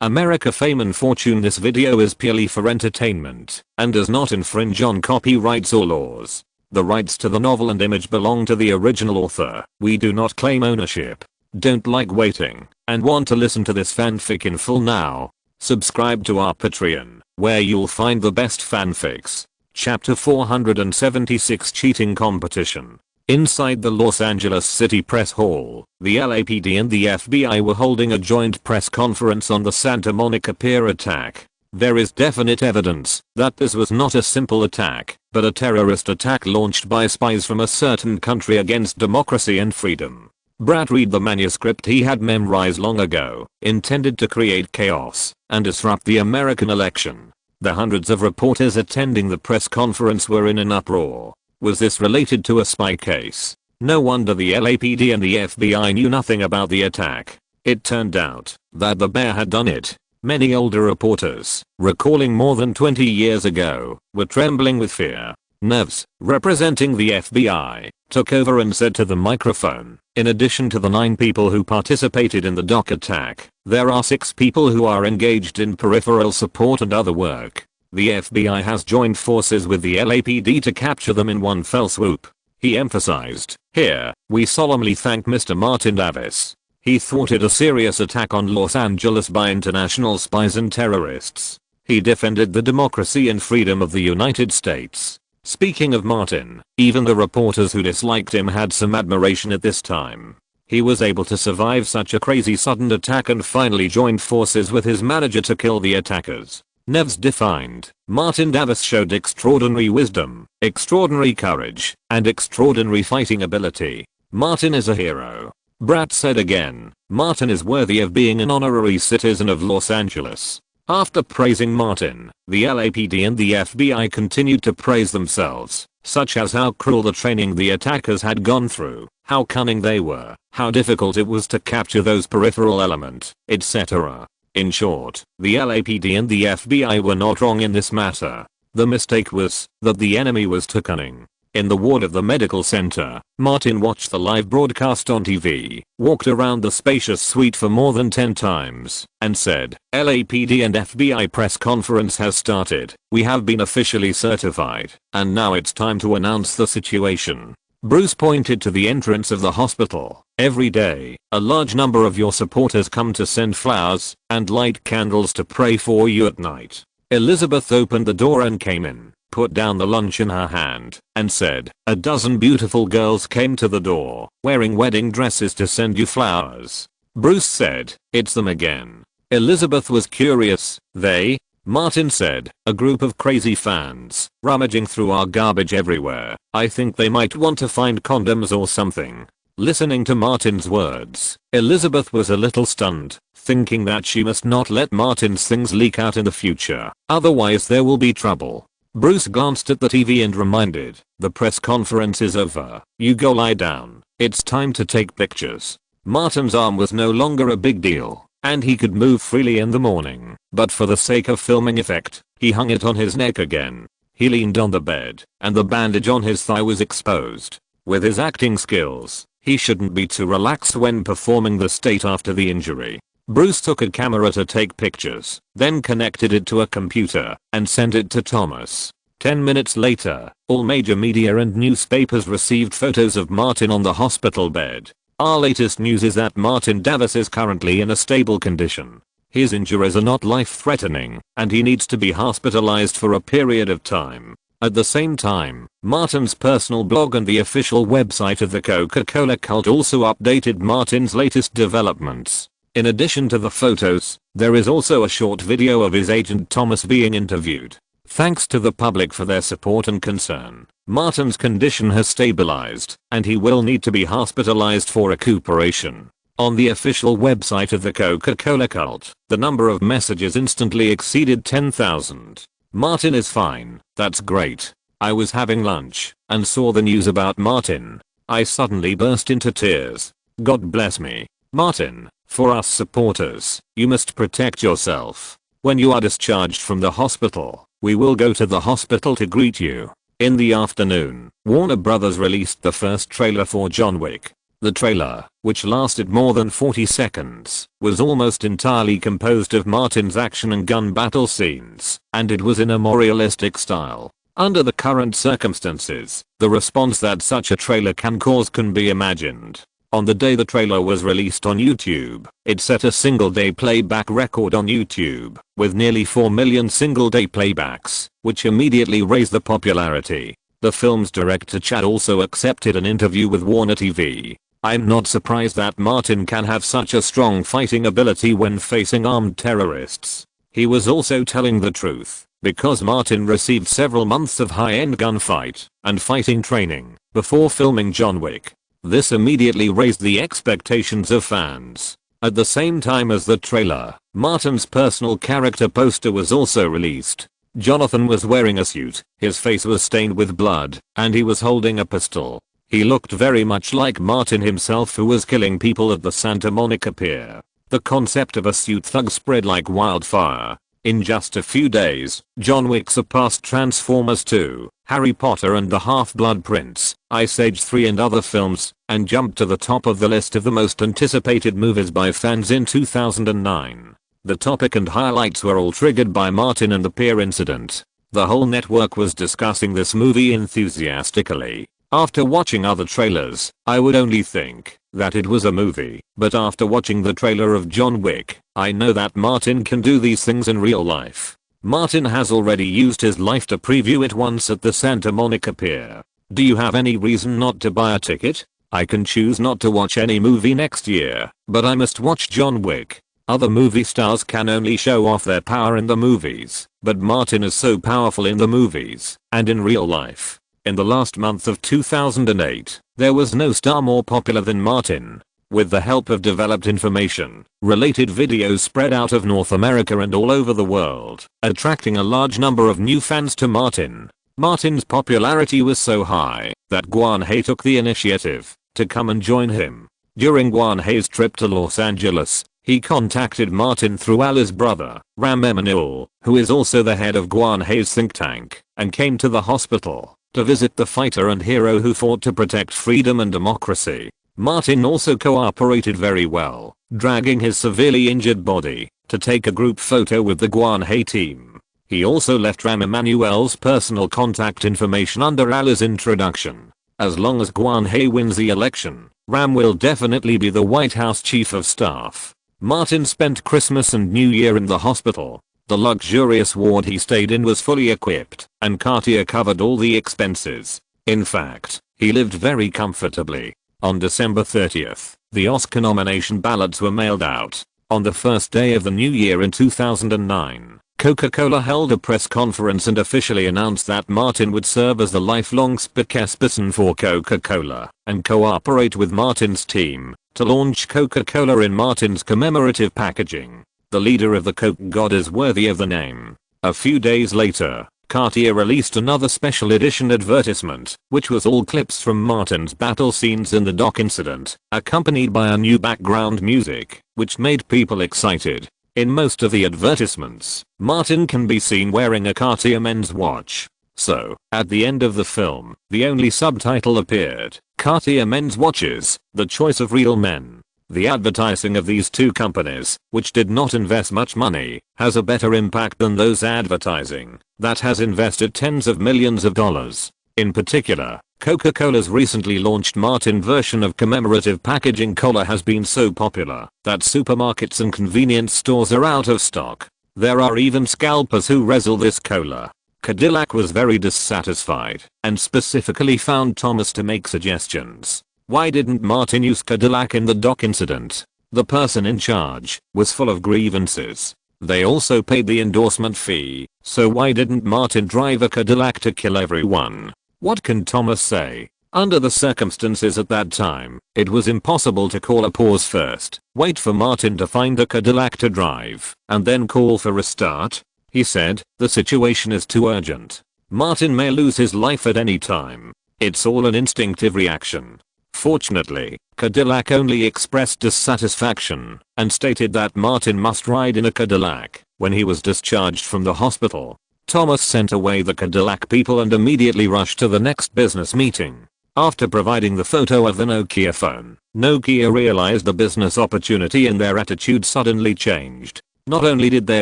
America fame and fortune. This video is purely for entertainment and does not infringe on copyrights or laws. The rights to the novel and image belong to the original author. We do not claim ownership. Don't like waiting and want to listen to this fanfic in full now? Subscribe to our Patreon, where you'll find the best fanfics. Chapter 476, Cheating Competition. Inside the Los Angeles City Press Hall, the LAPD and the FBI were holding a joint press conference on the Santa Monica Pier attack. There is definite evidence that this was not a simple attack, but a terrorist attack launched by spies from a certain country against democracy and freedom. Brad read the manuscript he had memorized long ago, intended to create chaos and disrupt the American election. The hundreds of reporters attending the press conference were in an uproar. Was this related to a spy case? No wonder the LAPD and the FBI knew nothing about the attack. It turned out that the bear had done it. Many older reporters, recalling more than 20 years ago, were trembling with fear. Nerves, representing the FBI, took over and said to the microphone, in addition to the 9 people who participated in the dock attack, there are 6 people who are engaged in peripheral support and other work. The FBI has joined forces with the LAPD to capture them in one fell swoop. He emphasized, here, we solemnly thank Mr. Martin Davis. He thwarted a serious attack on Los Angeles by international spies and terrorists. He defended the democracy and freedom of the United States. Speaking of Martin, even the reporters who disliked him had some admiration at this time. He was able to survive such a crazy sudden attack and finally joined forces with his manager to kill the attackers. Nevs defined, Martin Davis showed extraordinary wisdom, extraordinary courage, and extraordinary fighting ability. Martin is a hero. Brad said again, Martin is worthy of being an honorary citizen of Los Angeles. After praising Martin, the LAPD and the FBI continued to praise themselves, such as how cruel the training the attackers had gone through, how cunning they were, how difficult it was to capture those peripheral elements, etc. In short, the LAPD and the FBI were not wrong in this matter. The mistake was that the enemy was too cunning. In the ward of the medical center, Martin watched the live broadcast on TV, walked around the spacious suite for more than 10 times, and said, LAPD and FBI press conference has started. We have been officially certified, and now it's time to announce the situation. Bruce pointed to the entrance of the hospital. Every day, a large number of your supporters come to send flowers and light candles to pray for you at night. Elizabeth opened the door and came in, put down the lunch in her hand, and said, a dozen beautiful girls came to the door, wearing wedding dresses to send you flowers. Bruce said, it's them again. Elizabeth was curious. They? Martin said, a group of crazy fans, rummaging through our garbage everywhere. I think they might want to find condoms or something. Listening to Martin's words, Elizabeth was a little stunned, thinking that she must not let Martin's things leak out in the future, otherwise there will be trouble. Bruce glanced at the TV and reminded, the press conference is over. You go lie down. It's time to take pictures. Martin's arm was no longer a big deal, and he could move freely in the morning, but for the sake of filming effect, he hung it on his neck again. He leaned on the bed, and the bandage on his thigh was exposed. With his acting skills, he shouldn't be too relaxed when performing the state after the injury. Bruce took a camera to take pictures, then connected it to a computer, and sent it to Thomas. 10 minutes later, all major media and newspapers received photos of Martin on the hospital bed. Our latest news is that Martin Davis is currently in a stable condition. His injuries are not life-threatening, and he needs to be hospitalized for a period of time. At the same time, Martin's personal blog and the official website of the Coca-Cola cult also updated Martin's latest developments. In addition to the photos, there is also a short video of his agent Thomas being interviewed. Thanks to the public for their support and concern, Martin's condition has stabilized, and he will need to be hospitalized for recuperation. On the official website of the Coca-Cola cult, the number of messages instantly exceeded 10,000. Martin is fine. That's great. I was having lunch and saw the news about Martin. I suddenly burst into tears. God bless me. Martin, for us supporters, you must protect yourself. When you are discharged from the hospital, we will go to the hospital to greet you. In the afternoon, Warner Brothers released the first trailer for John Wick. The trailer, which lasted more than 40 seconds, was almost entirely composed of Martin's action and gun battle scenes, and it was in a more realistic style. Under the current circumstances, the response that such a trailer can cause can be imagined. On the day the trailer was released on YouTube, it set a single-day playback record on YouTube, with nearly 4 million single-day playbacks, which immediately raised the popularity. The film's director Chad also accepted an interview with Warner TV. "I'm not surprised that Martin can have such a strong fighting ability when facing armed terrorists. He was also telling the truth, because Martin received several months of high-end gunfight and fighting training before filming John Wick. This immediately raised the expectations of fans." At the same time as the trailer, Martin's personal character poster was also released. Jonathan was wearing a suit, his face was stained with blood, and he was holding a pistol. He looked very much like Martin himself, who was killing people at the Santa Monica Pier. The concept of a suit thug spread like wildfire. In just a few days, John Wick surpassed Transformers 2, Harry Potter and the Half-Blood Prince, Ice Age 3 and other films, and jumped to the top of the list of the most anticipated movies by fans in 2009. The topic and highlights were all triggered by Martin and the Pier incident. The whole network was discussing this movie enthusiastically. After watching other trailers, I would only think that it was a movie, but after watching the trailer of John Wick, I know that Martin can do these things in real life. Martin has already used his life to preview it once at the Santa Monica Pier. Do you have any reason not to buy a ticket? I can choose not to watch any movie next year, but I must watch John Wick. Other movie stars can only show off their power in the movies, but Martin is so powerful in the movies and in real life. In the last month of 2008, there was no star more popular than Martin. With the help of developed information, related videos spread out of North America and all over the world, attracting a large number of new fans to Martin. Martin's popularity was so high that Guan He took the initiative to come and join him. During Guan He's trip to Los Angeles, he contacted Martin through Ali's brother, Ram Emanuel, who is also the head of Guan He's think tank, and came to the hospital to visit the fighter and hero who fought to protect freedom and democracy. Martin also cooperated very well, dragging his severely injured body to take a group photo with the Guan He team. He also left Ram Emanuel's personal contact information under Ali's introduction. As long as Guan He wins the election, Ram will definitely be the White House chief of staff. Martin spent Christmas and New Year in the hospital. The luxurious ward he stayed in was fully equipped, and Cartier covered all the expenses. In fact, he lived very comfortably. On December 30th, the Oscar nomination ballots were mailed out. On the first day of the new year in 2009, Coca-Cola held a press conference and officially announced that Martin would serve as the lifelong spokesperson for Coca-Cola and cooperate with Martin's team to launch Coca-Cola in Martin's commemorative packaging. The leader of the Coke god is worthy of the name. A few days later, Cartier released another special edition advertisement, which was all clips from Martin's battle scenes in the dock incident, accompanied by a new background music, which made people excited. In most of the advertisements, Martin can be seen wearing a Cartier men's watch. So, at the end of the film, the only subtitle appeared, Cartier men's watches, the choice of real men. The advertising of these two companies, which did not invest much money, has a better impact than those advertising that has invested tens of millions of dollars. In particular, Coca-Cola's recently launched Martin version of commemorative packaging cola has been so popular that supermarkets and convenience stores are out of stock. There are even scalpers who wrestle this cola. Cadillac was very dissatisfied and specifically found Thomas to make suggestions. Why didn't Martin use Cadillac in the dock incident? The person in charge was full of grievances. They also paid the endorsement fee, so why didn't Martin drive a Cadillac to kill everyone? What can Thomas say? Under the circumstances at that time, it was impossible to call a pause first, wait for Martin to find a Cadillac to drive, and then call for a restart. He said, the situation is too urgent. Martin may lose his life at any time. It's all an instinctive reaction. Fortunately, Cadillac only expressed dissatisfaction and stated that Martin must ride in a Cadillac when he was discharged from the hospital. Thomas sent away the Cadillac people and immediately rushed to the next business meeting. After providing the photo of the Nokia phone, Nokia realized the business opportunity and their attitude suddenly changed. Not only did they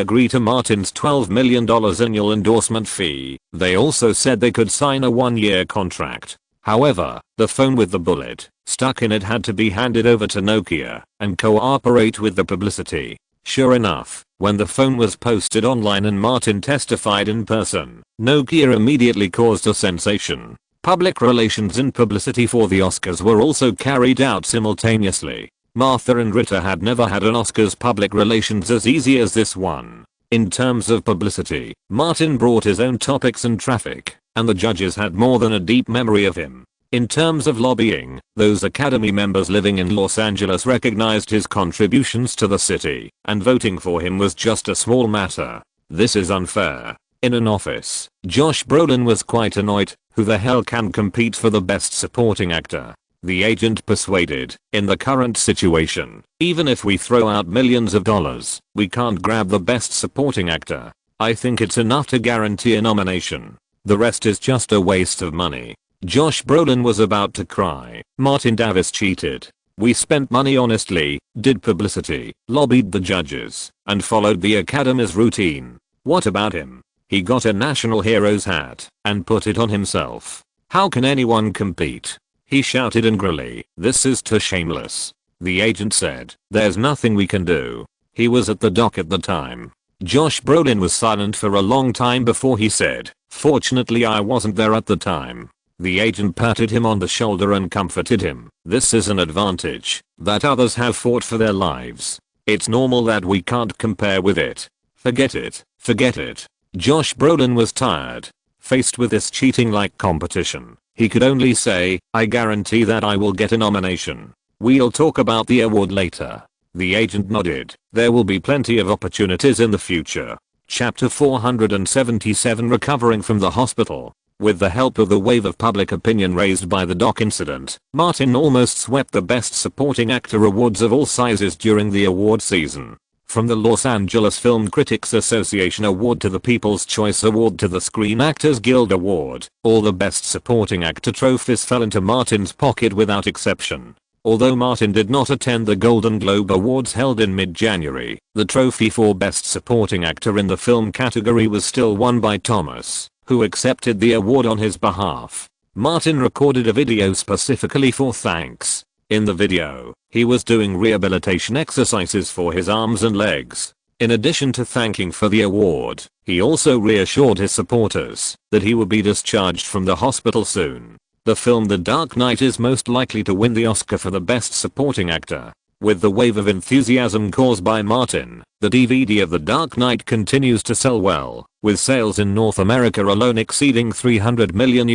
agree to Martin's $12 million annual endorsement fee, they also said they could sign a 1-year contract. However, the phone with the bullet stuck in it had to be handed over to Nokia and cooperate with the publicity. Sure enough, when the phone was posted online and Martin testified in person, Nokia immediately caused a sensation. Public relations and publicity for the Oscars were also carried out simultaneously. Martha and Rita had never had an Oscars public relations as easy as this one. In terms of publicity, Martin brought his own topics and traffic, and the judges had more than a deep memory of him. In terms of lobbying, those Academy members living in Los Angeles recognized his contributions to the city, and voting for him was just a small matter. This is unfair. In an office, Josh Brolin was quite annoyed. Who the hell can compete for the best supporting actor? The agent persuaded, in the current situation, even if we throw out millions of dollars, we can't grab the best supporting actor. I think it's enough to guarantee a nomination. The rest is just a waste of money. Josh Brolin was about to cry. Martin Davis cheated. We spent money honestly, did publicity, lobbied the judges, and followed the Academy's routine. What about him? He got a national hero's hat and put it on himself. How can anyone compete? He shouted angrily. This is too shameless. The agent said, there's nothing we can do. He was at the dock at the time. Josh Brolin was silent for a long time before he said, fortunately I wasn't there at the time. The agent patted him on the shoulder and comforted him. This is an advantage that others have fought for their lives. It's normal that we can't compare with it. Forget it. Forget it. Josh Brolin was tired. Faced with this cheating-like competition, he could only say, I guarantee that I will get a nomination. We'll talk about the award later. The agent nodded. There will be plenty of opportunities in the future. Chapter 477 Recovering from the hospital. With the help of the wave of public opinion raised by the dock incident, Martin almost swept the Best Supporting Actor awards of all sizes during the award season. From the Los Angeles Film Critics Association Award to the People's Choice Award to the Screen Actors Guild Award, all the Best Supporting Actor trophies fell into Martin's pocket without exception. Although Martin did not attend the Golden Globe Awards held in mid-January, the trophy for Best Supporting Actor in the film category was still won by Thomas, who accepted the award on his behalf. Martin recorded a video specifically for thanks. In the video, he was doing rehabilitation exercises for his arms and legs. In addition to thanking for the award, he also reassured his supporters that he would be discharged from the hospital soon. The film The Dark Knight is most likely to win the Oscar for the Best Supporting Actor. With the wave of enthusiasm caused by Martin, the DVD of The Dark Knight continues to sell well, with sales in North America alone exceeding $300 million.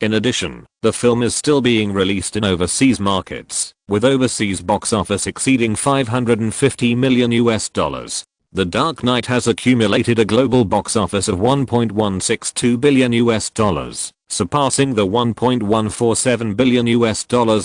In addition, the film is still being released in overseas markets, with overseas box office exceeding $550 million. The Dark Knight has accumulated a global box office of $1.162 billion, surpassing the $1.147 billion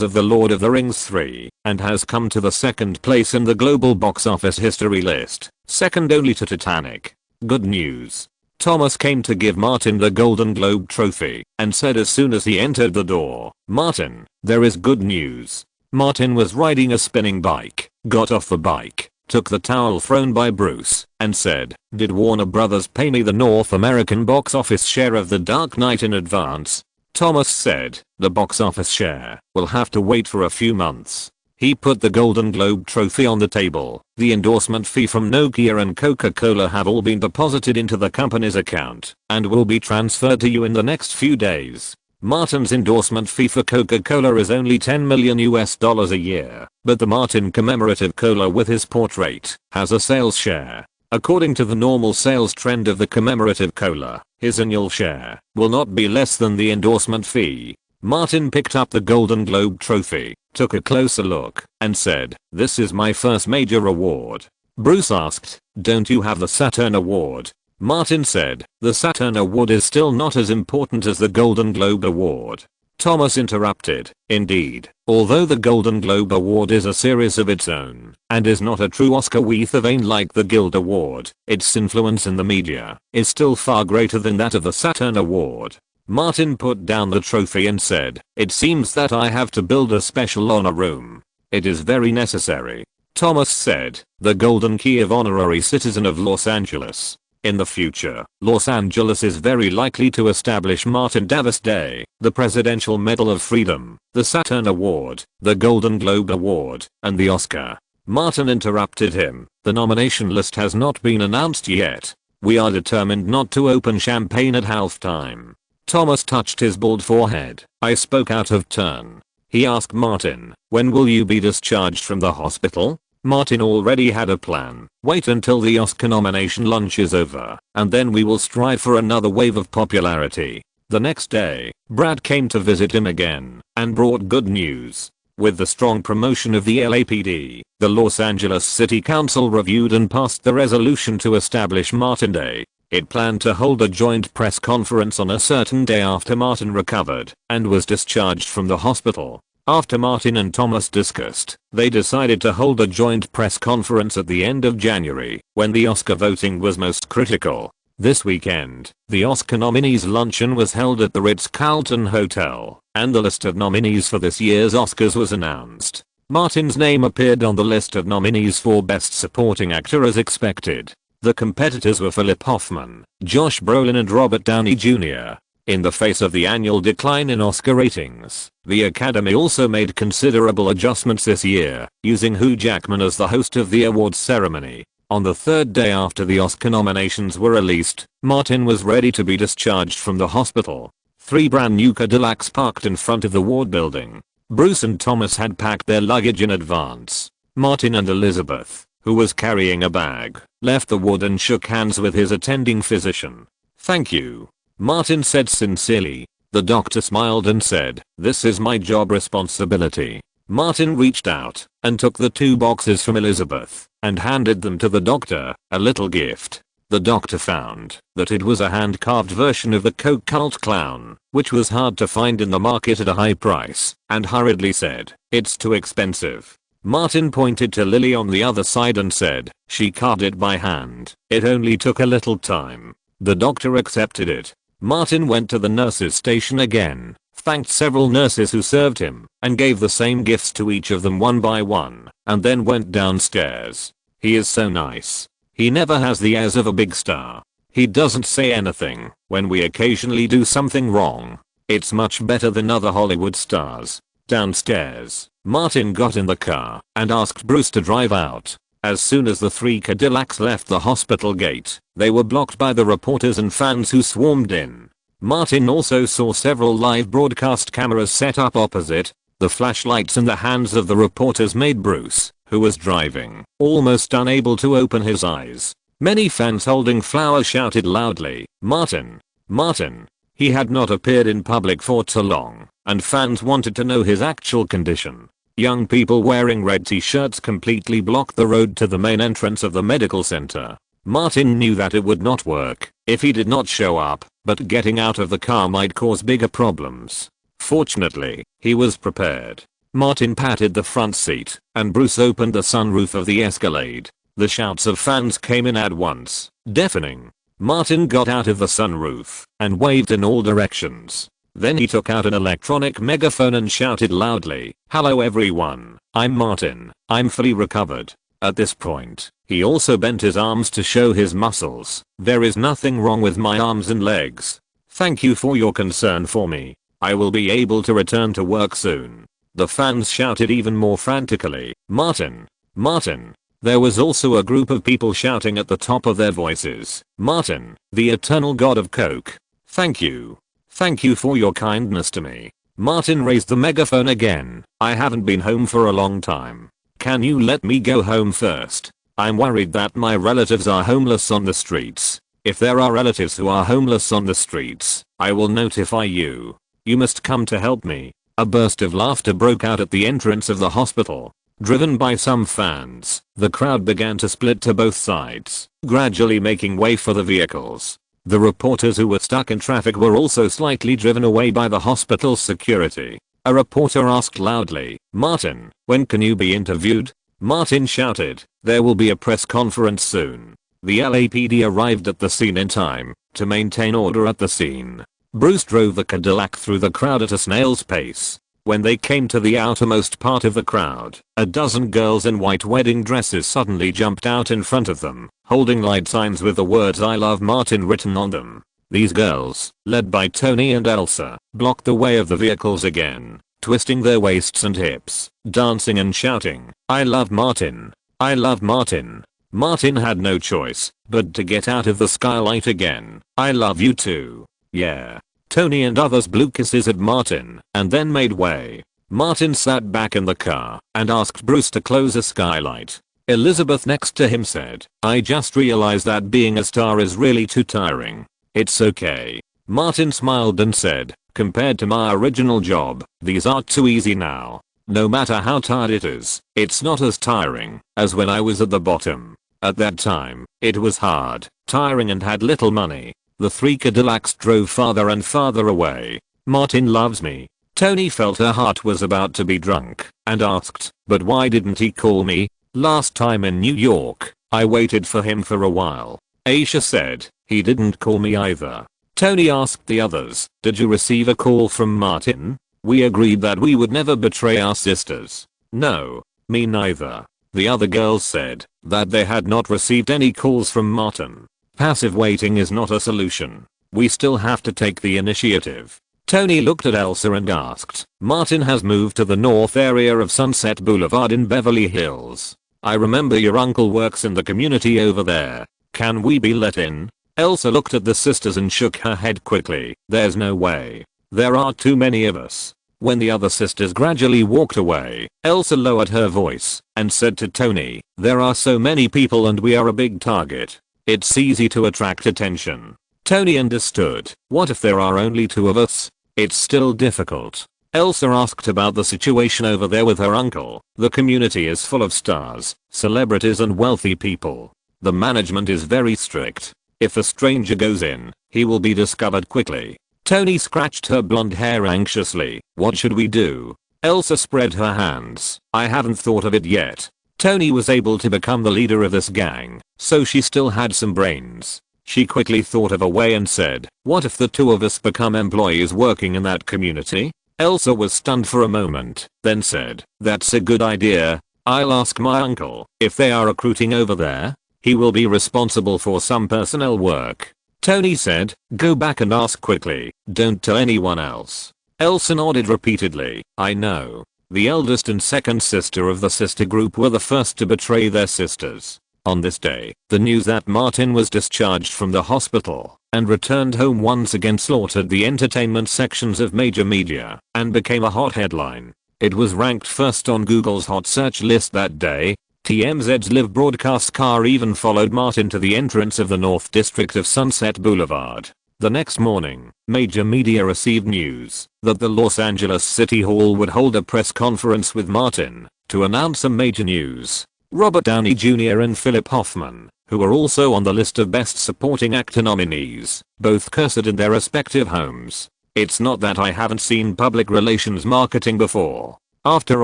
of The Lord of the Rings 3, and has come to the second place in the global box office history list, second only to Titanic. Good news. Thomas came to give Martin the Golden Globe trophy and said as soon as he entered the door, Martin, there is good news. Martin was riding a spinning bike, got off the bike, took the towel thrown by Bruce, and said, did Warner Brothers pay me the North American box office share of The Dark Knight in advance? Thomas said, the box office share will have to wait for a few months. He put the Golden Globe trophy on the table. The endorsement fee from Nokia and Coca-Cola have all been deposited into the company's account and will be transferred to you in the next few days. Martin's endorsement fee for Coca-Cola is only $10 million a year, but the Martin commemorative cola with his portrait has a sales share. According to the normal sales trend of the commemorative cola, his annual share will not be less than the endorsement fee. Martin picked up the Golden Globe trophy, took a closer look, and said, this is my first major award. Bruce asked, don't you have the Saturn Award? Martin said, the Saturn Award is still not as important as the Golden Globe Award. Thomas interrupted, indeed, although the Golden Globe Award is a series of its own, and is not a true Oscar worth of aim like the Guild Award, its influence in the media is still far greater than that of the Saturn Award. Martin put down the trophy and said, "It seems that I have to build a special honor room. It is very necessary." Thomas said, "The golden key of honorary citizen of Los Angeles. In the future, Los Angeles is very likely to establish Martin Davis Day, the Presidential Medal of Freedom, the Saturn Award, the Golden Globe Award, and the Oscar." Martin interrupted him, "The nomination list has not been announced yet. We are determined not to open champagne at halftime." Thomas touched his bald forehead. "I spoke out of turn." He asked Martin, "When will you be discharged from the hospital?" Martin already had a plan. "Wait until the Oscar nomination lunch is over, and then we will strive for another wave of popularity." The next day, Brad came to visit him again, and brought good news. With the strong promotion of the LAPD, the Los Angeles City Council reviewed and passed the resolution to establish Martin Day. It planned to hold a joint press conference on a certain day after Martin recovered and was discharged from the hospital. After Martin and Thomas discussed, they decided to hold a joint press conference at the end of January, when the Oscar voting was most critical. This weekend, the Oscar nominees luncheon was held at the Ritz-Carlton Hotel, and the list of nominees for this year's Oscars was announced. Martin's name appeared on the list of nominees for Best Supporting Actor as expected. The competitors were Philip Hoffman, Josh Brolin and Robert Downey Jr. In the face of the annual decline in Oscar ratings, the Academy also made considerable adjustments this year, using Hugh Jackman as the host of the awards ceremony. On the third day after the Oscar nominations were released, Martin was ready to be discharged from the hospital. 3 brand new Cadillacs parked in front of the ward building. Bruce and Thomas had packed their luggage in advance. Martin and Elizabeth, who was carrying a bag, left the ward and shook hands with his attending physician. "Thank you," Martin said sincerely. The doctor smiled and said, "This is my job responsibility." Martin reached out and took the 2 boxes from Elizabeth and handed them to the doctor, a little gift. The doctor found that it was a hand-carved version of the Coke cult clown, which was hard to find in the market at a high price, and hurriedly said, "It's too expensive." Martin pointed to Lily on the other side and said, "She carved it by hand. It only took a little time." The doctor accepted it. Martin went to the nurses' station again, thanked several nurses who served him, and gave the same gifts to each of them one by one, and then went downstairs. He is so nice. He never has the airs of a big star. He doesn't say anything when we occasionally do something wrong. It's much better than other Hollywood stars. Downstairs, Martin got in the car and asked Bruce to drive out. As soon as the 3 Cadillacs left the hospital gate, they were blocked by the reporters and fans who swarmed in. Martin also saw several live broadcast cameras set up opposite. The flashlights in the hands of the reporters made Bruce, who was driving, almost unable to open his eyes. Many fans holding flowers shouted loudly, "Martin! Martin!" He had not appeared in public for too long, and fans wanted to know his actual condition. Young people wearing red t-shirts completely blocked the road to the main entrance of the medical center. Martin knew that it would not work if he did not show up, but getting out of the car might cause bigger problems. Fortunately, he was prepared. Martin patted the front seat, and Bruce opened the sunroof of the Escalade. The shouts of fans came in at once, deafening. Martin got out of the sunroof and waved in all directions. Then he took out an electronic megaphone and shouted loudly, "Hello everyone, I'm Martin, I'm fully recovered." At this point, he also bent his arms to show his muscles. "There is nothing wrong with my arms and legs. Thank you for your concern for me. I will be able to return to work soon." The fans shouted even more frantically, "Martin! Martin!" There was also a group of people shouting at the top of their voices, "Martin, the eternal god of Coke. Thank you. Thank you for your kindness to me." Martin raised the megaphone again. "I haven't been home for a long time. Can you let me go home first? I'm worried that my relatives are homeless on the streets. If there are relatives who are homeless on the streets, I will notify you. You must come to help me." A burst of laughter broke out at the entrance of the hospital. Driven by some fans, the crowd began to split to both sides, gradually making way for the vehicles. The reporters who were stuck in traffic were also slightly driven away by the hospital's security. A reporter asked loudly, "Martin, when can you be interviewed?" Martin shouted, "There will be a press conference soon." The LAPD arrived at the scene in time to maintain order at the scene. Bruce drove the Cadillac through the crowd at a snail's pace. When they came to the outermost part of the crowd, a dozen girls in white wedding dresses suddenly jumped out in front of them, holding light signs with the words "I love Martin" written on them. These girls, led by Tony and Elsa, blocked the way of the vehicles again, twisting their waists and hips, dancing and shouting, "I love Martin. I love Martin." Martin had no choice but to get out of the skylight again. "I love you too. Yeah." Tony and others blew kisses at Martin and then made way. Martin sat back in the car and asked Bruce to close a skylight. Elizabeth next to him said, "I just realized that being a star is really too tiring." "It's okay." Martin smiled and said, "Compared to my original job, these are too easy now. No matter how tired it is, it's not as tiring as when I was at the bottom. At that time, it was hard, tiring and had little money." The three Cadillacs drove farther and farther away. "Martin loves me." Tony felt her heart was about to be drunk and asked, "But why didn't he call me? Last time in New York, I waited for him for a while." Aisha said, "He didn't call me either." Tony asked the others, "Did you receive a call from Martin?" "We agreed that we would never betray our sisters." "No, me neither." The other girls said that they had not received any calls from Martin. Passive waiting is not a solution. We still have to take the initiative. Tony looked at Elsa and asked, "Martin has moved to the north area of Sunset Boulevard in Beverly Hills. I remember your uncle works in the community over there. Can we be let in?" Elsa looked at the sisters and shook her head quickly. "There's no way. There are too many of us." When the other sisters gradually walked away, Elsa lowered her voice and said to Tony, "There are so many people and we are a big target. It's easy to attract attention." Tony understood. "What if there are only two of us? It's still difficult." Elsa asked about the situation over there with her uncle. "The community is full of stars, celebrities and wealthy people. The management is very strict. If a stranger goes in, he will be discovered quickly." Tony scratched her blonde hair anxiously. "What should we do?" Elsa spread her hands. "I haven't thought of it yet." Tony was able to become the leader of this gang, so she still had some brains. She quickly thought of a way and said, "What if the two of us become employees working in that community?" Elsa was stunned for a moment, then said, "That's a good idea. I'll ask my uncle if they are recruiting over there. He will be responsible for some personnel work." Tony said, "Go back and ask quickly. Don't tell anyone else." Elsa nodded repeatedly. "I know." The eldest and second sister of the sister group were the first to betray their sisters. On this day, the news that Martin was discharged from the hospital and returned home once again slaughtered the entertainment sections of major media and became a hot headline. It was ranked first on Google's hot search list that day. TMZ's live broadcast car even followed Martin to the entrance of the North District of Sunset Boulevard. The next morning, major media received news that the Los Angeles City Hall would hold a press conference with Martin to announce some major news. Robert Downey Jr. and Philip Hoffman, who were also on the list of Best Supporting Actor nominees, both cursed in their respective homes. "It's not that I haven't seen public relations marketing before. After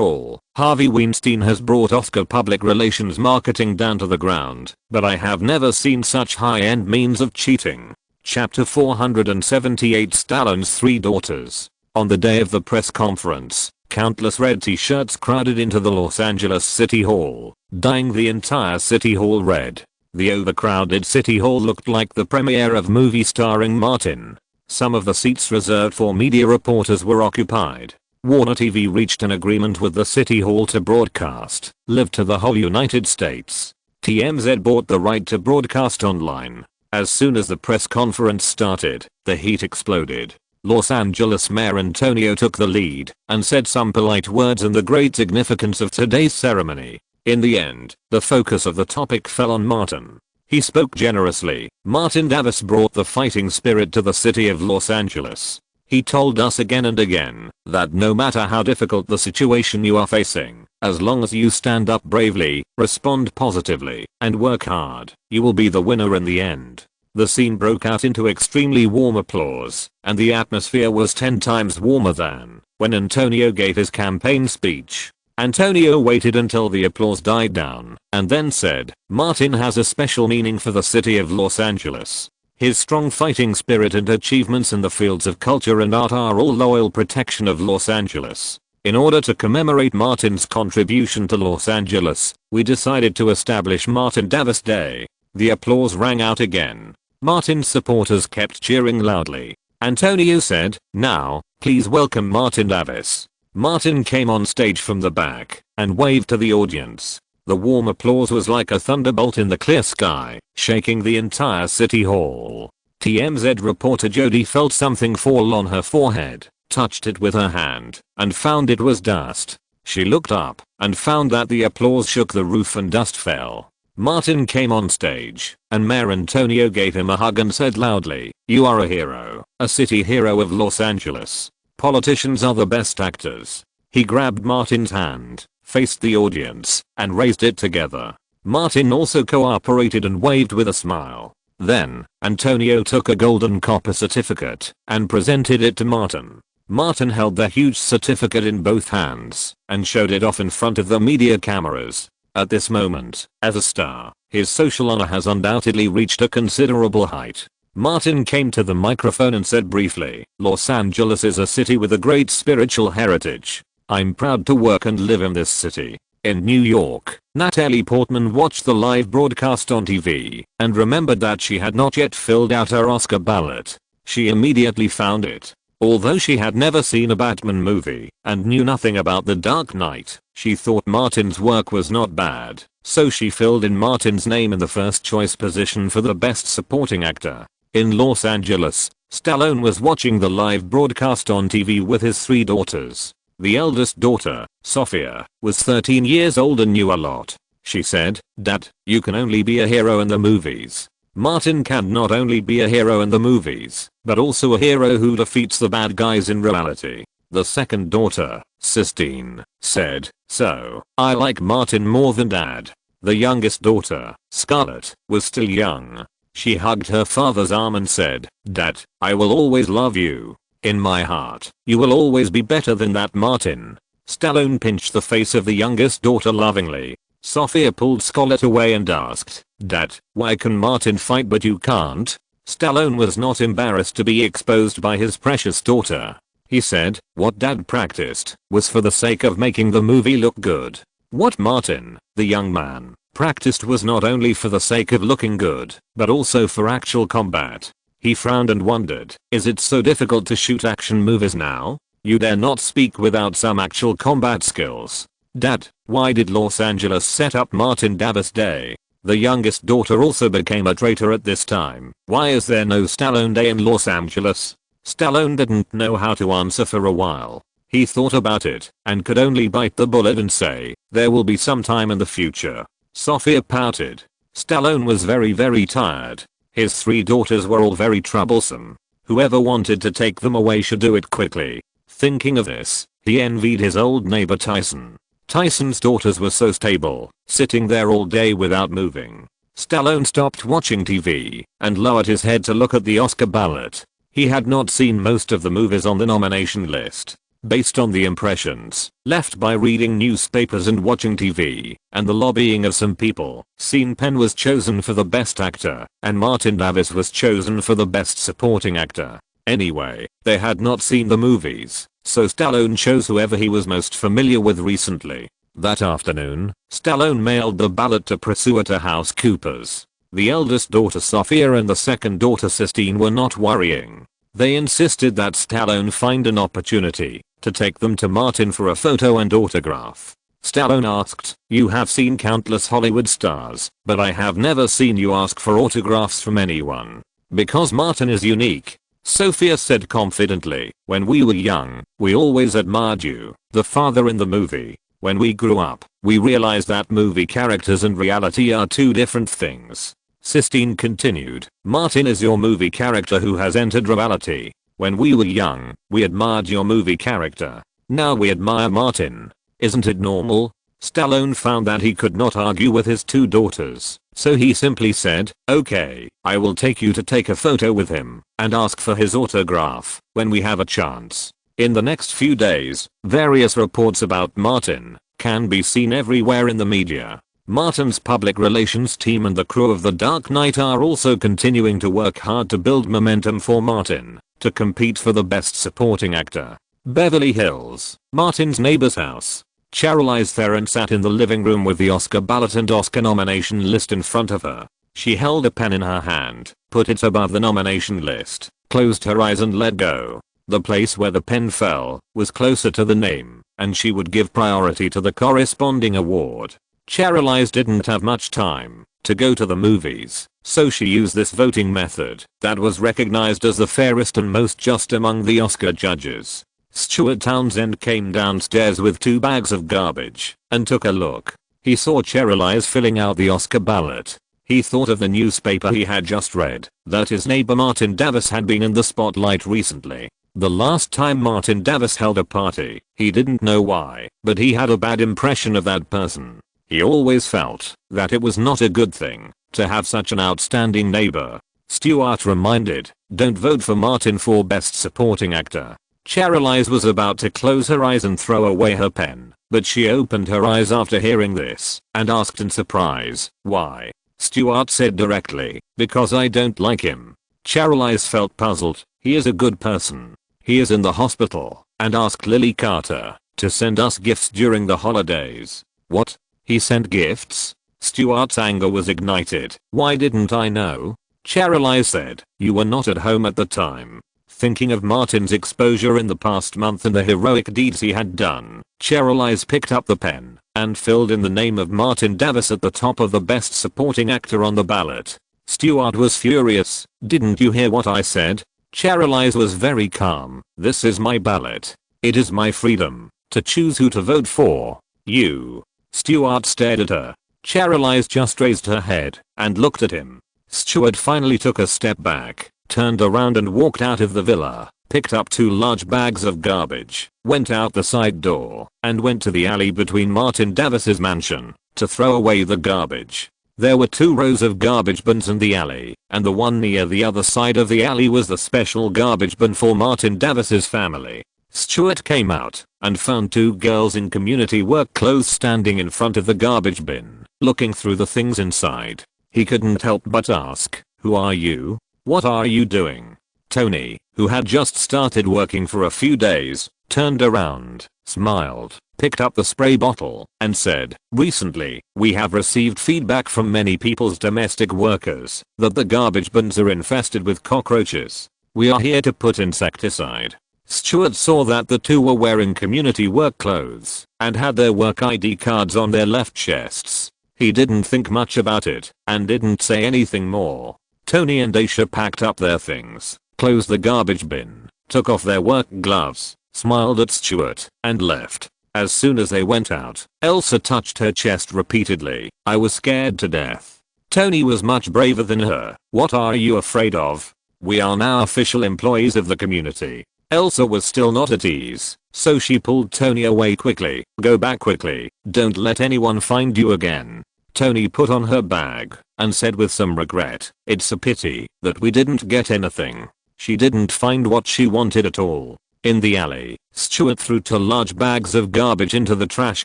all, Harvey Weinstein has brought Oscar public relations marketing down to the ground, but I have never seen such high-end means of cheating." Chapter 478 Stallone's Three Daughters. On the day of the press conference, countless red t-shirts crowded into the Los Angeles City Hall, dyeing the entire City Hall red. The overcrowded City Hall looked like the premiere of a movie starring Martin. Some of the seats reserved for media reporters were occupied. Warner TV reached an agreement with the City Hall to broadcast live to the whole United States. TMZ bought the right to broadcast online. As soon as the press conference started, the heat exploded. Los Angeles Mayor Antonio took the lead and said some polite words on the great significance of today's ceremony. In the end, the focus of the topic fell on Martin. He spoke generously. "Martin Davis brought the fighting spirit to the city of Los Angeles. He told us again and again that no matter how difficult the situation you are facing, as long as you stand up bravely, respond positively, and work hard, you will be the winner in the end." The scene broke out into extremely warm applause, and the atmosphere was 10 times warmer than when Antonio gave his campaign speech. Antonio waited until the applause died down, and then said, "Martin has a special meaning for the city of Los Angeles. His strong fighting spirit and achievements in the fields of culture and art are all loyal protection of Los Angeles. In order to commemorate Martin's contribution to Los Angeles, we decided to establish Martin Davis Day. The applause rang out again. Martin's supporters kept cheering loudly. Antonio said, "Now, please welcome Martin Davis." Martin came on stage from the back and waved to the audience. The warm applause was like a thunderbolt in the clear sky, shaking the entire city hall. TMZ reporter Jody felt something fall on her forehead, touched it with her hand, and found it was dust. She looked up and found that the applause shook the roof and dust fell. Martin came on stage, and Mayor Antonio gave him a hug and said loudly, "You are a hero, a city hero of Los Angeles. Politicians are the best actors." He grabbed Martin's hand, faced the audience, and raised it together. Martin also cooperated and waved with a smile. Then, Antonio took a golden copper certificate and presented it to Martin. Martin held the huge certificate in both hands and showed it off in front of the media cameras. At this moment, as a star, his social honor has undoubtedly reached a considerable height. Martin came to the microphone and said briefly, "Los Angeles is a city with a great spiritual heritage. I'm proud to work and live in this city." In New York, Natalie Portman watched the live broadcast on TV and remembered that she had not yet filled out her Oscar ballot. She immediately found it. Although she had never seen a Batman movie and knew nothing about The Dark Knight, she thought Martin's work was not bad, so she filled in Martin's name in the first choice position for the Best Supporting Actor. In Los Angeles, Stallone was watching the live broadcast on TV with his 3 daughters. The eldest daughter, Sophia, was 13 years old and knew a lot. She said, "Dad, you can only be a hero in the movies. Martin can not only be a hero in the movies, but also a hero who defeats the bad guys in reality." The second daughter, Sistine, said, "So, I like Martin more than Dad." The youngest daughter, Scarlett, was still young. She hugged her father's arm and said, "Dad, I will always love you. In my heart, you will always be better than that Martin." Stallone pinched the face of the youngest daughter lovingly. Sophia pulled Scarlett away and asked, "Dad, why can Martin fight but you can't?" Stallone was not embarrassed to be exposed by his precious daughter. He said, "What Dad practiced was for the sake of making the movie look good. What Martin, the young man, practiced was not only for the sake of looking good, but also for actual combat." He frowned and wondered, "Is it so difficult to shoot action movies now? You dare not speak without some actual combat skills." "Dad, why did Los Angeles set up Martin Davis Day?" The youngest daughter also became a traitor at this time. "Why is there no Stallone Day in Los Angeles?" Stallone didn't know how to answer for a while. He thought about it and could only bite the bullet and say, "There will be some time in the future." Sophia pouted. Stallone was very tired. His 3 daughters were all very troublesome. Whoever wanted to take them away should do it quickly. Thinking of this, he envied his old neighbor Tyson. Tyson's daughters were so stable, sitting there all day without moving. Stallone stopped watching TV and lowered his head to look at the Oscar ballot. He had not seen most of the movies on the nomination list. Based on the impressions left by reading newspapers and watching TV and the lobbying of some people, Sean Penn was chosen for the best actor and Martin Davis was chosen for the best supporting actor. Anyway, they had not seen the movies, so Stallone chose whoever he was most familiar with recently. That afternoon, Stallone mailed the ballot to Pursuit House Coopers. The eldest daughter Sophia and the second daughter Sistine were not worrying. They insisted that Stallone find an opportunity to take them to Martin for a photo and autograph. Stallone asked, "You have seen countless Hollywood stars, but I have never seen you ask for autographs from anyone. Because Martin is unique." Sophia said confidently, "When we were young, we always admired you, the father in the movie. When we grew up, we realized that movie characters and reality are 2 different things." Sistine continued, "Martin is your movie character who has entered reality. When we were young, we admired your movie character. Now we admire Martin. Isn't it normal?" Stallone found that he could not argue with his 2 daughters, so he simply said, "Okay, I will take you to take a photo with him and ask for his autograph when we have a chance." In the next few days, various reports about Martin can be seen everywhere in the media. Martin's public relations team and the crew of The Dark Knight are also continuing to work hard to build momentum for Martin to compete for the Best Supporting Actor. Beverly Hills, Martin's neighbor's house. Charlize Theron sat in the living room with the Oscar ballot and Oscar nomination list in front of her. She held a pen in her hand, put it above the nomination list, closed her eyes and let go. The place where the pen fell was closer to the name, and she would give priority to the corresponding award. Charlize didn't have much time to go to the movies, so she used this voting method that was recognized as the fairest and most just among the Oscar judges. Stuart Townsend came downstairs with 2 bags of garbage and took a look. He saw Charlize filling out the Oscar ballot. He thought of the newspaper he had just read, that his neighbor Martin Davis had been in the spotlight recently. The last time Martin Davis held a party, he didn't know why, but he had a bad impression of that person. He always felt that it was not a good thing to have such an outstanding neighbor. Stewart reminded, "Don't vote for Martin for Best Supporting Actor." Charlize was about to close her eyes and throw away her pen, but she opened her eyes after hearing this and asked in surprise, "Why?" Stewart said directly, "Because I don't like him." Charlize felt puzzled. "He is a good person. He is in the hospital and asked Lily Carter to send us gifts during the holidays." "What? He sent gifts?" Stewart's anger was ignited. "Why didn't I know?" Charlize said, "You were not at home at the time." Thinking of Martin's exposure in the past month and the heroic deeds he had done, Charlize picked up the pen and filled in the name of Martin Davis at the top of the Best Supporting Actor on the ballot. Stewart was furious. "Didn't you hear what I said?" Charlize was very calm. "This is my ballot. It is my freedom to choose who to vote for. You." Stewart stared at her. Charlize just raised her head and looked at him. Stewart finally took a step back, turned around and walked out of the villa, picked up 2 large bags of garbage, went out the side door, and went to the alley between Martin Davis's mansion to throw away the garbage. There were 2 rows of garbage bins in the alley, and the one near the other side of the alley was the special garbage bin for Martin Davis's family. Stewart came out and found 2 girls in community work clothes standing in front of the garbage bin, looking through the things inside. He couldn't help but ask, "Who are you? What are you doing?" Tony, who had just started working for a few days, turned around, smiled, picked up the spray bottle, and said, "Recently, we have received feedback from many people's domestic workers that the garbage bins are infested with cockroaches. We are here to put insecticide." Stewart saw that the 2 were wearing community work clothes and had their work ID cards on their left chests. He didn't think much about it and didn't say anything more. Tony and Aisha packed up their things, closed the garbage bin, took off their work gloves, smiled at Stewart, and left. As soon as they went out, Elsa touched her chest repeatedly. "I was scared to death." Tony was much braver than her. "What are you afraid of? We are now official employees of the community." Elsa was still not at ease, so she pulled Tony away quickly. "Go back quickly. Don't let anyone find you again." Tony put on her bag and said with some regret, "It's a pity that we didn't get anything." She didn't find what she wanted at all. In the alley, Stewart threw 2 large bags of garbage into the trash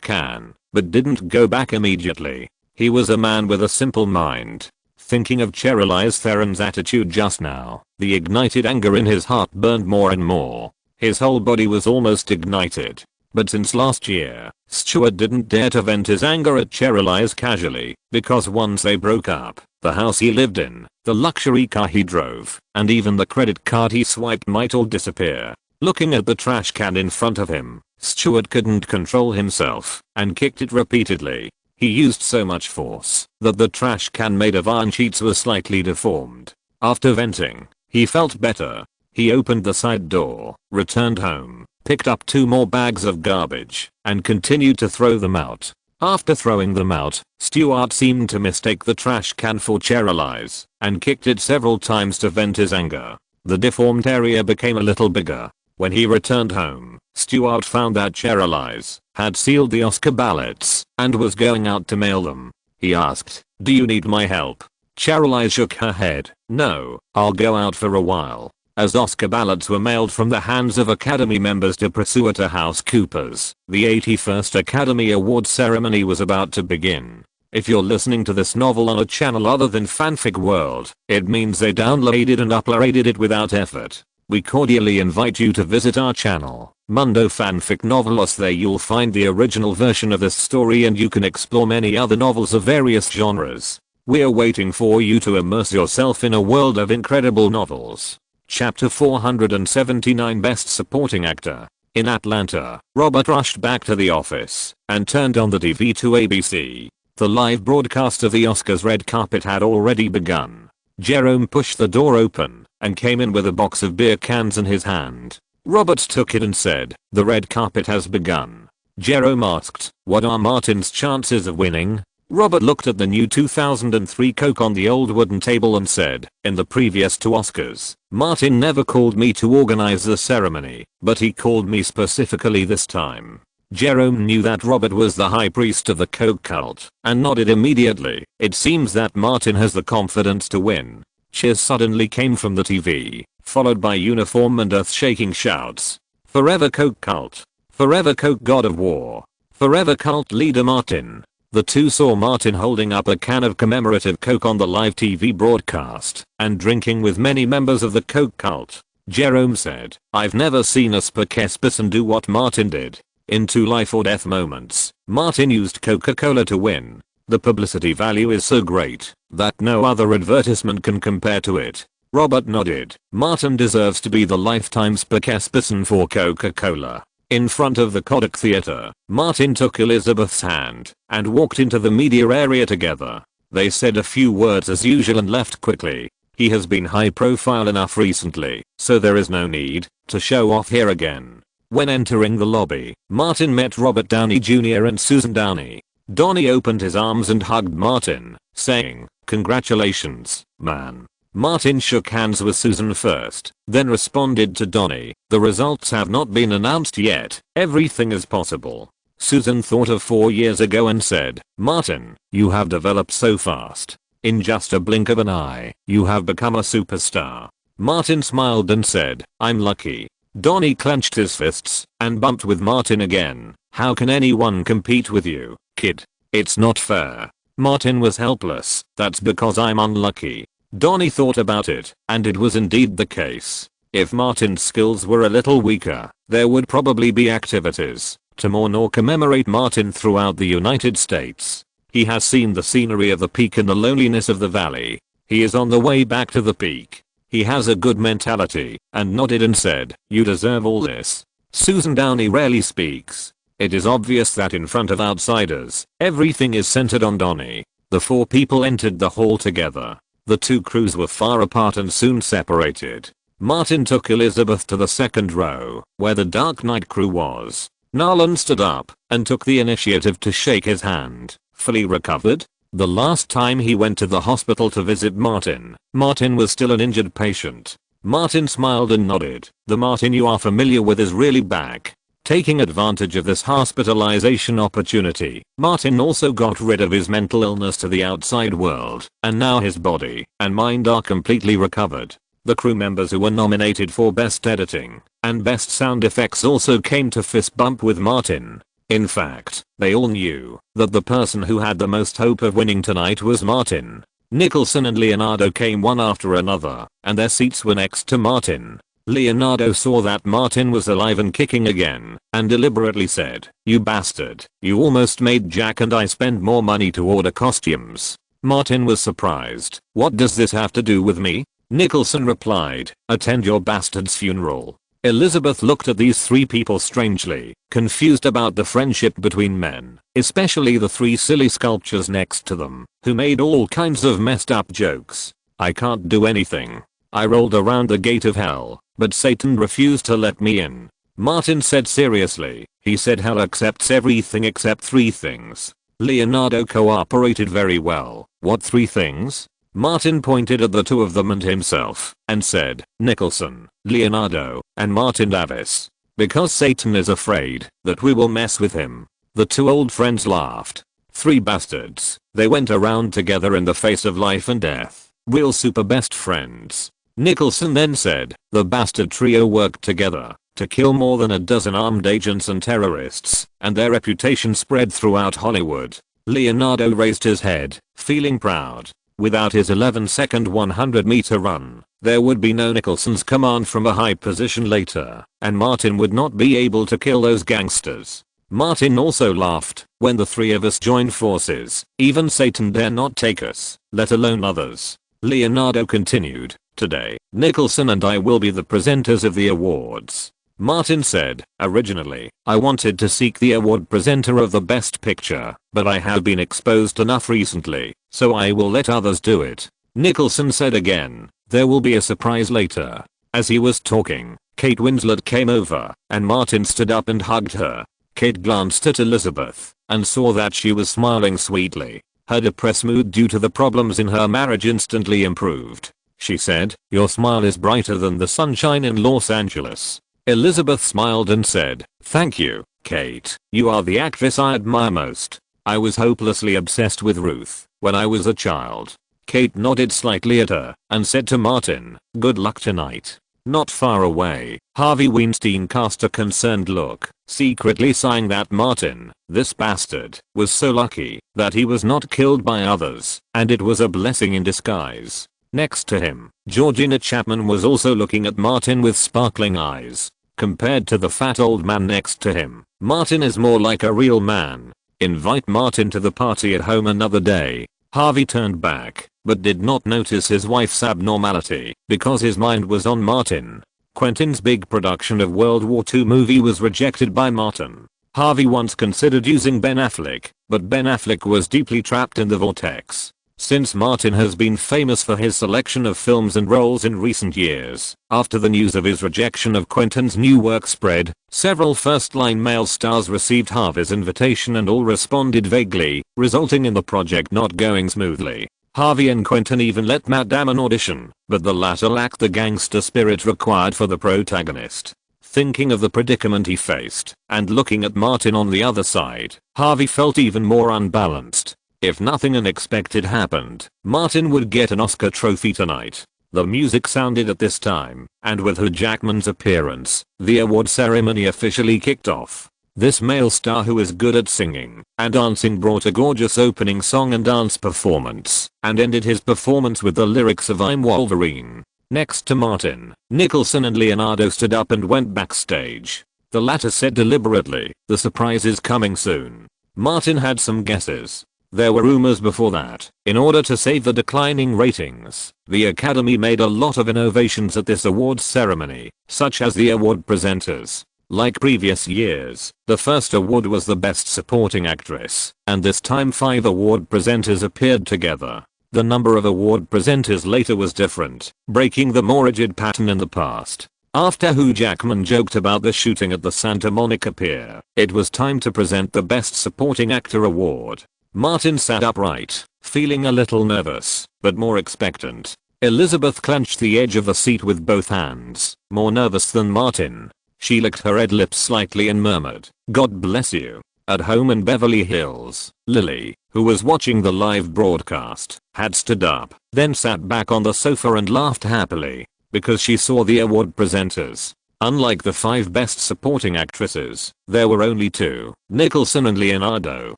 can, but didn't go back immediately. He was a man with a simple mind. Thinking of Charlize Theron's attitude just now, the ignited anger in his heart burned more and more. His whole body was almost ignited. But since last year, Stewart didn't dare to vent his anger at Charlize casually, because once they broke up, the house he lived in, the luxury car he drove, and even the credit card he swiped might all disappear. Looking at the trash can in front of him, Stewart couldn't control himself and kicked it repeatedly. He used so much force that the trash can made of iron sheets was slightly deformed. After venting, he felt better. He opened the side door, returned home, picked up 2 more bags of garbage, and continued to throw them out. After throwing them out, Stewart seemed to mistake the trash can for Charlize and kicked it several times to vent his anger. The deformed area became a little bigger. When he returned home, Stewart found that Charlize had sealed the Oscar ballots and was going out to mail them. He asked, "Do you need my help?" Charlize shook her head. "No, I'll go out for a while." As Oscar ballots were mailed from the hands of Academy members to Pursuit House Coopers, the 81st Academy Awards ceremony was about to begin. If you're listening to this novel on a channel other than Fanfic World, it means they downloaded and uploaded it without effort. We cordially invite you to visit our channel, Mundo Fanfic Novelos. There you'll find the original version of this story and you can explore many other novels of various genres. We're waiting for you to immerse yourself in a world of incredible novels. Chapter 479, Best Supporting Actor. In Atlanta, Robert rushed back to the office and turned on the TV to ABC. The live broadcast of the Oscars red carpet had already begun. Jerome pushed the door open and came in with a box of beer cans in his hand. Robert took it and said, "The red carpet has begun." Jerome asked, "What are Martin's chances of winning?" Robert looked at the new 2003 Coke on the old wooden table and said, "In the previous two Oscars, Martin never called me to organize the ceremony, but he called me specifically this time." Jerome knew that Robert was the high priest of the Coke cult and nodded immediately. "It seems that Martin has the confidence to win." Cheers suddenly came from the TV, followed by uniform and earth-shaking shouts. "Forever Coke cult! Forever Coke god of war! Forever cult leader Martin!" The two saw Martin holding up a can of commemorative Coke on the live TV broadcast and drinking with many members of the Coke cult. Jerome said, "I've never seen a precarious person do what Martin did. In two life or death moments, Martin used Coca-Cola to win. The publicity value is so great that no other advertisement can compare to it." Robert nodded. "Martin deserves to be the lifetime spokesperson for Coca-Cola." In front of the Kodak Theater, Martin took Elizabeth's hand and walked into the media area together. They said a few words as usual and left quickly. He has been high profile enough recently, so there is no need to show off here again. When entering the lobby, Martin met Robert Downey Jr. and Susan Downey. Donnie opened his arms and hugged Martin, saying, "Congratulations, man." Martin shook hands with Susan first, then responded to Donnie, "The results have not been announced yet. Everything is possible." Susan thought of 4 years ago and said, "Martin, you have developed so fast. In just a blink of an eye, you have become a superstar." Martin smiled and said, "I'm lucky." Donnie clenched his fists and bumped with Martin again. "How can anyone compete with you, kid? It's not fair." Martin was helpless. "That's because I'm unlucky." Donnie thought about it, and it was indeed the case. If Martin's skills were a little weaker, there would probably be activities to mourn or commemorate Martin throughout the United States. He has seen the scenery of the peak and the loneliness of the valley. He is on the way back to the peak. He has a good mentality, and nodded and said, "You deserve all this." Susan Downey rarely speaks. It is obvious that in front of outsiders, everything is centered on Donnie. The four people entered the hall together. The two crews were far apart and soon separated. Martin took Elizabeth to the second row, where the Dark Knight crew was. Nolan stood up and took the initiative to shake his hand. "Fully recovered?" The last time he went to the hospital to visit Martin, Martin was still an injured patient. Martin smiled and nodded. "The Martin you are familiar with is really back." Taking advantage of this hospitalization opportunity, Martin also got rid of his mental illness to the outside world, and now his body and mind are completely recovered. The crew members who were nominated for Best Editing and Best Sound Effects also came to fist bump with Martin. In fact, they all knew that the person who had the most hope of winning tonight was Martin. Nicholson and Leonardo came one after another, and their seats were next to Martin. Leonardo saw that Martin was alive and kicking again, and deliberately said, "You bastard, you almost made Jack and I spend more money to order costumes." Martin was surprised. "What does this have to do with me?" Nicholson replied, "Attend your bastard's funeral." Elizabeth looked at these three people strangely, confused about the friendship between men, especially the three silly sculptures next to them, who made all kinds of messed up jokes. "I can't do anything. I rolled around the gate of hell, but Satan refused to let me in." Martin said seriously. "He said hell accepts everything except 3 things." Leonardo cooperated very well. "What 3 things?" Martin pointed at the 2 of them and himself, and said, "Nicholson, Leonardo, and Martin Davis. Because Satan is afraid that we will mess with him." The 2 old friends laughed. 3 bastards. They went around together in the face of life and death. Real super best friends. Nicholson then said, "The bastard trio worked together to kill more than a dozen armed agents and terrorists, and their reputation spread throughout Hollywood. Leonardo raised his head, feeling proud. Without his 11-second 100-meter run, there would be no Nicholson's command from a high position later, and Martin would not be able to kill those gangsters. Martin also laughed. When the three of us join forces, even Satan dare not take us, let alone others. Leonardo continued, today, Nicholson and I will be the presenters of the awards. Martin said, originally, I wanted to seek the award presenter of the best picture, but I have been exposed enough recently, so I will let others do it. Nicholson said again, there will be a surprise later. As he was talking, Kate Winslet came over, and Martin stood up and hugged her. Kate glanced at Elizabeth, and saw that she was smiling sweetly. Her depressed mood due to the problems in her marriage instantly improved. She said, your smile is brighter than the sunshine in Los Angeles. Elizabeth smiled and said, thank you, Kate. You are the actress I admire most. I was hopelessly obsessed with Ruth when I was a child. Kate nodded slightly at her and said to Martin, good luck tonight. Not far away, Harvey Weinstein cast a concerned look, secretly sighing that Martin, this bastard, was so lucky that he was not killed by others, and it was a blessing in disguise. Next to him, Georgina Chapman was also looking at Martin with sparkling eyes. Compared to the fat old man next to him, Martin is more like a real man. Invite Martin to the party at home another day. Harvey turned back, but did not notice his wife's abnormality, because his mind was on Martin. Quentin's big production of World War II movie was rejected by Martin. Harvey once considered using Ben Affleck, but Ben Affleck was deeply trapped in the vortex. Since Martin has been famous for his selection of films and roles in recent years, after the news of his rejection of Quentin's new work spread, several first-line male stars received Harvey's invitation and all responded vaguely, resulting in the project not going smoothly. Harvey and Quentin even let Matt Damon audition, but the latter lacked the gangster spirit required for the protagonist. Thinking of the predicament he faced, and looking at Martin on the other side, Harvey felt even more unbalanced. If nothing unexpected happened, Martin would get an Oscar trophy tonight. The music sounded at this time, and with Hugh Jackman's appearance, the award ceremony officially kicked off. This male star who is good at singing and dancing brought a gorgeous opening song and dance performance, and ended his performance with the lyrics of I'm Wolverine. Next to Martin, Nicholson and Leonardo stood up and went backstage. The latter said deliberately, the surprise is coming soon. Martin had some guesses. There were rumors before that, in order to save the declining ratings, the Academy made a lot of innovations at this awards ceremony, such as the award presenters. Like previous years, the first award was the Best Supporting Actress, and this time 5 award presenters appeared together. The number of award presenters later was different, breaking the more rigid pattern in the past. After Hugh Jackman joked about the shooting at the Santa Monica Pier, it was time to present the Best Supporting Actor award. Martin sat upright, feeling a little nervous, but more expectant. Elizabeth clenched the edge of the seat with both hands, more nervous than Martin. She licked her red lips slightly and murmured, God bless you. At home in Beverly Hills, Lily, who was watching the live broadcast, had stood up, then sat back on the sofa and laughed happily, because she saw the award presenters. Unlike the 5 Best Supporting Actresses, there were only 2, Nicholson and Leonardo.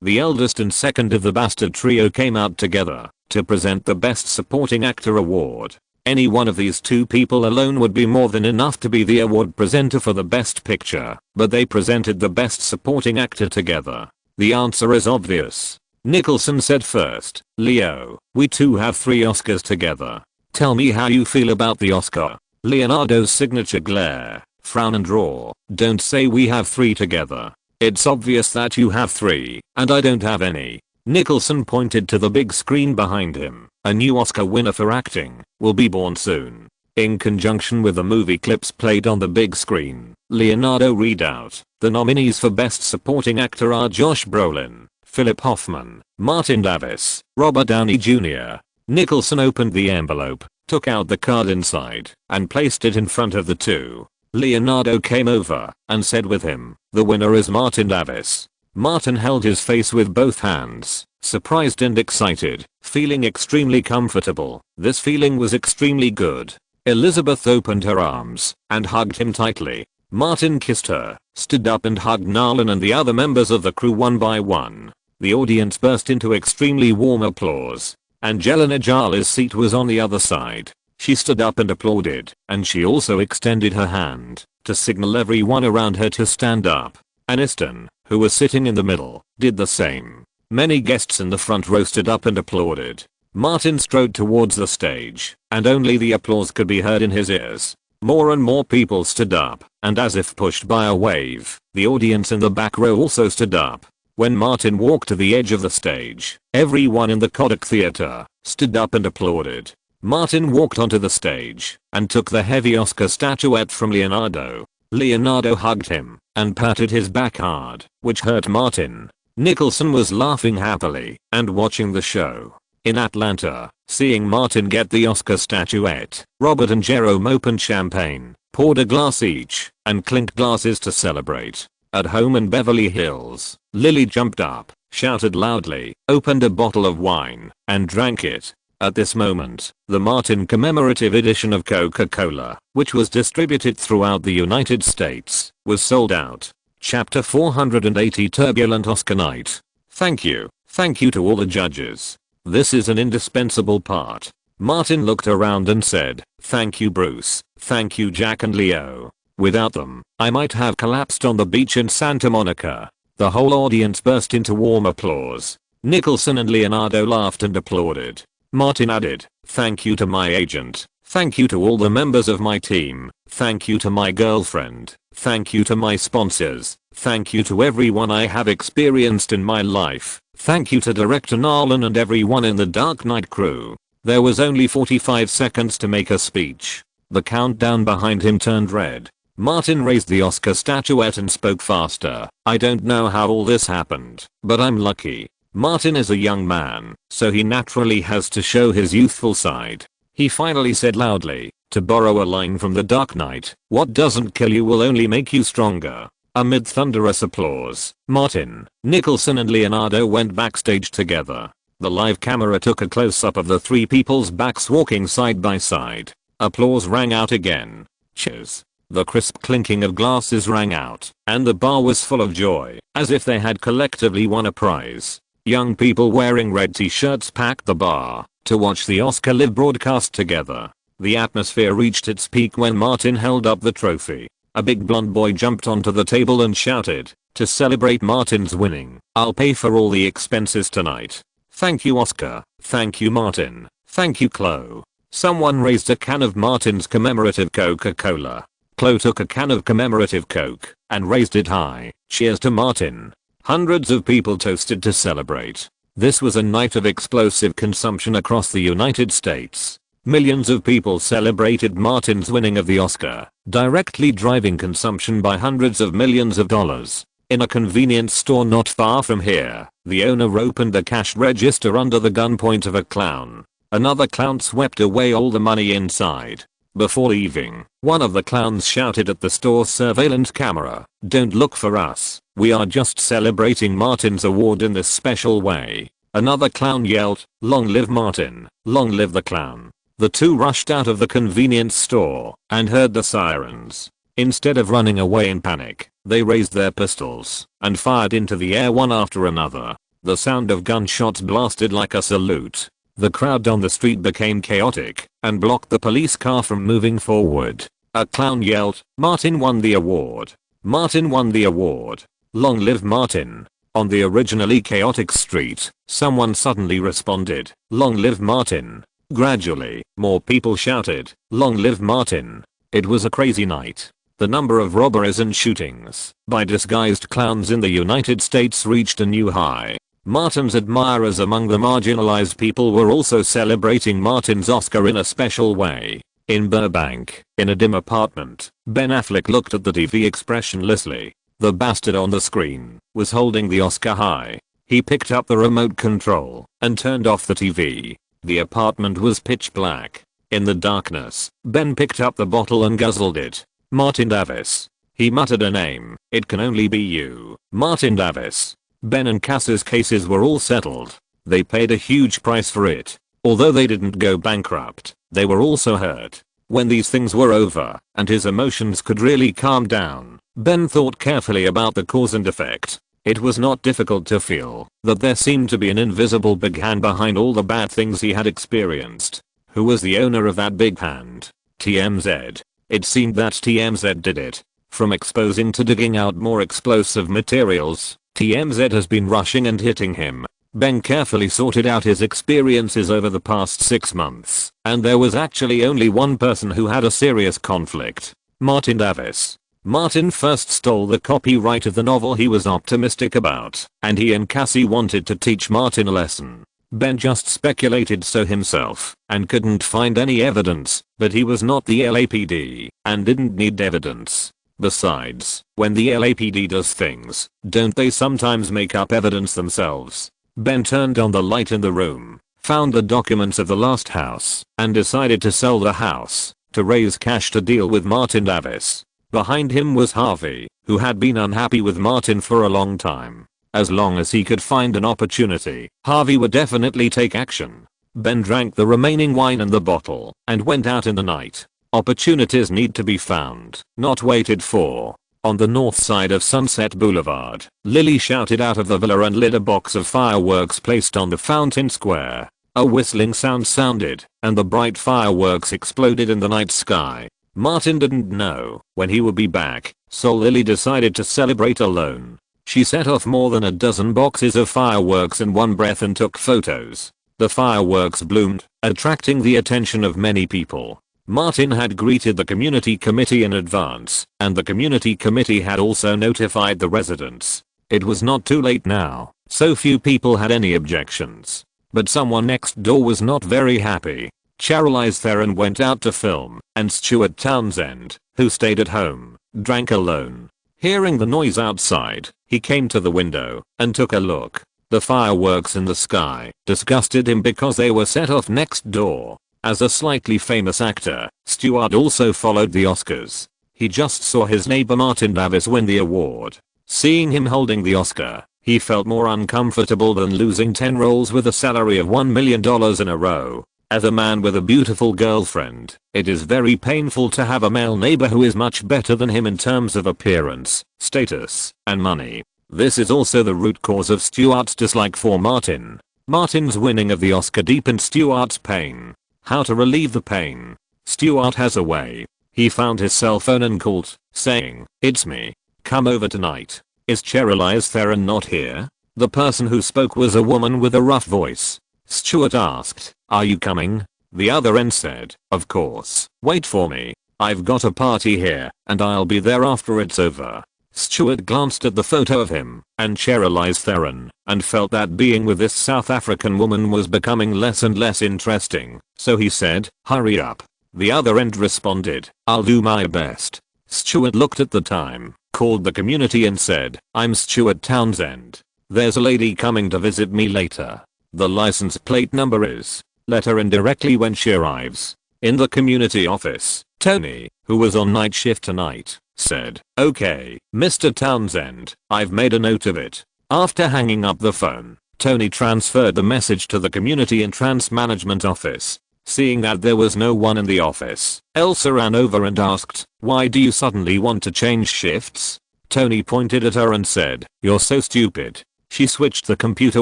The eldest and second of the bastard trio came out together to present the Best Supporting Actor award. Any one of these 2 people alone would be more than enough to be the award presenter for the Best Picture, but they presented the Best Supporting Actor together. The answer is obvious. Nicholson said first, Leo, we 2 have 3 Oscars together. Tell me how you feel about the Oscar. Leonardo's signature glare, frown and roar, don't say we have 3 together. It's obvious that you have 3, and I don't have any. Nicholson pointed to the big screen behind him. A new Oscar winner for acting will be born soon. In conjunction with the movie clips played on the big screen, Leonardo read out, the nominees for Best Supporting Actor are Josh Brolin, Philip Hoffman, Martin Davis, Robert Downey Jr. Nicholson opened the envelope, took out the card inside, and placed it in front of the 2. Leonardo came over and said with him, the winner is Martin Davis. Martin held his face with both hands, surprised and excited, feeling extremely comfortable. This feeling was extremely good. Elizabeth opened her arms and hugged him tightly. Martin kissed her, stood up and hugged Nolan and the other members of the crew one by one. The audience burst into extremely warm applause. Angelina Jolie's seat was on the other side. She stood up and applauded, and she also extended her hand to signal everyone around her to stand up. Aniston, who was sitting in the middle, did the same. Many guests in the front row stood up and applauded. Martin strode towards the stage, and only the applause could be heard in his ears. More and more people stood up, and as if pushed by a wave, the audience in the back row also stood up. When Martin walked to the edge of the stage, everyone in the Kodak Theater stood up and applauded. Martin walked onto the stage and took the heavy Oscar statuette from Leonardo. Leonardo hugged him and patted his back hard, which hurt Martin. Nicholson was laughing happily and watching the show. In Atlanta, seeing Martin get the Oscar statuette, Robert and Jerome opened champagne, poured a glass each, and clinked glasses to celebrate. At home in Beverly Hills, Lily jumped up, shouted loudly, opened a bottle of wine, and drank it. At this moment, the Martin commemorative edition of Coca-Cola, which was distributed throughout the United States, was sold out. Chapter 480 Turbulent Oscar Night. Thank you to all the judges. This is an indispensable part. Martin looked around and said, thank you Bruce, thank you Jack and Leo. Without them, I might have collapsed on the beach in Santa Monica. The whole audience burst into warm applause. Nicholson and Leonardo laughed and applauded. Martin added, thank you to my agent, thank you to all the members of my team, thank you to my girlfriend, thank you to my sponsors, thank you to everyone I have experienced in my life, thank you to director Nolan and everyone in the Dark Knight crew. There was only 45 seconds to make a speech. The countdown behind him turned red. Martin raised the Oscar statuette and spoke faster. I don't know how all this happened, but I'm lucky. Martin is a young man, so he naturally has to show his youthful side. He finally said loudly, to borrow a line from The Dark Knight, what doesn't kill you will only make you stronger. Amid thunderous applause, Martin, Nicholson and Leonardo went backstage together. The live camera took a close-up of the three people's backs walking side by side. Applause rang out again. Cheers. The crisp clinking of glasses rang out, and the bar was full of joy, as if they had collectively won a prize. Young people wearing red t-shirts packed the bar to watch the Oscar live broadcast together. The atmosphere reached its peak when Martin held up the trophy. A big blonde boy jumped onto the table and shouted, to celebrate Martin's winning, I'll pay for all the expenses tonight. Thank you Oscar, thank you Martin, thank you Chloe. Someone raised a can of Martin's commemorative Coca-Cola. Chloe took a can of commemorative Coke and raised it high. Cheers to Martin. Hundreds of people toasted to celebrate. This was a night of explosive consumption across the United States. Millions of people celebrated Martin's winning of the Oscar, directly driving consumption by hundreds of millions of dollars. In a convenience store not far from here, the owner opened the cash register under the gunpoint of a clown. Another clown swept away all the money inside. Before leaving, one of the clowns shouted at the store's surveillance camera, don't look for us, we are just celebrating Martin's award in this special way. Another clown yelled, long live Martin, long live the clown. The two rushed out of the convenience store and heard the sirens. Instead of running away in panic, they raised their pistols and fired into the air one after another. The sound of gunshots blasted like a salute. The crowd on the street became chaotic and blocked the police car from moving forward. A clown yelled, Martin won the award. Martin won the award. Long live Martin. On the originally chaotic street, someone suddenly responded, long live Martin. Gradually, more people shouted, long live Martin. It was a crazy night. The number of robberies and shootings by disguised clowns in the United States reached a new high. Martin's admirers among the marginalized people were also celebrating Martin's Oscar in a special way. In Burbank, in a dim apartment, Ben Affleck looked at the TV expressionlessly. The bastard on the screen was holding the Oscar high. He picked up the remote control and turned off the TV. The apartment was pitch black. In the darkness, Ben picked up the bottle and guzzled it. Martin Davis. He muttered a name. It can only be you, Martin Davis. Ben and Cass's cases were all settled. They paid a huge price for it. Although they didn't go bankrupt, they were also hurt. When these things were over and his emotions could really calm down, Ben thought carefully about the cause and effect. It was not difficult to feel that there seemed to be an invisible big hand behind all the bad things he had experienced. Who was the owner of that big hand? TMZ. It seemed that TMZ did it. From exposing to digging out more explosive materials, TMZ has been rushing and hitting him. Ben carefully sorted out his experiences over the past 6 months, and there was actually only one person who had a serious conflict. Martin Davis. Martin first stole the copyright of the novel he was optimistic about, and he and Cassie wanted to teach Martin a lesson. Ben just speculated so himself, and couldn't find any evidence, but he was not the LAPD, and didn't need evidence. Besides, when the LAPD does things, don't they sometimes make up evidence themselves? Ben turned on the light in the room, found the documents of the last house, and decided to sell the house, to raise cash to deal with Martin Davis. Behind him was Harvey, who had been unhappy with Martin for a long time. As long as he could find an opportunity, Harvey would definitely take action. Ben drank the remaining wine in the bottle, and went out in the night. Opportunities need to be found, not waited for. On the north side of Sunset Boulevard, Lily shouted out of the villa and lit a box of fireworks placed on the fountain square. A whistling sound sounded, and the bright fireworks exploded in the night sky. Martin didn't know when he would be back, so Lily decided to celebrate alone. She set off more than a dozen boxes of fireworks in one breath and took photos. The fireworks bloomed, attracting the attention of many people. Martin had greeted the community committee in advance, and the community committee had also notified the residents. It was not too late now, so few people had any objections. But someone next door was not very happy. Charlize Theron went out to film, and Stuart Townsend, who stayed at home, drank alone. Hearing the noise outside, he came to the window and took a look. The fireworks in the sky disgusted him because they were set off next door. As a slightly famous actor, Stuart also followed the Oscars. He just saw his neighbor Martin Davis win the award. Seeing him holding the Oscar, he felt more uncomfortable than losing 10 roles with a salary of $1 million in a row. As a man with a beautiful girlfriend, it is very painful to have a male neighbor who is much better than him in terms of appearance, status, and money. This is also the root cause of Stuart's dislike for Martin. Martin's winning of the Oscar deepened Stuart's pain. How to relieve the pain? Stuart has a way. He found his cell phone and called, saying, "It's me. Come over tonight. Is Charlize Theron not here?" The person who spoke was a woman with a rough voice. Stuart asked, "Are you coming?" The other end said, "Of course. Wait for me. I've got a party here, and I'll be there after it's over." Stuart glanced at the photo of him and Charlize Theron and felt that being with this South African woman was becoming less and less interesting, so he said, "Hurry up." The other end responded, "I'll do my best." Stuart looked at the time, called the community and said, "I'm Stuart Townsend. There's a lady coming to visit me later. The license plate number is." Let her in directly when she arrives. In the community office, Tony, who was on night shift tonight, said, "Okay, Mr. Townsend, I've made a note of it." After hanging up the phone, Tony transferred the message to the community and trans management office. Seeing that there was no one in the office, Elsa ran over and asked, "Why do you suddenly want to change shifts?" Tony pointed at her and said, "You're so stupid." She switched the computer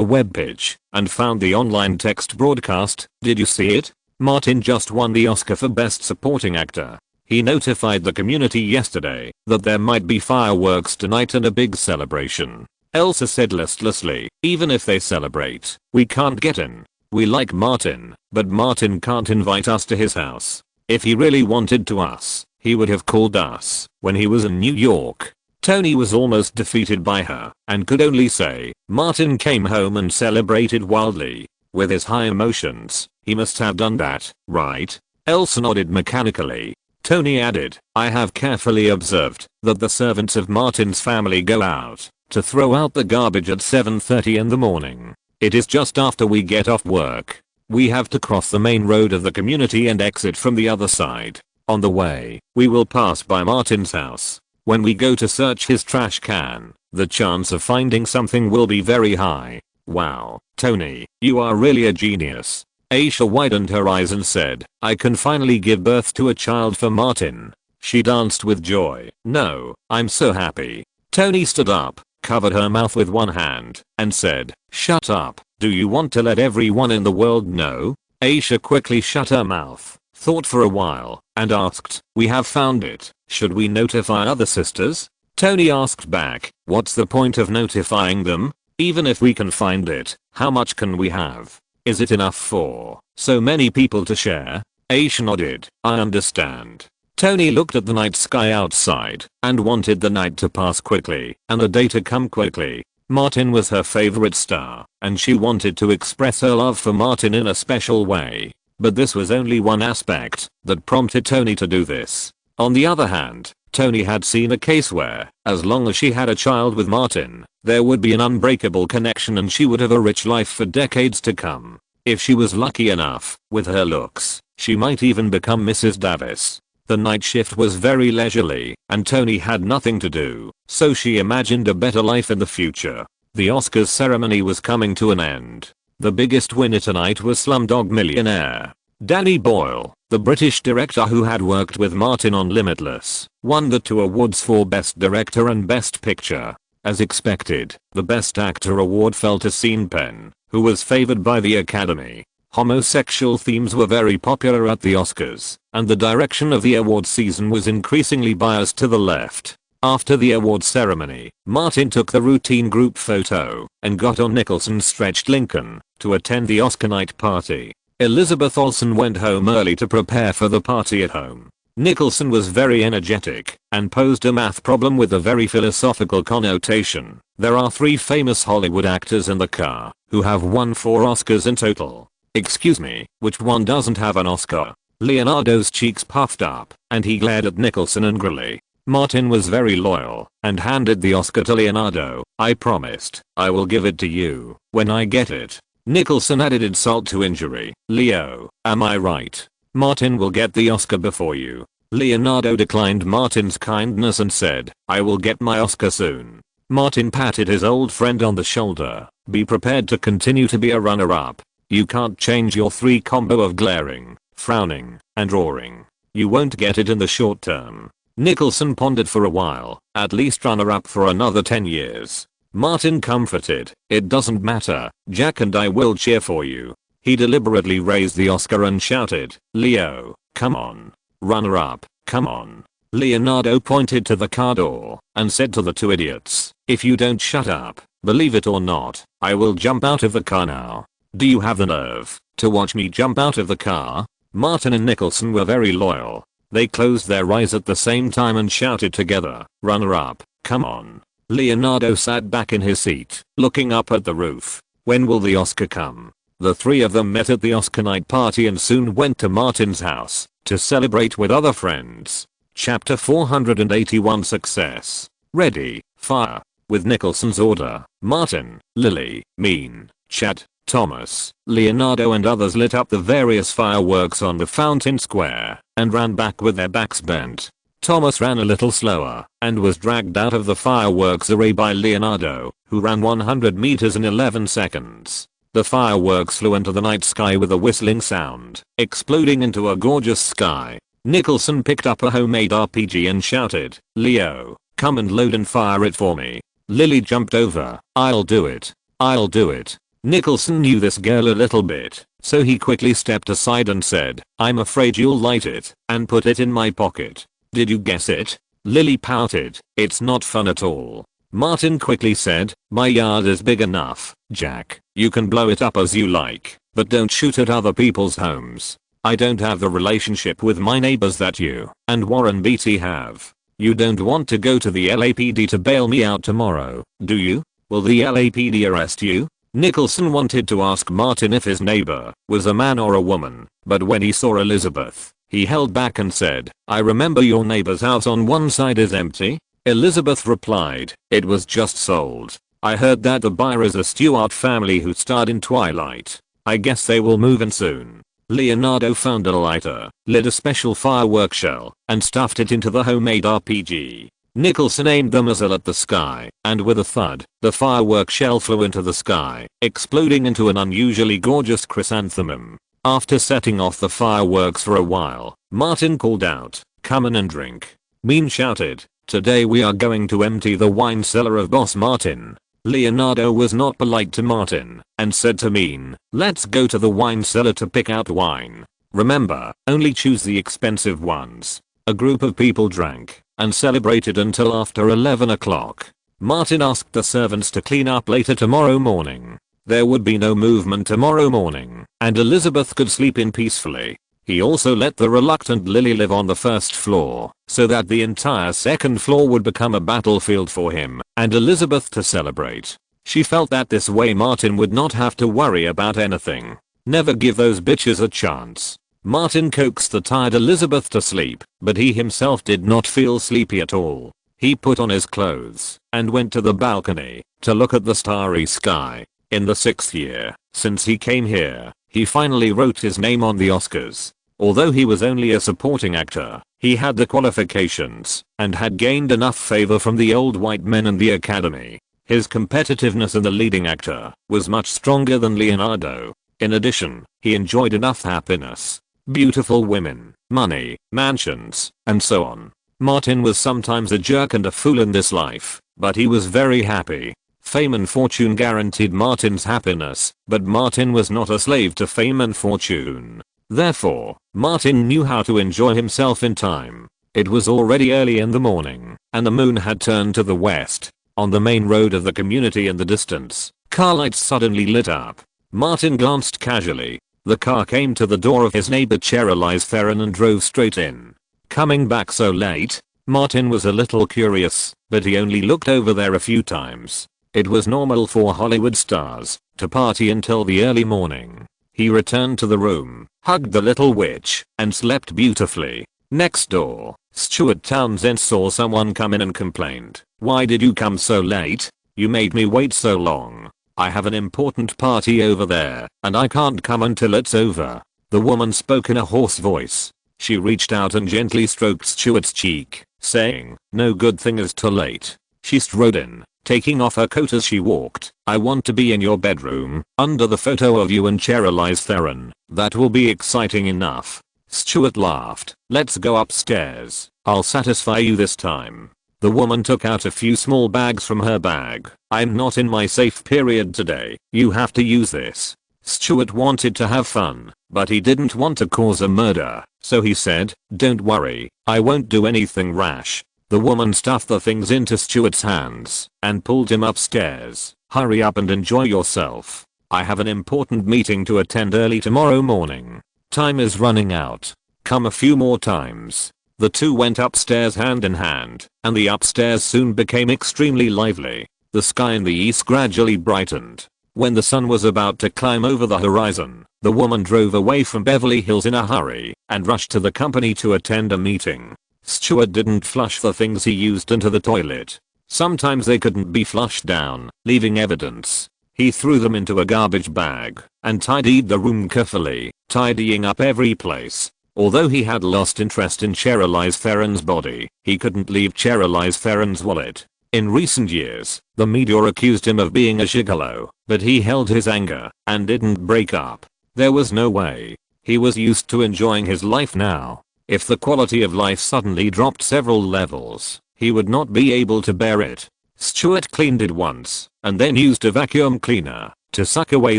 webpage and found the online text broadcast. "Did you see it? Martin just won the Oscar for Best Supporting Actor. He notified the community yesterday that there might be fireworks tonight and a big celebration." Elsa said listlessly, "Even if they celebrate, we can't get in. We like Martin, but Martin can't invite us to his house. If he really wanted to us, he would have called us when he was in New York." Tony was almost defeated by her and could only say, "Martin came home and celebrated wildly. With his high emotions, he must have done that, right?" Elsa nodded mechanically. Tony added, "I have carefully observed that the servants of Martin's family go out to throw out the garbage at 7:30 in the morning. It is just after we get off work. We have to cross the main road of the community and exit from the other side. On the way, we will pass by Martin's house. When we go to search his trash can, the chance of finding something will be very high." Wow, Tony, you are really a genius. Aisha widened her eyes and said, "I can finally give birth to a child for Martin." She danced with joy. "No, I'm so happy." Tony stood up, covered her mouth with one hand, and said, "Shut up. Do you want to let everyone in the world know?" Aisha quickly shut her mouth, thought for a while, and asked, "We have found it. Should we notify other sisters?" Tony asked back, "What's the point of notifying them? Even if we can find it, how much can we have? Is it enough for so many people to share?" Aisha nodded, "I understand." Tony looked at the night sky outside and wanted the night to pass quickly and the day to come quickly. Martin was her favorite star, and she wanted to express her love for Martin in a special way. But this was only one aspect that prompted Tony to do this. On the other hand, Tony had seen a case where, as long as she had a child with Martin, there would be an unbreakable connection and she would have a rich life for decades to come. If she was lucky enough, with her looks, she might even become Mrs. Davis. The night shift was very leisurely, and Tony had nothing to do, so she imagined a better life in the future. The Oscars ceremony was coming to an end. The biggest winner tonight was Slumdog Millionaire. Danny Boyle, the British director who had worked with Martin on Limitless, won the two awards for Best Director and Best Picture. As expected, the Best Actor award fell to Sean Penn, who was favored by the Academy. Homosexual themes were very popular at the Oscars, and the direction of the award season was increasingly biased to the left. After the award ceremony, Martin took the routine group photo and got on Nicholson's stretched Lincoln to attend the Oscar night party. Elizabeth Olsen went home early to prepare for the party at home. Nicholson was very energetic and posed a math problem with a very philosophical connotation. There are 3 famous Hollywood actors in the car who have won 4 Oscars in total. Excuse me, which one doesn't have an Oscar? Leonardo's cheeks puffed up, and he glared at Nicholson angrily. Martin was very loyal and handed the Oscar to Leonardo. "I promised I will give it to you when I get it." Nicholson added insult to injury. "Leo, am I right? Martin will get the Oscar before you." Leonardo declined Martin's kindness and said, "I will get my Oscar soon." Martin patted his old friend on the shoulder. "Be prepared to continue to be a runner-up. You can't change your 3 combo of glaring, frowning, and roaring. You won't get it in the short term." Nicholson pondered for a while. "At least runner-up for another 10 years. Martin comforted, "It doesn't matter, Jack and I will cheer for you." He deliberately raised the Oscar and shouted, "Leo, come on. Runner-up, come on." Leonardo pointed to the car door and said to the 2 idiots, "If you don't shut up, believe it or not, I will jump out of the car now. Do you have the nerve to watch me jump out of the car?" Martin and Nicholson were very loyal. They closed their eyes at the same time and shouted together, "Runner-up, come on." Leonardo sat back in his seat, looking up at the roof. When will the Oscar come? The 3 of them met at the Oscar night party and soon went to Martin's house to celebrate with other friends. Chapter 481 Success. Ready, fire. With Nicholson's order, Martin, Lily, Mean, Chad, Thomas, Leonardo and others lit up the various fireworks on the fountain square and ran back with their backs bent. Thomas ran a little slower and was dragged out of the fireworks array by Leonardo, who ran 100 meters in 11 seconds. The fireworks flew into the night sky with a whistling sound, exploding into a gorgeous sky. Nicholson picked up a homemade RPG and shouted, "Leo, come and load and fire it for me." Lily jumped over. "I'll do it. I'll do it." Nicholson knew this girl a little bit, so he quickly stepped aside and said, "I'm afraid you'll light it and put it in my pocket." "Did you guess it?" Lily pouted. "It's not fun at all." Martin quickly said, "My yard is big enough, Jack. You can blow it up as you like, but don't shoot at other people's homes. I don't have the relationship with my neighbors that you and Warren Beatty have. You don't want to go to the LAPD to bail me out tomorrow, do you? Will the LAPD arrest you?" Nicholson wanted to ask Martin if his neighbor was a man or a woman, but when he saw Elizabeth, he held back and said, "I remember your neighbor's house on one side is empty." Elizabeth replied, "It was just sold. I heard that the buyer is a Stewart family who starred in Twilight. I guess they will move in soon." Leonardo found a lighter, lit a special firework shell, and stuffed it into the homemade RPG. Nicholson aimed the muzzle at the sky, and with a thud, the firework shell flew into the sky, exploding into an unusually gorgeous chrysanthemum. After setting off the fireworks for a while, Martin called out, "Come in and drink." Mean shouted, Today we are going to empty the wine cellar of Boss Martin. Leonardo was not polite to Martin and said to Mean, let's go to the wine cellar to pick out wine. Remember, only choose the expensive ones. A group of people drank and celebrated until after 11 o'clock. Martin asked the servants to clean up later tomorrow morning. There would be no movement tomorrow morning, and Elizabeth could sleep in peacefully. He also let the reluctant Lily live on the first floor, so that the entire second floor would become a battlefield for him and Elizabeth to celebrate. She felt that this way Martin would not have to worry about anything. Never give those bitches a chance. Martin coaxed the tired Elizabeth to sleep, but he himself did not feel sleepy at all. He put on his clothes and went to the balcony to look at the starry sky. In the 6th year since he came here, he finally wrote his name on the Oscars. Although he was only a supporting actor, he had the qualifications and had gained enough favor from the old white men and the Academy. His competitiveness as the leading actor was much stronger than Leonardo. In addition, he enjoyed enough happiness, beautiful women, money, mansions, and so on. Martin was sometimes a jerk and a fool in this life, but he was very happy. Fame and fortune guaranteed Martin's happiness, but Martin was not a slave to fame and fortune. Therefore, Martin knew how to enjoy himself in time. It was already early in the morning, and the moon had turned to the west. On the main road of the community in the distance, car lights suddenly lit up. Martin glanced casually. The car came to the door of his neighbor Cherylise Theron and drove straight in. Coming back so late, Martin was a little curious, but he only looked over there a few times. It was normal for Hollywood stars to party until the early morning. He returned to the room, hugged the little witch, and slept beautifully. Next door, Stuart Townsend saw someone come in and complained, "Why did you come so late? You made me wait so long. I have an important party over there, and I can't come until it's over." The woman spoke in a hoarse voice. She reached out and gently stroked Stuart's cheek, saying, "No good thing is too late." She strode in, taking off her coat as she walked. "I want to be in your bedroom, under the photo of you and Cherylise Theron. That will be exciting enough." Stuart laughed. "Let's go upstairs. I'll satisfy you this time." The woman took out a few small bags from her bag. "I'm not in my safe period today. You have to use this." Stuart wanted to have fun, but he didn't want to cause a murder, so he said, "Don't worry, I won't do anything rash." The woman stuffed the things into Stuart's hands and pulled him upstairs. "Hurry up and enjoy yourself. I have an important meeting to attend early tomorrow morning. Time is running out. Come a few more times." The two went upstairs hand in hand, and the upstairs soon became extremely lively. The sky in the east gradually brightened. When the sun was about to climb over the horizon, the woman drove away from Beverly Hills in a hurry and rushed to the company to attend a meeting. Stuart didn't flush the things he used into the toilet. Sometimes they couldn't be flushed down, leaving evidence. He threw them into a garbage bag and tidied the room carefully, tidying up every place. Although he had lost interest in Cherylise Theron's body, he couldn't leave Cherylise Theron's wallet. In recent years, the media accused him of being a gigolo, but he held his anger and didn't break up. There was no way. He was used to enjoying his life now. If the quality of life suddenly dropped several levels, he would not be able to bear it. Stuart cleaned it once, and then used a vacuum cleaner to suck away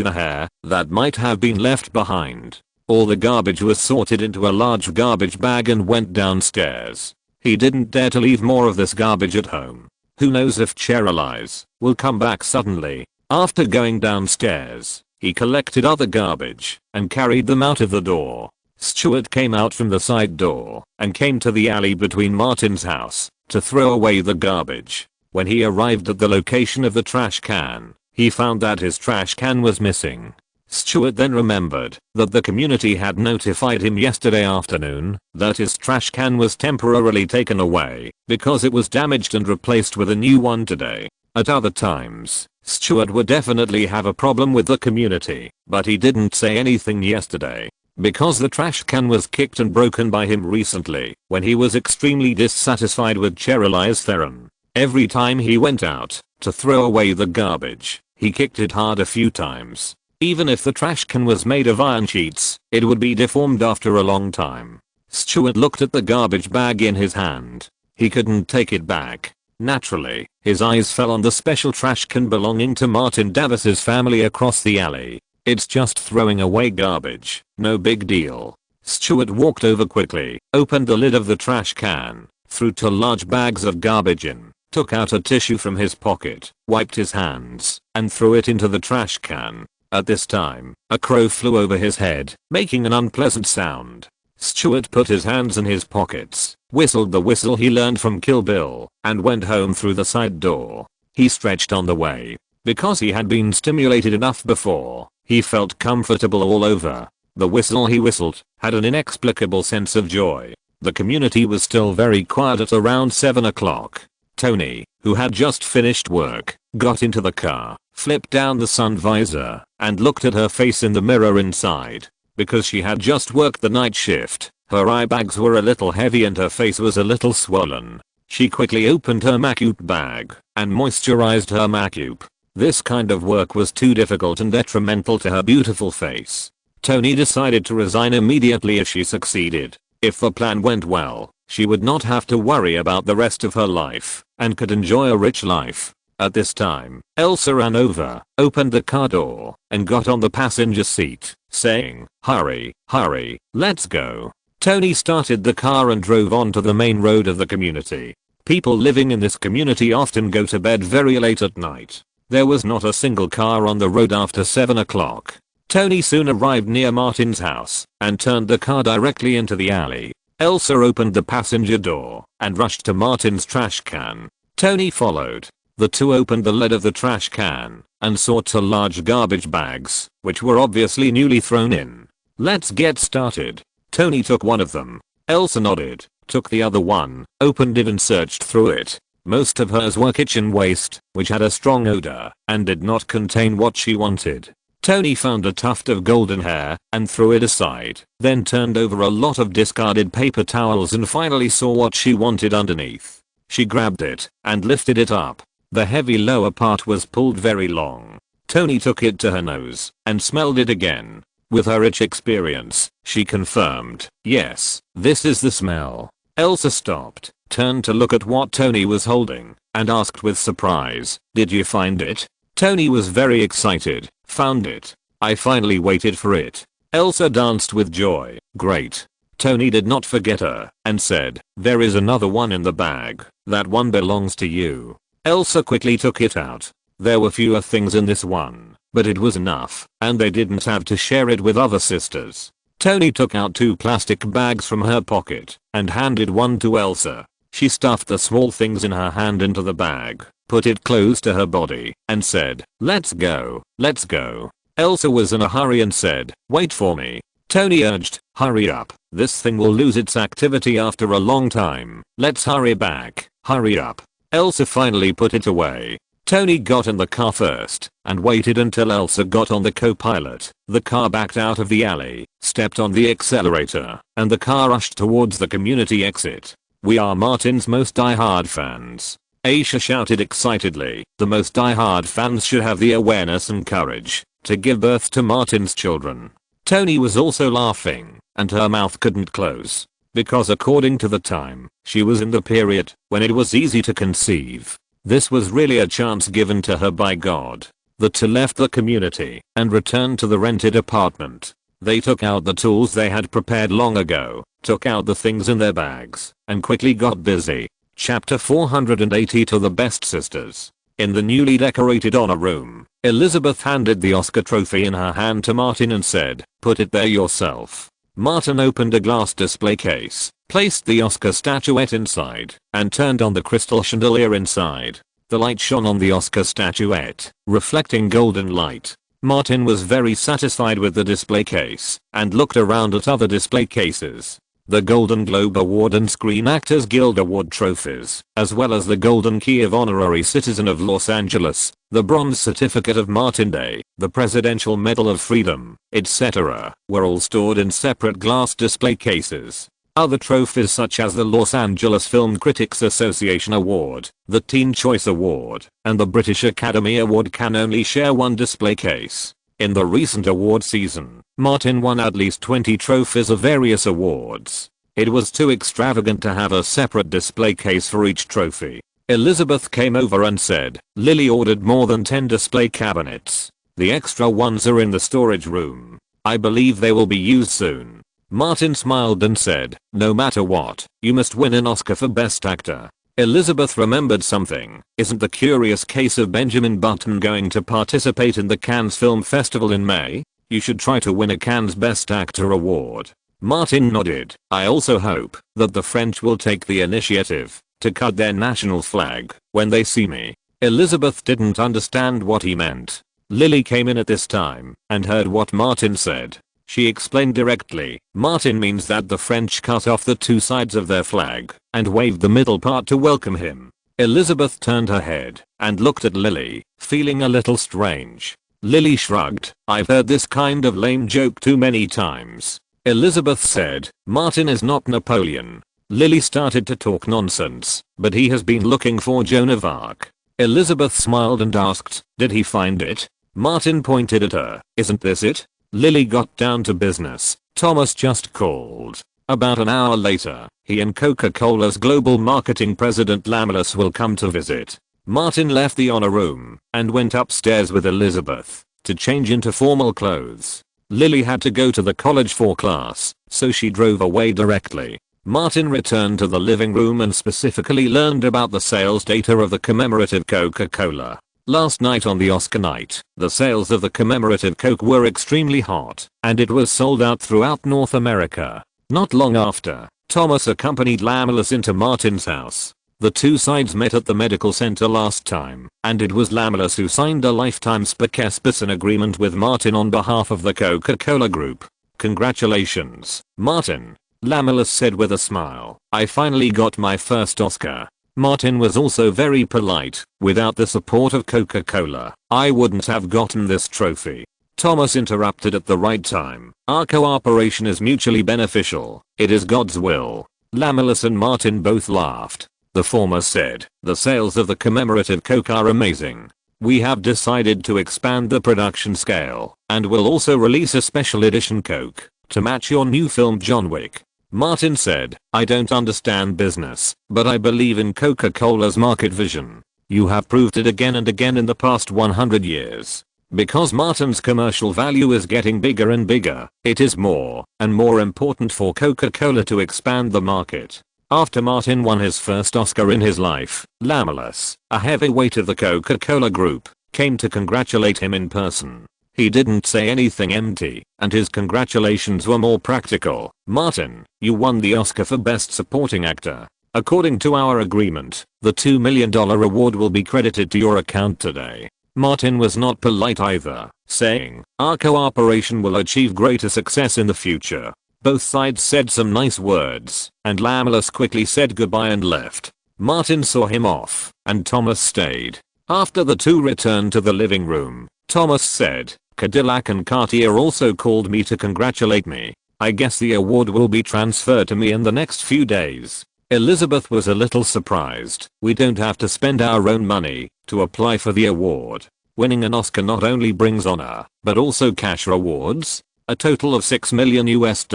the hair that might have been left behind. All the garbage was sorted into a large garbage bag and went downstairs. He didn't dare to leave more of this garbage at home. Who knows if Cherylise will come back suddenly. After going downstairs, he collected other garbage and carried them out of the door. Stuart came out from the side door and came to the alley between Martin's house to throw away the garbage. When he arrived at the location of the trash can, he found that his trash can was missing. Stuart then remembered that the community had notified him yesterday afternoon that his trash can was temporarily taken away because it was damaged and replaced with a new one today. At other times, Stuart would definitely have a problem with the community, but he didn't say anything yesterday because the trash can was kicked and broken by him recently when he was extremely dissatisfied with Cherylise Theron. Every time he went out to throw away the garbage, he kicked it hard a few times. Even if the trash can was made of iron sheets, it would be deformed after a long time. Stuart looked at the garbage bag in his hand. He couldn't take it back. Naturally, his eyes fell on the special trash can belonging to Martin Davis's family across the alley. It's just throwing away garbage, no big deal. Stuart walked over quickly, opened the lid of the trash can, threw 2 large bags of garbage in, took out a tissue from his pocket, wiped his hands, and threw it into the trash can. At this time, a crow flew over his head, making an unpleasant sound. Stuart put his hands in his pockets, whistled the whistle he learned from Kill Bill, and went home through the side door. He stretched on the way. Because he had been stimulated enough before, he felt comfortable all over. The whistle he whistled had an inexplicable sense of joy. The community was still very quiet at around 7 o'clock. Tony, who had just finished work, got into the car, flipped down the sun visor, and looked at her face in the mirror inside. Because she had just worked the night shift, her eye bags were a little heavy and her face was a little swollen. She quickly opened her makeup bag and moisturized her makeup. This kind of work was too difficult and detrimental to her beautiful face. Tony decided to resign immediately if she succeeded. If the plan went well, she would not have to worry about the rest of her life and could enjoy a rich life. At this time, Elsa ran over, opened the car door, and got on the passenger seat, saying, "Hurry, hurry, let's go." Tony started the car and drove onto the main road of the community. People living in this community often go to bed very late at night. There was not a single car on the road after 7 o'clock. Tony soon arrived near Martin's house and turned the car directly into the alley. Elsa opened the passenger door and rushed to Martin's trash can. Tony followed. The two opened the lid of the trash can and saw 2 large garbage bags, which were obviously newly thrown in. "Let's get started." Tony took one of them. Elsa nodded, took the other one, opened it and searched through it. Most of hers were kitchen waste, which had a strong odor and did not contain what she wanted. Tony found a tuft of golden hair and threw it aside, then turned over a lot of discarded paper towels and finally saw what she wanted underneath. She grabbed it and lifted it up. The heavy lower part was pulled very long. Tony took it to her nose and smelled it again. With her rich experience, she confirmed, "Yes, this is the smell." Elsa stopped, turned to look at what Tony was holding, and asked with surprise, "Did you find it?" Tony was very excited. "Found it. I finally waited for it." Elsa danced with joy. "Great." Tony did not forget her and said, "There is another one in the bag. That one belongs to you." Elsa quickly took it out. There were fewer things in this one, but it was enough, and they didn't have to share it with other sisters. Tony took out 2 plastic bags from her pocket and handed one to Elsa. She stuffed the small things in her hand into the bag, put it close to her body, and said, "Let's go, let's go." Elsa was in a hurry and said, "Wait for me." Tony urged, "Hurry up, this thing will lose its activity after a long time. Let's hurry back, hurry up." Elsa finally put it away. Tony got in the car first and waited until Elsa got on the co-pilot. The car backed out of the alley, stepped on the accelerator, and the car rushed towards the community exit. "We are Martin's most die-hard fans," Aisha shouted excitedly. "The most die-hard fans should have the awareness and courage to give birth to Martin's children." Tony was also laughing, and her mouth couldn't close. Because according to the time, she was in the period when it was easy to conceive. This was really a chance given to her by God. The two left the community and returned to the rented apartment. They took out the tools they had prepared long ago, took out the things in their bags, and quickly got busy. Chapter 480 to the Best Sisters. In the newly decorated honor room, Elizabeth handed the Oscar trophy in her hand to Martin and said, "Put it there yourself." Martin opened a glass display case, placed the Oscar statuette inside, and turned on the crystal chandelier inside. The light shone on the Oscar statuette, reflecting golden light. Martin was very satisfied with the display case, and looked around at other display cases. The Golden Globe Award and Screen Actors Guild Award trophies, as well as the Golden Key of Honorary Citizen of Los Angeles, the Bronze Certificate of Martin Day, the Presidential Medal of Freedom, etc., were all stored in separate glass display cases. Other trophies such as the Los Angeles Film Critics Association Award, the Teen Choice Award, and the British Academy Award can only share one display case. In the recent award season, Martin won at least 20 trophies of various awards. It was too extravagant to have a separate display case for each trophy. Elizabeth came over and said, Lily ordered more than 10 display cabinets. The extra ones are in the storage room. I believe they will be used soon. Martin smiled and said, no matter what, you must win an Oscar for Best Actor. Elizabeth remembered something. Isn't the Curious Case of Benjamin Button going to participate in the Cannes Film Festival in May? You should try to win a Cannes Best Actor award. Martin nodded. I also hope that the French will take the initiative to cut their national flag when they see me. Elizabeth didn't understand what he meant. Lily came in at this time and heard what Martin said. She explained directly. Martin means that the French cut off the two sides of their flag and waved the middle part to welcome him. Elizabeth turned her head and looked at Lily, feeling a little strange. Lily shrugged. I've heard this kind of lame joke too many times. Elizabeth said, Martin is not Napoleon. Lily started to talk nonsense, but he has been looking for Joan of Arc. Elizabeth smiled and asked, did he find it? Martin pointed at her. Isn't this it? Lily got down to business. Thomas just called. About an hour later, he and Coca-Cola's global marketing president Lamellus will come to visit. Martin left the honor room and went upstairs with Elizabeth to change into formal clothes. Lily had to go to the college for class, so she drove away directly. Martin returned to the living room and specifically learned about the sales data of the commemorative Coca-Cola. Last night on the Oscar night, the sales of the commemorative Coke were extremely hot, and it was sold out throughout North America. Not long after, Thomas accompanied Lamellus into Martin's house. The two sides met at the medical center last time, and it was Lamellus who signed a lifetime Spokesperson agreement with Martin on behalf of the Coca-Cola Group. Congratulations, Martin, Lamellus said with a smile. I finally got my first Oscar. Martin was also very polite. Without the support of Coca-Cola, I wouldn't have gotten this trophy. Thomas interrupted at the right time. Our cooperation is mutually beneficial. It is God's will. Lamellus and Martin both laughed. The former said, the sales of the commemorative Coke are amazing. We have decided to expand the production scale, and will also release a special edition Coke to match your new film John Wick. Martin said, I don't understand business, but I believe in Coca-Cola's market vision. You have proved it again and again in the past 100 years. Because Martin's commercial value is getting bigger and bigger, it is more and more important for Coca-Cola to expand the market. After Martin won his first Oscar in his life, Lamellus, a heavyweight of the Coca-Cola Group, came to congratulate him in person. He didn't say anything empty, and his congratulations were more practical. Martin, you won the Oscar for Best Supporting Actor. According to our agreement, the $2 million award will be credited to your account today. Martin was not polite either, saying, our cooperation will achieve greater success in the future. Both sides said some nice words, and Lamellus quickly said goodbye and left. Martin saw him off, and Thomas stayed. After the two returned to the living room, Thomas said, Cadillac and Cartier also called me to congratulate me. I guess the award will be transferred to me in the next few days. Elizabeth was a little surprised. We don't have to spend our own money to apply for the award. Winning an Oscar not only brings honor, but also cash rewards. A total of $6 million US.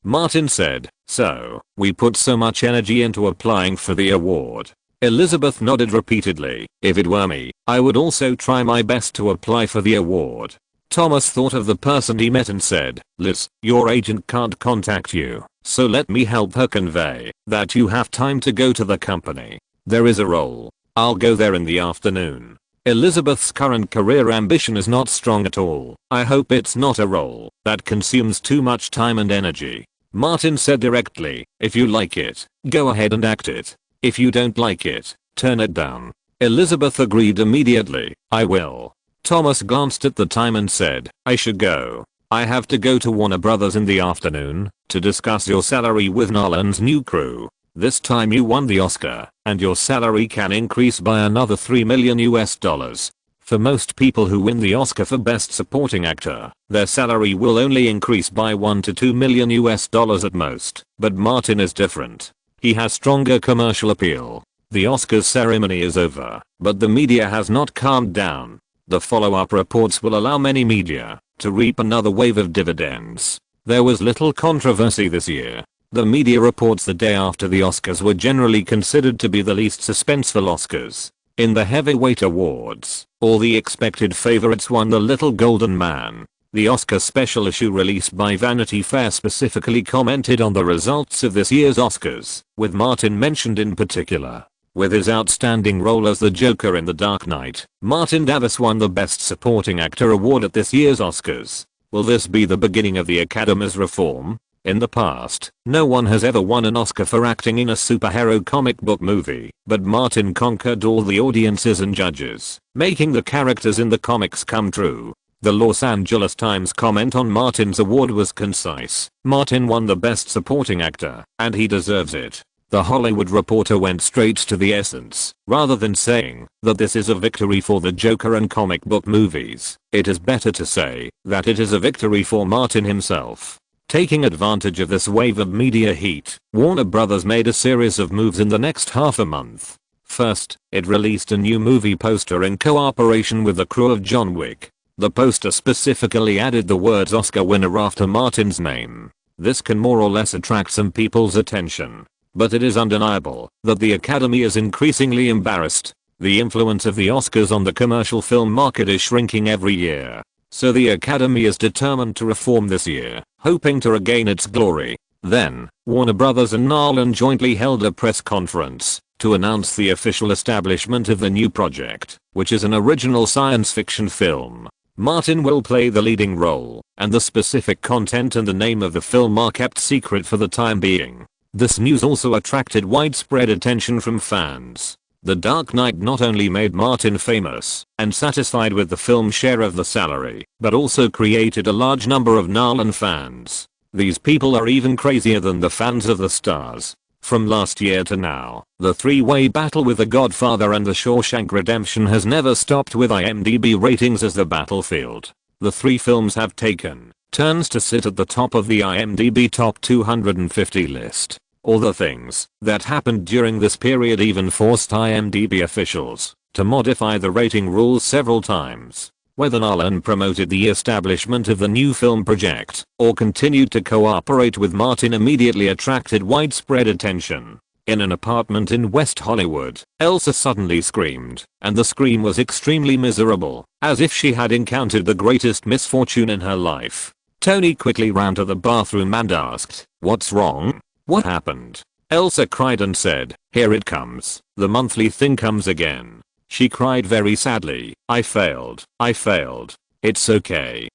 Martin said, so, we put so much energy into applying for the award. Elizabeth nodded repeatedly. If it were me, I would also try my best to apply for the award. Thomas thought of the person he met and said, Liz, your agent can't contact you, so let me help her convey that you have time to go to the company. There is a role. I'll go there in the afternoon. Elizabeth's current career ambition is not strong at all. I hope it's not a role that consumes too much time and energy. Martin said directly, if you like it, go ahead and act it. If you don't like it, turn it down. Elizabeth agreed immediately. I will. Thomas glanced at the time and said, I should go. I have to go to Warner Brothers in the afternoon to discuss your salary with Nolan's new crew. This time you won the Oscar, and your salary can increase by another $3 million US. For most people who win the Oscar for Best Supporting Actor, their salary will only increase by $1 to $2 million US at most. But Martin is different. He has stronger commercial appeal. The Oscars ceremony is over, but the media has not calmed down. The follow-up reports will allow many media to reap another wave of dividends. There was little controversy this year. The media reports the day after the Oscars were generally considered to be the least suspenseful Oscars. In the heavyweight awards, all the expected favorites won The Little Golden Man. The Oscar special issue released by Vanity Fair specifically commented on the results of this year's Oscars, with Martin mentioned in particular. With his outstanding role as the Joker in The Dark Knight, Martin Davis won the Best Supporting Actor award at this year's Oscars. Will this be the beginning of the Academy's reform? In the past, no one has ever won an Oscar for acting in a superhero comic book movie, but Martin conquered all the audiences and judges, making the characters in the comics come true. The Los Angeles Times comment on Martin's award was concise. Martin won the Best Supporting Actor, and he deserves it. The Hollywood Reporter went straight to the essence. Rather than saying that this is a victory for the Joker and comic book movies, it is better to say that it is a victory for Martin himself. Taking advantage of this wave of media heat, Warner Bros. Made a series of moves in the next half a month. First, it released a new movie poster in cooperation with the crew of John Wick. The poster specifically added the words Oscar winner after Martin's name. This can more or less attract some people's attention. But it is undeniable that the Academy is increasingly embarrassed. The influence of the Oscars on the commercial film market is shrinking every year. So the Academy is determined to reform this year, hoping to regain its glory. Then, Warner Bros. And Nolan jointly held a press conference to announce the official establishment of the new project, which is an original science fiction film. Martin will play the leading role, and the specific content and the name of the film are kept secret for the time being. This news also attracted widespread attention from fans. The Dark Knight not only made Martin famous and satisfied with the film's share of the salary, but also created a large number of Nolan fans. These people are even crazier than the fans of the stars. From last year to now, the three-way battle with The Godfather and The Shawshank Redemption has never stopped, with IMDb ratings as the battlefield. The three films have taken turns to sit at the top of the IMDb Top 250 list. All the things that happened during this period even forced IMDb officials to modify the rating rules several times. Whether Nolan promoted the establishment of the new film project or continued to cooperate with Martin immediately attracted widespread attention. In an apartment in West Hollywood, Elsa suddenly screamed, and the scream was extremely miserable, as if she had encountered the greatest misfortune in her life. Tony quickly ran to the bathroom and asked, "What's wrong? What happened?" Elsa cried and said, "Here it comes. The monthly thing comes again." She cried very sadly. I failed. It's okay.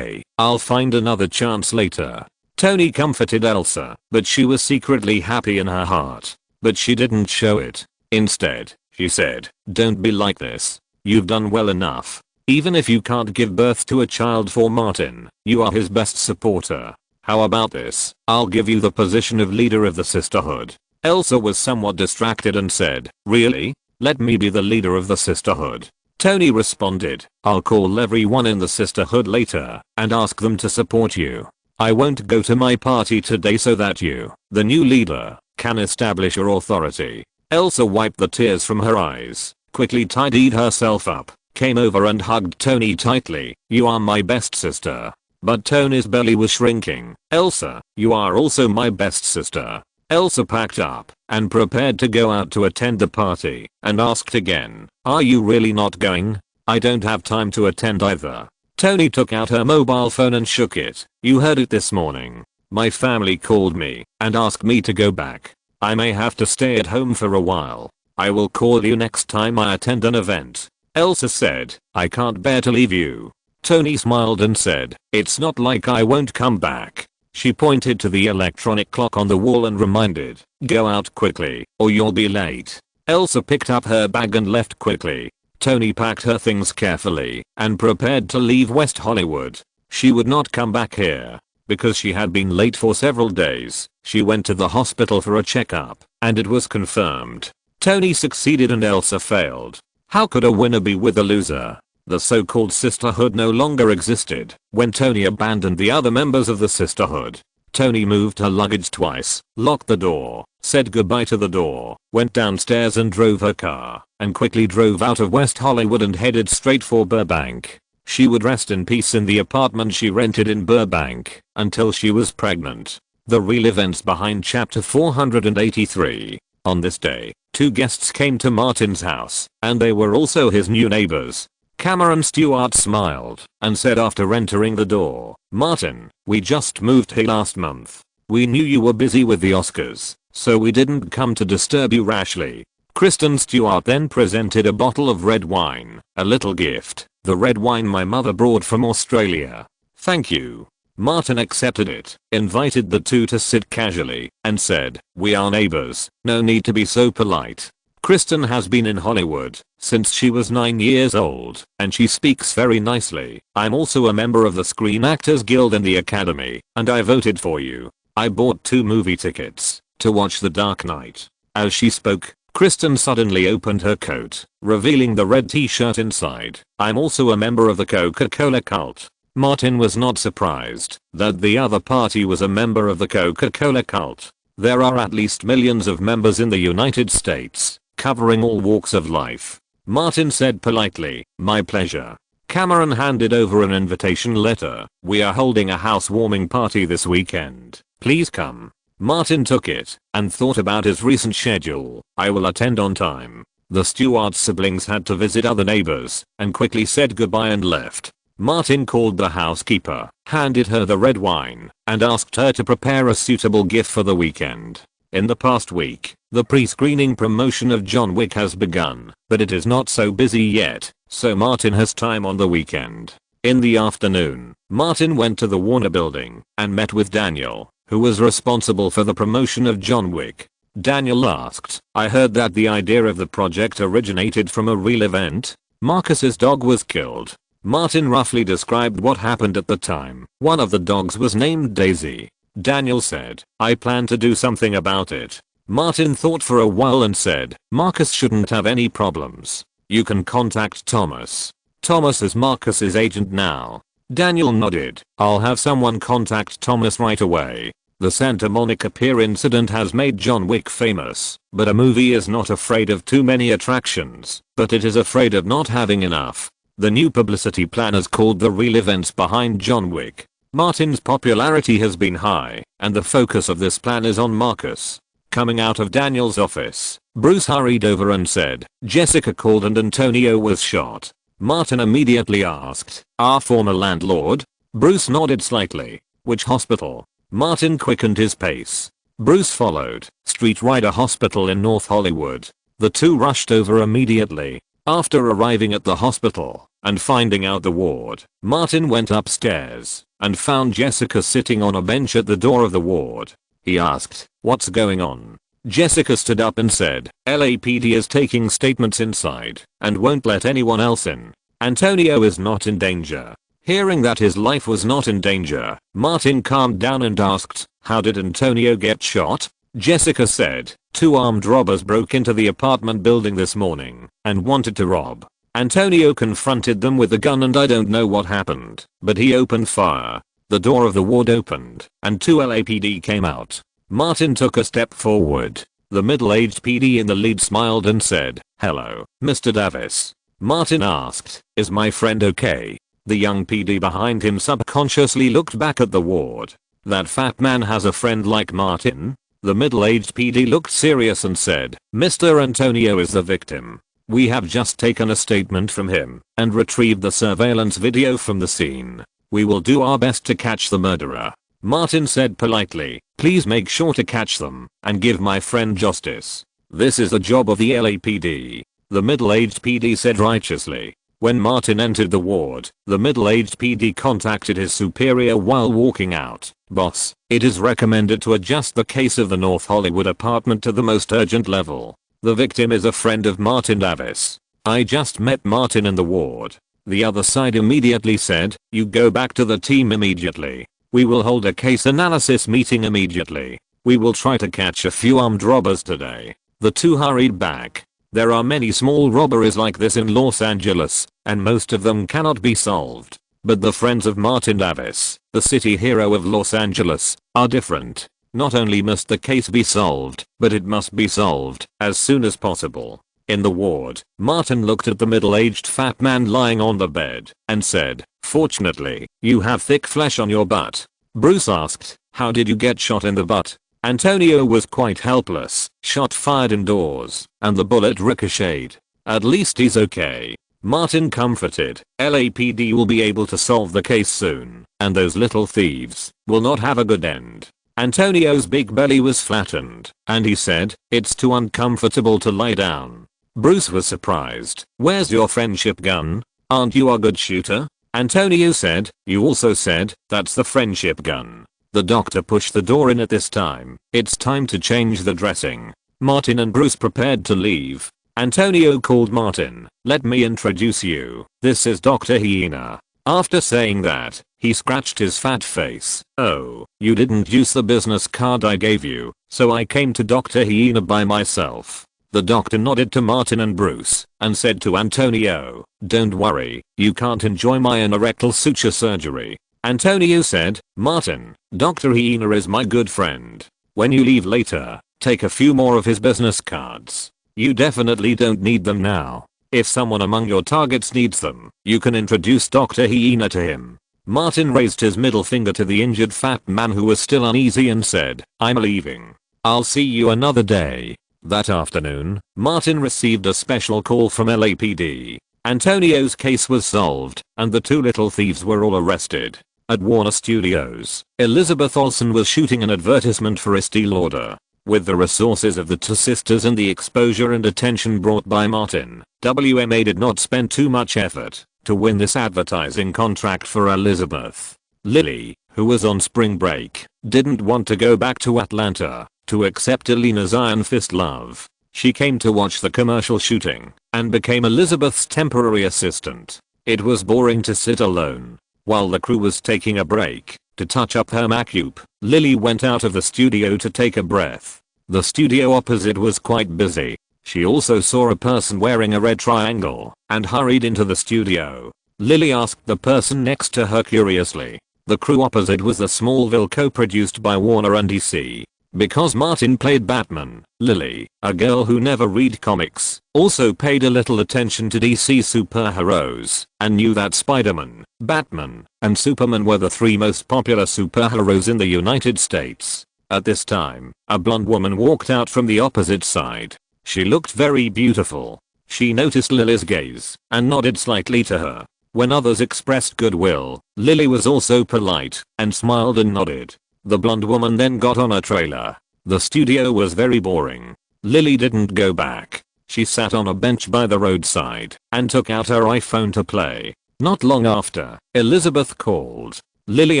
I'll find another chance later." Tony comforted Elsa, but she was secretly happy in her heart. But she didn't show it. Instead, she said, "Don't be like this. You've done well enough. Even if you can't give birth to a child for Martin, you are his best supporter. How about this? I'll give you the position of leader of the sisterhood." Elsa was somewhat distracted and said, "Really? Let me be the leader of the sisterhood." Tony responded, "I'll call everyone in the sisterhood later and ask them to support you. I won't go to my party today so that you, the new leader, can establish your authority." Elsa wiped the tears from her eyes, quickly tidied herself up, came over and hugged Tony tightly. "You are my best sister." But Tony's belly was shrinking. "Elsa, you are also my best sister." Elsa packed up and prepared to go out to attend the party and asked again, "Are you really not going?" "I don't have time to attend either." Tony took out her mobile phone and shook it. "You heard it this morning. My family called me and asked me to go back. I may have to stay at home for a while. I will call you next time I attend an event." Elsa said, "I can't bear to leave you." Tony smiled and said, "It's not like I won't come back." She pointed to the electronic clock on the wall and reminded, "Go out quickly, or you'll be late." Elsa picked up her bag and left quickly. Tony packed her things carefully and prepared to leave West Hollywood. She would not come back here. Because she had been late for several days, she went to the hospital for a checkup, and it was confirmed. Tony succeeded and Elsa failed. How could a winner be with a loser? The so-called sisterhood no longer existed when Tony abandoned the other members of the sisterhood. Tony moved her luggage twice, locked the door, said goodbye to the door, went downstairs and drove her car, and quickly drove out of West Hollywood and headed straight for Burbank. She would rest in peace in the apartment she rented in Burbank until she was pregnant. The real events behind chapter 483. On this day, two guests came to Martin's house, and they were also his new neighbors. Cameron Stewart smiled and said after entering the door, "Martin, we just moved here last month. We knew you were busy with the Oscars, so we didn't come to disturb you rashly." Kristen Stewart then presented a bottle of red wine, a little gift, the red wine my mother brought from Australia. "Thank you." Martin accepted it, invited the two to sit casually, and said, "We are neighbors, no need to be so polite." Kristen has been in Hollywood since she was 9 years old, and she speaks very nicely. "I'm also a member of the Screen Actors Guild and the Academy, and I voted for you. I bought 2 movie tickets to watch The Dark Knight." As she spoke, Kristen suddenly opened her coat, revealing the red t-shirt inside. "I'm also a member of the Coca-Cola cult." Martin was not surprised that the other party was a member of the Coca-Cola cult. There are at least millions of members in the United States, covering all walks of life. Martin said politely, "My pleasure." Cameron handed over an invitation letter. "We are holding a housewarming party this weekend. Please come." Martin took it and thought about his recent schedule. "I will attend on time." The Stewart siblings had to visit other neighbors and quickly said goodbye and left. Martin called the housekeeper, handed her the red wine, and asked her to prepare a suitable gift for the weekend. In the past week, the pre-screening promotion of John Wick has begun, but it is not so busy yet, so Martin has time on the weekend. In the afternoon, Martin went to the Warner Building and met with Daniel, who was responsible for the promotion of John Wick. Daniel asked, "I heard that the idea of the project originated from a real event. Marcus's dog was killed." Martin roughly described what happened at the time. "One of the dogs was named Daisy." Daniel said, "I plan to do something about it." Martin thought for a while and said, "Marcus shouldn't have any problems. You can contact Thomas. Thomas is Marcus's agent now." Daniel nodded. "I'll have someone contact Thomas right away." The Santa Monica Pier incident has made John Wick famous, but a movie is not afraid of too many attractions, but it is afraid of not having enough. The new publicity plan is called The Real Events Behind John Wick. Martin's popularity has been high, and the focus of this plan is on Marcus. Coming out of Daniel's office, Bruce hurried over and said, "Jessica called and Antonio was shot." Martin immediately asked, "Our former landlord?" Bruce nodded slightly. "Which hospital?" Martin quickened his pace. Bruce followed. "Street Rider Hospital in North Hollywood." The two rushed over immediately. After arriving at the hospital and finding out the ward, Martin went upstairs and found Jessica sitting on a bench at the door of the ward. He asked, "What's going on?" Jessica stood up and said, "LAPD is taking statements inside and won't let anyone else in. Antonio is not in danger." Hearing that his life was not in danger, Martin calmed down and asked, "How did Antonio get shot?" Jessica said, "Two armed robbers broke into the apartment building this morning and wanted to rob. Antonio confronted them with a gun and I don't know what happened, but he opened fire. The door of the ward opened and 2 LAPD came out." Martin took a step forward. The middle-aged PD in the lead smiled and said, "Hello, Mr. Davis." Martin asked, "Is my friend okay?" The young PD behind him subconsciously looked back at the ward. "That fat man has a friend like Martin?" The middle-aged PD looked serious and said, "Mr. Antonio is the victim. We have just taken a statement from him and retrieved the surveillance video from the scene. We will do our best to catch the murderer." Martin said politely, "Please make sure to catch them and give my friend justice. This is the job of the LAPD." The middle-aged PD said righteously. When Martin entered the ward, the middle-aged PD contacted his superior while walking out. "Boss, it is recommended to adjust the case of the North Hollywood apartment to the most urgent level. The victim is a friend of Martin Davis. I just met Martin in the ward." The other side immediately said, "You go back to the team immediately. We will hold a case analysis meeting immediately. We will try to catch a few armed robbers today." The two hurried back. There are many small robberies like this in Los Angeles, and most of them cannot be solved. But the friends of Martin Davis, the city hero of Los Angeles, are different. Not only must the case be solved, but it must be solved as soon as possible. In the ward, Martin looked at the middle-aged fat man lying on the bed and said, "Fortunately, you have thick flesh on your butt." Bruce asked, How did you get shot in the butt? Antonio was quite helpless. Shot fired indoors, and the bullet ricocheted. At least he's okay. Martin comforted. LAPD will be able to solve the case soon, and those little thieves will not have a good end. Antonio's big belly was flattened, and he said, "It's too uncomfortable to lie down." Bruce was surprised. "Where's your friendship gun? Aren't you a good shooter?" Antonio said, "You also said, that's the friendship gun." The doctor pushed the door in at this time. "It's time to change the dressing." Martin and Bruce prepared to leave. Antonio called Martin. "Let me introduce you. This is Dr. Hyena." After saying that, he scratched his fat face. "Oh, you didn't use the business card I gave you, so I came to Dr. Hyena by myself." The doctor nodded to Martin and Bruce and said to Antonio, "Don't worry, you can't enjoy my anorectal suture surgery." Antonio said, "Martin, Dr. Hyena is my good friend. When you leave later, take a few more of his business cards. You definitely don't need them now. If someone among your targets needs them, you can introduce Dr. Hyena to him." Martin raised his middle finger to the injured fat man who was still uneasy and said, "I'm leaving. I'll see you another day." That afternoon, Martin received a special call from LAPD. Antonio's case was solved, and the two little thieves were all arrested. At Warner Studios, Elizabeth Olsen was shooting an advertisement for Estee Lauder. With the resources of the two sisters and the exposure and attention brought by Martin, WMA did not spend too much effort to win this advertising contract for Elizabeth. Lily, who was on spring break, didn't want to go back to Atlanta to accept Elena's iron fist love. She came to watch the commercial shooting and became Elizabeth's temporary assistant. It was boring to sit alone while the crew was taking a break to touch up her makeup. Lily went out of the studio to take a breath. The studio opposite was quite busy. She also saw a person wearing a red triangle and hurried into the studio. Lily asked the person next to her curiously. The crew opposite was the Smallville co-produced by Warner and DC. Because Martin played Batman, Lily, a girl who never read comics, also paid a little attention to DC superheroes and knew that Spider-Man, Batman, and Superman were the three most popular superheroes in the United States. At this time, a blonde woman walked out from the opposite side. She looked very beautiful. She noticed Lily's gaze and nodded slightly to her. When others expressed goodwill, Lily was also polite and smiled and nodded. The blonde woman then got on a trailer. The studio was very boring. Lily didn't go back. She sat on a bench by the roadside and took out her iPhone to play. Not long after, Elizabeth called. Lily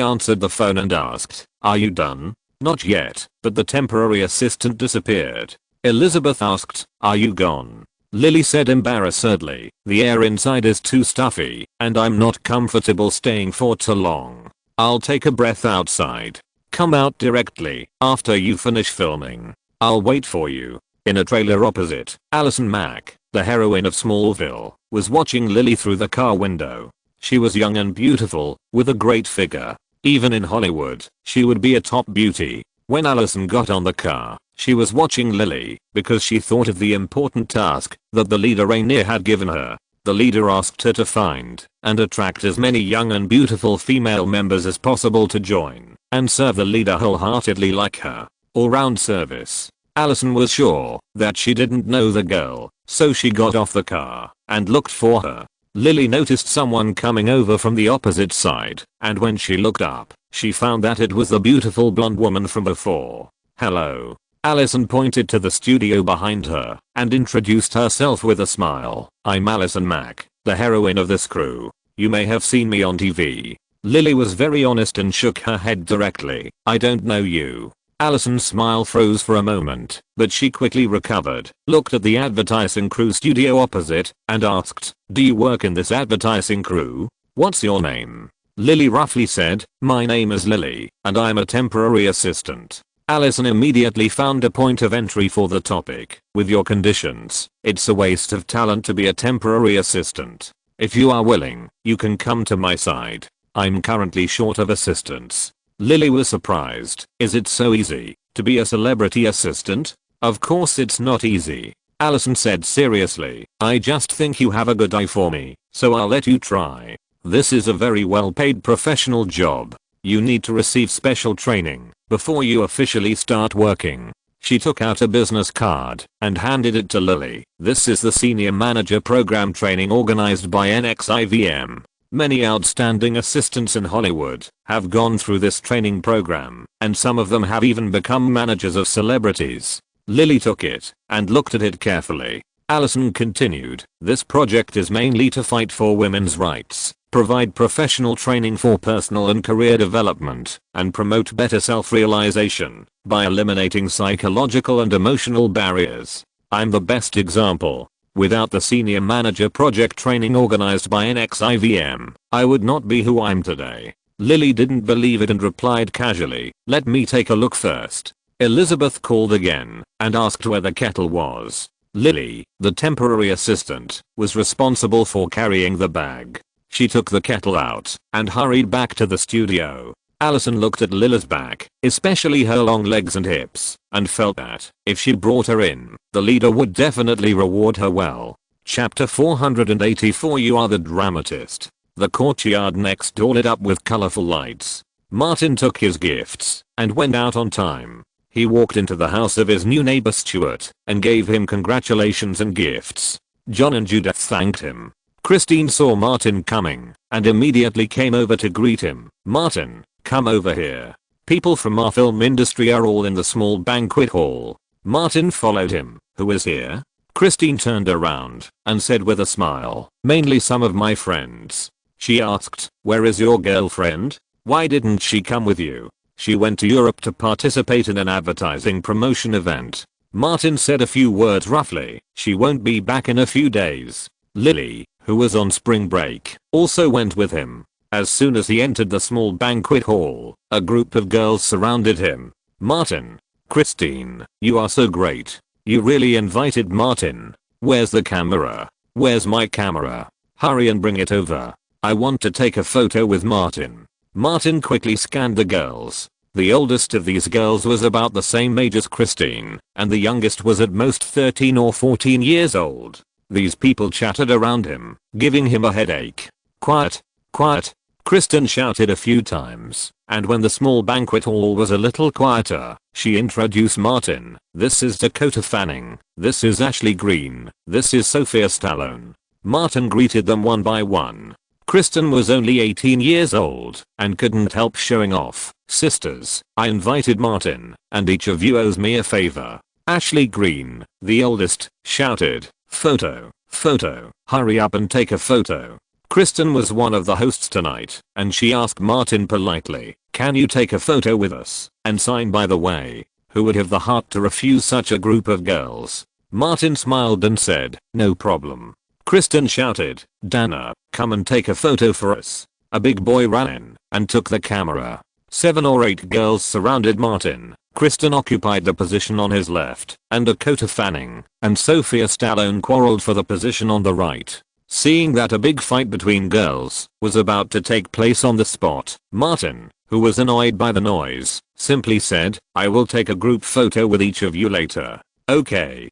answered the phone and asked, "Are you done?" "Not yet," but the temporary assistant disappeared. Elizabeth asked, "Are you gone?" Lily said embarrassedly, "The air inside is too stuffy, and I'm not comfortable staying for too long. I'll take a breath outside. Come out directly after you finish filming. I'll wait for you." In a trailer opposite, Allison Mack, the heroine of Smallville, was watching Lily through the car window. She was young and beautiful, with a great figure. Even in Hollywood, she would be a top beauty. When Allison got on the car, she was watching Lily because she thought of the important task that the leader Rainier had given her. The leader asked her to find and attract as many young and beautiful female members as possible to join and serve the leader wholeheartedly like her. All-round service. Allison was sure that she didn't know the girl, so she got off the car and looked for her. Lily noticed someone coming over from the opposite side, and when she looked up, she found that it was the beautiful blonde woman from before. "Hello." Allison pointed to the studio behind her and introduced herself with a smile. "I'm Allison Mack, the heroine of this crew. You may have seen me on TV." Lily was very honest and shook her head directly. "I don't know you." Allison's smile froze for a moment, but she quickly recovered, looked at the advertising crew studio opposite, and asked, "Do you work in this advertising crew? What's your name?" Lily roughly said, "My name is Lily, and I'm a temporary assistant." Allison immediately found a point of entry for the topic. "With your conditions, it's a waste of talent to be a temporary assistant. If you are willing, you can come to my side. I'm currently short of assistants." Lily was surprised. "Is it so easy to be a celebrity assistant?" "Of course it's not easy," Allison said seriously. "I just think you have a good eye for me, so I'll let you try. This is a very well-paid professional job. You need to receive special training before you officially start working. She took out a business card and handed it to Lily. This is the senior manager program training organized by NXIVM. Many outstanding assistants in Hollywood have gone through this training program, and some of them have even become managers of celebrities. Lily took it and looked at it carefully. Allison continued, this project is mainly to fight for women's rights, provide professional training for personal and career development, and promote better self-realization by eliminating psychological and emotional barriers. I'm the best example. Without the senior manager project training organized by NXIVM, I would not be who I'm today. Lily didn't believe it and replied casually, let me take a look first. Elizabeth called again and asked where the kettle was. Lily, the temporary assistant, was responsible for carrying the bag. She took the kettle out and hurried back to the studio. Allison looked at Lily's back, especially her long legs and hips, and felt that, if she brought her in, the leader would definitely reward her well. Chapter 484 You are the dramatist. The courtyard next door lit up with colorful lights. Martin took his gifts and went out on time. He walked into the house of his new neighbor Stuart and gave him congratulations and gifts. John and Judith thanked him. Christine saw Martin coming and immediately came over to greet him. Martin, come over here. People from our film industry are all in the small banquet hall. Martin followed him. Who is here? Christine turned around and said with a smile, mainly some of my friends. She asked, where is your girlfriend? Why didn't she come with you? She went to Europe to participate in an advertising promotion event. Martin said a few words roughly. She won't be back in a few days. Lily, who was on spring break, also went with him. As soon as he entered the small banquet hall, a group of girls surrounded him. Martin. Christine, you are so great. You really invited Martin. Where's the camera? Where's my camera? Hurry and bring it over. I want to take a photo with Martin. Martin quickly scanned the girls. The oldest of these girls was about the same age as Christine, and the youngest was at most 13 or 14 years old. These people chattered around him, giving him a headache. Quiet, quiet, Kristen shouted a few times, and when the small banquet hall was a little quieter, she introduced Martin. This is Dakota Fanning. This is Ashley Greene. This is Sophia Stallone. Martin greeted them one by one. Kristen was only 18 years old and couldn't help showing off. Sisters, I invited Martin, and each of you owes me a favor. Ashley Greene, the oldest, shouted, photo, photo, hurry up and take a photo. Kristen was one of the hosts tonight, and she asked Martin politely, can you take a photo with us, and sign by the way? Who would have the heart to refuse such a group of girls? Martin smiled and said, no problem. Kristen shouted, Dana, come and take a photo for us. A big boy ran in and took the camera. 7 or 8 girls surrounded Martin. Kristen occupied the position on his left, and Dakota Fanning and Sophia Stallone quarreled for the position on the right. Seeing that a big fight between girls was about to take place on the spot, Martin, who was annoyed by the noise, simply said, I will take a group photo with each of you later. Okay.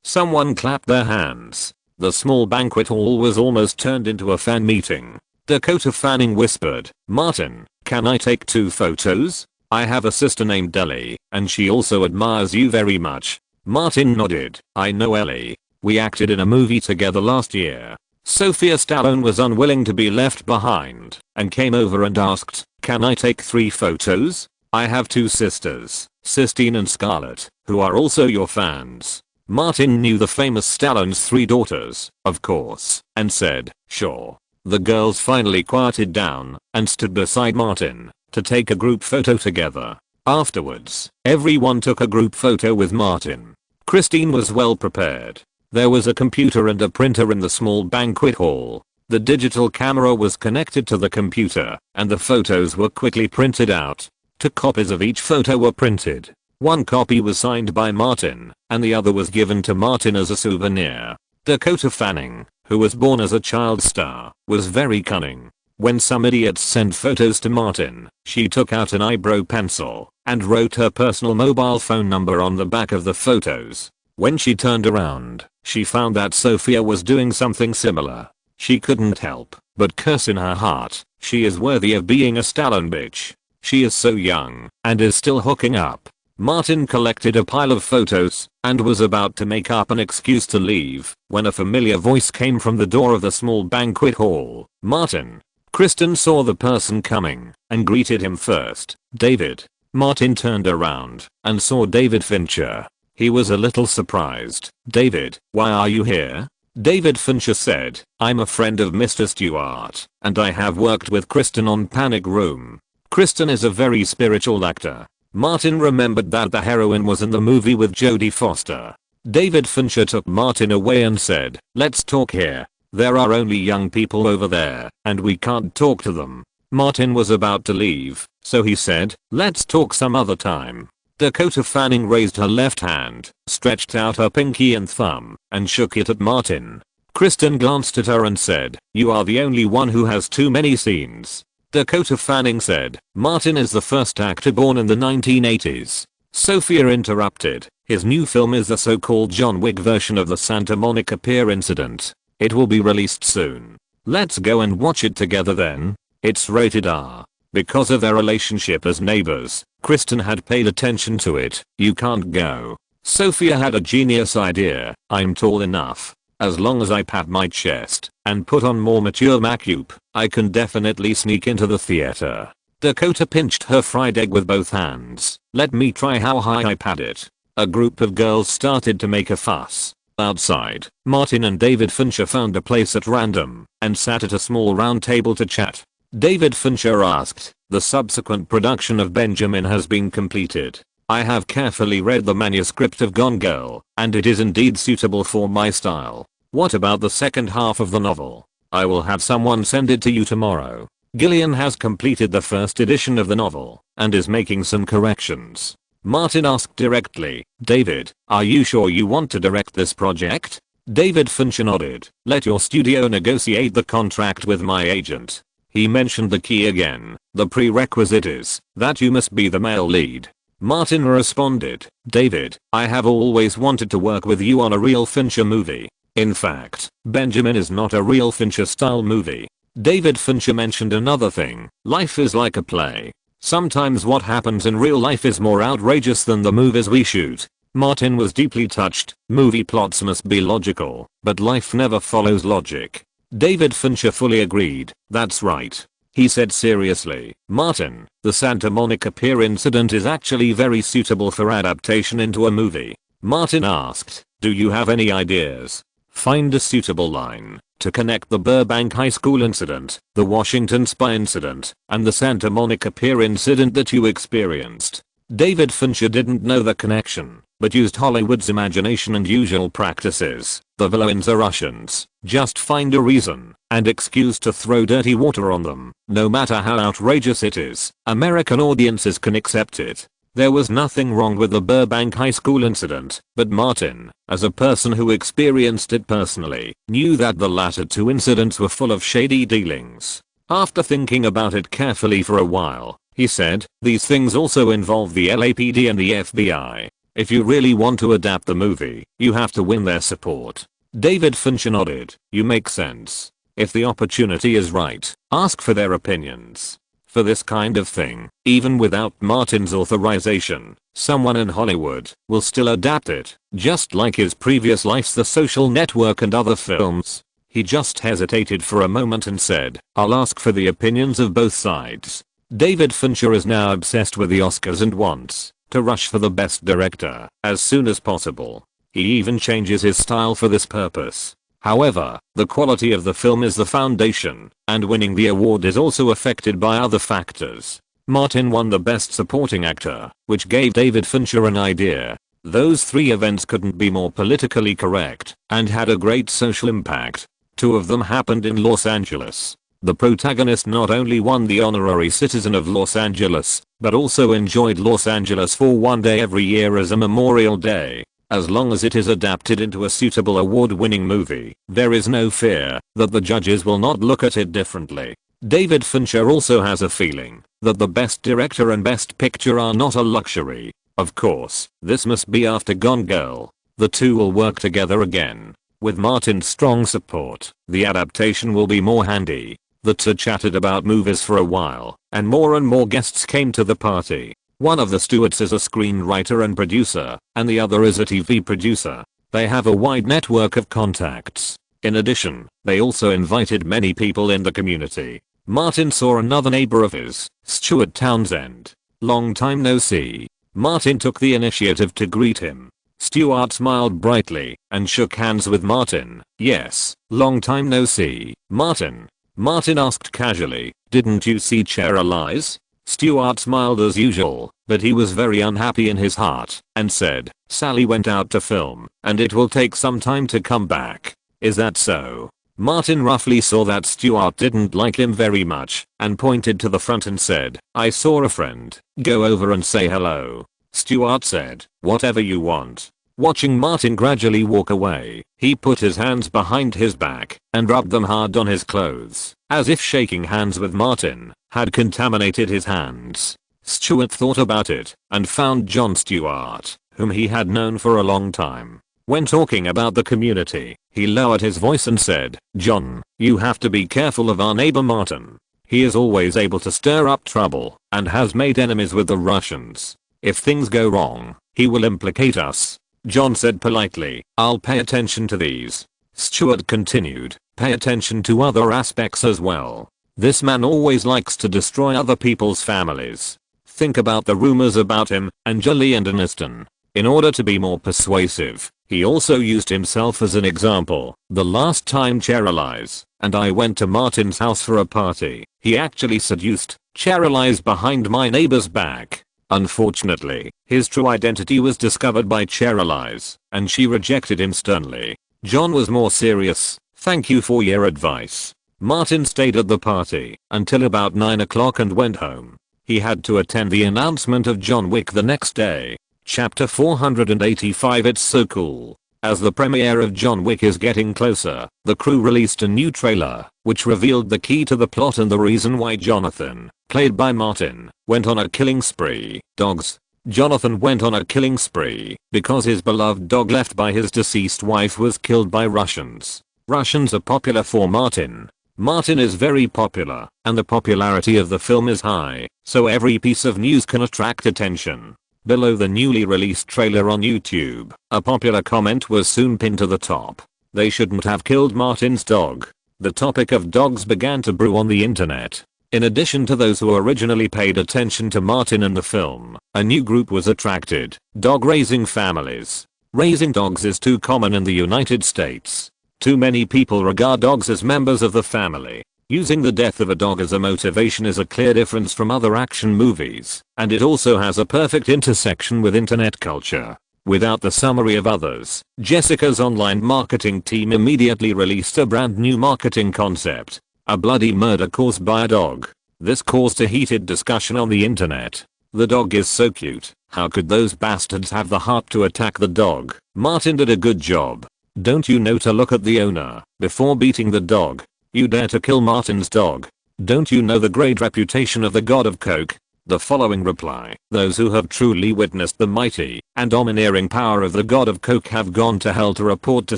Someone clapped their hands. The small banquet hall was almost turned into a fan meeting. Dakota Fanning whispered, Martin, can I take 2 photos? I have a sister named Ellie, and she also admires you very much. Martin nodded. I know Ellie. We acted in a movie together last year. Sophia Stallone was unwilling to be left behind and came over and asked, can I take 3 photos? I have 2 sisters, Sistine and Scarlett, who are also your fans. Martin knew the famous Stallone's 3 daughters, of course, and said, sure. The girls finally quieted down and stood beside Martin to take a group photo together. Afterwards, everyone took a group photo with Martin. Christine was well prepared. There was a computer and a printer in the small banquet hall. The digital camera was connected to the computer, and the photos were quickly printed out. 2 copies of each photo were printed. 1 copy was signed by Martin, and the other was given to Martin as a souvenir. Dakota Fanning, who was born as a child star, was very cunning. When some idiots sent photos to Martin, she took out an eyebrow pencil and wrote her personal mobile phone number on the back of the photos. When she turned around, she found that Sophia was doing something similar. She couldn't help but curse in her heart. She is worthy of being a Stallone bitch. She is so young and is still hooking up. Martin collected a pile of photos and was about to make up an excuse to leave when a familiar voice came from the door of the small banquet hall. Martin. Kristen saw the person coming and greeted him first. David. Martin turned around and saw David Fincher. He was a little surprised. David, why are you here? David Fincher said, I'm a friend of Mr. Stewart and I have worked with Kristen on Panic Room. Kristen is a very spiritual actor. Martin remembered that the heroine was in the movie with Jodie Foster. David Fincher took Martin away and said, let's talk here. There are only young people over there and we can't talk to them. Martin was about to leave, so he said, let's talk some other time. Dakota Fanning raised her left hand, stretched out her pinky and thumb, and shook it at Martin. Kristen glanced at her and said, you are the only one who has too many scenes. Dakota Fanning said, Martin is the first actor born in the 1980s. Sophia interrupted, his new film is the so-called John Wick version of the Santa Monica Pier incident. It will be released soon. Let's go and watch it together then. It's rated R. Because of their relationship as neighbors, Kristen had paid attention to it. You can't go. Sophia had a genius idea. I'm tall enough. As long as I pat my chest and put on more mature makeup, I can definitely sneak into the theater. Dakota pinched her fried egg with both hands. Let me try how high I pat it. A group of girls started to make a fuss. Outside, Martin and David Fincher found a place at random and sat at a small round table to chat. David Fincher asked, the subsequent production of Benjamin has been completed. I have carefully read the manuscript of Gone Girl, and it is indeed suitable for my style. What about the second half of the novel? I will have someone send it to you tomorrow. Gillian has completed the first edition of the novel and is making some corrections. Martin asked directly, David, are you sure you want to direct this project? David Fincher nodded. Let your studio negotiate the contract with my agent. He mentioned the key again. The prerequisite is that you must be the male lead. Martin responded, David, I have always wanted to work with you on a real Fincher movie. In fact, Benjamin is not a real Fincher style movie. David Fincher mentioned another thing. Life is like a play. Sometimes what happens in real life is more outrageous than the movies we shoot. Martin was deeply touched. Movie plots must be logical, but life never follows logic. David Fincher fully agreed. That's right. He said seriously, Martin, the Santa Monica Pier incident is actually very suitable for adaptation into a movie. Martin asked, do you have any ideas? Find a suitable line to connect the Burbank High School incident, the Washington Spy incident, and the Santa Monica Pier incident that you experienced. David Fincher didn't know the connection, but used Hollywood's imagination and usual practices. The villains are Russians. Just find a reason and excuse to throw dirty water on them. No matter how outrageous it is, American audiences can accept it. There was nothing wrong with the Burbank High School incident, but Martin, as a person who experienced it personally, knew that the latter two incidents were full of shady dealings. After thinking about it carefully for a while, he said, these things also involve the LAPD and the FBI. If you really want to adapt the movie, you have to win their support. David Fincher nodded. You make sense. If the opportunity is right, ask for their opinions. For this kind of thing, even without Martin's authorization, someone in Hollywood will still adapt it, just like his previous Life's The Social Network and other films. He just hesitated for a moment and said, I'll ask for the opinions of both sides. David Fincher is now obsessed with the Oscars and wants to rush for the best director as soon as possible. He even changes his style for this purpose. However, the quality of the film is the foundation, and winning the award is also affected by other factors. Martin won the Best Supporting Actor, which gave David Fincher an idea. Those three events couldn't be more politically correct, and had a great social impact. Two of them happened in Los Angeles. The protagonist not only won the honorary citizen of Los Angeles, but also enjoyed Los Angeles for one day every year as a Memorial Day. As long as it is adapted into a suitable award-winning movie, there is no fear that the judges will not look at it differently. David Fincher also has a feeling that the Best Director and Best Picture are not a luxury. Of course, this must be after Gone Girl. The two will work together again. With Martin's strong support, the adaptation will be more handy. The two chatted about movies for a while, and more guests came to the party. One of the stewards is a screenwriter and producer, and the other is a TV producer. They have a wide network of contacts. In addition, they also invited many people in the community. Martin saw another neighbor of his, Stuart Townsend. Long time no see. Martin took the initiative to greet him. Stuart smiled brightly and shook hands with Martin. Yes, long time no see, Martin. Martin asked casually, didn't you see Cheryl? Stuart smiled as usual, but he was very unhappy in his heart and said, Sally went out to film, and it will take some time to come back. Is that so? Martin roughly saw that Stuart didn't like him very much and pointed to the front and said, I saw a friend. Go over and say hello. Stuart said, whatever you want. Watching Martin gradually walk away, he put his hands behind his back and rubbed them hard on his clothes, as if shaking hands with Martin had contaminated his hands. Stuart thought about it and found John Stewart, whom he had known for a long time. When talking about the community, he lowered his voice and said, John, you have to be careful of our neighbor Martin. He is always able to stir up trouble and has made enemies with the Russians. If things go wrong, he will implicate us. John said politely, I'll pay attention to these. Stuart continued, pay attention to other aspects as well. This man always likes to destroy other people's families. Think about the rumors about him and Julie and Aniston. In order to be more persuasive, he also used himself as an example. The last time Cheryl and I went to Martin's house for a party, he actually seduced Cheryl behind my neighbor's back. Unfortunately, his true identity was discovered by Cheryl, and she rejected him sternly. John was more serious. Thank you for your advice. Martin stayed at the party until about 9 o'clock and went home. He had to attend the announcement of John Wick the next day. Chapter 485. It's so cool. As the premiere of John Wick is getting closer, the crew released a new trailer, which revealed the key to the plot and the reason why Jonathan, played by Martin, went on a killing spree. Dogs. Jonathan went on a killing spree because his beloved dog left by his deceased wife was killed by Russians. Russians are popular for Martin. Martin is very popular, and the popularity of the film is high, so every piece of news can attract attention. Below the newly released trailer on YouTube, a popular comment was soon pinned to the top. They shouldn't have killed Martin's dog. The topic of dogs began to brew on the internet. In addition to those who originally paid attention to Martin in the film, a new group was attracted: dog raising families. Raising dogs is too common in the United States. Too many people regard dogs as members of the family. Using the death of a dog as a motivation is a clear difference from other action movies, and it also has a perfect intersection with internet culture. Without the summary of others, Jessica's online marketing team immediately released a brand new marketing concept: a bloody murder caused by a dog. This caused a heated discussion on the internet. The dog is so cute. How could those bastards have the heart to attack the dog? Martin did a good job. Don't you know to look at the owner before beating the dog? You dare to kill Martin's dog? Don't you know the great reputation of the god of coke? The following reply: those who have truly witnessed the mighty and domineering power of the god of coke have gone to hell to report to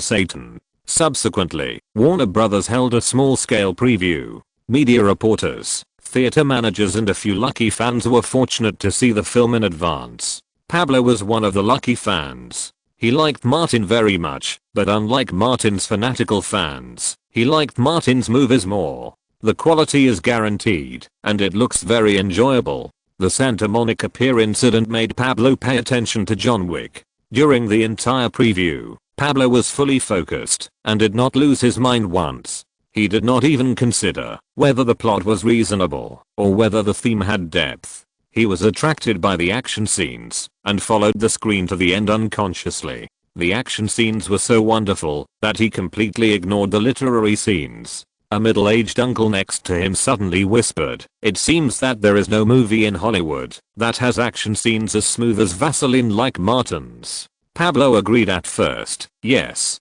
Satan. Subsequently, Warner Brothers held a small-scale preview. Media reporters, theater managers and a few lucky fans were fortunate to see the film in advance. Pablo was one of the lucky fans. He liked Martin very much, but unlike Martin's fanatical fans, he liked Martin's movies more. The quality is guaranteed, and it looks very enjoyable. The Santa Monica Pier incident made Pablo pay attention to John Wick. During the entire preview, Pablo was fully focused and did not lose his mind once. He did not even consider whether the plot was reasonable or whether the theme had depth. He was attracted by the action scenes and followed the screen to the end unconsciously. The action scenes were so wonderful that he completely ignored the literary scenes. A middle-aged uncle next to him suddenly whispered, "It seems that there is no movie in Hollywood that has action scenes as smooth as Vaseline like Martin's." Pablo agreed at first. Yes.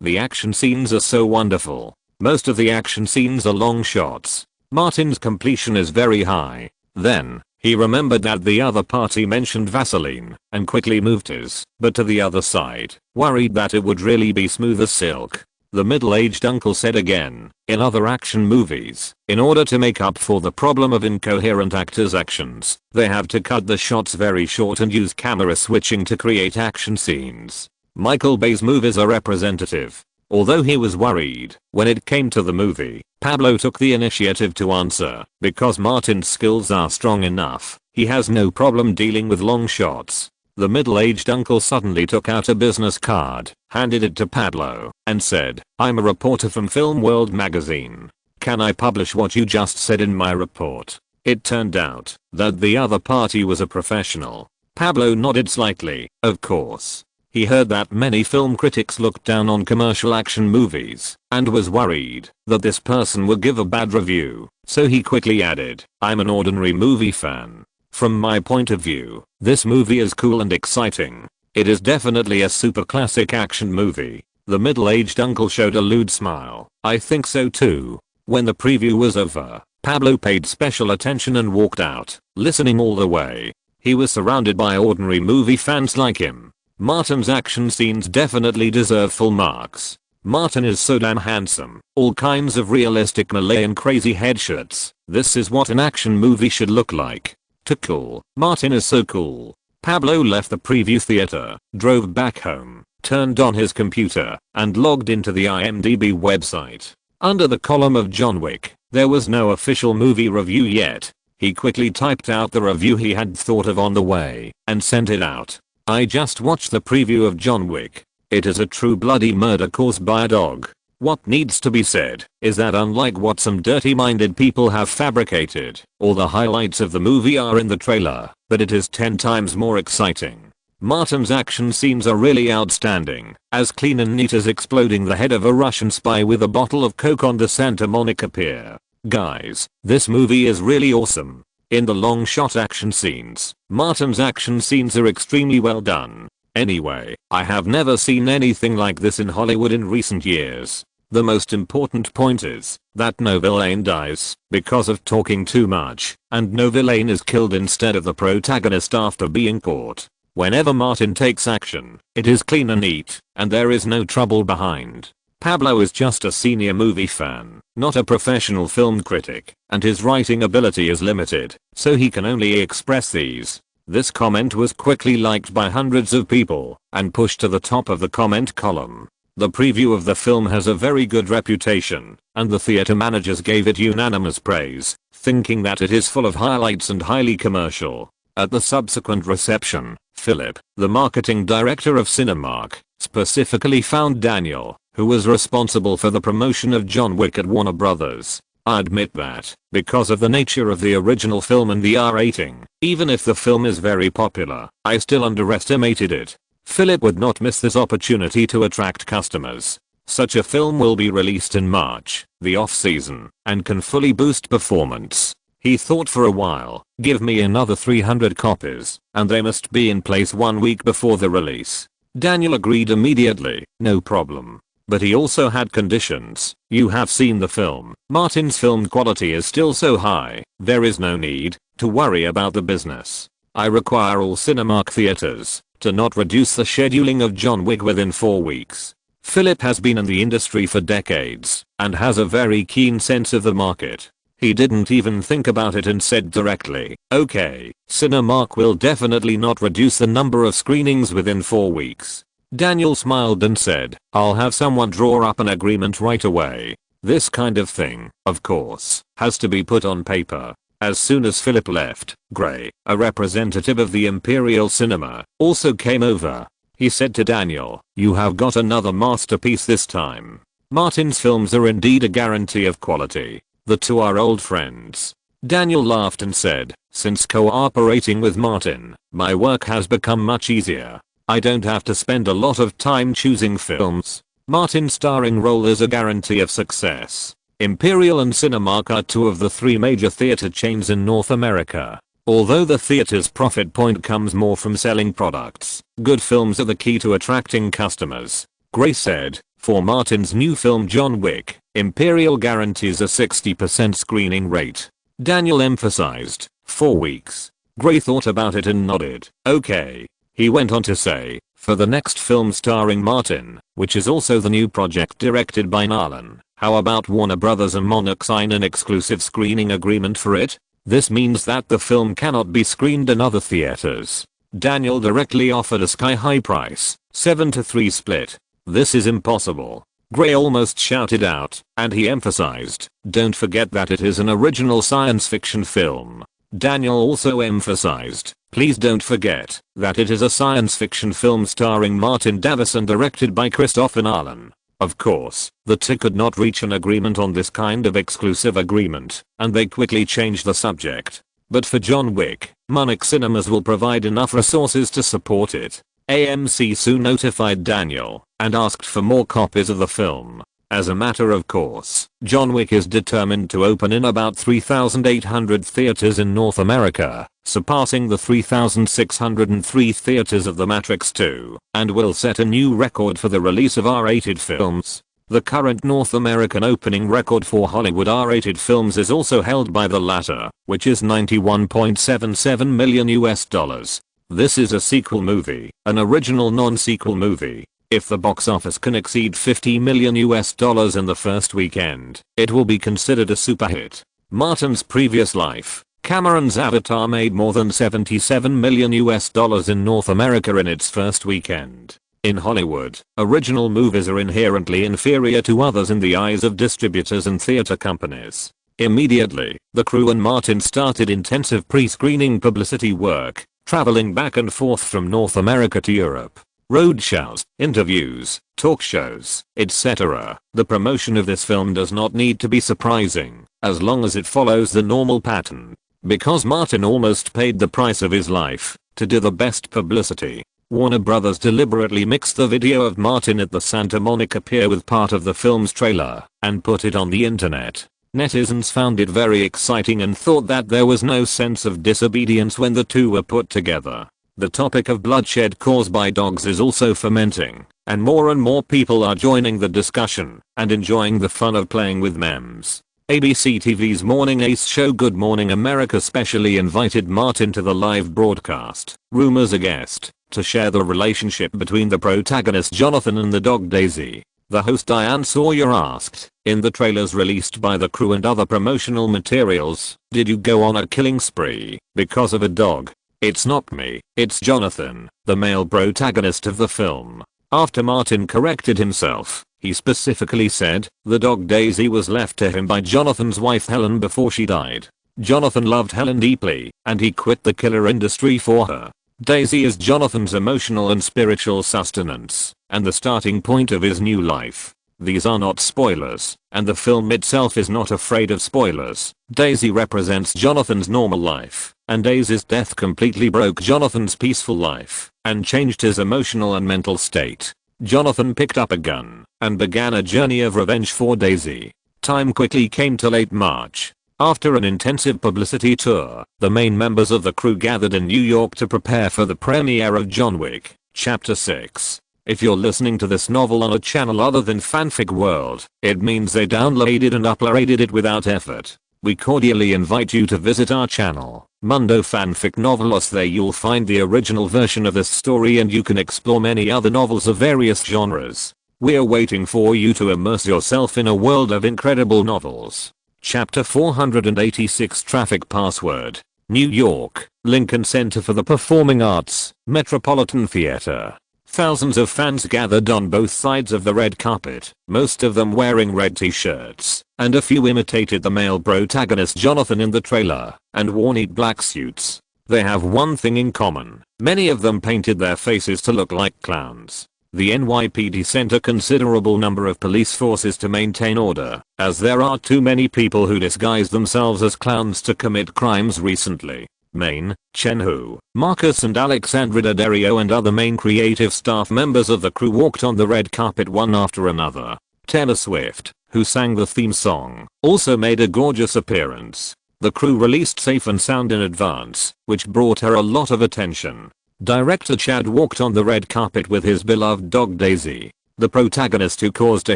The action scenes are so wonderful. Most of the action scenes are long shots. Martin's completion is very high. Then, he remembered that the other party mentioned Vaseline and quickly moved his butt to the other side, worried that it would really be smooth as silk. the middle-aged uncle said again. In other action movies, in order to make up for the problem of incoherent actors' actions, they have to cut the shots very short and use camera switching to create action scenes. Michael Bay's movies are representative. Although he was worried when it came to the movie, Pablo took the initiative to answer. Because Martin's skills are strong enough, he has no problem dealing with long shots. The middle-aged uncle suddenly took out a business card, handed it to Pablo, and said, "I'm a reporter from Film World magazine. Can I publish what you just said in my report?" It turned out that the other party was a professional. Pablo nodded slightly. Of course. He heard that many film critics looked down on commercial action movies, and was worried that this person would give a bad review, so he quickly added, "I'm an ordinary movie fan. From my point of view, this movie is cool and exciting. It is definitely a super classic action movie." The middle-aged uncle showed a lewd smile. "I think so too." When the preview was over, Pablo paid special attention and walked out, listening all the way. He was surrounded by ordinary movie fans like him. Martin's action scenes definitely deserve full marks. Martin is so damn handsome. All kinds of realistic melee and crazy headshots. This is what an action movie should look like. Too cool. Martin is so cool. Pablo left the preview theater, drove back home, turned on his computer, and logged into the IMDb website. Under the column of John Wick, there was no official movie review yet. He quickly typed out the review he had thought of on the way, and sent it out. "I just watched the preview of John Wick. It is a true bloody murder caused by a dog. What needs to be said is that unlike what some dirty-minded people have fabricated, all the highlights of the movie are in the trailer, but it is 10 times more exciting. Martin's action scenes are really outstanding, as clean and neat as exploding the head of a Russian spy with a bottle of Coke on the Santa Monica Pier. Guys, this movie is really awesome. In the long shot action scenes, Martin's action scenes are extremely well done. Anyway, I have never seen anything like this in Hollywood in recent years. The most important point is that no villain dies because of talking too much, and no villain is killed instead of the protagonist after being caught. Whenever Martin takes action, it is clean and neat, and there is no trouble behind." Pablo is just a senior movie fan, not a professional film critic, and his writing ability is limited, so he can only express these. This comment was quickly liked by hundreds of people and pushed to the top of the comment column. The preview of the film has a very good reputation, and the theater managers gave it unanimous praise, thinking that it is full of highlights and highly commercial. At the subsequent reception, Philip, the marketing director of Cinemark, specifically found Daniel, who was responsible for the promotion of John Wick at Warner Brothers. "I admit that, because of the nature of the original film and the R rating, even if the film is very popular, I still underestimated it." Philip would not miss this opportunity to attract customers. Such a film will be released in March, the off-season, and can fully boost performance. He thought for a while, "Give me another 300 copies, and they must be in place 1 week before the release." Daniel agreed immediately, "No problem." But he also had conditions. "You have seen the film. Martin's film quality is still so high, there is no need to worry about the business. I require all Cinemark theaters to not reduce the scheduling of John Wick within 4 weeks." Philip has been in the industry for decades and has a very keen sense of the market. He didn't even think about it and said directly, "Okay, Cinemark will definitely not reduce the number of screenings within 4 weeks. Daniel smiled and said, "I'll have someone draw up an agreement right away." This kind of thing, of course, has to be put on paper. As soon as Philip left, Gray, a representative of the Imperial Cinema, also came over. He said to Daniel, "You have got another masterpiece this time. Martin's films are indeed a guarantee of quality." The two are old friends. Daniel laughed and said, "Since cooperating with Martin, my work has become much easier. I don't have to spend a lot of time choosing films. Martin's starring role is a guarantee of success." Imperial and Cinemark are two of the 3 major theater chains in North America. Although the theater's profit point comes more from selling products, good films are the key to attracting customers. Gray said, "For Martin's new film John Wick, Imperial guarantees a 60% screening rate." Daniel emphasized, 4 weeks. Gray thought about it and nodded. "Okay." He went on to say, for the next film starring Martin, which is also the new project directed by Nolan. How about Warner Brothers and Monarch sign an exclusive screening agreement for it? This means that the film cannot be screened in other theaters. Daniel directly offered a sky-high price, 7-3 split. This is impossible. Gray almost shouted out, and he emphasized, don't forget that it is an original science fiction film. Daniel also emphasized, please don't forget that it is a science fiction film starring Martin Davis and directed by Christopher Nolan. Of course, the two could not reach an agreement on this kind of exclusive agreement, and they quickly changed the subject. But for John Wick, Monarch Cinemas will provide enough resources to support it. AMC soon notified Daniel and asked for more copies of the film. As a matter of course, John Wick is determined to open in about 3,800 theaters in North America, surpassing the 3,603 theaters of The Matrix 2, and will set a new record for the release of R-rated films. The current North American opening record for Hollywood R-rated films is also held by the latter, which is $91.77 million. This is a sequel movie, an original non-sequel movie. If the box office can exceed $50 million in the first weekend, it will be considered a super hit. Martin's previous life, Cameron's Avatar, made more than $77 million in North America in its first weekend. In Hollywood, original movies are inherently inferior to others in the eyes of distributors and theater companies. Immediately, the crew and Martin started intensive pre-screening publicity work, traveling back and forth from North America to Europe. Roadshows, interviews, talk shows, etc. The promotion of this film does not need to be surprising, as long as it follows the normal pattern. Because Martin almost paid the price of his life to do the best publicity, Warner Brothers deliberately mixed the video of Martin at the Santa Monica Pier with part of the film's trailer and put it on the internet. Netizens found it very exciting and thought that there was no sense of disobedience when the two were put together. The topic of bloodshed caused by dogs is also fermenting, and more people are joining the discussion and enjoying the fun of playing with memes. ABC TV's Morning Ace show Good Morning America specially invited Martin to the live broadcast, room as a guest, to share the relationship between the protagonist Jonathan and the dog Daisy. The host Diane Sawyer asked, in the trailers released by the crew and other promotional materials, did you go on a killing spree because of a dog? It's not me, it's Jonathan, the male protagonist of the film. After Martin corrected himself, he specifically said, the dog Daisy was left to him by Jonathan's wife Helen before she died. Jonathan loved Helen deeply, and he quit the killer industry for her. Daisy is Jonathan's emotional and spiritual sustenance, and the starting point of his new life. These are not spoilers, and the film itself is not afraid of spoilers. Daisy represents Jonathan's normal life, and Daisy's death completely broke Jonathan's peaceful life, and changed his emotional and mental state. Jonathan picked up a gun, and began a journey of revenge for Daisy. Time quickly came to late March. After an intensive publicity tour, the main members of the crew gathered in New York to prepare for the premiere of John Wick, Chapter 6. If you're listening to this novel on a channel other than Fanfic World, it means they downloaded and uploaded it without effort. We cordially invite you to visit our channel, Mundo Fanfic Novelos. There you'll find the original version of this story and you can explore many other novels of various genres. We're waiting for you to immerse yourself in a world of incredible novels. Chapter 486 Traffic Password. New York, Lincoln Center for the Performing Arts, Metropolitan Theater. Thousands of fans gathered on both sides of the red carpet, most of them wearing red t-shirts, and a few imitated the male protagonist Jonathan in the trailer, and wore neat black suits. They have one thing in common, many of them painted their faces to look like clowns. The NYPD sent a considerable number of police forces to maintain order, as there are too many people who disguise themselves as clowns to commit crimes recently. Maine, Chen Hu, Marcus and Alexandra Daddario and other main creative staff members of the crew walked on the red carpet one after another. Taylor Swift, who sang the theme song, also made a gorgeous appearance. The crew released Safe and Sound in advance, which brought her a lot of attention. Director Chad walked on the red carpet with his beloved dog Daisy. The protagonist who caused a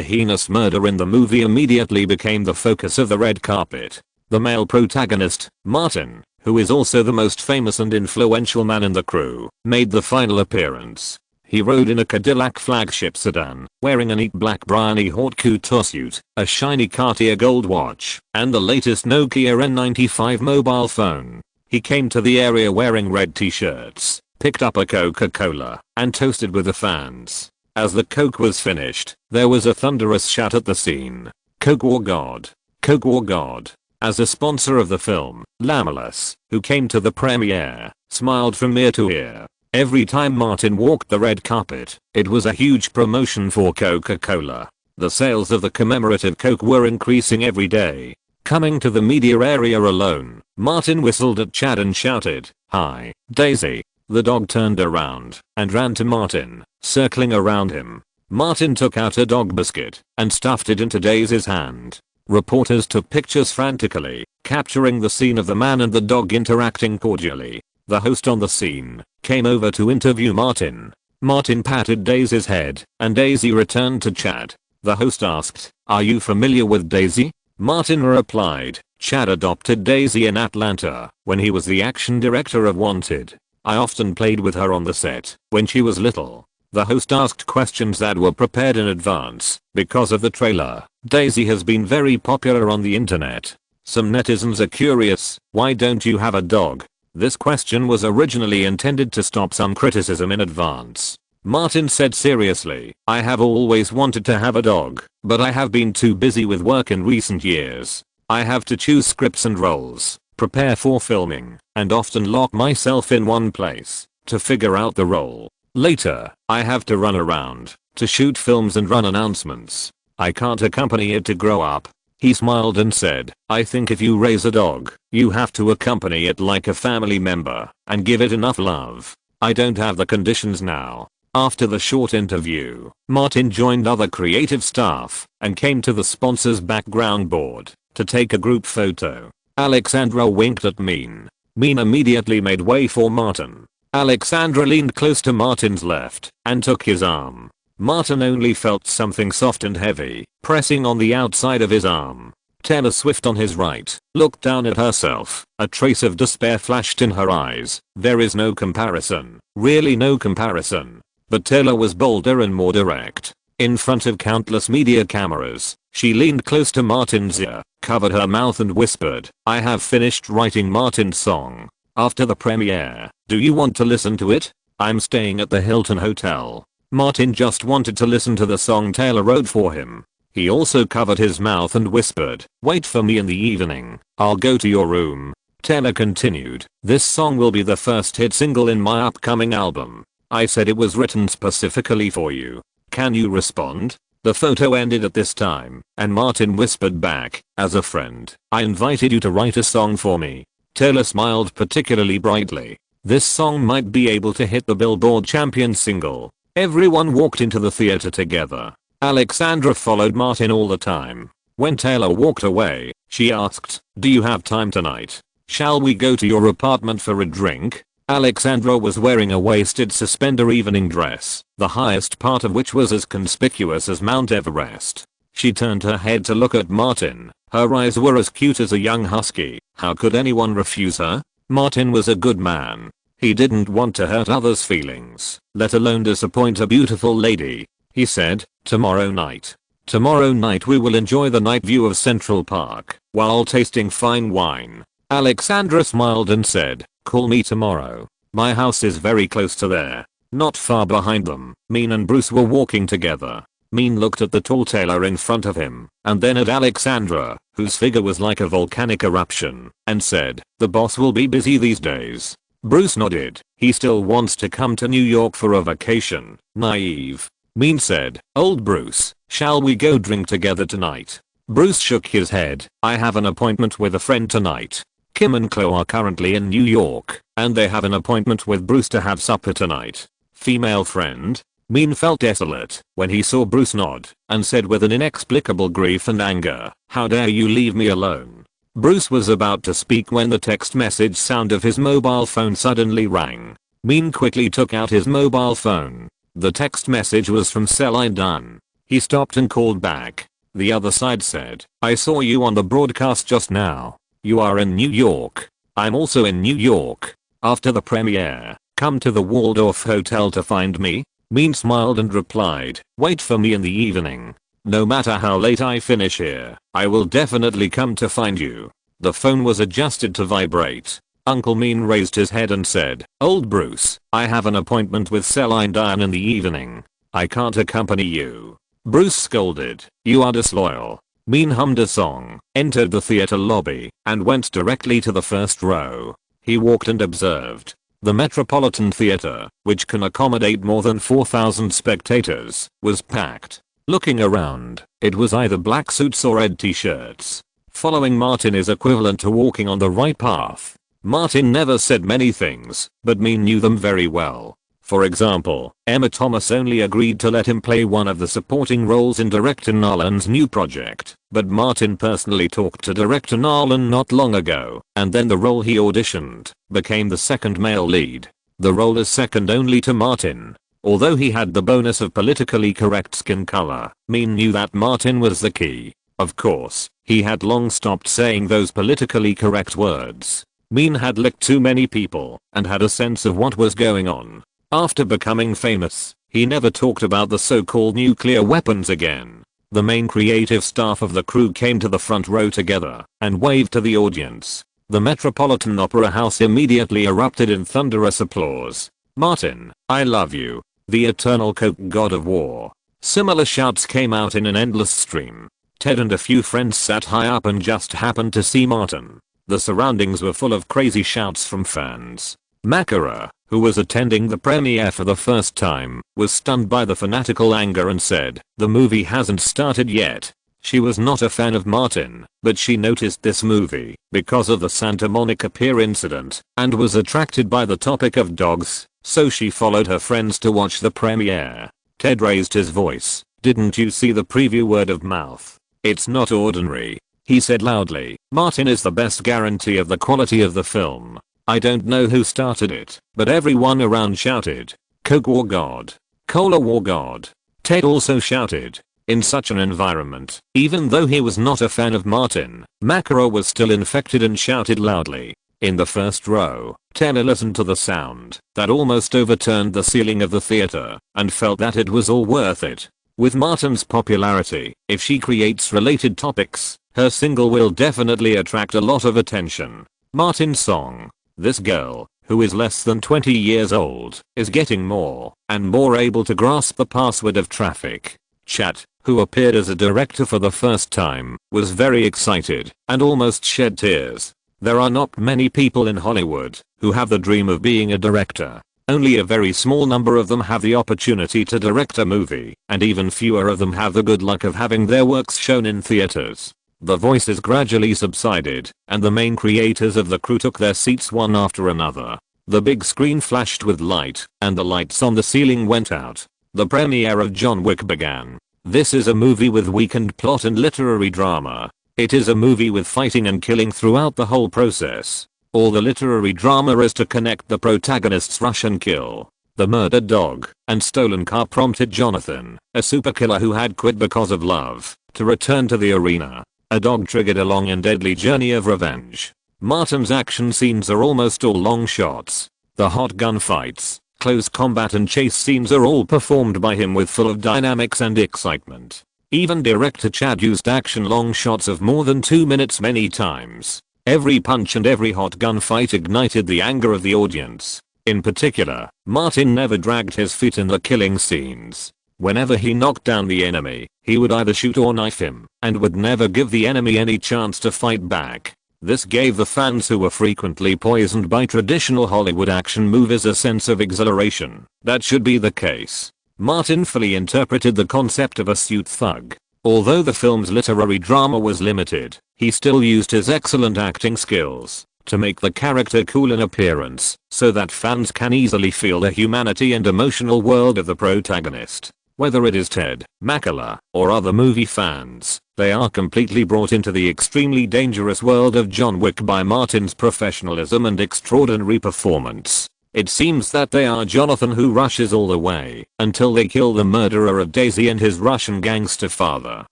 heinous murder in the movie immediately became the focus of the red carpet. The male protagonist, Martin, who is also the most famous and influential man in the crew, made the final appearance. He rode in a Cadillac flagship sedan, wearing a neat black Bryony haute couture suit, a shiny Cartier gold watch, and the latest Nokia N95 mobile phone. He came to the area wearing red t-shirts, picked up a Coca-Cola, and toasted with the fans. As the Coke was finished, there was a thunderous shout at the scene. Coke war God. Coke war God. As a sponsor of the film, Relentless, who came to the premiere, smiled from ear to ear. Every time Martin walked the red carpet, it was a huge promotion for Coca-Cola. The sales of the commemorative Coke were increasing every day. Coming to the media area alone, Martin whistled at Chad and shouted, "Hi, Daisy." The dog turned around and ran to Martin, circling around him. Martin took out a dog biscuit and stuffed it into Daisy's hand. Reporters took pictures frantically, capturing the scene of the man and the dog interacting cordially. The host on the scene came over to interview Martin. Martin patted Daisy's head, and Daisy returned to Chad. The host asked, "Are you familiar with Daisy?" Martin replied, "Chad adopted Daisy in Atlanta when he was the action director of Wanted. I often played with her on the set when she was little." The host asked questions that were prepared in advance because of the trailer. Daisy has been very popular on the internet. Some netizens are curious, why don't you have a dog? This question was originally intended to stop some criticism in advance. Martin said seriously, "I have always wanted to have a dog, but I have been too busy with work in recent years. I have to choose scripts and roles, prepare for filming, and often lock myself in one place to figure out the role. Later, I have to run around to shoot films and run announcements. I can't accompany it to grow up." He smiled and said, "I think if you raise a dog, you have to accompany it like a family member and give it enough love. I don't have the conditions now." After the short interview, Martin joined other creative staff and came to the sponsor's background board to take a group photo. Alexandra winked at Mean. Mean immediately made way for Martin. Alexandra leaned close to Martin's left and took his arm. Martin only felt something soft and heavy pressing on the outside of his arm. Taylor Swift on his right looked down at herself. A trace of despair flashed in her eyes. There is no comparison. Really no comparison. But Taylor was bolder and more direct. In front of countless media cameras, she leaned close to Martin's ear, covered her mouth and whispered, "I have finished writing Martin's song. After the premiere, do you want to listen to it? I'm staying at the Hilton Hotel." Martin just wanted to listen to the song Taylor wrote for him. He also covered his mouth and whispered, "Wait for me in the evening. I'll go to your room." Taylor continued, "This song will be the first hit single in my upcoming album. I said it was written specifically for you. Can you respond?" The photo ended at this time, and Martin whispered back, "As a friend, I invited you to write a song for me." Taylor smiled particularly brightly. This song might be able to hit the Billboard champion single. Everyone walked into the theater together. Alexandra followed Martin all the time. When Taylor walked away, she asked, "Do you have time tonight? Shall we go to your apartment for a drink?" Alexandra was wearing a waisted suspender evening dress, the highest part of which was as conspicuous as Mount Everest. She turned her head to look at Martin. Her eyes were as cute as a young husky. How could anyone refuse her? Martin was a good man. He didn't want to hurt others' feelings, let alone disappoint a beautiful lady. He said, "Tomorrow night. Tomorrow night we will enjoy the night view of Central Park while tasting fine wine." Alexandra smiled and said, "Call me tomorrow. My house is very close to there." Not far behind them, Mean and Bruce were walking together. Mean looked at the tall Taylor in front of him, and then at Alexandra, whose figure was like a volcanic eruption, and said, "The boss will be busy these days." Bruce nodded. "He still wants to come to New York for a vacation." Naive. Mean said, "Old Bruce, shall we go drink together tonight?" Bruce shook his head. "I have an appointment with a friend tonight. Kim and Chloe are currently in New York, and they have an appointment with Bruce to have supper tonight." Female friend? Mean felt desolate when he saw Bruce nod, and said with an inexplicable grief and anger, "How dare you leave me alone?" Bruce was about to speak when the text message sound of his mobile phone suddenly rang. Mean quickly took out his mobile phone. The text message was from Celine Dunn. He stopped and called back. The other side said, "I saw you on the broadcast just now. You are in New York. I'm also in New York. After the premiere, come to the Waldorf Hotel to find me." Min smiled and replied, "Wait for me in the evening. No matter how late I finish here, I will definitely come to find you." The phone was adjusted to vibrate. Uncle Min raised his head and said, "Old Bruce, I have an appointment with Celine Dion in the evening. I can't accompany you." Bruce scolded, "You are disloyal." Min hummed a song, entered the theater lobby, and went directly to the first row. He walked and observed. The Metropolitan Theater, which can accommodate more than 4,000 spectators, was packed. Looking around, it was either black suits or red t-shirts. Following Martin is equivalent to walking on the right path. Martin never said many things, but Min knew them very well. For example, Emma Thomas only agreed to let him play one of the supporting roles in director Nolan's new project, but Martin personally talked to director Nolan not long ago, and then the role he auditioned became the second male lead. The role is second only to Martin. Although he had the bonus of politically correct skin color, Min knew that Martin was the key. Of course, he had long stopped saying those politically correct words. Min had licked too many people and had a sense of what was going on. After becoming famous, he never talked about the so-called nuclear weapons again. The main creative staff of the crew came to the front row together and waved to the audience. The Metropolitan Opera House immediately erupted in thunderous applause. "Martin, I love you. The eternal coke god of war." Similar shouts came out in an endless stream. Ted and a few friends sat high up and just happened to see Martin. The surroundings were full of crazy shouts from fans. Makara, who was attending the premiere for the first time, was stunned by the fanatical anger and said, "The movie hasn't started yet." She was not a fan of Martin, but she noticed this movie because of the Santa Monica Pier incident and was attracted by the topic of dogs, so she followed her friends to watch the premiere. Ted raised his voice. "Didn't you see the preview? Word of mouth. It's not ordinary," he said loudly. "Martin is the best guarantee of the quality of the film." I don't know who started it, but everyone around shouted, "Coke War God. Cola War God." Ted also shouted. In such an environment, even though he was not a fan of Martin, Makara was still infected and shouted loudly. In the first row, Taylor listened to the sound that almost overturned the ceiling of the theater and felt that it was all worth it. With Martin's popularity, if she creates related topics, her single will definitely attract a lot of attention. Martin's song. This girl, who is less than 20 years old, is getting more and more able to grasp the password of traffic. Chat, who appeared as a director for the first time, was very excited and almost shed tears. There are not many people in Hollywood who have the dream of being a director. Only a very small number of them have the opportunity to direct a movie, and even fewer of them have the good luck of having their works shown in theaters. The voices gradually subsided, and the main creators of the crew took their seats one after another. The big screen flashed with light, and the lights on the ceiling went out. The premiere of John Wick began. This is a movie with weakened plot and literary drama. It is a movie with fighting and killing throughout the whole process. All the literary drama is to connect the protagonist's Russian kill. The murdered dog and stolen car prompted Jonathan, a superkiller who had quit because of love, to return to the arena. A dog triggered a long and deadly journey of revenge. Martin's action scenes are almost all long shots. The hot gunfights, close combat and chase scenes are all performed by him with full of dynamics and excitement. Even director Chad used action long shots of more than 2 minutes many times. Every punch and every hot gunfight ignited the anger of the audience. In particular, Martin never dragged his feet in the killing scenes. Whenever he knocked down the enemy, he would either shoot or knife him, and would never give the enemy any chance to fight back. This gave the fans who were frequently poisoned by traditional Hollywood action movies a sense of exhilaration. That should be the case. Martin fully interpreted the concept of a suit thug. Although the film's literary drama was limited, he still used his excellent acting skills to make the character cool in appearance, so that fans can easily feel the humanity and emotional world of the protagonist. Whether it is Ted, Makala, or other movie fans, they are completely brought into the extremely dangerous world of John Wick by Martin's professionalism and extraordinary performance. It seems that they are Jonathan who rushes all the way until they kill the murderer of Daisy and his Russian gangster father.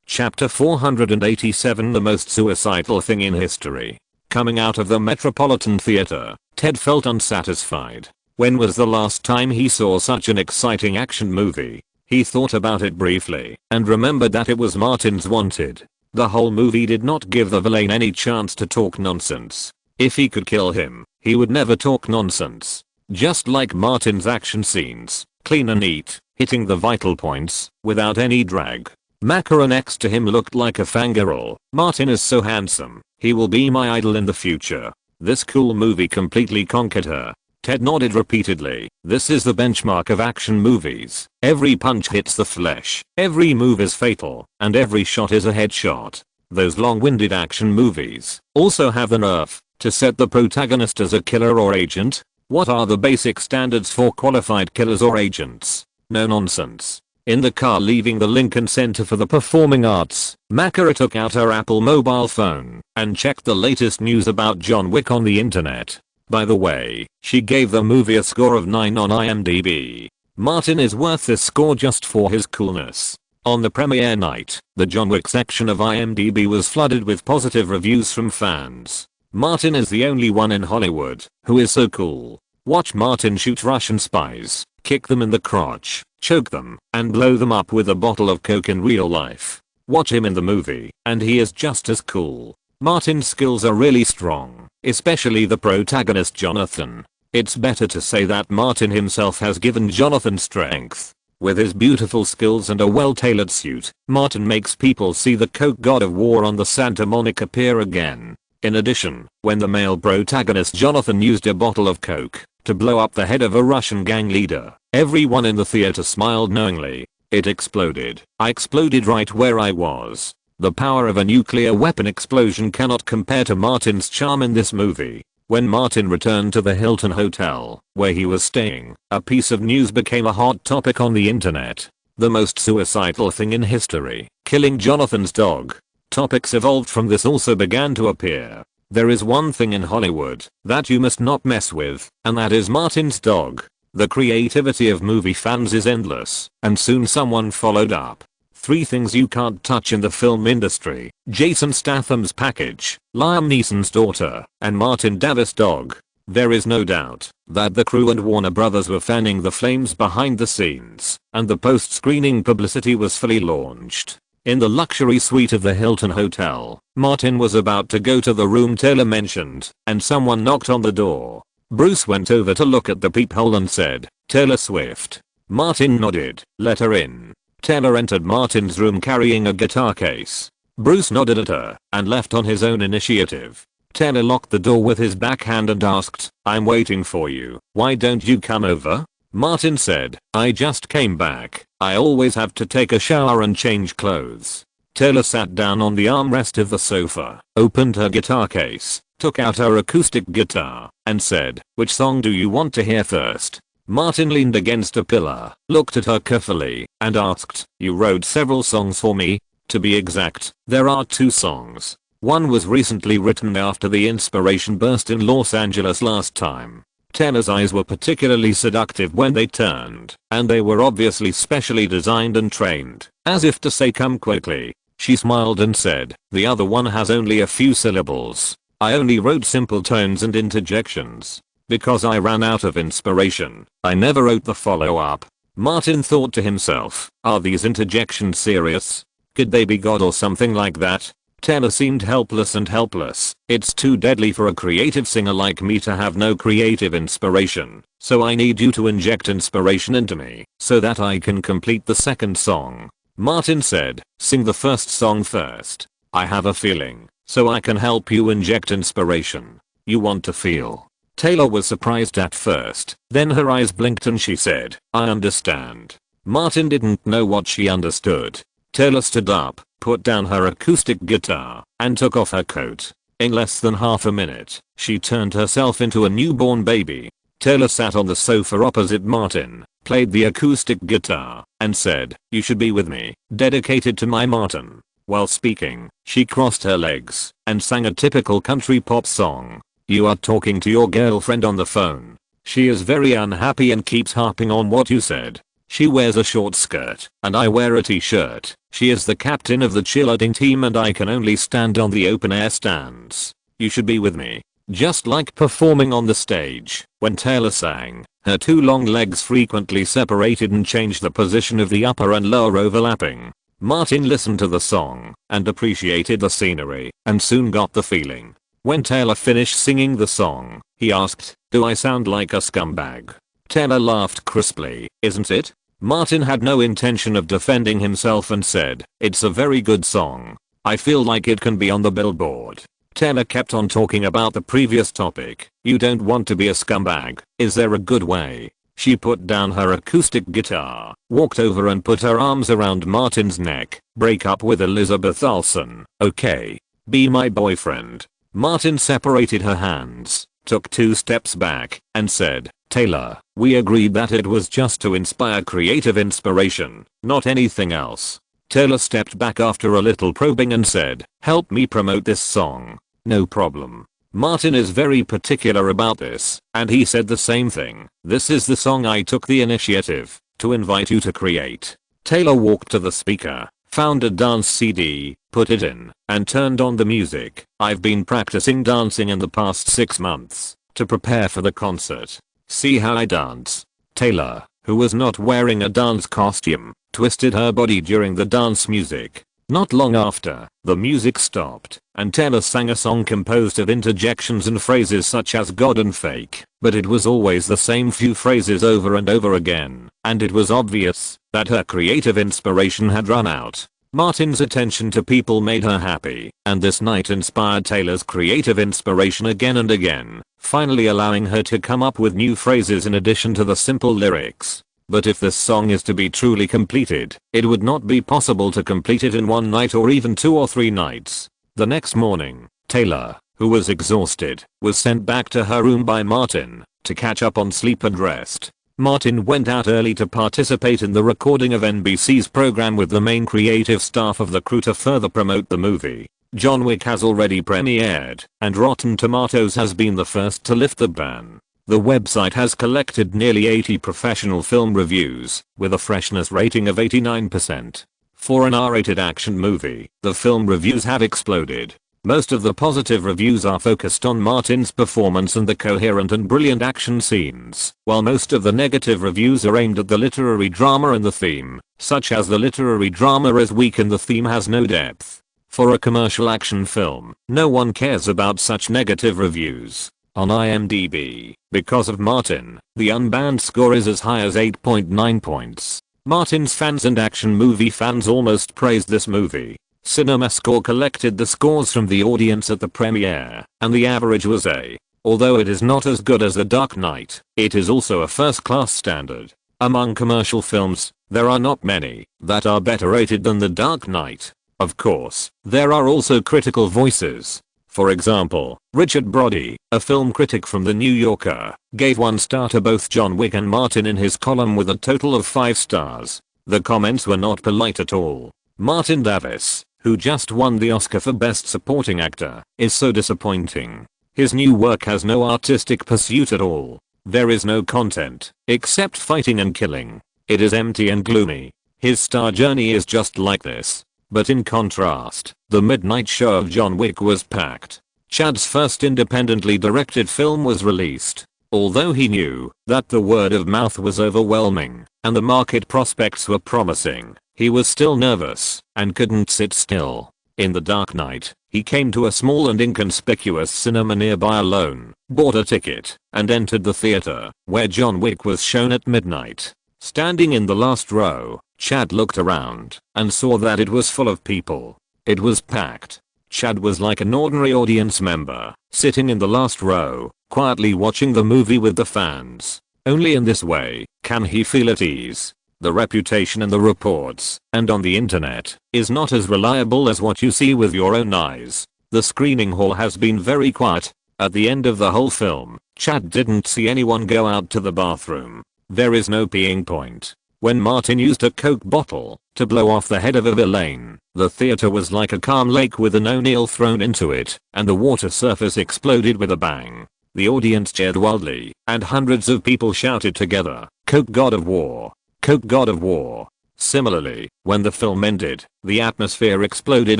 Chapter 487 The most suicidal thing in history. Coming out of the Metropolitan Theater, Ted felt unsatisfied. When was the last time he saw such an exciting action movie? He thought about it briefly and remembered that it was Martin's Wanted. The whole movie did not give the villain any chance to talk nonsense. If he could kill him, he would never talk nonsense. Just like Martin's action scenes, clean and neat, hitting the vital points, without any drag. Makara next to him looked like a fangirl. Martin is so handsome, he will be my idol in the future. This cool movie completely conquered her. Ted nodded repeatedly. This is the benchmark of action movies. Every punch hits the flesh, every move is fatal, and every shot is a headshot. Those long-winded action movies also have the nerve to set the protagonist as a killer or agent. What are the basic standards for qualified killers or agents? No nonsense. In the car leaving the Lincoln Center for the Performing Arts, Makara took out her Apple mobile phone and checked the latest news about John Wick on the internet. By the way, she gave the movie a score of 9 on IMDb. Martin is worth this score just for his coolness. On the premiere night, the John Wick section of IMDb was flooded with positive reviews from fans. Martin is the only one in Hollywood who is so cool. Watch Martin shoot Russian spies, kick them in the crotch, choke them, and blow them up with a bottle of Coke in real life. Watch him in the movie, and he is just as cool. Martin's skills are really strong, especially the protagonist Jonathan. It's better to say that Martin himself has given Jonathan strength. With his beautiful skills and a well-tailored suit, Martin makes people see the Coke god of war on the Santa Monica Pier again. In addition, when the male protagonist Jonathan used a bottle of Coke to blow up the head of a Russian gang leader, everyone in the theater smiled knowingly. It exploded. I exploded right where I was. The power of a nuclear weapon explosion cannot compare to Martin's charm in this movie. When Martin returned to the Hilton Hotel, where he was staying, a piece of news became a hot topic on the internet. The most suicidal thing in history, killing Jonathan's dog. Topics evolved from this also began to appear. There is one thing in Hollywood that you must not mess with, and that is Martin's dog. The creativity of movie fans is endless, and soon someone followed up. 3 things you can't touch in the film industry: Jason Statham's package, Liam Neeson's daughter, and Martin Davis' dog. There is no doubt that the crew and Warner Brothers were fanning the flames behind the scenes, and the post-screening publicity was fully launched. In the luxury suite of the Hilton Hotel, Martin was about to go to the room Taylor mentioned, and someone knocked on the door. Bruce went over to look at the peephole and said, "Taylor Swift." Martin nodded. "Let her in." Taylor entered Martin's room carrying a guitar case. Bruce nodded at her and left on his own initiative. Taylor locked the door with his backhand and asked, "I'm waiting for you. Why don't you come over?" Martin said, "I just came back. I always have to take a shower and change clothes." Taylor sat down on the armrest of the sofa, opened her guitar case, took out her acoustic guitar, and said, "Which song do you want to hear first?" Martin leaned against a pillar, looked at her carefully, and asked, "You wrote several songs for me?" "To be exact, there are 2 songs. One was recently written after the inspiration burst in Los Angeles last time." Taylor's eyes were particularly seductive when they turned, and they were obviously specially designed and trained, as if to say come quickly. She smiled and said, "The other one has only a few syllables. I only wrote simple tones and interjections. Because I ran out of inspiration, I never wrote the follow-up." Martin thought to himself, are these interjections serious? Could they be God or something like that? Taylor seemed helpless and helpless. "It's too deadly for a creative singer like me to have no creative inspiration, so I need you to inject inspiration into me, so that I can complete the second song." Martin said, "Sing the first song first. I have a feeling, so I can help you inject inspiration. You want to feel." Taylor was surprised at first, then her eyes blinked and she said, "I understand." Martin didn't know what she understood. Taylor stood up, put down her acoustic guitar, and took off her coat. In less than half a minute, she turned herself into a newborn baby. Taylor sat on the sofa opposite Martin, played the acoustic guitar, and said, "You should be with me, dedicated to my Martin." While speaking, she crossed her legs and sang a typical country pop song. "You are talking to your girlfriend on the phone. She is very unhappy and keeps harping on what you said. She wears a short skirt, and I wear a t-shirt. She is the captain of the cheerleading team and I can only stand on the open air stands. You should be with me." Just like performing on the stage, when Taylor sang, Her two long legs frequently separated and changed the position of the upper and lower overlapping. Martin listened to the song and appreciated the scenery and soon got the feeling. When Taylor finished singing the song, he asked, "Do I sound like a scumbag?" Taylor laughed crisply, "Isn't it?" Martin had no intention of defending himself and said, "It's a very good song. I feel like it can be on the billboard." Taylor kept on talking about the previous topic. "You don't want to be a scumbag. Is there a good way?" She put down her acoustic guitar, walked over and put her arms around Martin's neck. "Break up with Elizabeth Olsen, okay? Be my boyfriend." Martin separated her hands, took 2 steps back, and said, "Taylor, we agreed that it was just to inspire creative inspiration, not anything else." Taylor stepped back after a little probing and said, "Help me promote this song." "No problem. Martin is very particular about this, and he said the same thing. This is the song I took the initiative to invite you to create." Taylor walked to the speaker, found a dance CD, put it in, and turned on the music. "I've been practicing dancing in the past 6 months to prepare for the concert. See how I dance." Taylor, who was not wearing a dance costume, twisted her body during the dance music. Not long after, the music stopped, and Taylor sang a song composed of interjections and phrases such as "God" and "fake," but it was always the same few phrases over and over again, and it was obvious that her creative inspiration had run out. Martin's attention to people made her happy, and this night inspired Taylor's creative inspiration again and again, finally allowing her to come up with new phrases in addition to the simple lyrics. But if this song is to be truly completed, it would not be possible to complete it in one night or even 2 or 3 nights. The next morning, Taylor, who was exhausted, was sent back to her room by Martin to catch up on sleep and rest. Martin went out early to participate in the recording of NBC's program with the main creative staff of the crew to further promote the movie. John Wick has already premiered, and Rotten Tomatoes has been the first to lift the ban. The website has collected nearly 80 professional film reviews, with a freshness rating of 89%. For an R-rated action movie, the film reviews have exploded. Most of the positive reviews are focused on Martin's performance and the coherent and brilliant action scenes, while most of the negative reviews are aimed at the literary drama and the theme, such as "The literary drama is weak and the theme has no depth." For a commercial action film, no one cares about such negative reviews. On IMDb, because of Martin, the unbanned score is as high as 8.9 points. Martin's fans and action movie fans almost praised this movie. CinemaScore collected the scores from the audience at the premiere, and the average was A. Although it is not as good as The Dark Knight, it is also a first-class standard. Among commercial films, there are not many that are better rated than The Dark Knight. Of course, there are also critical voices. For example, Richard Brody, a film critic from The New Yorker, gave 1 star to both John Wick and Martin in his column with a total of 5 stars. The comments were not polite at all. Martin Davis, who just won the Oscar for Best Supporting Actor, is so disappointing. His new work has no artistic pursuit at all. There is no content, except fighting and killing. It is empty and gloomy. His star journey is just like this. But in contrast, the midnight show of John Wick was packed. Chad's first independently directed film was released. Although he knew that the word of mouth was overwhelming and the market prospects were promising, he was still nervous and couldn't sit still. In The Dark Knight, he came to a small and inconspicuous cinema nearby alone, bought a ticket, and entered the theater, where John Wick was shown at midnight. Standing in the last row, Chad looked around and saw that it was full of people. It was packed. Chad was like an ordinary audience member, sitting in the last row, quietly watching the movie with the fans. Only in this way can he feel at ease. The reputation in the reports and on the internet is not as reliable as what you see with your own eyes. The screening hall has been very quiet. At the end of the whole film, Chad didn't see anyone go out to the bathroom. There is no peeing point. When Martin used a Coke bottle to blow off the head of a villain, the theater was like a calm lake with an O'Neill thrown into it, and the water surface exploded with a bang. The audience cheered wildly, and hundreds of people shouted together, "Coke God of War! Coke God of War!" Similarly, when the film ended, the atmosphere exploded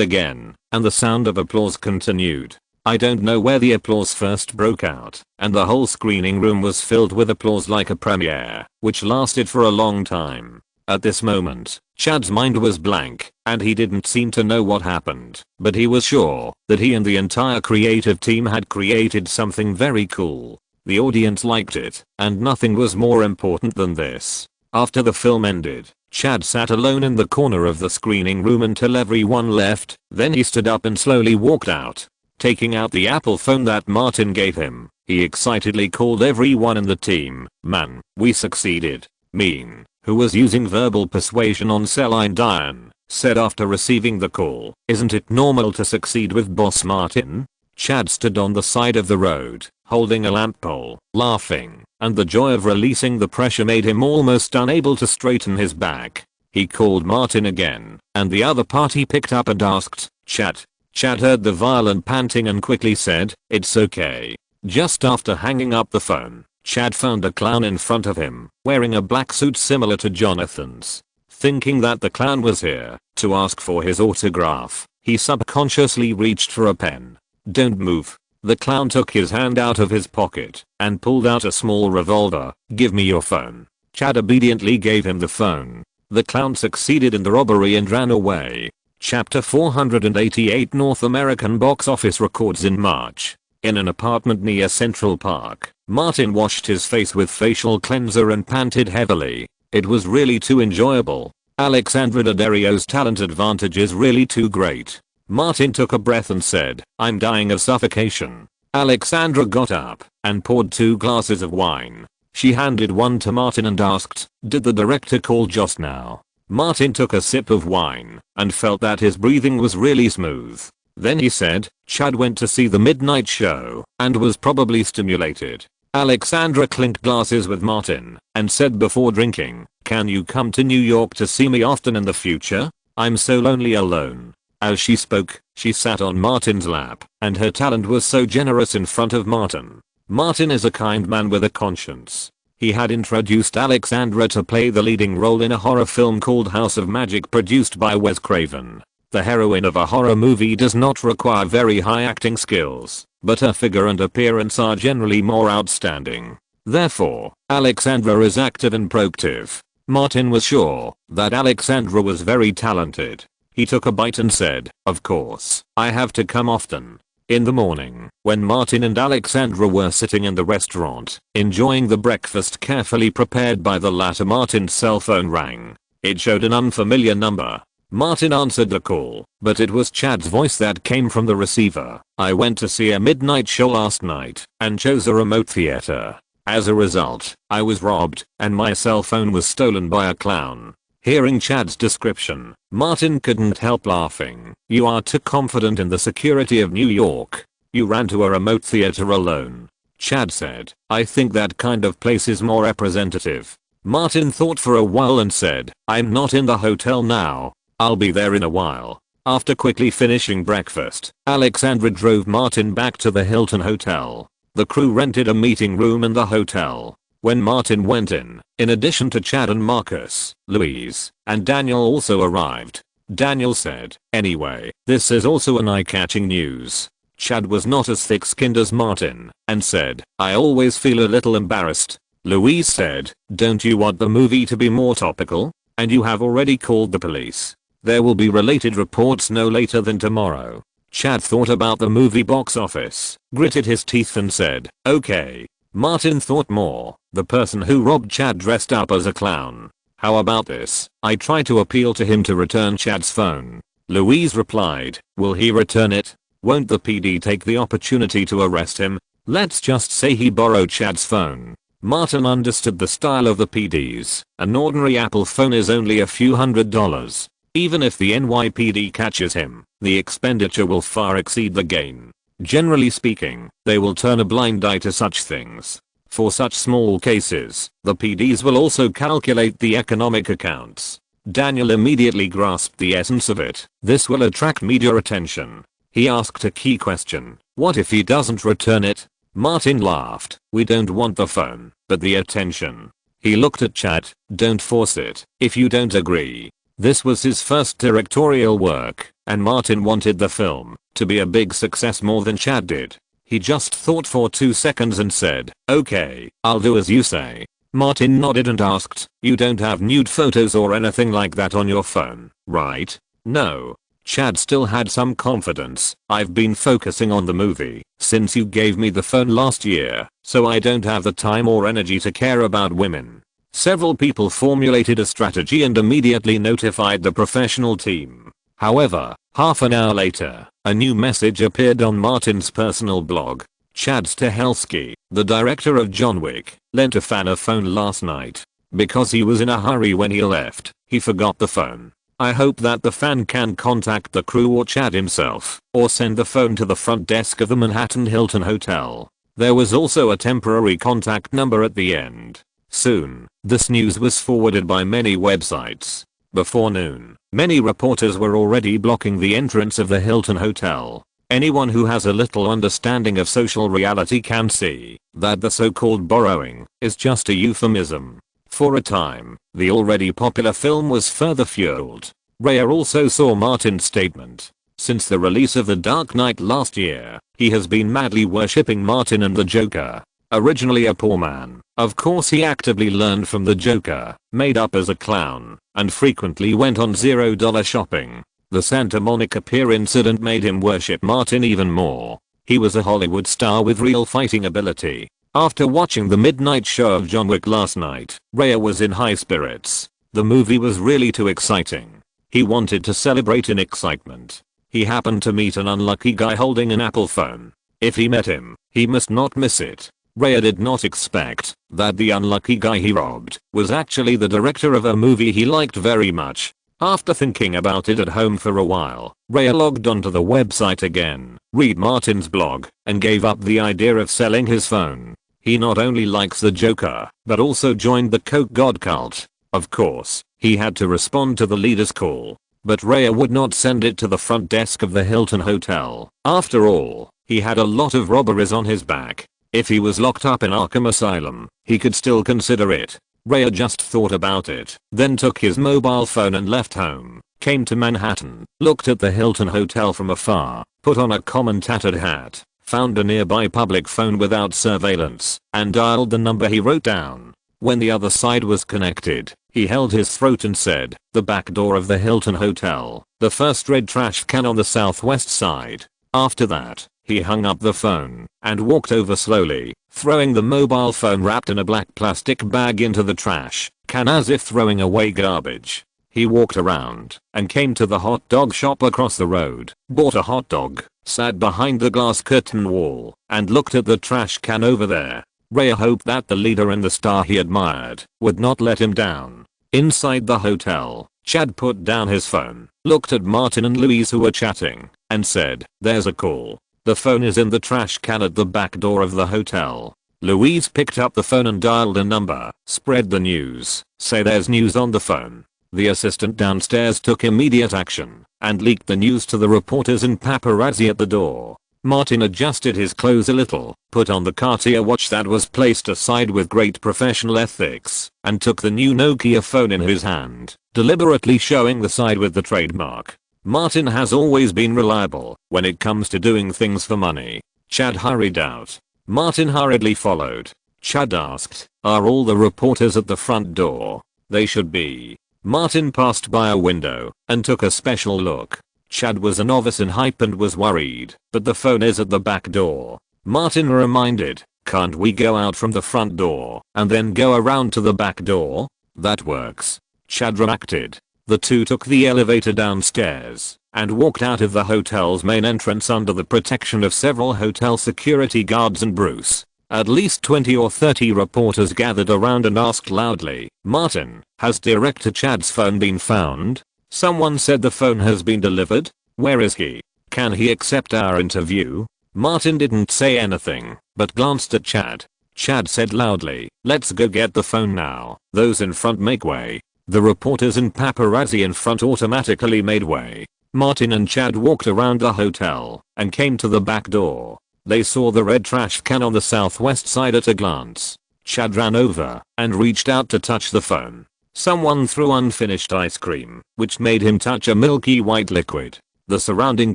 again, and the sound of applause continued. I don't know where the applause first broke out, and the whole screening room was filled with applause like a premiere, which lasted for a long time. At this moment, Chad's mind was blank, and he didn't seem to know what happened, but he was sure that he and the entire creative team had created something very cool. The audience liked it, and nothing was more important than this. After the film ended, Chad sat alone in the corner of the screening room until everyone left, then he stood up and slowly walked out. Taking out the Apple phone that Martin gave him, he excitedly called everyone in the team. "Man, we succeeded." Mean, who was using verbal persuasion on Celine Dion, said after receiving the call, "Isn't it normal to succeed with Boss Martin?" Chad stood on the side of the road, holding a lamp pole, laughing, and the joy of releasing the pressure made him almost unable to straighten his back. He called Martin again, and the other party picked up and asked, "Chad?" Chad heard the violent panting and quickly said, "It's okay." Just after hanging up the phone, Chad found a clown in front of him, wearing a black suit similar to Jonathan's. Thinking that the clown was here to ask for his autograph, he subconsciously reached for a pen. "Don't move." The clown took his hand out of his pocket and pulled out a small revolver. "Give me your phone." Chad obediently gave him the phone. The clown succeeded in the robbery and ran away. Chapter 488 North American box office records in March. In an apartment near Central Park, Martin washed his face with facial cleanser and panted heavily. It was really too enjoyable. Alexandra Daddario's talent advantage is really too great. Martin took a breath and said, "I'm dying of suffocation." Alexandra got up and poured 2 glasses of wine. She handed one to Martin and asked, "Did the director call just now?" Martin took a sip of wine and felt that his breathing was really smooth. Then he said, "Chad went to see the midnight show and was probably stimulated." Alexandra clinked glasses with Martin and said before drinking, "Can you come to New York to see me often in the future? I'm so lonely alone." As she spoke, she sat on Martin's lap, and her talent was so generous in front of Martin. Martin is a kind man with a conscience. He had introduced Alexandra to play the leading role in a horror film called House of Magic produced by Wes Craven. The heroine of a horror movie does not require very high acting skills, but her figure and appearance are generally more outstanding. Therefore, Alexandra is active and proactive. Martin was sure that Alexandra was very talented. He took a bite and said, "Of course, I have to come often." In the morning, when Martin and Alexandra were sitting in the restaurant, enjoying the breakfast carefully prepared by the latter, Martin's cell phone rang. It showed an unfamiliar number. Martin answered the call, but it was Chad's voice that came from the receiver. "I went to see a midnight show last night and chose a remote theater. As a result, I was robbed and my cell phone was stolen by a clown." Hearing Chad's description, Martin couldn't help laughing. "You are too confident in the security of New York. You ran to a remote theater alone." Chad said, "I think that kind of place is more representative." Martin thought for a while and said, "I'm not in the hotel now. I'll be there in a while." After quickly finishing breakfast, Alexandra drove Martin back to the Hilton Hotel. The crew rented a meeting room in the hotel. When Martin went in addition to Chad and Marcus, Louise, and Daniel also arrived. Daniel said, "Anyway, this is also an eye-catching news." Chad was not as thick-skinned as Martin and said, "I always feel a little embarrassed." Louise said, "Don't you want the movie to be more topical? And you have already called the police. There will be related reports no later than tomorrow." Chad thought about the movie box office, gritted his teeth and said, "Okay." Martin thought more. The person who robbed Chad dressed up as a clown. "How about this? I try to appeal to him to return Chad's phone." Louise replied, "Will he return it? Won't the PD take the opportunity to arrest him? Let's just say he borrowed Chad's phone." Martin understood the style of the PDs. An ordinary Apple phone is only a few $100s. Even if the NYPD catches him, the expenditure will far exceed the gain. Generally speaking, they will turn a blind eye to such things. For such small cases, the PDs will also calculate the economic accounts. Daniel immediately grasped the essence of it. This will attract media attention. He asked a key question. What if he doesn't return it? Martin laughed. We don't want the phone, but the attention. He looked at Chad. Don't force it, if you don't agree. This was his first directorial work. and Martin wanted the film to be a big success more than Chad did. He just thought for 2 seconds and said, "Okay, I'll do as you say." Martin nodded and asked, "You don't have nude photos or anything like that on your phone, right?" "No." Chad still had some confidence. "I've been focusing on the movie since you gave me the phone last year, so I don't have the time or energy to care about women." Several people formulated a strategy and immediately notified the professional team. However, half an hour later, a new message appeared on Martin's personal blog. Chad Stahelski, the director of John Wick, lent a fan a phone last night. Because he was in a hurry when he left, he forgot the phone. I hope that the fan can contact the crew or Chad himself, or send the phone to the front desk of the Manhattan Hilton Hotel. There was also a temporary contact number at the end. Soon, this news was forwarded by many websites. Before noon, many reporters were already blocking the entrance of the Hilton Hotel. Anyone who has a little understanding of social reality can see that the so-called borrowing is just a euphemism. For a time, the already popular film was further fueled. Raya also saw Martin's statement. Since the release of The Dark Knight last year, he has been madly worshipping Martin and the Joker. Originally a poor man, of course he actively learned from the Joker, made up as a clown, and frequently went on $0 shopping. The Santa Monica Pier incident made him worship Martin even more. He was a Hollywood star with real fighting ability. After watching the midnight show of John Wick last night, Raya was in high spirits. The movie was really too exciting. He wanted to celebrate in excitement. He happened to meet an unlucky guy holding an Apple phone. If he met him, he must not miss it. Raya did not expect that the unlucky guy he robbed was actually the director of a movie he liked very much. After thinking about it at home for a while, Raya logged onto the website again, read Martin's blog, and gave up the idea of selling his phone. He not only likes the Joker, but also joined the Coke God cult. Of course, he had to respond to the leader's call, but Raya would not send it to the front desk of the Hilton Hotel. After all, he had a lot of robberies on his back. If he was locked up in Arkham Asylum, he could still consider it. Raya just thought about it, then took his mobile phone and left home, came to Manhattan, looked at the Hilton Hotel from afar, put on a common tattered hat, found a nearby public phone without surveillance, and dialed the number he wrote down. When the other side was connected, he held his throat and said, "The back door of the Hilton Hotel, the first red trash can on the southwest side." After that, he hung up the phone and walked over slowly, throwing the mobile phone wrapped in a black plastic bag into the trash can as if throwing away garbage. He walked around and came to the hot dog shop across the road, bought a hot dog, sat behind the glass curtain wall, and looked at the trash can over there. Raya hoped that the leader and the star he admired would not let him down. Inside the hotel, Chad put down his phone, looked at Martin and Louise who were chatting, and said, "There's a call. The phone is in the trash can at the back door of the hotel." Louise picked up the phone and dialed a number. "Spread the news. Say there's news on the phone." The assistant downstairs took immediate action and leaked the news to the reporters and paparazzi at the door. Martin adjusted his clothes a little, put on the Cartier watch that was placed aside with great professional ethics, and took the new Nokia phone in his hand, deliberately showing the side with the trademark. Martin has always been reliable when it comes to doing things for money. Chad hurried out. Martin hurriedly followed. Chad asked, "Are all the reporters at the front door?" "They should be." Martin passed by a window and took a special look. Chad was a novice in hype and was worried, but the phone is at the back door. Martin reminded, "Can't we go out from the front door and then go around to the back door?" "That works." Chad reacted. The two took the elevator downstairs and walked out of the hotel's main entrance under the protection of several hotel security guards and Bruce. At least 20 or 30 reporters gathered around and asked loudly, "Martin, has Director Chad's phone been found?" Someone said the phone has been delivered. "Where is he? Can he accept our interview?" Martin didn't say anything, but glanced at Chad. Chad said loudly, "Let's go get the phone now." Those in front make way. The reporters and paparazzi in front automatically made way. Martin and Chad walked around the hotel and came to the back door. They saw the red trash can on the southwest side at a glance. Chad ran over and reached out to touch the phone. Someone threw unfinished ice cream, which made him touch a milky white liquid. The surrounding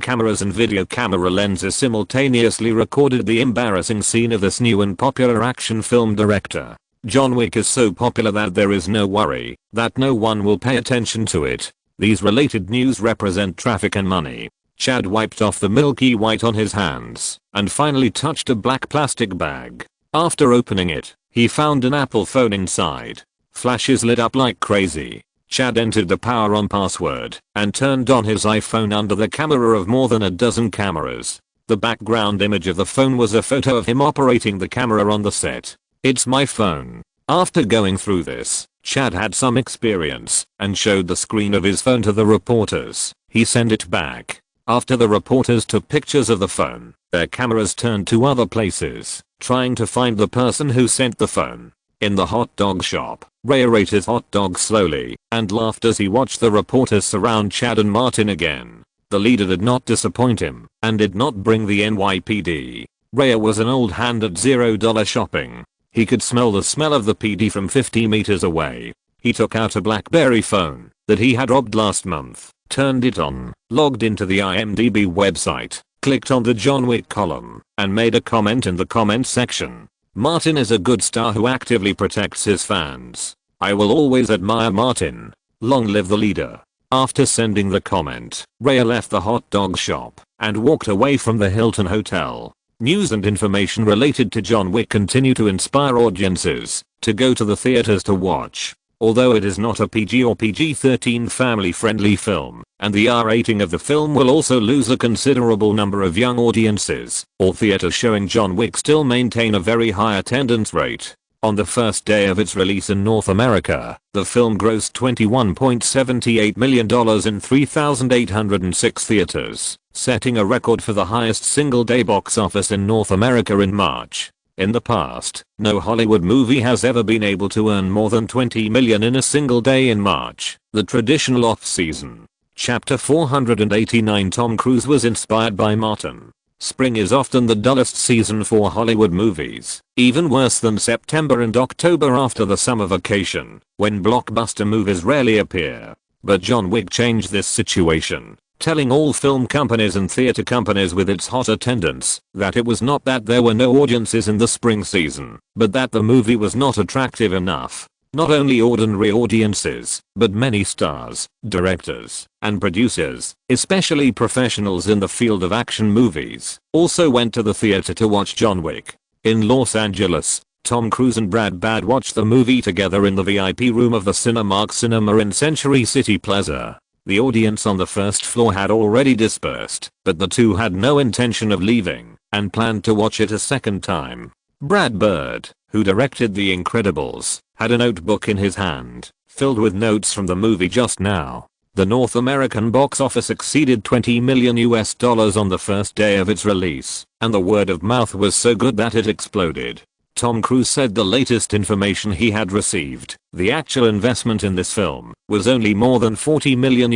cameras and video camera lenses simultaneously recorded the embarrassing scene of this new and popular action film director. John Wick is so popular that there is no worry that no one will pay attention to it. These related news represent traffic and money. Chad wiped off the milky white on his hands and finally touched a black plastic bag. After opening it, he found an Apple phone inside. Flashes lit up like crazy. Chad entered the power on password and turned on his iPhone under the camera of more than a dozen cameras. The background image of the phone was a photo of him operating the camera on the set. "It's my phone." After going through this, Chad had some experience and showed the screen of his phone to the reporters. He sent it back. After the reporters took pictures of the phone, their cameras turned to other places, trying to find the person who sent the phone. In the hot dog shop, Rhea ate his hot dog slowly and laughed as he watched the reporters surround Chad and Martin again. The leader did not disappoint him and did not bring the NYPD. Rhea was an old hand at $0 shopping. He could smell the smell of the PD from 50 meters away. He took out a BlackBerry phone that he had robbed last month, turned it on, logged into the IMDb website, clicked on the John Wick column, and made a comment in the comments section. "Martin is a good star who actively protects his fans. I will always admire Martin. Long live the leader." After sending the comment, Rhea left the hot dog shop and walked away from the Hilton Hotel. News and information related to John Wick continue to inspire audiences to go to the theaters to watch. Although it is not a PG or PG-13 family-friendly film, and the R rating of the film will also lose a considerable number of young audiences, all theaters showing John Wick still maintain a very high attendance rate. On the first day of its release in North America, the film grossed $21.78 million in 3,806 theaters, setting a record for the highest single-day box office in North America in March. In the past, no Hollywood movie has ever been able to earn more than $20 million in a single day in March, the traditional off-season. Chapter 489. Tom Cruise was inspired by Martin. Spring is often the dullest season for Hollywood movies, even worse than September and October after the summer vacation, when blockbuster movies rarely appear. But John Wick changed this situation, telling all film companies and theater companies with its hot attendance that it was not that there were no audiences in the spring season, but that the movie was not attractive enough. Not only ordinary audiences, but many stars, directors, and producers, especially professionals in the field of action movies, also went to the theater to watch John Wick. In Los Angeles, Tom Cruise and Brad Bird watched the movie together in the VIP room of the Cinemark Cinema in Century City Plaza. The audience on the first floor had already dispersed, but the two had no intention of leaving and planned to watch it a second time. Brad Bird, who directed The Incredibles, had a notebook in his hand, filled with notes from the movie just now. The North American box office exceeded $20 million on the first day of its release, and the word of mouth was so good that it exploded. Tom Cruise said the latest information he had received, the actual investment in this film, was only more than $40 million.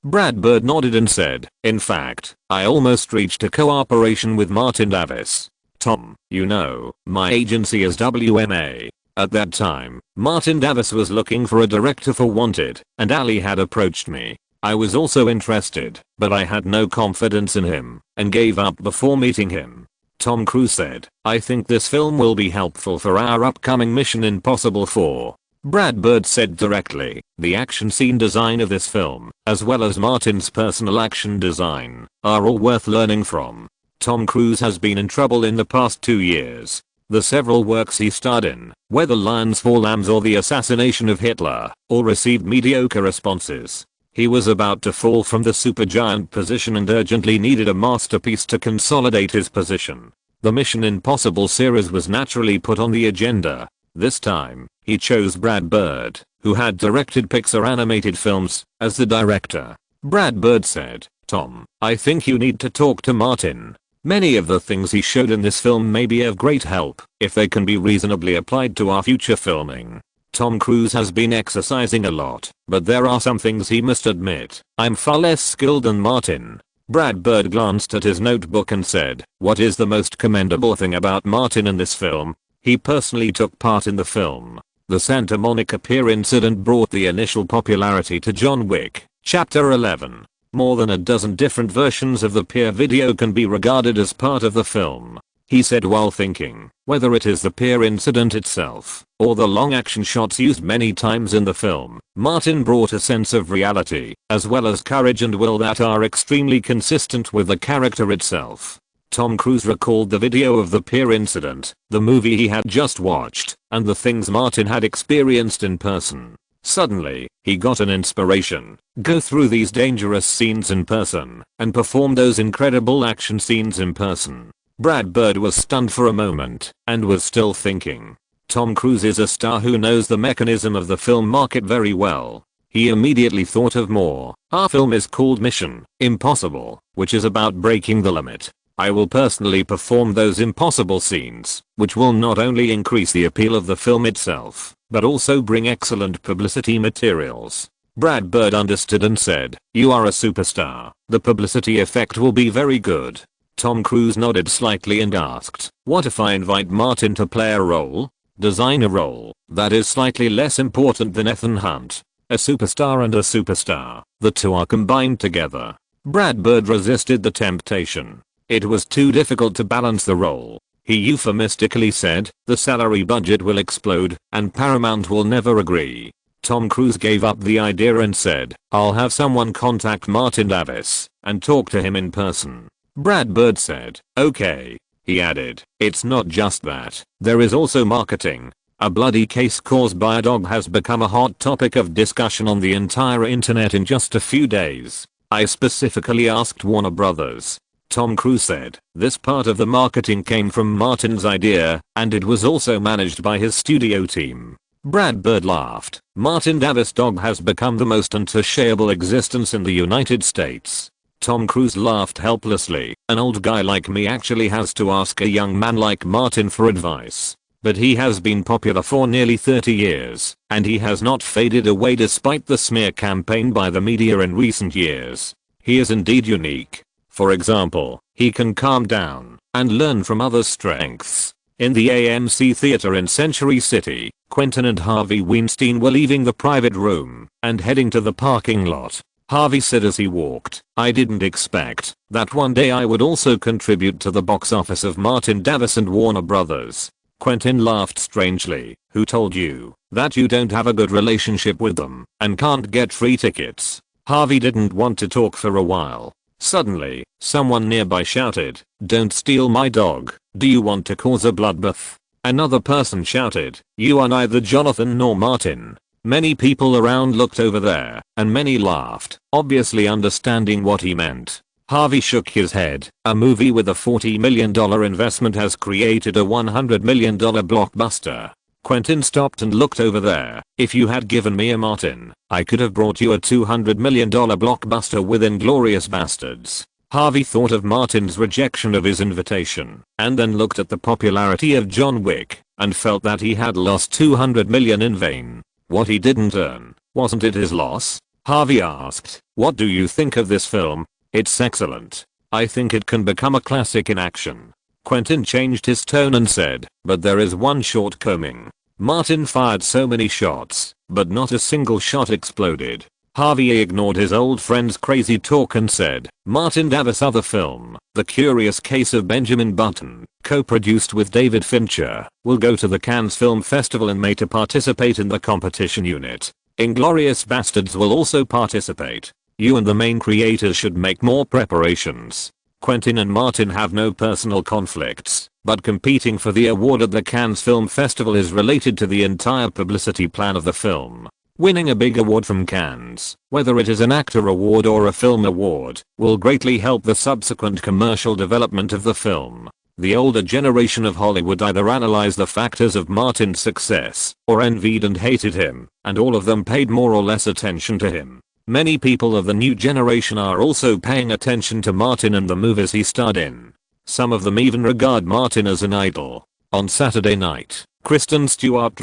Brad Bird nodded and said, "In fact, I almost reached a cooperation with Martin Davis. Tom, you know, my agency is WMA. At that time, Martin Davis was looking for a director for Wanted, and Ali had approached me. I was also interested, but I had no confidence in him, and gave up before meeting him." Tom Cruise said, "I think this film will be helpful for our upcoming Mission Impossible 4. Brad Bird said directly, "The action scene design of this film, as well as Martin's personal action design, are all worth learning from." Tom Cruise has been in trouble in the past 2 years. The several works he starred in, whether Lions for Lambs or The Assassination of Hitler, all received mediocre responses. He was about to fall from the supergiant position and urgently needed a masterpiece to consolidate his position. The Mission Impossible series was naturally put on the agenda. This time, he chose Brad Bird, who had directed Pixar animated films, as the director. Brad Bird said, "Tom, I think you need to talk to Martin. Many of the things he showed in this film may be of great help if they can be reasonably applied to our future filming." Tom Cruise has been exercising a lot, but there are some things he must admit. "I'm far less skilled than Martin." Brad Bird glanced at his notebook and said, "What is the most commendable thing about Martin in this film? He personally took part in the film. The Santa Monica Pier incident brought the initial popularity to John Wick." Chapter 11. More than a dozen different versions of the pier video can be regarded as part of the film. He said while thinking, whether it is the pier incident itself, or the long action shots used many times in the film, Martin brought a sense of reality, as well as courage and will that are extremely consistent with the character itself. Tom Cruise recalled the video of the pier incident, the movie he had just watched, and the things Martin had experienced in person. Suddenly, he got an inspiration. Go through these dangerous scenes in person, and perform those incredible action scenes in person. Brad Bird was stunned for a moment, and was still thinking. Tom Cruise is a star who knows the mechanism of the film market very well. He immediately thought of more. Our film is called Mission Impossible, which is about breaking the limit. I will personally perform those impossible scenes, which will not only increase the appeal of the film itself, but also bring excellent publicity materials. Brad Bird understood and said, "You are a superstar. The publicity effect will be very good." Tom Cruise nodded slightly and asked, "What if I invite Martin to play a role? Design a role that is slightly less important than Ethan Hunt. A superstar and a superstar. The two are combined together." Brad Bird resisted the temptation. It was too difficult to balance the role. He euphemistically said, "The salary budget will explode, and Paramount will never agree." Tom Cruise gave up the idea and said, "I'll have someone contact Martin Davis and talk to him in person." Brad Bird said, "Okay." He added, "It's not just that, there is also marketing. A bloody case caused by a dog has become a hot topic of discussion on the entire internet in just a few days. I specifically asked Warner Brothers." Tom Cruise said, "This part of the marketing came from Martin's idea, and it was also managed by his studio team." Brad Bird laughed. "Martin Davis' dog has become the most untouchable existence in the United States." Tom Cruise laughed helplessly. "An old guy like me actually has to ask a young man like Martin for advice. But he has been popular for nearly 30 years, and he has not faded away despite the smear campaign by the media in recent years. He is indeed unique. For example, he can calm down and learn from others' strengths." In the AMC Theater in Century City, Quentin and Harvey Weinstein were leaving the private room and heading to the parking lot. Harvey said as he walked, "I didn't expect that one day I would also contribute to the box office of Martin Davis and Warner Brothers." Quentin laughed strangely. "Who told you that you don't have a good relationship with them and can't get free tickets?" Harvey didn't want to talk for a while. Suddenly, someone nearby shouted, "Don't steal my dog. Do you want to cause a bloodbath?" Another person shouted, "You are neither Jonathan nor Martin." Many people around looked over there, and many laughed, obviously understanding what he meant. Harvey shook his head. "A movie with a $40 million investment has created a $100 million blockbuster." Quentin stopped and looked over there. "If you had given me a Martin, I could have brought you a $200 million blockbuster with Inglourious Bastards." Harvey thought of Martin's rejection of his invitation, and then looked at the popularity of John Wick, and felt that he had lost $200 million in vain. What he didn't earn, wasn't it his loss? Harvey asked, "What do you think of this film?" "It's excellent. I think it can become a classic in action." Quentin changed his tone and said, "But there is one shortcoming. Martin fired so many shots, but not a single shot exploded." Harvey ignored his old friend's crazy talk and said, "Martin Davis' other film, The Curious Case of Benjamin Button, co-produced with David Fincher, will go to the Cannes Film Festival in May to participate in the competition unit. Inglourious Bastards will also participate. You and the main creators should make more preparations." Quentin and Martin have no personal conflicts, but competing for the award at the Cannes Film Festival is related to the entire publicity plan of the film. Winning a big award from Cannes, whether it is an actor award or a film award, will greatly help the subsequent commercial development of the film. The older generation of Hollywood either analyzed the factors of Martin's success, or envied and hated him, and all of them paid more or less attention to him. Many people of the new generation are also paying attention to Martin and the movies he starred in. Some of them even regard Martin as an idol. On Saturday night, Kristen Stewart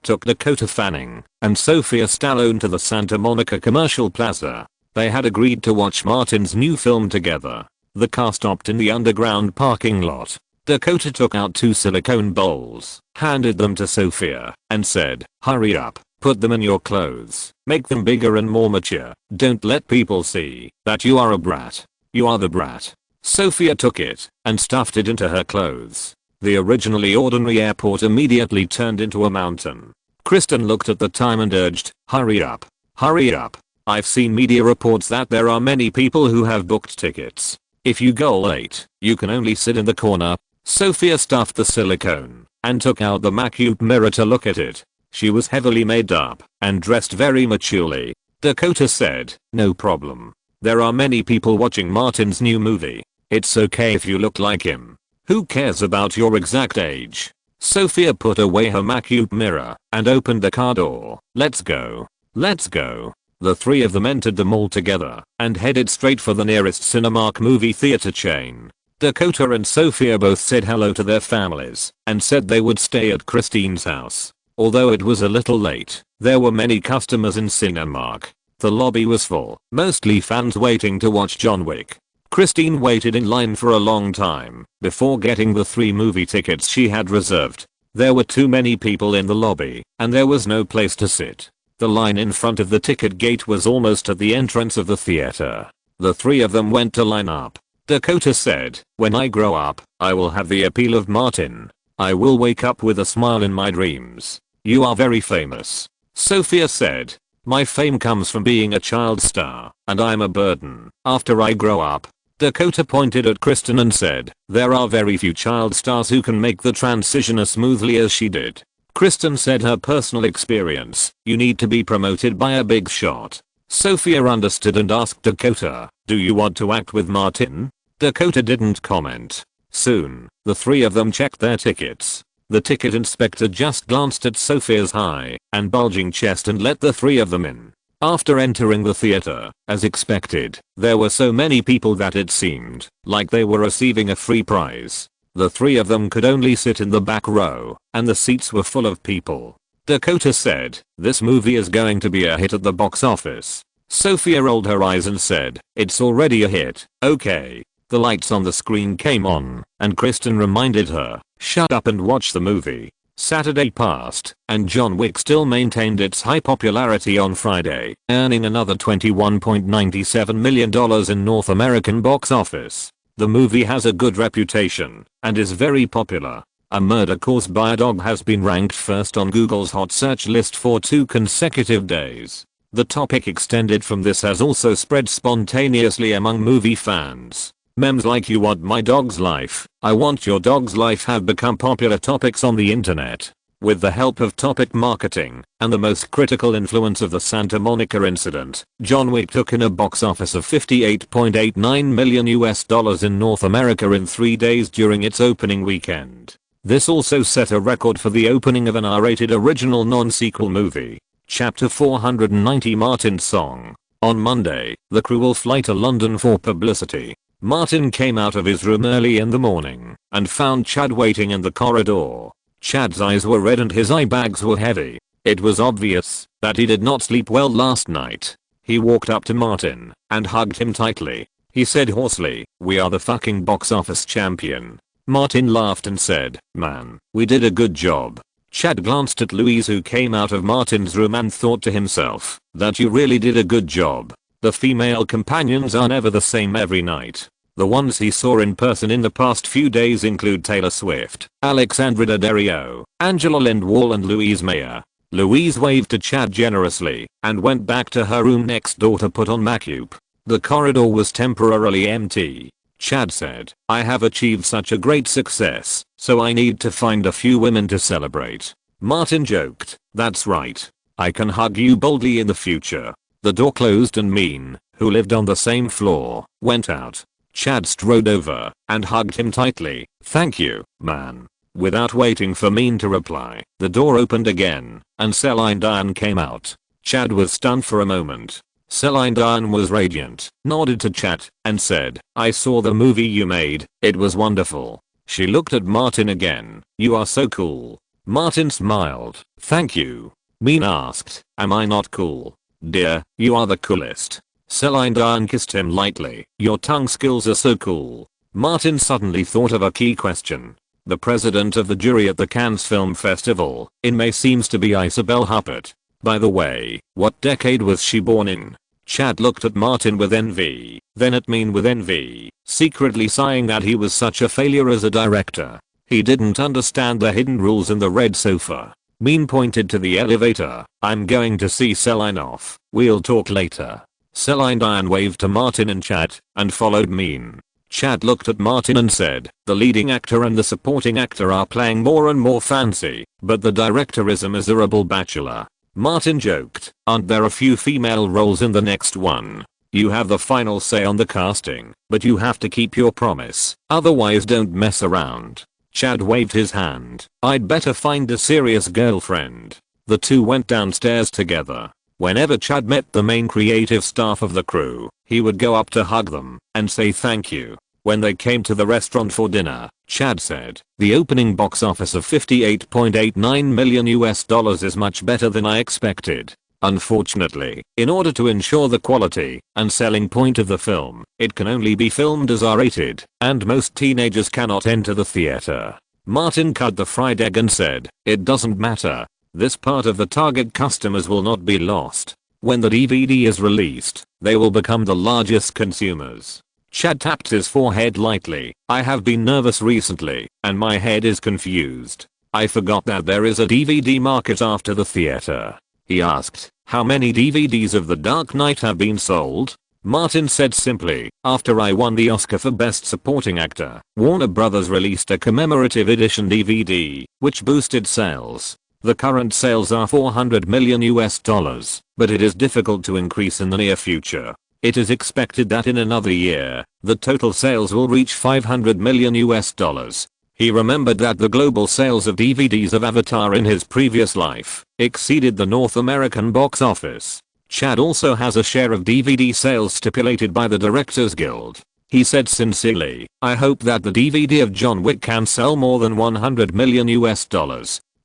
took Dakota Fanning and Sophia Stallone to the Santa Monica Commercial Plaza. They had agreed to watch Martin's new film together. The car stopped in the underground parking lot. Dakota took out 2 silicone bowls, handed them to Sophia, and said, "Hurry up, Put them in your clothes. Make them bigger and more mature. Don't let people see that you are a brat. You are the brat. Sophia took it and stuffed it into her clothes. The originally ordinary airport immediately turned into a mountain. Kristen looked at the time and urged, hurry up. Hurry up. I've seen media reports that there are many people who have booked tickets. If you go late, you can only sit in the corner. Sophia stuffed the silicone and took out the MacBook mirror to look at it. She was heavily made up and dressed very maturely. Dakota said, no problem. There are many people watching Martin's new movie. It's okay if you look like him. Who cares about your exact age? Sophia put away her MacBook mirror and opened the car door. Let's go. Let's go. The three of them entered the mall together and headed straight for the nearest Cinemark movie theater chain. Dakota and Sophia both said hello to their families and said they would stay at Christine's house. Although it was a little late, there were many customers in Cinemark. The lobby was full, mostly fans waiting to watch John Wick. Christine waited in line for a long time before getting the 3 movie tickets she had reserved. There were too many people in the lobby and there was no place to sit. The line in front of the ticket gate was almost at the entrance of the theater. The 3 of them went to line up. Dakota said, when I grow up, I will have the appeal of Martin. I will wake up with a smile in my dreams. You are very famous. Sophia said, my fame comes from being a child star, and I'm a burden after I grow up. Dakota pointed at Kristen and said, there are very few child stars who can make the transition as smoothly as she did. Kristen said her personal experience, you need to be promoted by a big shot. Sophia understood and asked Dakota, do you want to act with Martin? Dakota didn't comment. Soon, the 3 of them checked their tickets. The ticket inspector just glanced at Sophia's high and bulging chest and let the 3 of them in. After entering the theater, as expected, there were so many people that it seemed like they were receiving a free prize. The 3 of them could only sit in the back row, and the seats were full of people. Dakota said, this movie is going to be a hit at the box office. Sophia rolled her eyes and said, it's already a hit. Okay. The lights on the screen came on, and Kristen reminded her, shut up and watch the movie. Saturday passed, and John Wick still maintained its high popularity on Friday, earning another $21.97 million in North American box office. The movie has a good reputation, and is very popular. A murder caused by a dog has been ranked first on Google's hot search list for 2 consecutive days. The topic extended from this has also spread spontaneously among movie fans. Memes like you want my dog's life, I want your dog's life have become popular topics on the internet. With the help of topic marketing and the most critical influence of the Santa Monica incident, John Wick took in a box office of $58.89 million in North America in 3 days during its opening weekend. This also set a record for the opening of an R-rated original non-sequel movie. Chapter 490 Martin's Song. On Monday, the crew will fly to London for publicity. Martin came out of his room early in the morning and found Chad waiting in the corridor. Chad's eyes were red and his eye bags were heavy. It was obvious that he did not sleep well last night. He walked up to Martin and hugged him tightly. He said hoarsely, we are the fucking box office champion. Martin laughed and said, man, we did a good job. Chad glanced at Louise who came out of Martin's room and thought to himself that you really did a good job. The female companions are never the same every night. The ones he saw in person in the past few days include Taylor Swift, Alexandra Daddario, Angela Lindwall and Louise Mayer. Louise waved to Chad generously and went back to her room next door to put on makeup. The corridor was temporarily empty. Chad said, I have achieved such a great success, so I need to find a few women to celebrate. Martin joked, that's right. I can hug you boldly in the future. The door closed and Mean, who lived on the same floor, went out. Chad strode over and hugged him tightly. Thank you, man. Without waiting for Mean to reply, the door opened again and Celine Dion came out. Chad was stunned for a moment. Celine Dion was radiant, nodded to Chad and said, I saw the movie you made, it was wonderful. She looked at Martin again. You are so cool. Martin smiled. Thank you. Mean asked, am I not cool? Dear, you are the coolest. Celine Dion kissed him lightly. Your tongue skills are so cool. Martin suddenly thought of a key question. The president of the jury at the Cannes Film Festival in May seems to be Isabelle Huppert. By the way, what decade was she born in? Chad looked at Martin with envy, then at Mean with envy, secretly sighing that he was such a failure as a director. He didn't understand the hidden rules in the red sofa. Mean pointed to the elevator. I'm going to see Celine off. We'll talk later. Celine Dion waved to Martin and Chad and followed Mean. Chad looked at Martin and said, the leading actor and the supporting actor are playing more and more fancy, but the director is a miserable bachelor. Martin joked, aren't there a few female roles in the next one? You have the final say on the casting, but you have to keep your promise, otherwise don't mess around. Chad waved his hand. I'd better find a serious girlfriend. The two went downstairs together. Whenever Chad met the main creative staff of the crew, he would go up to hug them and say thank you. When they came to the restaurant for dinner, Chad said, the opening box office of $58.89 million is much better than I expected. Unfortunately, in order to ensure the quality and selling point of the film, it can only be filmed as R-rated, and most teenagers cannot enter the theater. Martin cut the fried egg and said, it doesn't matter. This part of the target customers will not be lost. When the DVD is released, they will become the largest consumers. Chad tapped his forehead lightly. I have been nervous recently, and my head is confused. I forgot that there is a DVD market after the theater. He asked, how many DVDs of The Dark Knight have been sold? Martin said simply, after I won the Oscar for Best Supporting Actor, Warner Bros. Released a commemorative edition DVD, which boosted sales. The current sales are $400 million, but it is difficult to increase in the near future. It is expected that in another year, the total sales will reach $500 million. He remembered that the global sales of DVDs of Avatar in his previous life exceeded the North American box office. Chad also has a share of DVD sales stipulated by the Directors Guild. He said sincerely, I hope that the DVD of John Wick can sell more than $100 million.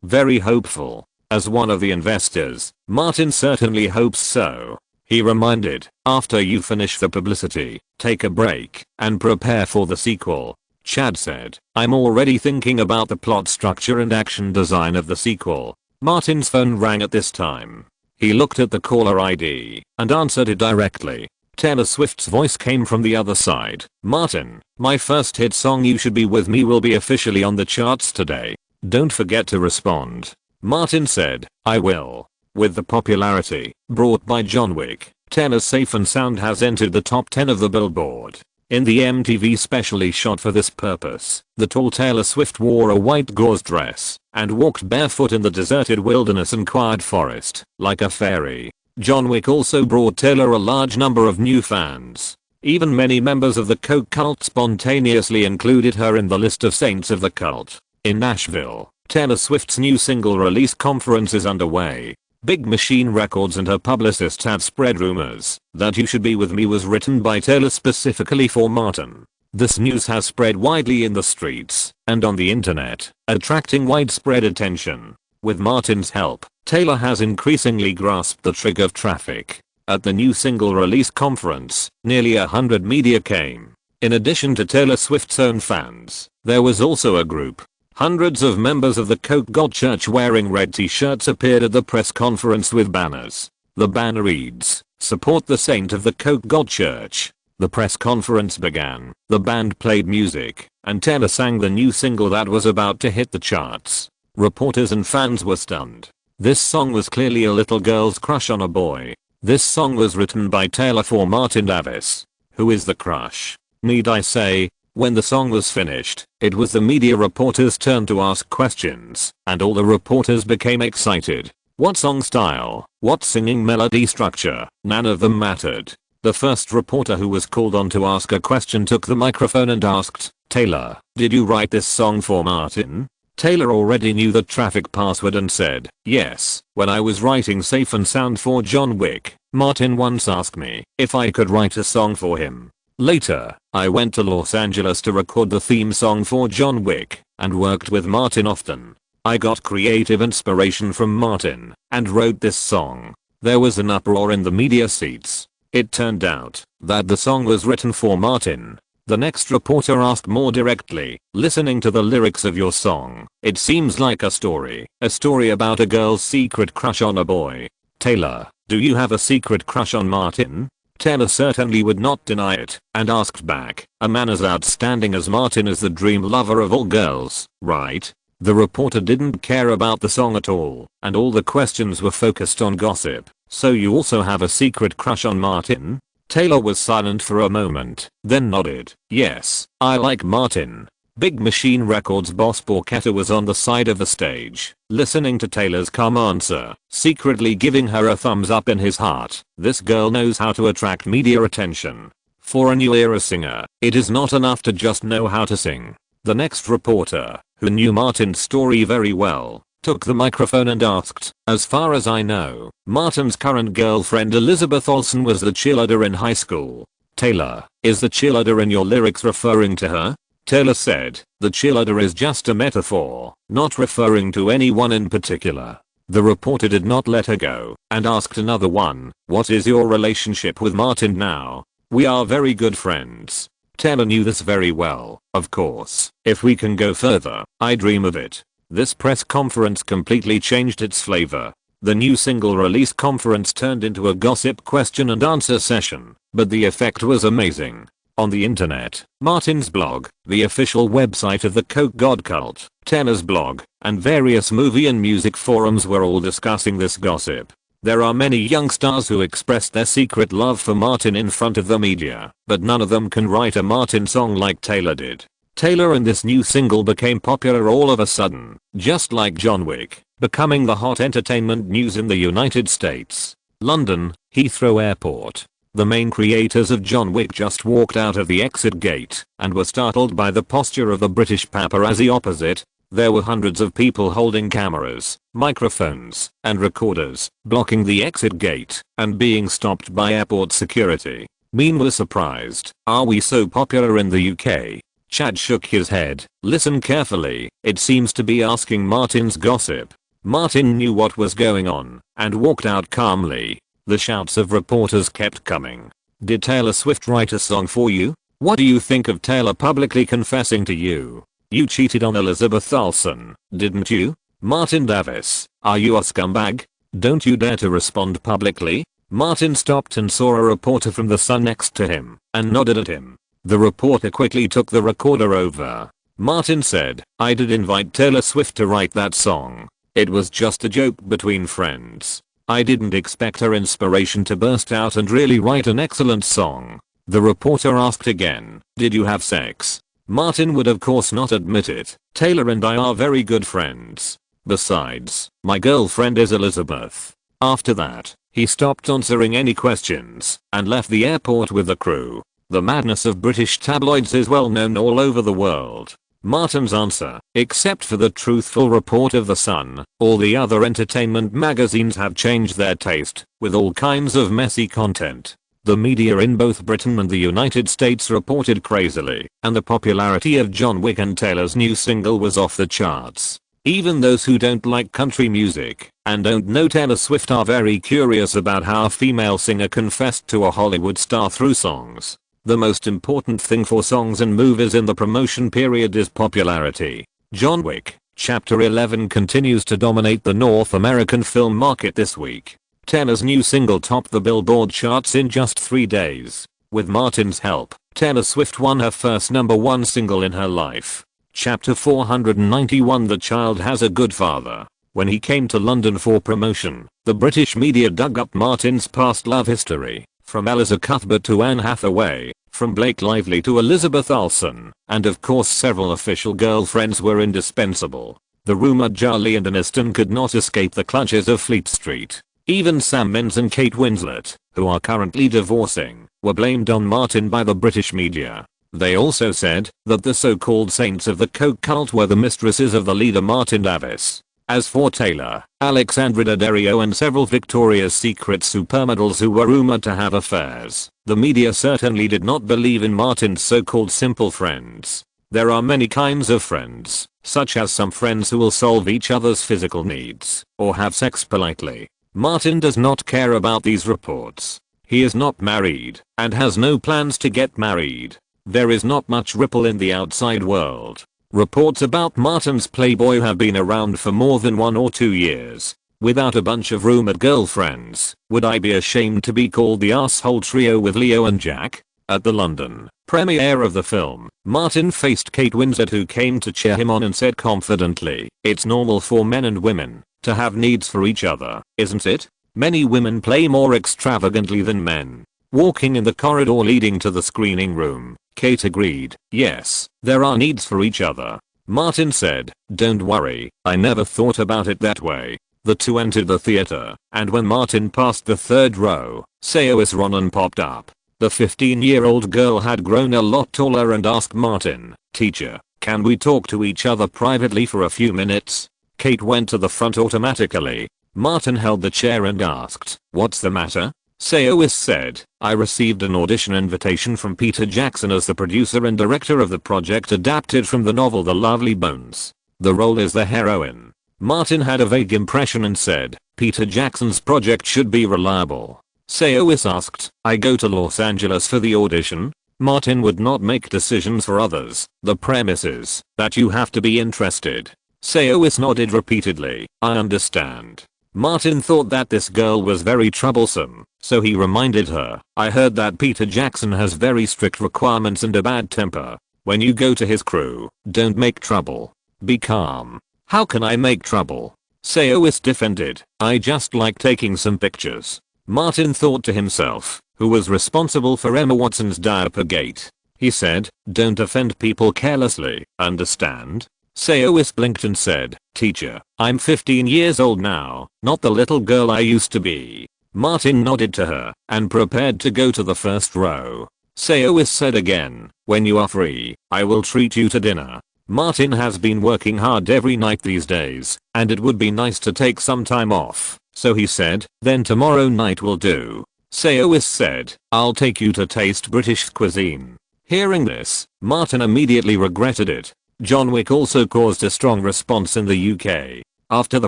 Very hopeful. As one of the investors, Martin certainly hopes so. He reminded, after you finish the publicity, take a break and prepare for the sequel. Chad said, I'm already thinking about the plot structure and action design of the sequel. Martin's phone rang at this time. He looked at the caller ID and answered it directly. Taylor Swift's voice came from the other side. Martin, my first hit song You Should Be With Me will be officially on the charts today. Don't forget to respond. Martin said, I will. With the popularity brought by John Wick, Taylor's Safe and Sound has entered the top 10 of the Billboard. In the MTV specially shot for this purpose, the tall Taylor Swift wore a white gauze dress and walked barefoot in the deserted wilderness and quiet forest, like a fairy. John Wick also brought Taylor a large number of new fans. Even many members of the Coke cult spontaneously included her in the list of saints of the cult. In Nashville, Taylor Swift's new single release conference is underway. Big Machine Records and her publicists have spread rumors that You Should Be With Me was written by Taylor specifically for Martin. This news has spread widely in the streets and on the internet, attracting widespread attention. With Martin's help, Taylor has increasingly grasped the trick of traffic. At the new single release conference, nearly 100 media came. In addition to Taylor Swift's own fans, there was also a group. Hundreds of members of the Coke God Church wearing red t-shirts appeared at the press conference with banners. The banner reads, Support the Saint of the Coke God Church. The press conference began, the band played music, and Taylor sang the new single that was about to hit the charts. Reporters and fans were stunned. This song was clearly a little girl's crush on a boy. This song was written by Taylor for Martin Davis. Who is the crush? Need I say? When the song was finished, it was the media reporters' turn to ask questions, and all the reporters became excited. What song style? What singing melody structure? None of them mattered. The first reporter who was called on to ask a question took the microphone and asked, Taylor, did you write this song for Martin? Taylor already knew the traffic password and said, yes, when I was writing Safe and Sound for John Wick, Martin once asked me if I could write a song for him. Later, I went to Los Angeles to record the theme song for John Wick and worked with Martin often. I got creative inspiration from Martin and wrote this song. There was an uproar in the media seats. It turned out that the song was written for Martin. The next reporter asked more directly, listening to the lyrics of your song, it seems like a story about a girl's secret crush on a boy. Taylor, do you have a secret crush on Martin? Taylor certainly would not deny it, and asked back, a man as outstanding as Martin is the dream lover of all girls, right? The reporter didn't care about the song at all, and all the questions were focused on gossip. So you also have a secret crush on Martin? Taylor was silent for a moment, then nodded. Yes, I like Martin. Big Machine Records boss Borchetta was on the side of the stage, listening to Taylor's calm answer, secretly giving her a thumbs up in his heart. This girl knows how to attract media attention. For a new era singer, it is not enough to just know how to sing. The next reporter, who knew Martin's story very well, took the microphone and asked, as far as I know, Martin's current girlfriend Elizabeth Olsen was the cheerleader in high school. Taylor, is the cheerleader in your lyrics referring to her? Taylor said, the cheerleader is just a metaphor, not referring to anyone in particular. The reporter did not let her go, and asked another one, what is your relationship with Martin now? We are very good friends. Taylor knew this very well, of course. If we can go further, I dream of it. This press conference completely changed its flavor. The new single release conference turned into a gossip question and answer session, but the effect was amazing. On the internet, Martin's blog, the official website of the Coke God cult, Taylor's blog, and various movie and music forums were all discussing this gossip. There are many young stars who expressed their secret love for Martin in front of the media, but none of them can write a Martin song like Taylor did. Taylor and this new single became popular all of a sudden, just like John Wick, becoming the hot entertainment news in the United States. London, Heathrow Airport. The main creators of John Wick just walked out of the exit gate and were startled by the posture of the British paparazzi opposite. There were hundreds of people holding cameras, microphones, and recorders, blocking the exit gate and being stopped by airport security. Mean was surprised. Are we so popular in the UK? Chad shook his head. Listen carefully, it seems to be asking Martin's gossip. Martin knew what was going on and walked out calmly. The shouts of reporters kept coming. Did Taylor Swift write a song for you? What do you think of Taylor publicly confessing to you? You cheated on Elizabeth Olsen, didn't you? Martin Davis, are you a scumbag? Don't you dare to respond publicly? Martin stopped and saw a reporter from The Sun next to him and nodded at him. The reporter quickly took the recorder over. Martin said, I did invite Taylor Swift to write that song. It was just a joke between friends. I didn't expect her inspiration to burst out and really write an excellent song. The reporter asked again, did you have sex? Martin would of course not admit it. Taylor and I are very good friends. Besides, my girlfriend is Elizabeth. After that, he stopped answering any questions and left the airport with the crew. The madness of British tabloids is well known all over the world. Martin's answer, except for the truthful report of The Sun, all the other entertainment magazines have changed their taste, with all kinds of messy content. The media in both Britain and the United States reported crazily, and the popularity of John Wick and Taylor's new single was off the charts. Even those who don't like country music and don't know Taylor Swift are very curious about how a female singer confessed to a Hollywood star through songs. The most important thing for songs and movies in the promotion period is popularity. John Wick, Chapter 11 continues to dominate the North American film market this week. Taylor's new single topped the Billboard charts in just 3 days. With Martin's help, Taylor Swift won her first #1 single in her life. Chapter 491 The Child Has a Good Father. When he came to London for promotion, the British media dug up Martin's past love history. From Eliza Cuthbert to Anne Hathaway, from Blake Lively to Elizabeth Olsen, and of course several official girlfriends were indispensable. The rumored Charlie and Aniston could not escape the clutches of Fleet Street. Even Sam Mendes and Kate Winslet, who are currently divorcing, were blamed on Martin by the British media. They also said that the so-called saints of the Coke cult were the mistresses of the leader Martin Davis. As for Taylor, Alexandra Daddario and several Victoria's Secret supermodels who were rumored to have affairs, the media certainly did not believe in Martin's so-called simple friends. There are many kinds of friends, such as some friends who will solve each other's physical needs or have sex politely. Martin does not care about these reports. He is not married and has no plans to get married. There is not much ripple in the outside world. Reports about Martin's Playboy have been around for more than 1 or 2 years. Without a bunch of rumored girlfriends, would I be ashamed to be called the asshole trio with Leo and Jack? At the London premiere of the film, Martin faced Kate Winslet, who came to cheer him on and said confidently, "It's normal for men and women to have needs for each other, isn't it? Many women play more extravagantly than men." Walking in the corridor leading to the screening room, Kate agreed, "Yes, there are needs for each other." Martin said, "Don't worry, I never thought about it that way." The two entered the theater, and when Martin passed the third row, Saoirse Ronan popped up. The 15-year-old girl had grown a lot taller and asked Martin, "Teacher, can we talk to each other privately for a few minutes?" Kate went to the front automatically. Martin held the chair and asked, "What's the matter?" Saoirse said, "I received an audition invitation from Peter Jackson as the producer and director of the project adapted from the novel The Lovely Bones. The role is the heroine." Martin had a vague impression and said, "Peter Jackson's project should be reliable." Saoirse asked, "I go to Los Angeles for the audition?" Martin would not make decisions for others. "The premise is that you have to be interested." Saoirse nodded repeatedly, "I understand." Martin thought that this girl was very troublesome, so he reminded her, "I heard that Peter Jackson has very strict requirements and a bad temper. When you go to his crew, don't make trouble. Be calm." "How can I make trouble?" Saoirse defended, "I just like taking some pictures." Martin thought to himself, who was responsible for Emma Watson's diaper gate? He said, "Don't offend people carelessly, understand?" Saoirse blinked and said, "Teacher, I'm 15 years old now, not the little girl I used to be." Martin nodded to her and prepared to go to the first row. Saoirse said again, "When you are free, I will treat you to dinner." Martin has been working hard every night these days, and it would be nice to take some time off, so he said, "Then tomorrow night will do." Saoirse said, "I'll take you to taste British cuisine." Hearing this, Martin immediately regretted it. John Wick also caused a strong response in the UK. After the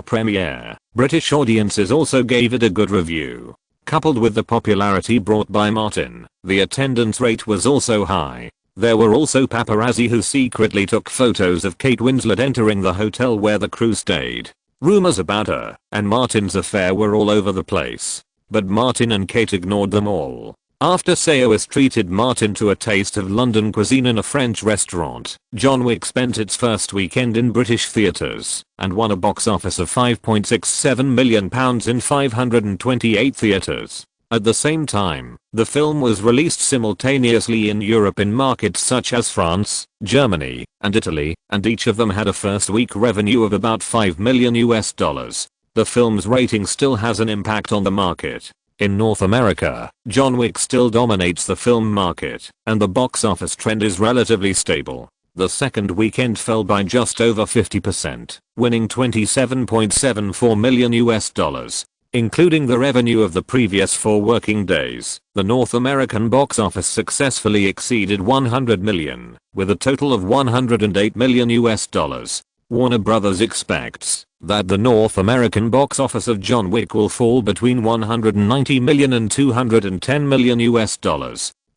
premiere, British audiences also gave it a good review. Coupled with the popularity brought by Martin, the attendance rate was also high. There were also paparazzi who secretly took photos of Kate Winslet entering the hotel where the crew stayed. Rumors about her and Martin's affair were all over the place, but Martin and Kate ignored them all. After Saoirse treated Martin to a taste of London cuisine in a French restaurant, John Wick spent its first weekend in British theatres and won a box office of £5.67 million in 528 theatres. At the same time, the film was released simultaneously in Europe in markets such as France, Germany, and Italy, and each of them had a first week revenue of about $5 million. The film's rating still has an impact on the market. In North America, John Wick still dominates the film market, and the box office trend is relatively stable. The second weekend fell by just over 50%, winning $27.74 million. Including the revenue of the previous 4 working days, the North American box office successfully exceeded $100 million, with a total of $108 million. Warner Bros. Expects that the North American box office of John Wick will fall between $190 million and $210 million.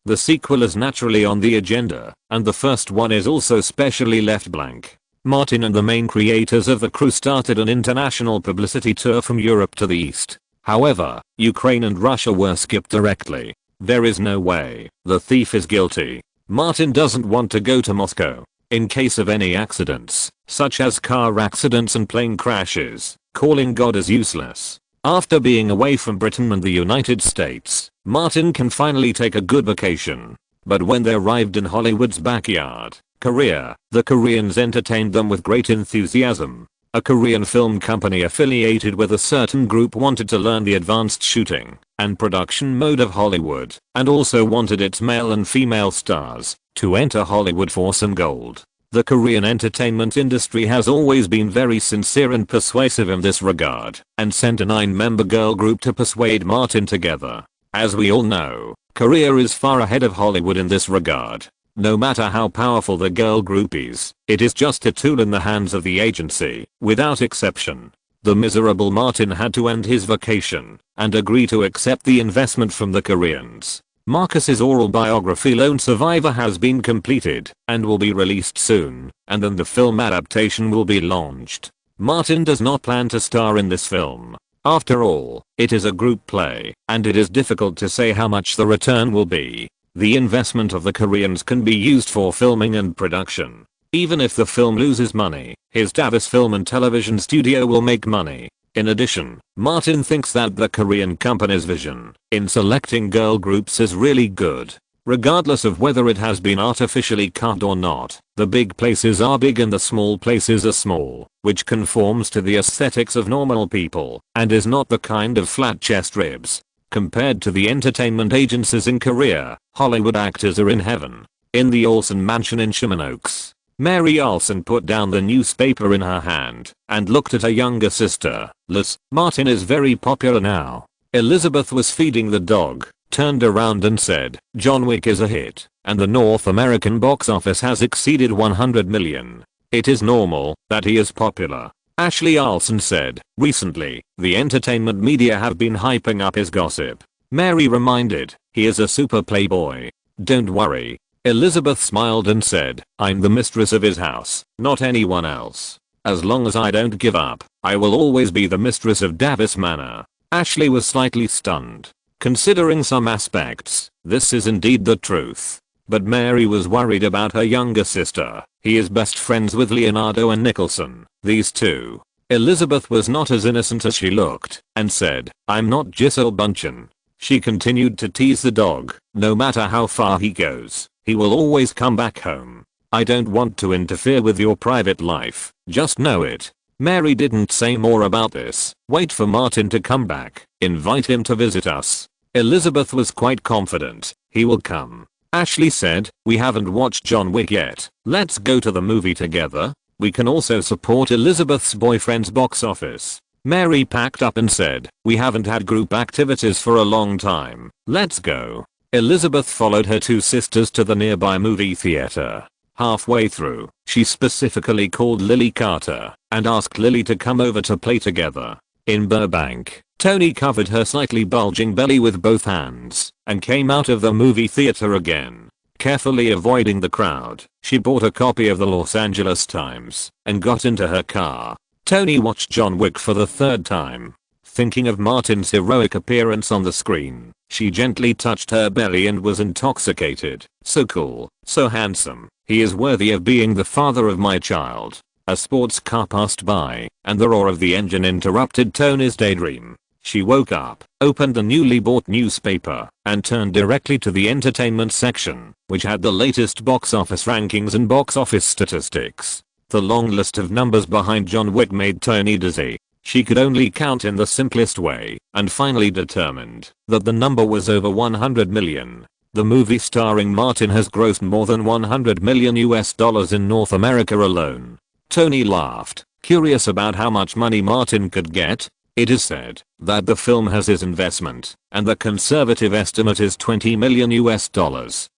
The sequel is naturally on the agenda, and the first one is also specially left blank. Martin and the main creators of the crew started an international publicity tour from Europe to the East. However, Ukraine and Russia were skipped directly. There is no way the thief is guilty. Martin doesn't want to go to Moscow. In case of any accidents, such as car accidents and plane crashes, calling God is useless. After being away from Britain and the United States, Martin can finally take a good vacation. But when they arrived in Hollywood's backyard, Korea, the Koreans entertained them with great enthusiasm. A Korean film company affiliated with a certain group wanted to learn the advanced shooting and production mode of Hollywood, and also wanted its male and female stars to enter Hollywood for some gold. The Korean entertainment industry has always been very sincere and persuasive in this regard, and sent a 9-member girl group to persuade Martin together. As we all know, Korea is far ahead of Hollywood in this regard. No matter how powerful the girl group is, it is just a tool in the hands of the agency, without exception. The miserable Martin had to end his vacation and agree to accept the investment from the Koreans. Marcus's oral biography Lone Survivor has been completed and will be released soon, and then the film adaptation will be launched. Martin does not plan to star in this film. After all, it is a group play, and it is difficult to say how much the return will be. The investment of the Koreans can be used for filming and production. Even if the film loses money, his Davis Film and Television Studio will make money. In addition, Martin thinks that the Korean company's vision in selecting girl groups is really good. Regardless of whether it has been artificially cut or not, the big places are big and the small places are small, which conforms to the aesthetics of normal people and is not the kind of flat chest ribs. Compared to the entertainment agencies in Korea, Hollywood actors are in heaven. In the Olsen mansion in Sherman Oaks, Mary Olsen put down the newspaper in her hand and looked at her younger sister, Liz. Martin is very popular now. Elizabeth was feeding the dog, turned around and said, John Wick is a hit, and the North American box office has exceeded 100 million. It is normal that he is popular. Ashley Olsen said, recently, the entertainment media have been hyping up his gossip. Mary reminded, he is a super playboy. Don't worry. Elizabeth smiled and said, I'm the mistress of his house, not anyone else. As long as I don't give up, I will always be the mistress of Davis Manor. Ashley was slightly stunned. Considering some aspects, this is indeed the truth. But Mary was worried about her younger sister. He is best friends with Leonardo and Nicholson, these two. Elizabeth was not as innocent as she looked, and said, I'm not Giselle Bundchen. She continued to tease the dog, no matter how far he goes, he will always come back home. I don't want to interfere with your private life, just know it. Mary didn't say more about this. Wait for Martin to come back, invite him to visit us. Elizabeth was quite confident, he will come. Ashley said, we haven't watched John Wick yet, let's go to the movie together. We can also support Elizabeth's boyfriend's box office. Mary packed up and said, we haven't had group activities for a long time, let's go. Elizabeth followed her two sisters to the nearby movie theater. Halfway through, she specifically called Lily Carter and asked Lily to come over to play together. In Burbank, Tony covered her slightly bulging belly with both hands and came out of the movie theater again. Carefully avoiding the crowd, she bought a copy of the Los Angeles Times and got into her car. Tony watched John Wick for the third time. Thinking of Martin's heroic appearance on the screen, she gently touched her belly and was intoxicated. So cool, so handsome. He is worthy of being the father of my child. A sports car passed by, and the roar of the engine interrupted Tony's daydream. She woke up, opened the newly bought newspaper, and turned directly to the entertainment section, which had the latest box office rankings and box office statistics. The long list of numbers behind John Wick made Tony dizzy. She could only count in the simplest way, and finally determined that the number was over 100 million. The movie starring Martin has grossed more than $100 million in North America alone. Tony laughed, curious about how much money Martin could get. It is said that the film has his investment, and the conservative estimate is $20 million,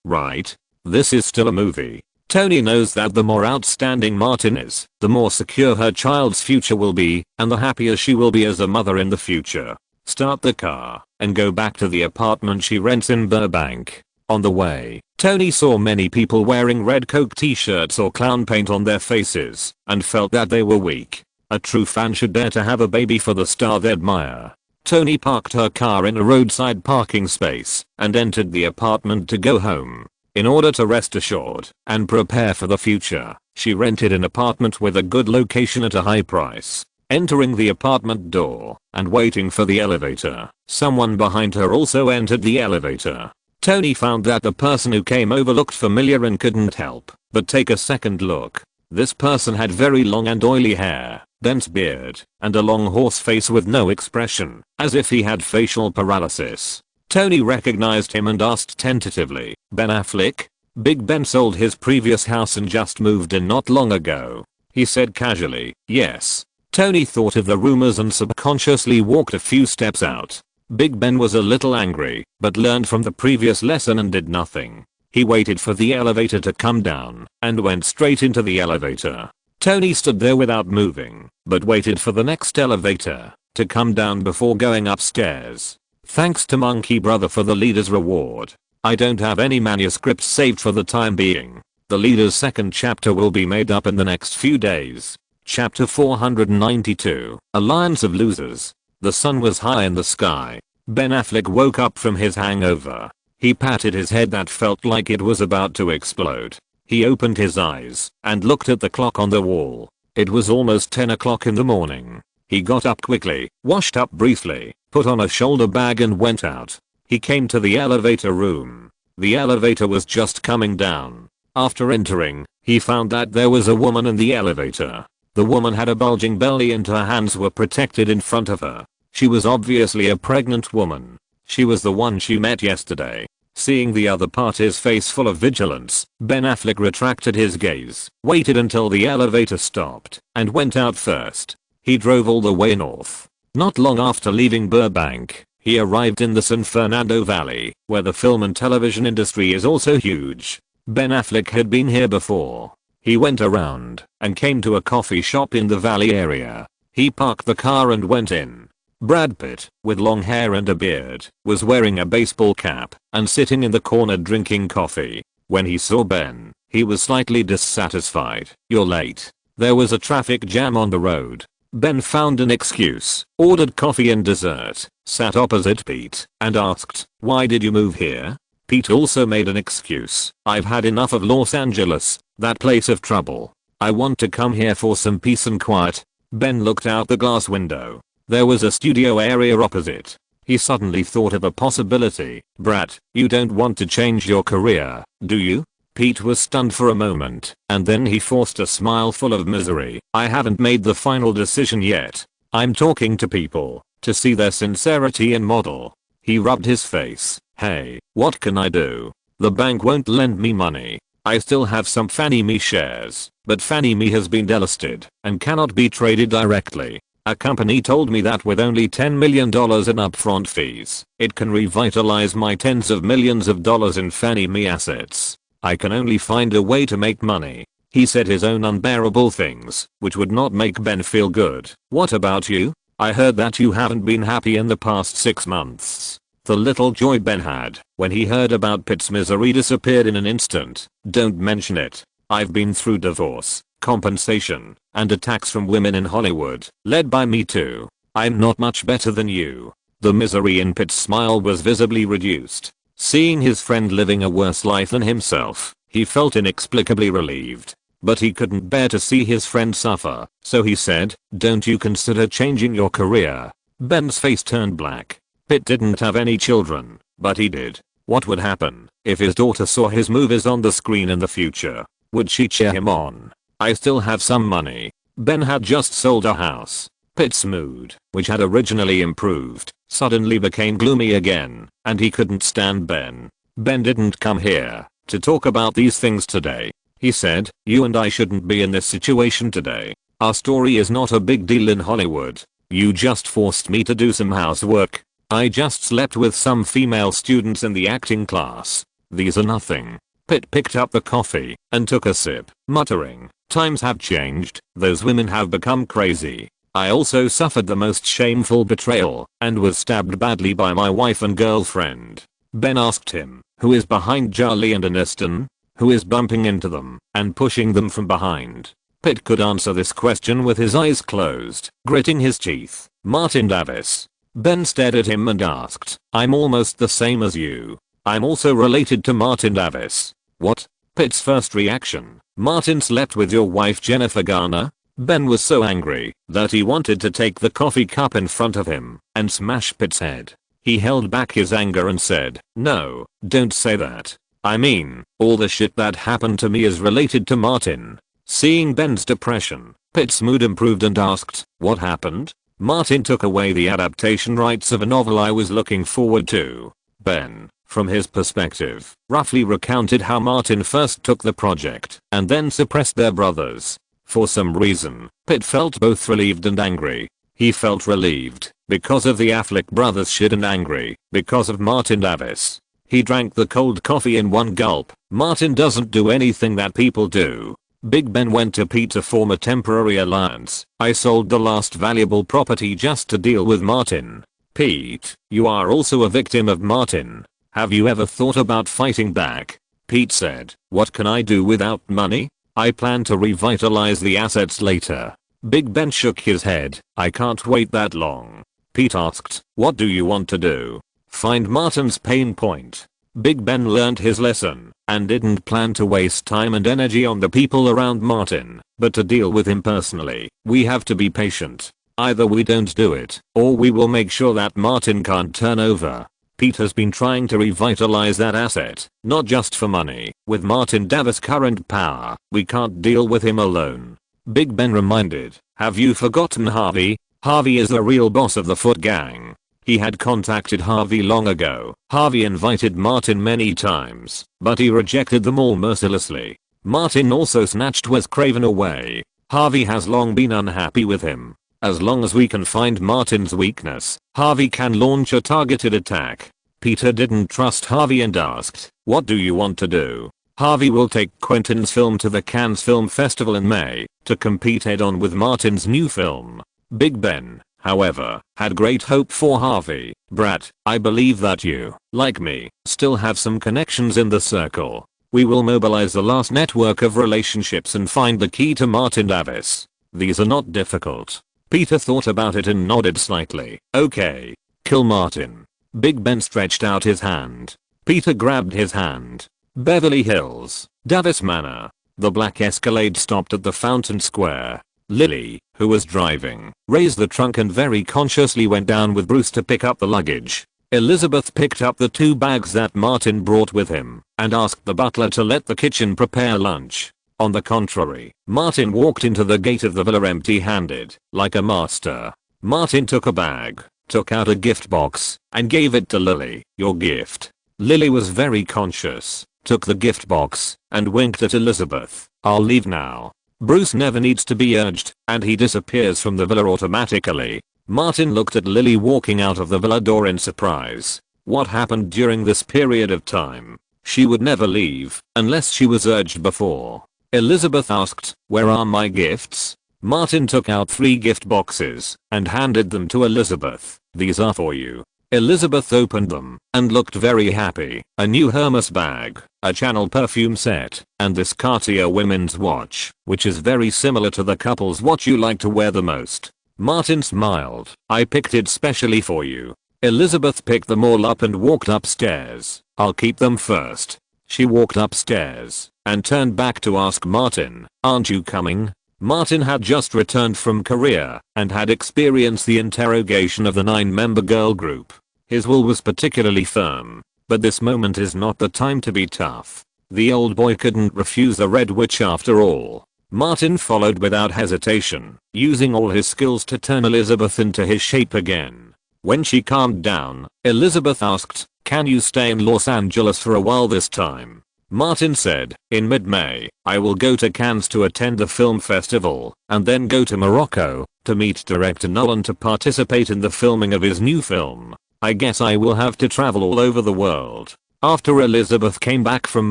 right? This is still a movie. Tony knows that the more outstanding Martin is, the more secure her child's future will be, and the happier she will be as a mother in the future. Start the car and go back to the apartment she rents in Burbank. On the way, Tony saw many people wearing red Coke t-shirts or clown paint on their faces and felt that they were weak. A true fan should dare to have a baby for the star they admire. Tony parked her car in a roadside parking space and entered the apartment to go home. In order to rest assured and prepare for the future, she rented an apartment with a good location at a high price. Entering the apartment door and waiting for the elevator, someone behind her also entered the elevator. Tony found that the person who came over looked familiar and couldn't help but take a second look. This person had very long and oily hair, dense beard, and a long horse face with no expression, as if he had facial paralysis. Tony recognized him and asked tentatively, Ben Affleck? Big Ben sold his previous house and just moved in not long ago. He said casually, yes. Tony thought of the rumors and subconsciously walked a few steps out. Big Ben was a little angry, but learned from the previous lesson and did nothing. He waited for the elevator to come down and went straight into the elevator. Tony stood there without moving, but waited for the next elevator to come down before going upstairs. Thanks to Monkey Brother for the leader's reward. I don't have any manuscripts saved for the time being. The leader's second chapter will be made up in the next few days. Chapter 492, Alliance of Losers. The sun was high in the sky. Ben Affleck woke up from his hangover. He patted his head that felt like it was about to explode. He opened his eyes and looked at the clock on the wall. It was almost 10 o'clock in the morning. He got up quickly, washed up briefly, put on a shoulder bag and went out. He came to the elevator room. The elevator was just coming down. After entering, he found that there was a woman in the elevator. The woman had a bulging belly and her hands were protected in front of her. She was obviously a pregnant woman. She was the one she met yesterday. Seeing the other party's face full of vigilance, Ben Affleck retracted his gaze, waited until the elevator stopped, and went out first. He drove all the way north. Not long after leaving Burbank, he arrived in the San Fernando Valley, where the film and television industry is also huge. Ben Affleck had been here before. He went around and came to a coffee shop in the valley area. He parked the car and went in. Brad Pitt, with long hair and a beard, was wearing a baseball cap and sitting in the corner drinking coffee. When he saw Ben, he was slightly dissatisfied. "You're late. There was a traffic jam on the road." Ben found an excuse, ordered coffee and dessert, sat opposite Pete, and asked, "Why did you move here?" Pete also made an excuse. "I've had enough of Los Angeles, that place of trouble. I want to come here for some peace and quiet." Ben looked out the glass window. There was a studio area opposite. He suddenly thought of a possibility. "Brad, you don't want to change your career, do you?" Pete was stunned for a moment, and then he forced a smile full of misery. "I haven't made the final decision yet. I'm talking to people, to see their sincerity and model." He rubbed his face. "Hey, what can I do? The bank won't lend me money. I still have some Fannie Mae shares, but Fannie Mae has been delisted and cannot be traded directly. A company told me that with only $10 million in upfront fees, it can revitalize my tens of millions of dollars in Fannie Mae assets. I can only find a way to make money." He said his own unbearable things, which would not make Ben feel good. "What about you? I heard that you haven't been happy in the past 6 months." The little joy Ben had when he heard about Pitt's misery disappeared in an instant. "Don't mention it. I've been through divorce, compensation, and attacks from women in Hollywood, led by Me Too. I'm not much better than you." The misery in Pitt's smile was visibly reduced. Seeing his friend living a worse life than himself, he felt inexplicably relieved. But he couldn't bear to see his friend suffer, so he said, "Don't you consider changing your career?" Ben's face turned black. Pitt didn't have any children, but he did. What would happen if his daughter saw his movies on the screen in the future? Would she cheer him on? "I still have some money." Ben had just sold a house. Pitt's mood, which had originally improved, suddenly became gloomy again, and he couldn't stand Ben. "Ben didn't come here to talk about these things today," he said. "You and I shouldn't be in this situation today. Our story is not a big deal in Hollywood. You just forced me to do some housework. I just slept with some female students in the acting class. These are nothing." Pitt picked up the coffee and took a sip, muttering, "Times have changed. Those women have become crazy. I also suffered the most shameful betrayal and was stabbed badly by my wife and girlfriend." Ben asked him, "Who is behind Charlie and Aniston? Who is bumping into them and pushing them from behind?" Pitt could answer this question with his eyes closed, gritting his teeth. "Martin Davis." Ben stared at him and asked, "I'm almost the same as you. I'm also related to Martin Davis." "What?" Pitt's first reaction. "Martin slept with your wife Jennifer Garner?" Ben was so angry that he wanted to take the coffee cup in front of him and smash Pitt's head. He held back his anger and said, "No, don't say that. I mean, all the shit that happened to me is related to Martin." Seeing Ben's depression, Pitt's mood improved and asked, "What happened?" "Martin took away the adaptation rights of a novel I was looking forward to." Ben, from his perspective, roughly recounted how Martin first took the project and then suppressed their brothers. For some reason, Pitt felt both relieved and angry. He felt relieved because of the Affleck brothers' shit and angry because of Martin Davis. He drank the cold coffee in one gulp. Martin doesn't do anything that people do. Big Ben went to Pete to form a temporary alliance. "I sold the last valuable property just to deal with Martin." "Pete, you are also a victim of Martin. Have you ever thought about fighting back?" Pete said, "What can I do without money? I plan to revitalize the assets later." Big Ben shook his head. "I can't wait that long." Pete asked, what do you want to do? Find Martin's pain point. Big Ben learned his lesson and didn't plan to waste time and energy on the people around Martin, but to deal with him personally. We have to be patient. Either we don't do it, or we will make sure that Martin can't turn over. Pete has been trying to revitalize that asset, not just for money. With Martin Davis' current power, we can't deal with him alone. Big Ben reminded, have you forgotten Harvey? Harvey is the real boss of the Foot Gang. He had contacted Harvey long ago. Harvey invited Martin many times, but he rejected them all mercilessly. Martin also snatched Wes Craven away. Harvey has long been unhappy with him. As long as we can find Martin's weakness, Harvey can launch a targeted attack. Peter didn't trust Harvey and asked, what do you want to do? Harvey will take Quentin's film to the Cannes Film Festival in May to compete head-on with Martin's new film. Big Ben, however, had great hope for Harvey. Brad, I believe that you, like me, still have some connections in the circle. We will mobilize the last network of relationships and find the key to Martin Davis. These are not difficult. Peter thought about it and nodded slightly. Okay. Kill Martin. Big Ben stretched out his hand. Peter grabbed his hand. Beverly Hills, Davis Manor. The black Escalade stopped at the Fountain Square. Lily, who was driving, raised the trunk and very consciously went down with Bruce to pick up the luggage. Elizabeth picked up the 2 bags that Martin brought with him and asked the butler to let the kitchen prepare lunch. On the contrary, Martin walked into the gate of the villa empty-handed, like a master. Martin took a bag, took out a gift box, and gave it to Lily. Your gift. Lily was very conscious, took the gift box, and winked at Elizabeth. I'll leave now. Bruce never needs to be urged, and he disappears from the villa automatically. Martin looked at Lily walking out of the villa door in surprise. What happened during this period of time? She would never leave, unless she was urged before. Elizabeth asked, where are my gifts? Martin took out 3 gift boxes and handed them to Elizabeth. These are for you. Elizabeth opened them and looked very happy. A new Hermes bag, a Chanel perfume set, and this Cartier women's watch, which is very similar to the couple's watch you like to wear the most. Martin smiled. I picked it specially for you. Elizabeth picked them all up and walked upstairs. I'll keep them first. She walked upstairs and turned back to ask Martin, aren't you coming? Martin had just returned from Korea and had experienced the interrogation of the 9-member girl group. His will was particularly firm, but this moment is not the time to be tough. The old boy couldn't refuse the Red Witch after all. Martin followed without hesitation, using all his skills to turn Elizabeth into his shape again. When she calmed down, Elizabeth asked, can you stay in Los Angeles for a while this time? Martin said, in mid-May, I will go to Cannes to attend the film festival, and then go to Morocco to meet director Nolan to participate in the filming of his new film. I guess I will have to travel all over the world. After Elizabeth came back from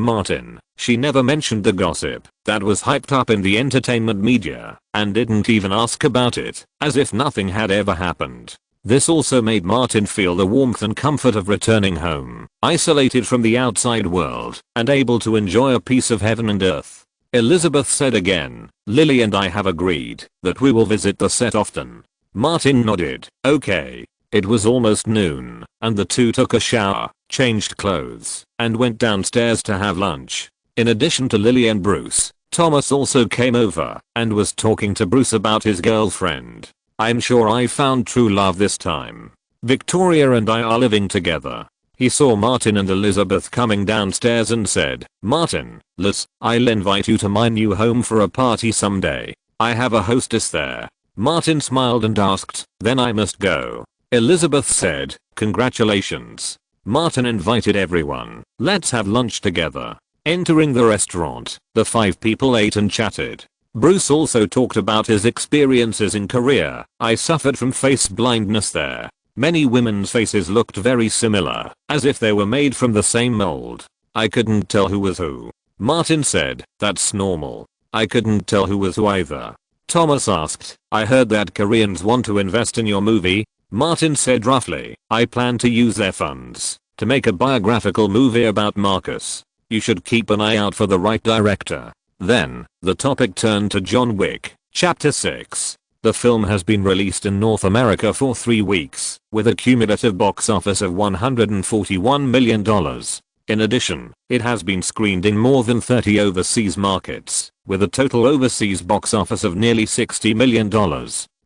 Martin, she never mentioned the gossip that was hyped up in the entertainment media, and didn't even ask about it, as if nothing had ever happened. This also made Martin feel the warmth and comfort of returning home, isolated from the outside world, and able to enjoy a piece of heaven and earth. Elizabeth said again, Lily and I have agreed that we will visit the set often. Martin nodded, okay. It was almost noon, and the two took a shower, changed clothes, and went downstairs to have lunch. In addition to Lily and Bruce, Thomas also came over and was talking to Bruce about his girlfriend. I'm sure I found true love this time. Victoria and I are living together. He saw Martin and Elizabeth coming downstairs and said, Martin, Liz, I'll invite you to my new home for a party someday. I have a hostess there. Martin smiled and asked, then I must go. Elizabeth said, congratulations. Martin invited everyone. Let's have lunch together. Entering the restaurant, the 5 people ate and chatted. Bruce also talked about his experiences in Korea. I suffered from face blindness there. Many women's faces looked very similar, as if they were made from the same mold. I couldn't tell who was who. Martin said, that's normal. I couldn't tell who was who either. Thomas asked, I heard that Koreans want to invest in your movie. Martin said roughly, I plan to use their funds to make a biographical movie about Marcus. You should keep an eye out for the right director. Then, the topic turned to John Wick, Chapter 6. The film has been released in North America for 3 weeks, with a cumulative box office of $141 million. In addition, it has been screened in more than 30 overseas markets, with a total overseas box office of nearly $60 million.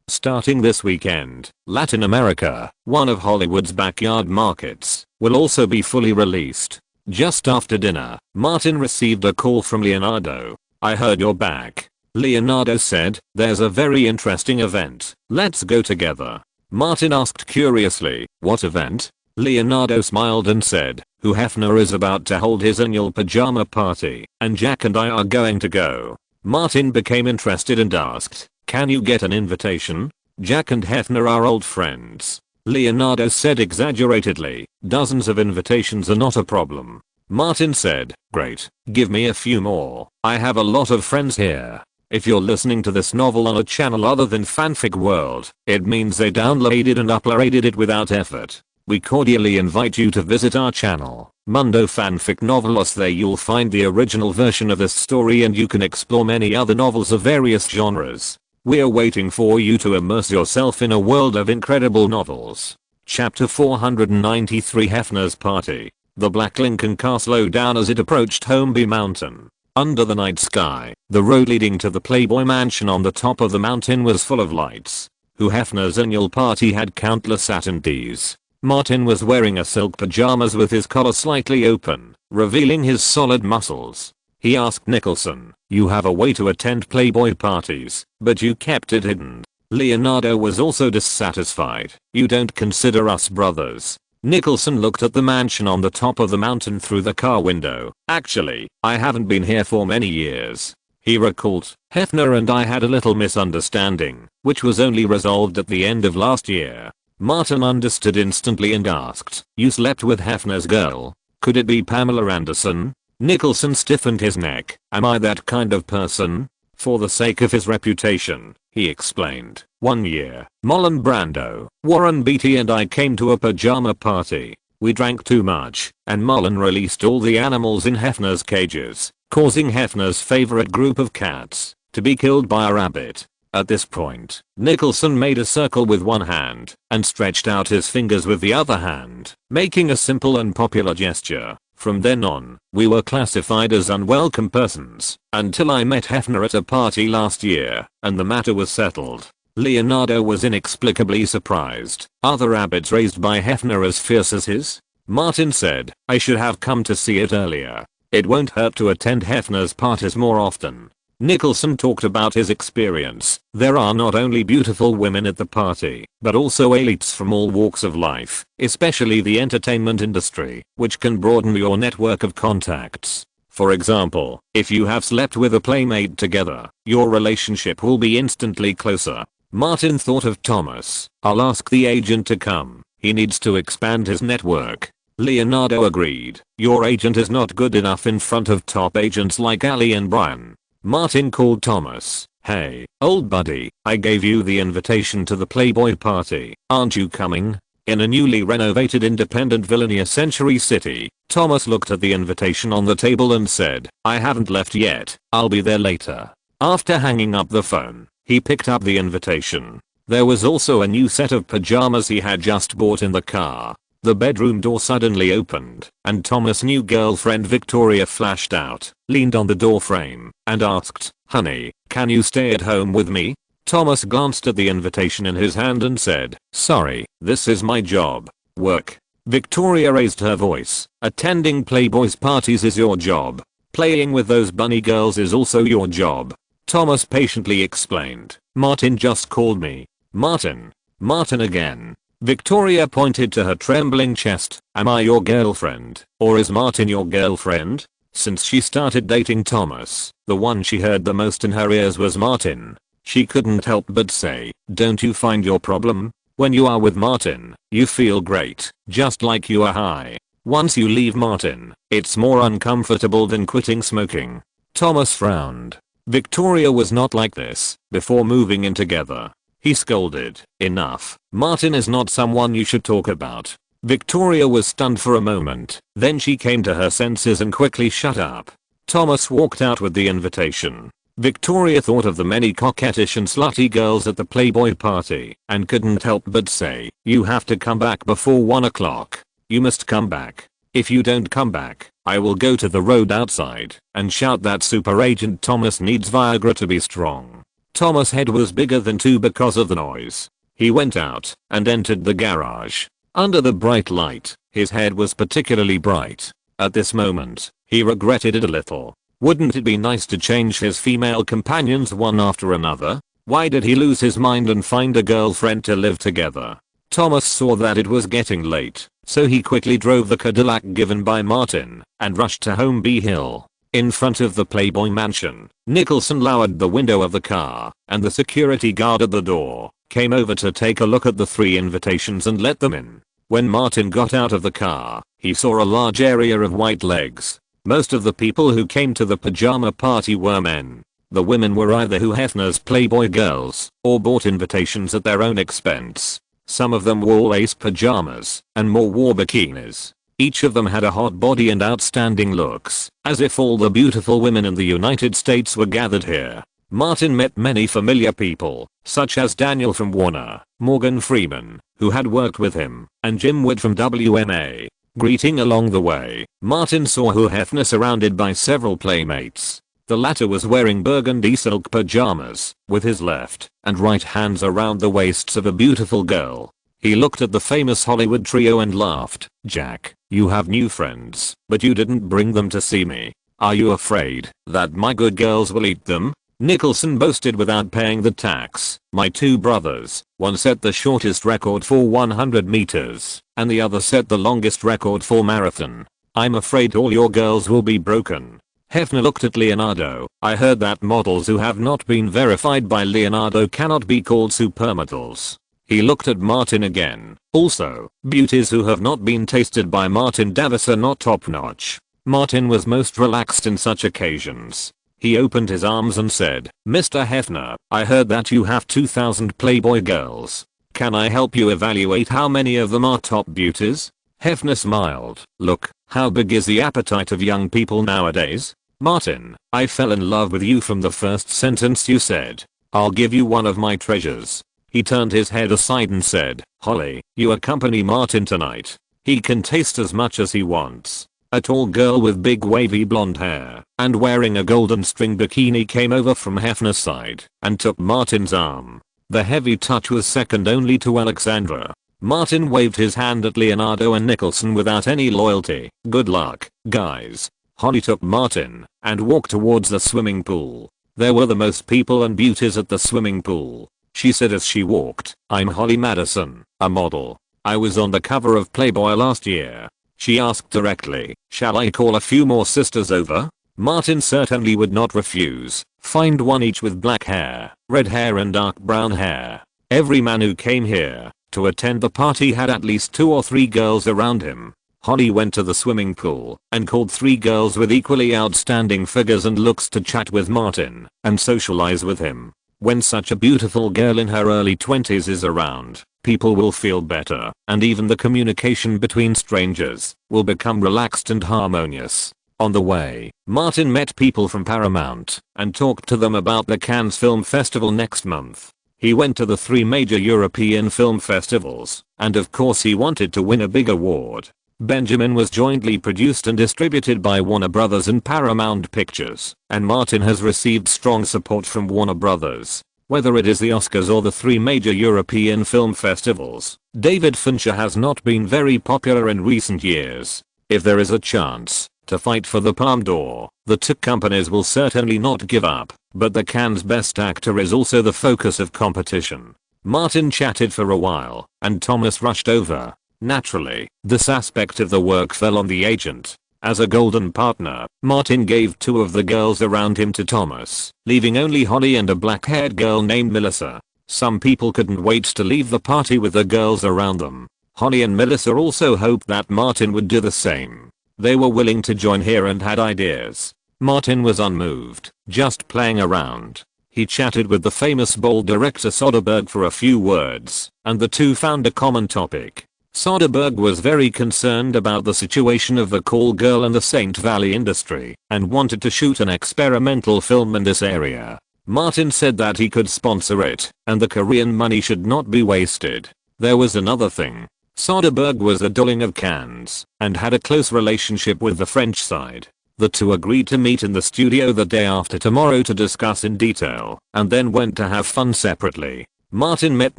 Starting this weekend, Latin America, one of Hollywood's backyard markets, will also be fully released. Just after dinner, Martin received a call from Leonardo. "I heard you're back," Leonardo said. "There's a very interesting event. Let's go together." Martin asked curiously, "What event?" Leonardo smiled and said, "Hugh Hefner is about to hold his annual pajama party, and Jack and I are going to go." Martin became interested and asked, "Can you get an invitation?" "Jack and Hefner are old friends," Leonardo said exaggeratedly. "Dozens of invitations are not a problem." Martin said, "Great, give me a few more. I have a lot of friends here." If you're listening to this novel on a channel other than Fanfic World, it means they downloaded and uploaded it without effort. We cordially invite you to visit our channel, Mundo Fanfic Novelos. There you'll find the original version of this story and you can explore many other novels of various genres. We're waiting for you to immerse yourself in a world of incredible novels. Chapter 493, Hefner's Party. The Black Lincoln car slowed down as it approached Homeby Mountain. Under the night sky, the road leading to the Playboy Mansion on the top of the mountain was full of lights. Hugh Hefner's annual party had countless attendees. Martin was wearing a silk pajamas with his collar slightly open, revealing his solid muscles. He asked Nicholson, "You have a way to attend Playboy parties, but you kept it hidden." Leonardo was also dissatisfied. "You don't consider us brothers." Nicholson looked at the mansion on the top of the mountain through the car window. "Actually, I haven't been here for many years." He recalled, "Hefner and I had a little misunderstanding, which was only resolved at the end of last year." Martin understood instantly and asked, "You slept with Hefner's girl? Could it be Pamela Anderson?" Nicholson stiffened his neck. "Am I that kind of person?" "For the sake of his reputation," he explained. "One year, Marlon Brando, Warren Beatty and I came to a pajama party. We drank too much, and Marlon released all the animals in Hefner's cages, causing Hefner's favorite group of cats to be killed by a rabbit." At this point, Nicholson made a circle with one hand and stretched out his fingers with the other hand, making a simple and popular gesture. "From then on, we were classified as unwelcome persons, until I met Hefner at a party last year, and the matter was settled." Leonardo was inexplicably surprised. "Are the rabbits raised by Hefner as fierce as his?" Martin said, "I should have come to see it earlier. It won't hurt to attend Hefner's parties more often." Nicholson talked about his experience. "There are not only beautiful women at the party, but also elites from all walks of life, especially the entertainment industry, which can broaden your network of contacts. For example, if you have slept with a playmate together, your relationship will be instantly closer." Martin thought of Thomas. "I'll ask the agent to come. He needs to expand his network." Leonardo agreed. "Your agent is not good enough in front of top agents like Ali and Brian." Martin called Thomas. "Hey, old buddy, I gave you the invitation to the Playboy party. Aren't you coming?" In a newly renovated independent villa near Century City, Thomas looked at the invitation on the table and said, "I haven't left yet. I'll be there later." After hanging up the phone, he picked up the invitation. There was also a new set of pajamas he had just bought in the car. The bedroom door suddenly opened, and Thomas' new girlfriend Victoria flashed out, leaned on the door frame, and asked, "Honey, can you stay at home with me?" Thomas glanced at the invitation in his hand and said, "Sorry, this is my job. Work." Victoria raised her voice. "Attending Playboy's parties is your job. Playing with those bunny girls is also your job." Thomas patiently explained, "Martin just called me." "Martin? Martin again?" Victoria pointed to her trembling chest. "Am I your girlfriend, or is Martin your girlfriend?" Since she started dating Thomas, the one she heard the most in her ears was Martin. She couldn't help but say, "Don't you find your problem? When you are with Martin, you feel great, just like you are high. Once you leave Martin, it's more uncomfortable than quitting smoking." Thomas frowned. Victoria was not like this before moving in together. He scolded, "Enough. Martin is not someone you should talk about." Victoria was stunned for a moment, then she came to her senses and quickly shut up. Thomas walked out with the invitation. Victoria thought of the many coquettish and slutty girls at the Playboy party and couldn't help but say, "You have to come back before 1 o'clock. You must come back. If you don't come back, I will go to the road outside and shout that super agent Thomas needs Viagra to be strong." Thomas' head was bigger than two because of the noise. He went out and entered the garage. Under the bright light, his head was particularly bright. At this moment, he regretted it a little. Wouldn't it be nice to change his female companions one after another? Why did he lose his mind and find a girlfriend to live together? Thomas saw that it was getting late, so he quickly drove the Cadillac given by Martin and rushed to Home B Hill. In front of the Playboy mansion, Nicholson lowered the window of the car, and the security guard at the door came over to take a look at the 3 invitations and let them in. When Martin got out of the car, he saw a large area of white legs. Most of the people who came to the pajama party were men. The women were either Hugh Hefner's Playboy girls or bought invitations at their own expense. Some of them wore lace pajamas and more wore bikinis. Each of them had a hot body and outstanding looks, as if all the beautiful women in the United States were gathered here. Martin met many familiar people, such as Daniel from Warner, Morgan Freeman, who had worked with him, and Jim Wood from WMA. Greeting along the way, Martin saw Hugh Hefner surrounded by several playmates. The latter was wearing burgundy silk pajamas, with his left and right hands around the waists of a beautiful girl. He looked at the famous Hollywood trio and laughed. "Jack, you have new friends, but you didn't bring them to see me. Are you afraid that my good girls will eat them?" Nicholson boasted without paying the tax. "My 2 brothers, one set the shortest record for 100 meters, and the other set the longest record for marathon. I'm afraid all your girls will be broken." Hefner looked at Leonardo. "I heard that models who have not been verified by Leonardo cannot be called supermodels." He looked at Martin again. "Also, beauties who have not been tasted by Martin Davis are not top notch." Martin was most relaxed in such occasions. He opened his arms and said, "Mr. Hefner, I heard that you have 2,000 Playboy girls. Can I help you evaluate how many of them are top beauties?" Hefner smiled. "Look, how big is the appetite of young people nowadays? Martin, I fell in love with you from the first sentence you said. I'll give you one of my treasures." He turned his head aside and said, "Holly, you accompany Martin tonight. He can taste as much as he wants." A tall girl with big wavy blonde hair and wearing a golden string bikini came over from Hefner's side and took Martin's arm. The heavy touch was second only to Alexandra. Martin waved his hand at Leonardo and Nicholson without any loyalty. "Good luck, guys." Holly took Martin and walked towards the swimming pool. There were the most people and beauties at the swimming pool. She said as she walked, "I'm Holly Madison, a model. I was on the cover of Playboy last year." She asked directly, "Shall I call a few more sisters over?" Martin certainly would not refuse. Find one each with black hair, red hair and dark brown hair. Every man who came here to attend the party had at least 2 or 3 girls around him. Holly went to the swimming pool and called 3 girls with equally outstanding figures and looks to chat with Martin and socialize with him. When such a beautiful girl in her early 20s is around, people will feel better, and even the communication between strangers will become relaxed and harmonious. On the way, Martin met people from Paramount and talked to them about the Cannes Film Festival next month. He went to the 3 major European film festivals, and of course he wanted to win a big award. Benjamin was jointly produced and distributed by Warner Brothers and Paramount Pictures, and Martin has received strong support from Warner Brothers. Whether it is the Oscars or the 3 major European film festivals, David Fincher has not been very popular in recent years. If there is a chance to fight for the Palme d'Or, the 2 companies will certainly not give up, but the Cannes Best Actor is also the focus of competition. Martin chatted for a while, and Thomas rushed over. Naturally, this aspect of the work fell on the agent. As a golden partner, Martin gave 2 of the girls around him to Thomas, leaving only Holly and a black-haired girl named Melissa. Some people couldn't wait to leave the party with the girls around them. Holly and Melissa also hoped that Martin would do the same. They were willing to join here and had ideas. Martin was unmoved, just playing around. He chatted with the famous bold director Soderbergh for a few words, and the 2 found a common topic. Soderbergh was very concerned about the situation of the call girl and the Saint Valley industry and wanted to shoot an experimental film in this area. Martin said that he could sponsor it and the Korean money should not be wasted. There was another thing. Soderbergh was a darling of Cannes and had a close relationship with the French side. The two agreed to meet in the studio the day after tomorrow to discuss in detail and then went to have fun separately. Martin met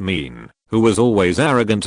Min, who was always arrogant,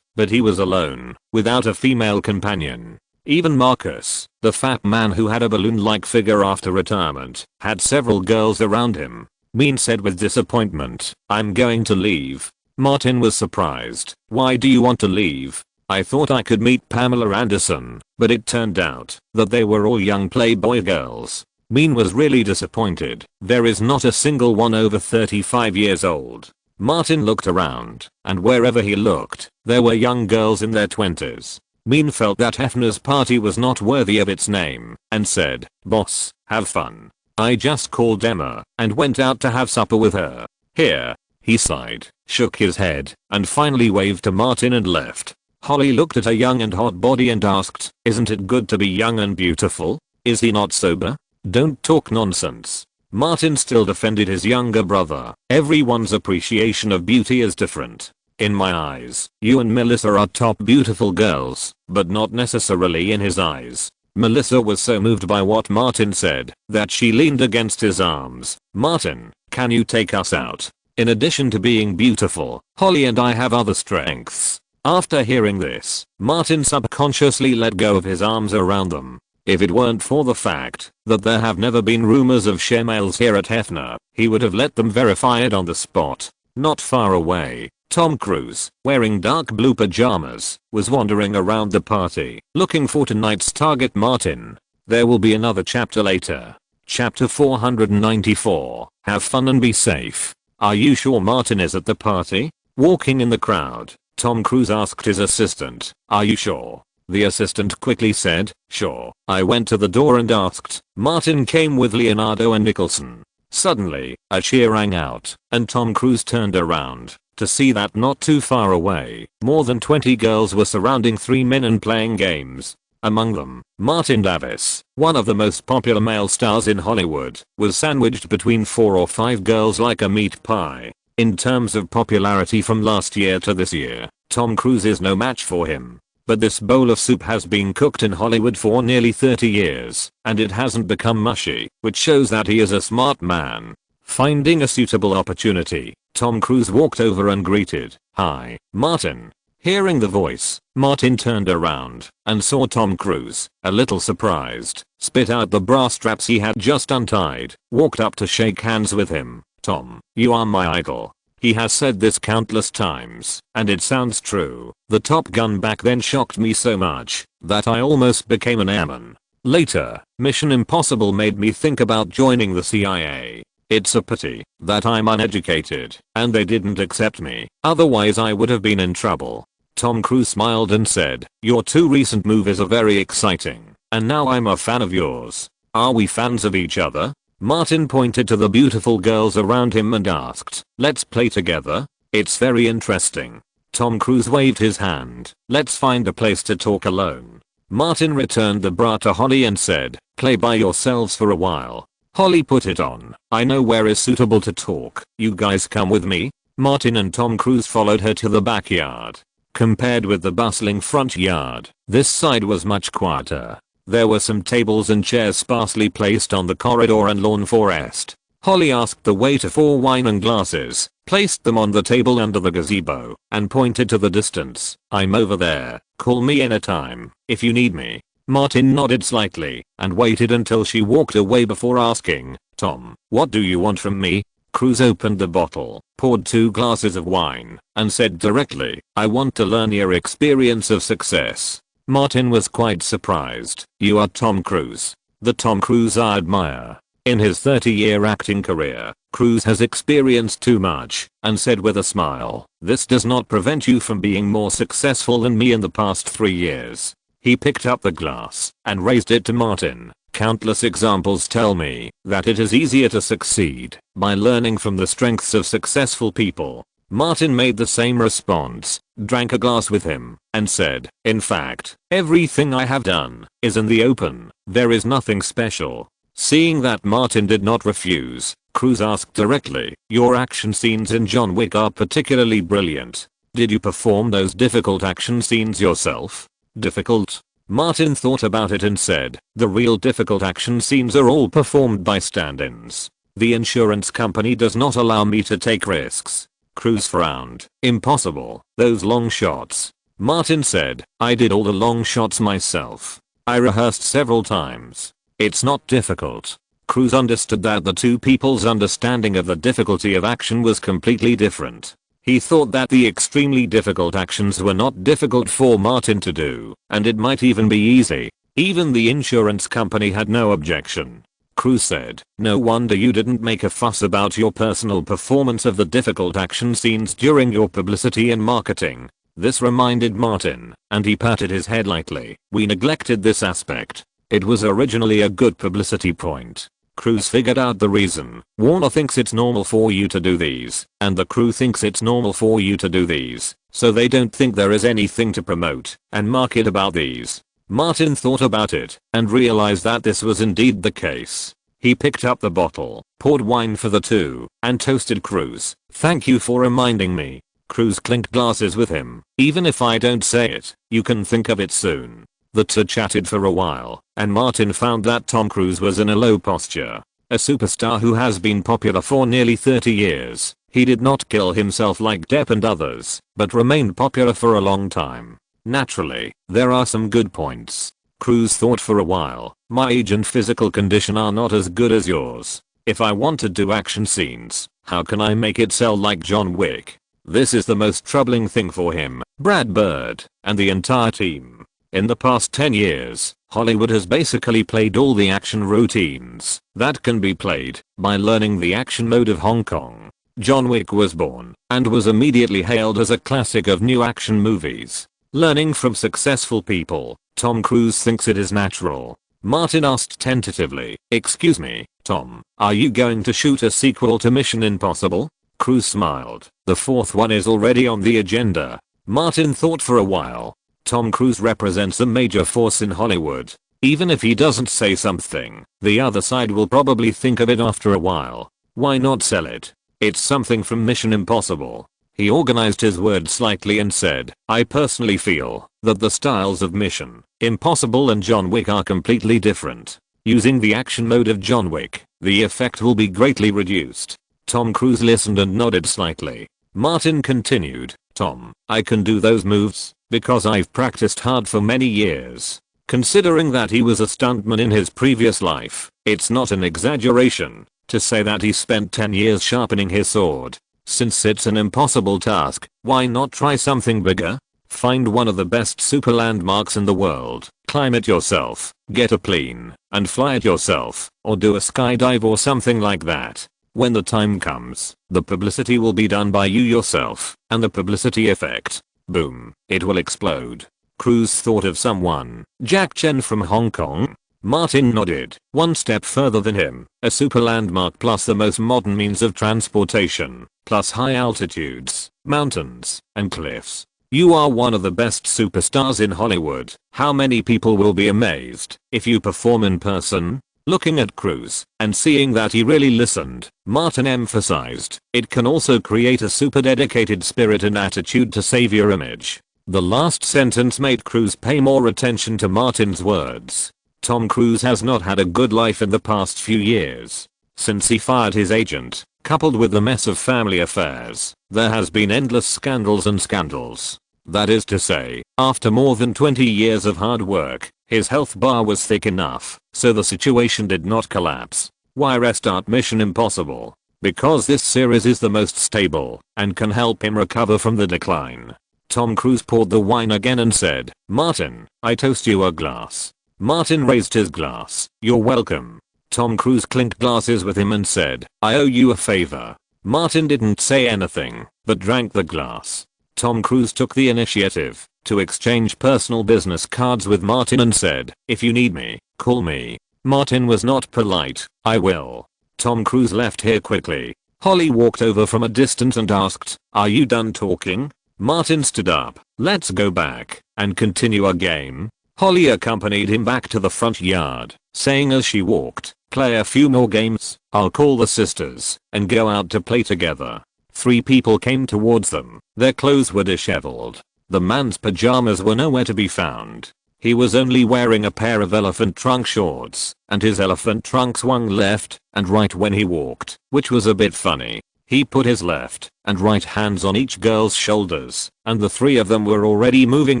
but he was alone, without a female companion. Even Marcus, the fat man who had a balloon-like figure after retirement, had several girls around him. Min said with disappointment, "I'm going to leave." Martin was surprised. "Why do you want to leave?" "I thought I could meet Pamela Anderson, but it turned out that they were all young Playboy girls." Min was really disappointed. "There is not a single one over 35 years old." Martin looked around, and wherever he looked, there were young girls in their 20s. Min felt that Hefner's party was not worthy of its name, and said, "Boss, have fun." I just called Emma, and went out to have supper with her. "Here." He sighed, shook his head, and finally waved to Martin and left. Holly looked at her young and hot body and asked, "Isn't it good to be young and beautiful? Is he not sober?" "Don't talk nonsense." Martin still defended his younger brother. "Everyone's appreciation of beauty is different. In my eyes, you and Melissa are top beautiful girls, but not necessarily in his eyes." Melissa was so moved by what Martin said that she leaned against his arms. "Martin, can you take us out? In addition to being beautiful, Holly and I have other strengths." After hearing this, Martin subconsciously let go of his arms around them. If it weren't for the fact that there have never been rumors of shemales here at Hefner, he would have let them verify it on the spot. Not far away, Tom Cruise, wearing dark blue pajamas, was wandering around the party, looking for tonight's target Martin. There will be another chapter later. Chapter 494, have fun and be safe. Are you sure Martin is at the party? Walking in the crowd, Tom Cruise asked his assistant, "Are you sure?" The assistant quickly said, "Sure." I went to the door and asked. Martin came with Leonardo and Nicholson. Suddenly, a cheer rang out, and Tom Cruise turned around to see that not too far away, more than 20 girls were surrounding 3 men and playing games. Among them, Martin Davis, one of the most popular male stars in Hollywood, was sandwiched between 4 or 5 girls like a meat pie. In terms of popularity from last year to this year, Tom Cruise is no match for him. But this bowl of soup has been cooked in Hollywood for nearly 30 years, and it hasn't become mushy, which shows that he is a smart man. Finding a suitable opportunity, Tom Cruise walked over and greeted, "Hi, Martin." Hearing the voice, Martin turned around and saw Tom Cruise, a little surprised, spit out the bra straps he had just untied, walked up to shake hands with him. "Tom, you are my idol." He has said this countless times, and it sounds true. The Top Gun back then shocked me so much that I almost became an airman. Later, Mission Impossible made me think about joining the CIA. It's a pity that I'm uneducated and they didn't accept me, otherwise I would have been in trouble. Tom Cruise smiled and said, "Your 2 recent movies are very exciting, and now I'm a fan of yours." "Are we fans of each other?" Martin pointed to the beautiful girls around him and asked, "Let's play together?" "It's very interesting." Tom Cruise waved his hand. "Let's find a place to talk alone." Martin returned the bra to Holly and said, "Play by yourselves for a while." Holly put it on. "I know where is suitable to talk. You guys come with me." Martin and Tom Cruise followed her to the backyard. Compared with the bustling front yard, this side was much quieter. There were some tables and chairs sparsely placed on the corridor and lawn forest. Holly asked the waiter for wine and glasses, placed them on the table under the gazebo, and pointed to the distance. "I'm over there. Call me anytime if you need me." Martin nodded slightly and waited until she walked away before asking, "Tom, what do you want from me?" Cruise opened the bottle, poured 2 glasses of wine, and said directly, "I want to learn your experience of success." Martin was quite surprised. "You are Tom Cruise." The Tom Cruise I admire. In his 30-year acting career, Cruise has experienced too much, and said with a smile, "This does not prevent you from being more successful than me in the past 3 years. He picked up the glass and raised it to Martin. "Countless examples tell me that it is easier to succeed by learning from the strengths of successful people. Martin made the same response, drank a glass with him, and said, "In fact, everything I have done is in the open. There is nothing special." Seeing that Martin did not refuse, Cruise asked directly, "Your action scenes in John Wick are particularly brilliant. Did you perform those difficult action scenes yourself?" "Difficult?" Martin thought about it and said, "The real difficult action scenes are all performed by stand-ins. The insurance company does not allow me to take risks." Cruise frowned. "Impossible, those long shots." Martin said, "I did all the long shots myself. I rehearsed several times. It's not difficult." Cruise understood that the two people's understanding of the difficulty of action was completely different. He thought that the extremely difficult actions were not difficult for Martin to do, and it might even be easy. Even the insurance company had no objection. Cruise said, "No wonder you didn't make a fuss about your personal performance of the difficult action scenes during your publicity and marketing." This reminded Martin, and he patted his head lightly. "We neglected this aspect. It was originally a good publicity point." Cruise figured out the reason. Warner thinks it's normal for you to do these, and the crew thinks it's normal for you to do these, so they don't think there is anything to promote and market about these. Martin thought about it and realized that this was indeed the case. He picked up the bottle, poured wine for the two, and toasted Cruise. "Thank you for reminding me." Cruise clinked glasses with him. "Even if I don't say it, you can think of it soon." The two chatted for a while, and Martin found that Tom Cruise was in a low posture. A superstar who has been popular for nearly 30 years, he did not kill himself like Depp and others, but remained popular for a long time. Naturally, there are some good points. Cruise thought for a while. "My age and physical condition are not as good as yours. If I want to do action scenes, how can I make it sell like John Wick?" This is the most troubling thing for him, Brad Bird, and the entire team. In the past 10 years, Hollywood has basically played all the action routines that can be played by learning the action mode of Hong Kong. John Wick was born and was immediately hailed as a classic of new action movies. Learning from successful people, Tom Cruise thinks it is natural. Martin asked tentatively, "Excuse me, Tom, are you going to shoot a sequel to Mission Impossible?" Cruise smiled. "The fourth one is already on the agenda." Martin thought for a while. Tom Cruise represents a major force in Hollywood. Even if he doesn't say something, the other side will probably think of it after a while. Why not sell it? It's something from Mission Impossible. He organized his words slightly and said, "I personally feel that the styles of Mission Impossible and John Wick are completely different. Using the action mode of John Wick, the effect will be greatly reduced." Tom Cruise listened and nodded slightly. Martin continued, "Tom, I can do those moves because I've practiced hard for many years." Considering that he was a stuntman in his previous life, it's not an exaggeration to say that he spent 10 years sharpening his sword. Since it's an impossible task, why not try something bigger? Find one of the best super landmarks in the world, climb it yourself, get a plane, and fly it yourself, or do a skydive or something like that. When the time comes, the publicity will be done by you yourself, and the publicity effect, boom, it will explode. Cruise thought of someone, Jack Chen from Hong Kong. Martin nodded. One step further than him, a super landmark plus the most modern means of transportation, plus high altitudes, mountains, and cliffs. You are one of the best superstars in Hollywood. How many people will be amazed if you perform in person? Looking at Cruise and seeing that he really listened, Martin emphasized, it can also create a super dedicated spirit and attitude to save your image. The last sentence made Cruise pay more attention to Martin's words. Tom Cruise has not had a good life in the past few years. Since he fired his agent, coupled with the mess of family affairs, there has been endless scandals and scandals. That is to say, after more than 20 years of hard work, his health bar was thick enough, so the situation did not collapse. Why restart Mission Impossible? Because this series is the most stable and can help him recover from the decline. Tom Cruise poured the wine again and said, "Martin, I toast you a glass." Martin raised his glass. "You're welcome." Tom Cruise clinked glasses with him and said, "I owe you a favor." Martin didn't say anything, but drank the glass. Tom Cruise took the initiative to exchange personal business cards with Martin and said, "If you need me, call me." Martin was not polite. "I will." Tom Cruise left here quickly. Holly walked over from a distance and asked, "Are you done talking?" Martin stood up. "Let's go back and continue our game." Holly accompanied him back to the front yard, saying as she walked, "Play a few more games, I'll call the sisters, and go out to play together." 3 people came towards them. Their clothes were disheveled. The man's pajamas were nowhere to be found. He was only wearing a pair of elephant trunk shorts, and his elephant trunk swung left and right when he walked, which was a bit funny. He put his left and right hands on each girl's shoulders, and the 3 of them were already moving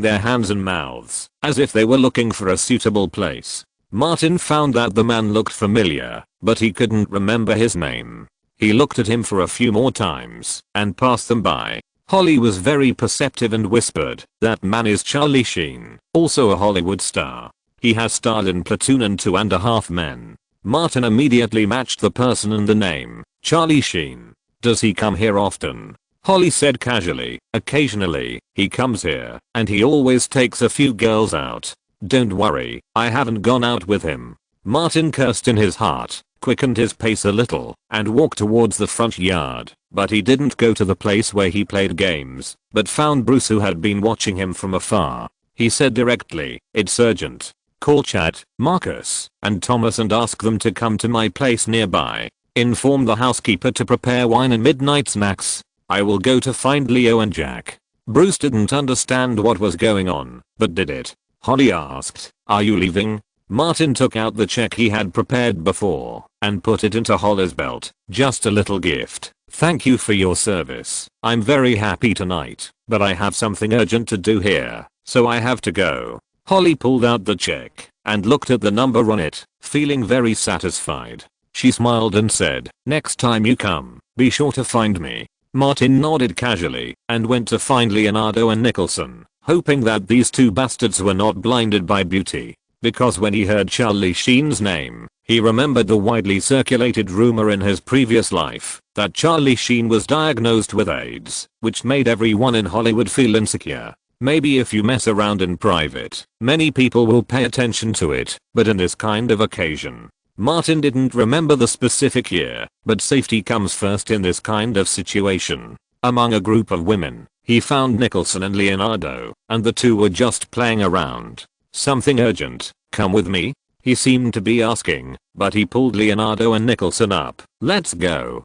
their hands and mouths, as if they were looking for a suitable place. Martin found that the man looked familiar, but he couldn't remember his name. He looked at him for a few more times and passed them by. Holly was very perceptive and whispered, "That man is Charlie Sheen, also a Hollywood star. He has starred in Platoon and 2.5 Men." Martin immediately matched the person and the name, Charlie Sheen. "Does he come here often?" Holly said casually, "Occasionally, he comes here, and he always takes a few girls out. Don't worry, I haven't gone out with him." Martin cursed in his heart, quickened his pace a little, and walked towards the front yard, but he didn't go to the place where he played games, but found Bruce, who had been watching him from afar. He said directly, "It's urgent. Call Chad, Marcus, and Thomas and ask them to come to my place nearby. Inform the housekeeper to prepare wine and midnight snacks. I will go to find Leo and Jack." Bruce didn't understand what was going on, but did it. Holly asked, "Are you leaving?" Martin took out the check he had prepared before and put it into Holly's belt. "Just a little gift. Thank you for your service. I'm very happy tonight, but I have something urgent to do here, so I have to go." Holly pulled out the check and looked at the number on it, feeling very satisfied. She smiled and said, "Next time you come, be sure to find me." Martin nodded casually and went to find Leonardo and Nicholson, hoping that these 2 bastards were not blinded by beauty. Because when he heard Charlie Sheen's name, he remembered the widely circulated rumor in his previous life that Charlie Sheen was diagnosed with AIDS, which made everyone in Hollywood feel insecure. Maybe if you mess around in private, many people will pay attention to it, but in this kind of occasion. Martin didn't remember the specific year, but safety comes first in this kind of situation. Among a group of women, he found Nicholson and Leonardo, and the 2 were just playing around. "Something urgent, come with me?" he seemed to be asking, but he pulled Leonardo and Nicholson up. Let's go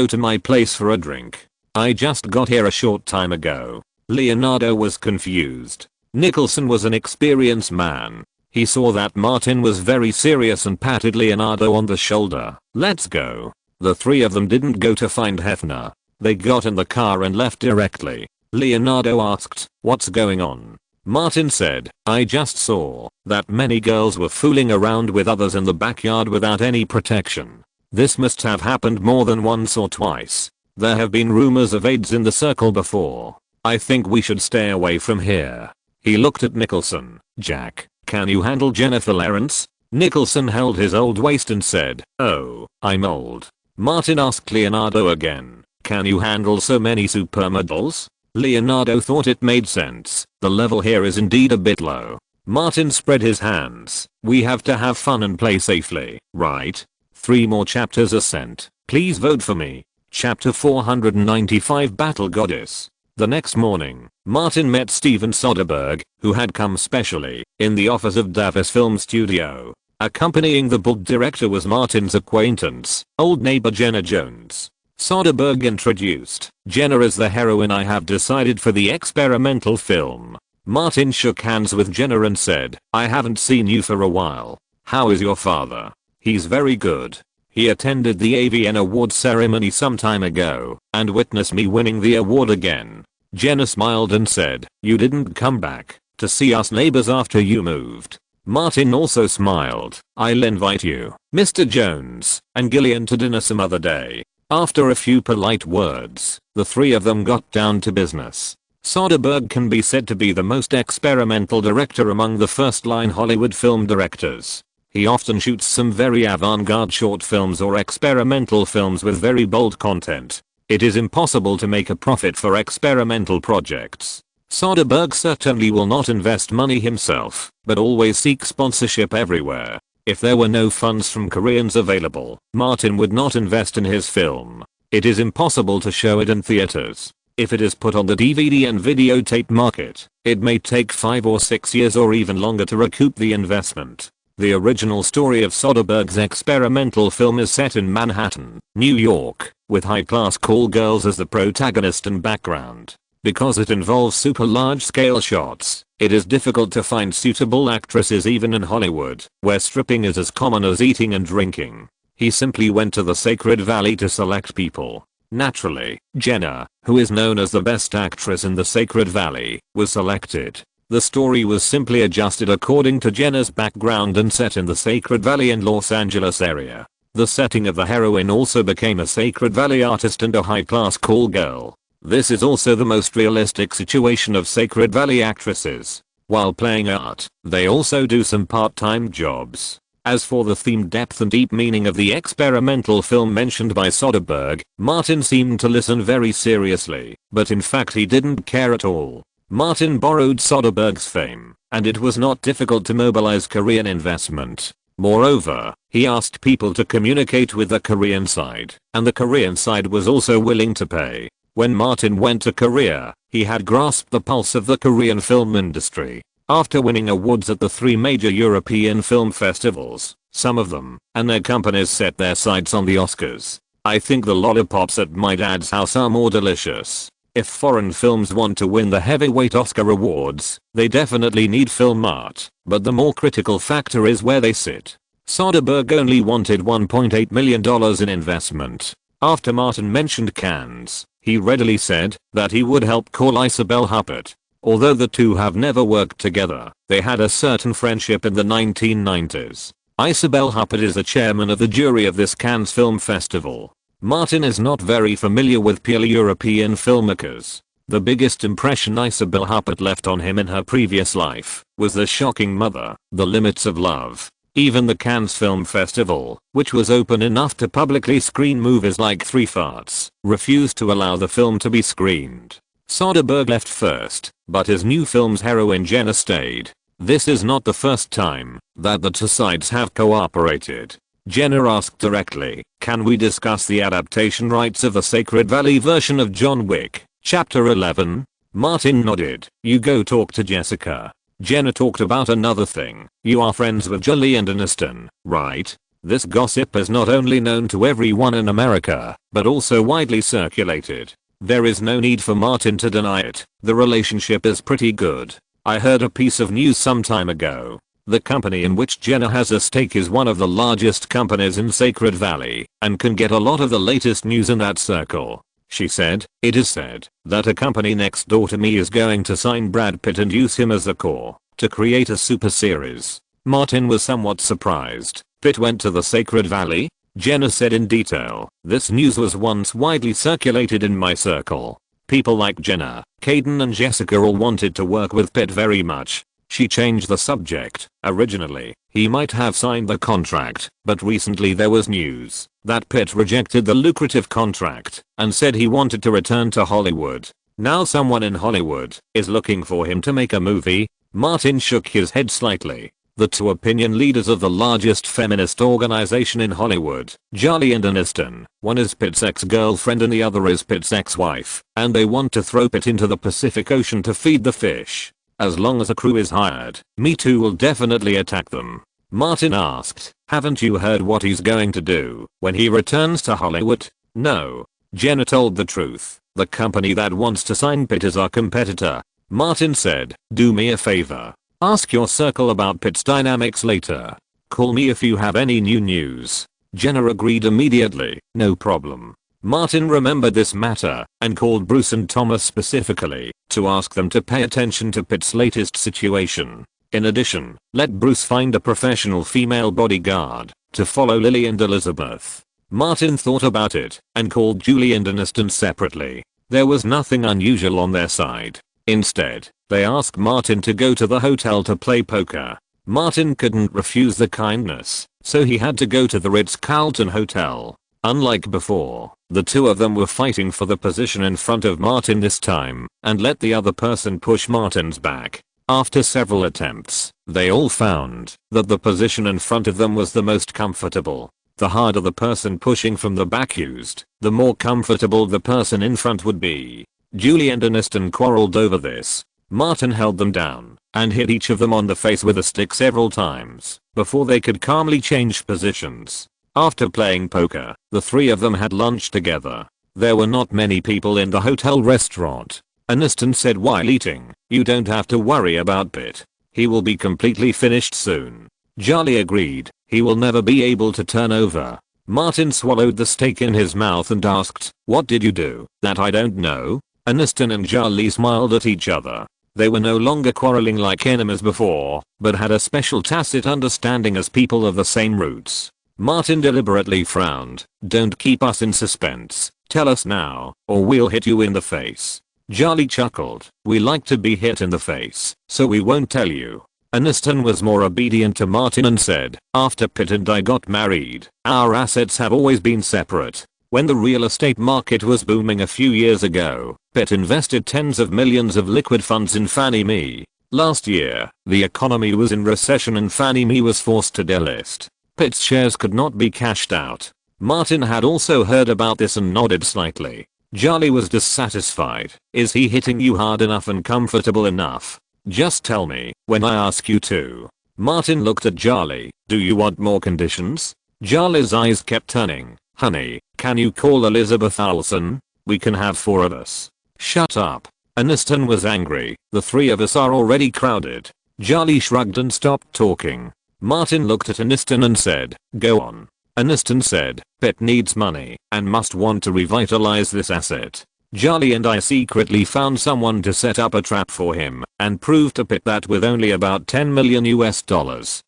to my place for a drink. I just got here a short time ago." Leonardo was confused. Nicholson was an experienced man. He saw that Martin was very serious and patted Leonardo on the shoulder. "Let's go." The 3 of them didn't go to find Hefner. They got in the car and left directly. Leonardo asked, "What's going on?" Martin said, "I just saw that many girls were fooling around with others in the backyard without any protection. This must have happened more than once or twice. There have been rumors of AIDS in the circle before. I think we should stay away from here." He looked at Nicholson. "Jack, can you handle Jennifer Lawrence?" Nicholson held his old waist and said, "Oh, I'm old." Martin asked Leonardo again, "Can you handle so many supermodels?" Leonardo thought it made sense. The level here is indeed a bit low. Martin spread his hands. "We have to have fun and play safely, right? 3 more chapters are sent. Please vote for me." Chapter 495 Battle Goddess. The next morning, Martin met Steven Soderbergh, who had come specially, in the office of Davis Film Studio. Accompanying the book director was Martin's acquaintance, old neighbor Jenna Jones. Soderbergh introduced, "Jenna is the heroine I have decided for the experimental film." Martin shook hands with Jenna and said, "I haven't seen you for a while. How is your father?" "He's very good. He attended the AVN Awards ceremony some time ago and witnessed me winning the award again." Jenna smiled and said, "You didn't come back to see us neighbors after you moved." Martin also smiled. "I'll invite you, Mr. Jones, and Gillian to dinner some other day." After a few polite words, the 3 of them got down to business. Soderbergh can be said to be the most experimental director among the first-line Hollywood film directors. He often shoots some very avant-garde short films or experimental films with very bold content. It is impossible to make a profit for experimental projects. Soderbergh certainly will not invest money himself, but always seek sponsorship everywhere. If there were no funds from Koreans available, Martin would not invest in his film. It is impossible to show it in theaters. If it is put on the DVD and videotape market, it may take 5 or 6 years or even longer to recoup the investment. The original story of Soderbergh's experimental film is set in Manhattan, New York, with high-class call girls as the protagonist and background. Because it involves super large-scale shots, it is difficult to find suitable actresses even in Hollywood, where stripping is as common as eating and drinking. He simply went to the Sacred Valley to select people. Naturally, Jenna, who is known as the best actress in the Sacred Valley, was selected. The story was simply adjusted according to Jenna's background and set in the Sacred Valley and Los Angeles area. The setting of the heroine also became a Sacred Valley artist and a high-class call girl. This is also the most realistic situation of Sacred Valley actresses. While playing art, they also do some part-time jobs. As for the theme depth and deep meaning of the experimental film mentioned by Soderbergh, Martin seemed to listen very seriously, but in fact he didn't care at all. Martin borrowed Soderbergh's fame, and it was not difficult to mobilize Korean investment. Moreover, he asked people to communicate with the Korean side, and the Korean side was also willing to pay. When Martin went to Korea, he had grasped the pulse of the Korean film industry. After winning awards at the 3 major European film festivals, some of them, and their companies set their sights on the Oscars. I think the lollipops at my dad's house are more delicious. If foreign films want to win the heavyweight Oscar awards, they definitely need film art, but the more critical factor is where they sit. Soderbergh only wanted $1.8 million in investment. After Martin mentioned Cannes, he readily said that he would help call Isabelle Huppert. Although the two have never worked together, they had a certain friendship in the 1990s. Isabelle Huppert is the chairman of the jury of this Cannes Film Festival. Martin is not very familiar with purely European filmmakers. The biggest impression Isabelle Huppert left on him in her previous life was The Shocking Mother, The Limits of Love. Even the Cannes Film Festival, which was open enough to publicly screen movies like Three Farts, refused to allow the film to be screened. Soderbergh left first, but his new film's heroine Jenna stayed. This is not the first time that the two sides have cooperated. Jenna asked directly, "Can we discuss the adaptation rights of the Sacred Valley version of John Wick, Chapter 11? Martin nodded. "You go talk to Jessica." Jenna talked about another thing. "You are friends with Gillian Aniston, right? This gossip is not only known to everyone in America, but also widely circulated. There is no need for Martin to deny it. The relationship is pretty good. I heard a piece of news some time ago. The company in which Jenna has a stake is one of the largest companies in Sacred Valley, and can get a lot of the latest news in that circle." She said, "It is said that a company next door to me is going to sign Brad Pitt and use him as the core to create a super series." Martin was somewhat surprised. "Pitt went to the Sacred Valley?" Jenna said in detail, "This news was once widely circulated in my circle. People like Jenna, Caden and Jessica all wanted to work with Pitt very much." She changed the subject. "Originally, he might have signed the contract, but recently there was news that Pitt rejected the lucrative contract and said he wanted to return to Hollywood. Now someone in Hollywood is looking for him to make a movie." Martin shook his head slightly. The two opinion leaders of the largest feminist organization in Hollywood, Gillian Aniston, one is Pitt's ex-girlfriend and the other is Pitt's ex-wife, and they want to throw Pitt into the Pacific Ocean to feed the fish. As long as a crew is hired, Me Too will definitely attack them. Martin asked, "Haven't you heard what he's going to do when he returns to Hollywood?" "No." Jenna told the truth. "The company that wants to sign Pitt is our competitor." Martin said, "Do me a favor. Ask your circle about Pitt's dynamics later. Call me if you have any new news." Jenna agreed immediately. "No problem." Martin remembered this matter and called Bruce and Thomas specifically to ask them to pay attention to Pitt's latest situation. In addition, let Bruce find a professional female bodyguard to follow Lily and Elizabeth. Martin thought about it and called Julie and Aniston separately. There was nothing unusual on their side. Instead, they asked Martin to go to the hotel to play poker. Martin couldn't refuse the kindness, so he had to go to the Ritz-Carlton Hotel. Unlike before, the two of them were fighting for the position in front of Martin this time, and let the other person push Martin's back. After several attempts, they all found that the position in front of them was the most comfortable. the harder the person pushing from the back used, the more comfortable the person in front would be. Julie and Aniston quarreled over this. Martin held them down and hit each of them on the face with a stick several times before they could calmly change positions. After playing poker, the three of them had lunch together. There were not many people in the hotel restaurant. Aniston said while eating, "You don't have to worry about Pitt. He will be completely finished soon." Charlie agreed, "He will never be able to turn over." Martin swallowed the steak in his mouth and asked, "What did you do?" "That I don't know." Aniston and Charlie smiled at each other. They were no longer quarreling like enemies before, but had a special tacit understanding as people of the same roots. Martin deliberately frowned. "Don't keep us in suspense. Tell us now, or we'll hit you in the face." Charlie chuckled. "We like to be hit in the face, so we won't tell you." Aniston was more obedient to Martin and said, "After Pitt and I got married, our assets have always been separate. When the real estate market was booming a few years ago, Pitt invested tens of millions of liquid funds in Fannie Mae. Last year, the economy was in recession and Fannie Mae was forced to delist. Pitt's shares could not be cashed out." Martin had also heard about this and nodded slightly. Charlie was dissatisfied. "Is he hitting you hard enough and comfortable enough? Just tell me when I ask you to." Martin looked at Charlie. "Do you want more conditions?" Charlie's eyes kept turning. "Honey, can you call Elizabeth Olsen? We can have 4 of us." "Shut up." Aniston was angry. "The 3 of us are already crowded." Charlie shrugged and stopped talking. Martin looked at Aniston and said, "Go on." Aniston said, "Pitt needs money and must want to revitalize this asset. Charlie and I secretly found someone to set up a trap for him and prove to Pitt that with only about $10 million US,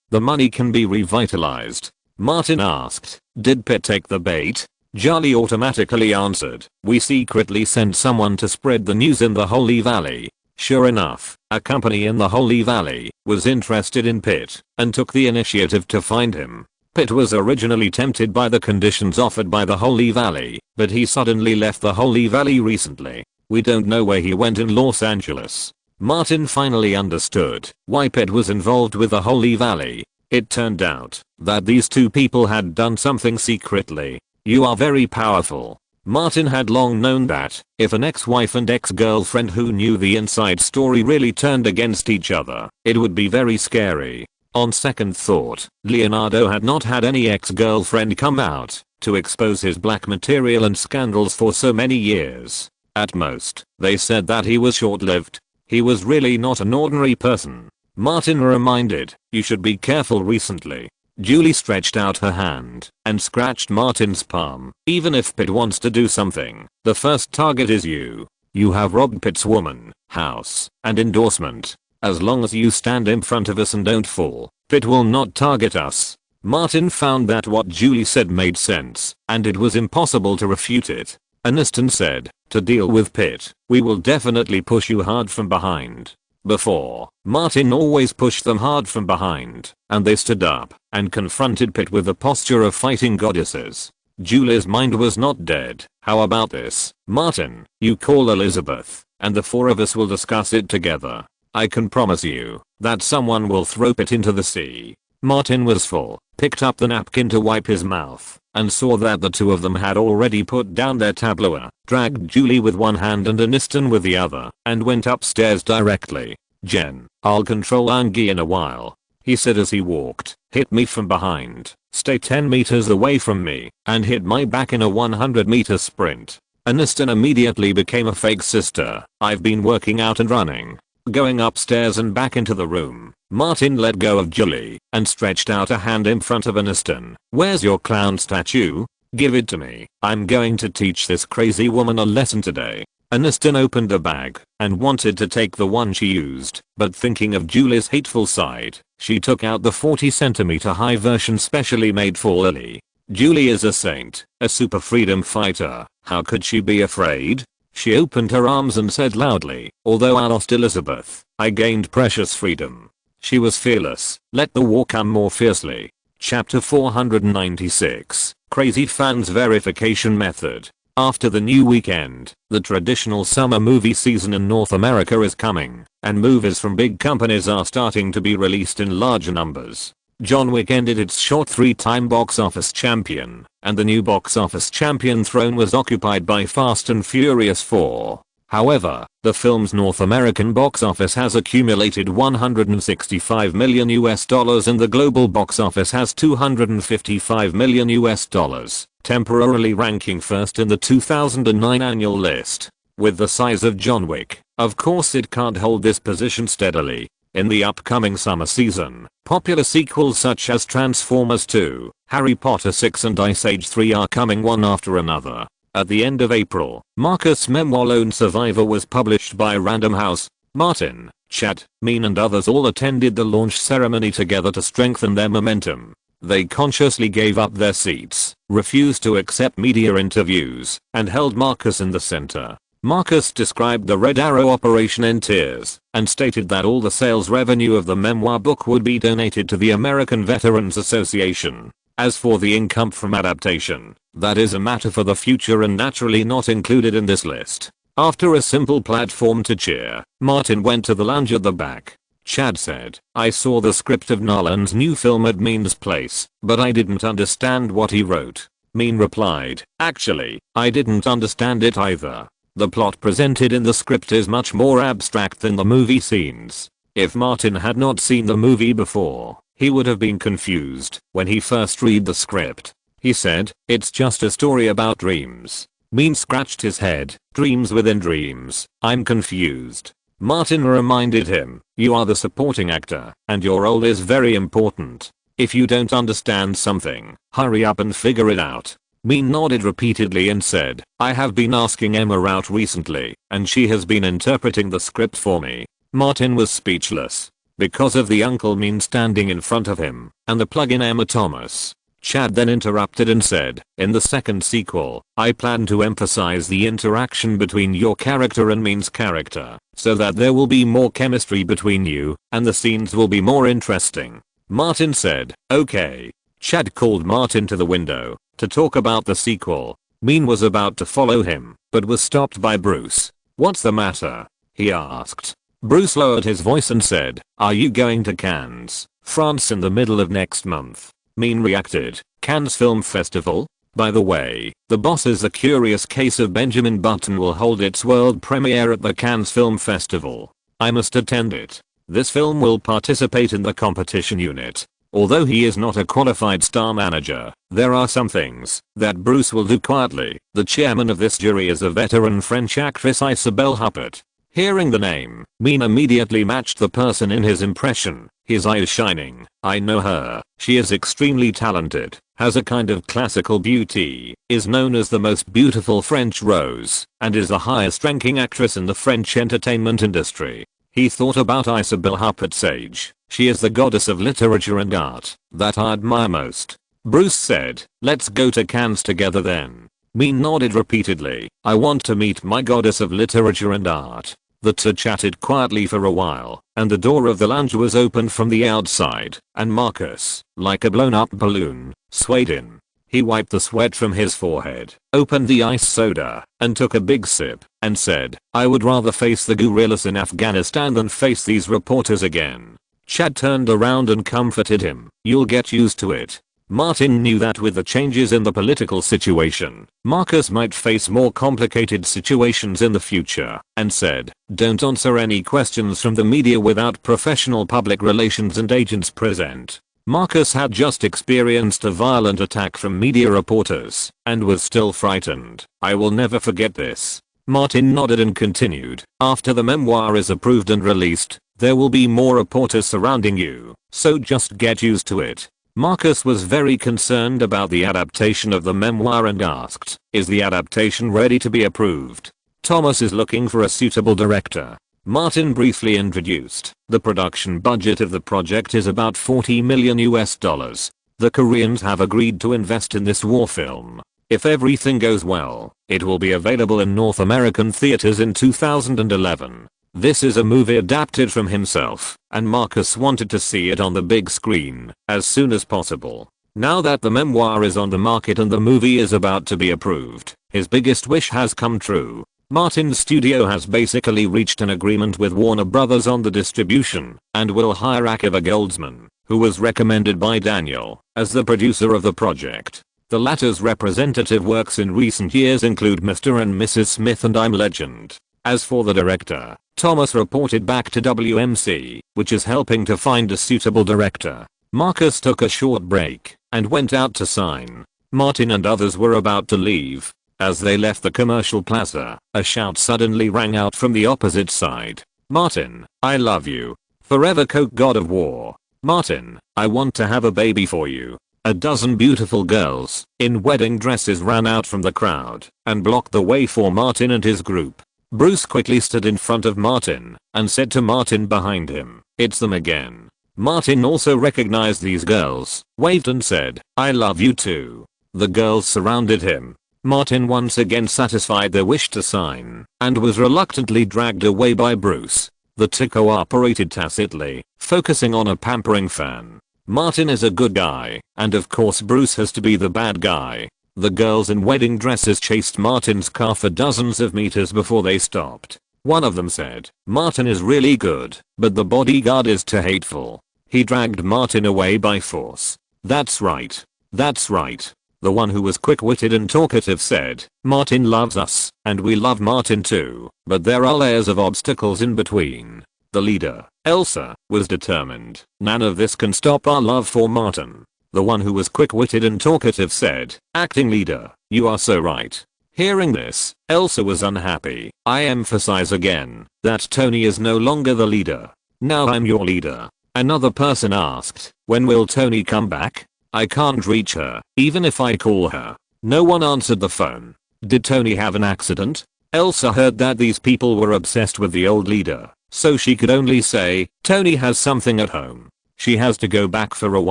the money can be revitalized." Martin asked, "Did Pitt take the bait?" Charlie automatically answered, "We secretly sent someone to spread the news in the Holy Valley." Sure enough, a company in the Holy Valley was interested in Pitt and took the initiative to find him. Pitt was originally tempted by the conditions offered by the Holy Valley, but he suddenly left the Holy Valley recently. We don't know where he went in Los Angeles. Martin finally understood why Pitt was involved with the Holy Valley. It turned out that these 2 people had done something secretly. "You are very powerful." Martin had long known that if an ex-wife and ex-girlfriend who knew the inside story really turned against each other, it would be very scary. On second thought, Leonardo had not had any ex-girlfriend come out to expose his black material and scandals for so many years. At most, they said that he was short-lived. He was really not an ordinary person. Martin reminded, "You should be careful recently." Julie stretched out her hand and scratched Martin's palm. "Even if Pitt wants to do something, the first target is you. You have robbed Pitt's woman, house, and endorsement. As long as you stand in front of us and don't fall, Pitt will not target us." Martin found that what Julie said made sense, and it was impossible to refute it. Aniston said, "To deal with Pitt, we will definitely push you hard from behind." Before, Martin always pushed them hard from behind, and they stood up and confronted Pitt with the posture of fighting goddesses. Julie's mind was not dead. "How about this, Martin? You call Elizabeth, and the 4 of us will discuss it together. I can promise you that someone will throw Pitt into the sea." Martin was full, picked up the napkin to wipe his mouth, and saw that the 2 of them had already put down their tableau, dragged Julie with one hand and Aniston with the other, and went upstairs directly. "Jen, I'll control Angie in a while," he said as he walked. "Hit me from behind, stay 10 meters away from me, and hit my back in a 100-meter sprint." Aniston immediately became a fake sister. "I've been working out and running." Going upstairs and back into the room, Martin let go of Julie and stretched out a hand in front of Aniston. "Where's your clown statue? Give it to me. I'm going to teach this crazy woman a lesson today." Aniston opened a bag and wanted to take the one she used, but thinking of Julie's hateful side, she took out the 40cm high version specially made for Lily. Julie is a saint, a super freedom fighter. How could she be afraid? She opened her arms and said loudly, "Although I lost Elizabeth, I gained precious freedom." She was fearless. Let the war come more fiercely. Chapter 496, Crazy Fans Verification Method. After the new weekend, the traditional summer movie season in North America is coming, and movies from big companies are starting to be released in larger numbers. John Wick ended its short 3-time box office champion, and the new box office champion throne was occupied by Fast and Furious 4. However, the film's North American box office has accumulated $165 million and the global box office has $255 million, temporarily ranking first in the 2009 annual list. With the size of John Wick, of course it can't hold this position steadily. In the upcoming summer season, popular sequels such as Transformers 2, Harry Potter 6 and Ice Age 3 are coming one after another. At the end of April, Marcus' memoir Lone Survivor was published by Random House. Martin, Chad, Mean and others all attended the launch ceremony together to strengthen their momentum. They consciously gave up their seats, refused to accept media interviews, and held Marcus in the center. Marcus described the Red Arrow operation in tears, and stated that all the sales revenue of the memoir book would be donated to the American Veterans Association. As for the income from adaptation, that is a matter for the future and naturally not included in this list. After a simple platform to cheer, Martin went to the lounge at the back. Chad said, I saw the script of Nolan's new film at Mean's place, but I didn't understand what he wrote. Mean replied, actually, I didn't understand it either. The plot presented in the script is much more abstract than the movie scenes. If Martin had not seen the movie before, he would have been confused when he first read the script. He said, it's just a story about dreams. Mean scratched his head, dreams within dreams, I'm confused. Martin reminded him, you are the supporting actor, and your role is very important. If you don't understand something, hurry up and figure it out. Mean nodded repeatedly and said, I have been asking Emma out recently, and she has been interpreting the script for me. Martin was speechless. Because of the Uncle Mean standing in front of him, and the plug-in Emma Thomas. Chad then interrupted and said, in the second sequel, I plan to emphasize the interaction between your character and Mean's character, so that there will be more chemistry between you, and the scenes will be more interesting. Martin said, okay. Chad called Martin to the window, to talk about the sequel. Mean was about to follow him, but was stopped by Bruce. What's the matter? He asked. Bruce lowered his voice and said, are you going to Cannes, France in the middle of next month? Mean reacted, Cannes Film Festival? By the way, The Boss is a Curious Case of Benjamin Button will hold its world premiere at the Cannes Film Festival. I must attend it. This film will participate in the competition unit. Although he is not a qualified star manager, there are some things that Bruce will do quietly. The chairman of this jury is a veteran French actress Isabelle Huppert. Hearing the name, Mean immediately matched the person in his impression, his eyes shining. I know her. She is extremely talented, has a kind of classical beauty, is known as the most beautiful French rose, and is the highest ranking actress in the French entertainment industry. He thought about Isabelle Huppert's age. She is the goddess of literature and art that I admire most. Bruce said, let's go to Cannes together then. Mean nodded repeatedly, I want to meet my goddess of literature and art. The two chatted quietly for a while, and the door of the lounge was opened from the outside, and Marcus, like a blown up balloon, swayed in. He wiped the sweat from his forehead, opened the ice soda, and took a big sip, and said, I would rather face the guerrillas in Afghanistan than face these reporters again. Chad turned around and comforted him, you'll get used to it. Martin knew that with the changes in the political situation, Marcus might face more complicated situations in the future, and said, don't answer any questions from the media without professional public relations and agents present. Marcus had just experienced a violent attack from media reporters, and was still frightened. I will never forget this. Martin nodded and continued, after the memoir is approved and released, there will be more reporters surrounding you, so just get used to it. Marcus was very concerned about the adaptation of the memoir and asked, is the adaptation ready to be approved? Thomas is looking for a suitable director. Martin briefly introduced, the production budget of the project is about $40 million. The Koreans have agreed to invest in this war film. If everything goes well, it will be available in North American theaters in 2011. This is a movie adapted from himself, and Marcus wanted to see it on the big screen as soon as possible. Now that the memoir is on the market and the movie is about to be approved, his biggest wish has come true. Martin's studio has basically reached an agreement with Warner Brothers on the distribution, and will hire Akiva Goldsman, who was recommended by Daniel as the producer of the project. The latter's representative works in recent years include Mr. and Mrs. Smith and I'm Legend. As for the director, Thomas reported back to WMC, which is helping to find a suitable director. Marcus took a short break and went out to sign. Martin and others were about to leave. As they left the commercial plaza, a shout suddenly rang out from the opposite side. Martin, I love you. Forever Coke God of War. Martin, I want to have a baby for you. A dozen beautiful girls in wedding dresses ran out from the crowd and blocked the way for Martin and his group. Bruce quickly stood in front of Martin and said to Martin behind him, "It's them again." Martin also recognized these girls, waved and said, "I love you too." The girls surrounded him. Martin once again satisfied their wish to sign and was reluctantly dragged away by Bruce. The two cooperated tacitly, focusing on a pampering fan. Martin is a good guy, and of course Bruce has to be the bad guy. The girls in wedding dresses chased Martin's car for dozens of meters before they stopped. One of them said, "Martin is really good, but the bodyguard is too hateful. He dragged Martin away by force." "That's right. That's right." The one who was quick-witted and talkative said, "Martin loves us, and we love Martin too, but there are layers of obstacles in between." The leader, Elsa, was determined. "None of this can stop our love for Martin." The one who was quick-witted and talkative said, "Acting leader, you are so right." Hearing this, Elsa was unhappy. "I emphasize again that Tony is no longer the leader. Now I'm your leader." Another person asked, "When will Tony come back? I can't reach her, even if I call her." No one answered the phone. Did Tony have an accident? Elsa heard that these people were obsessed with the old leader, so she could only say, "Tony has something at home. She has to go back for a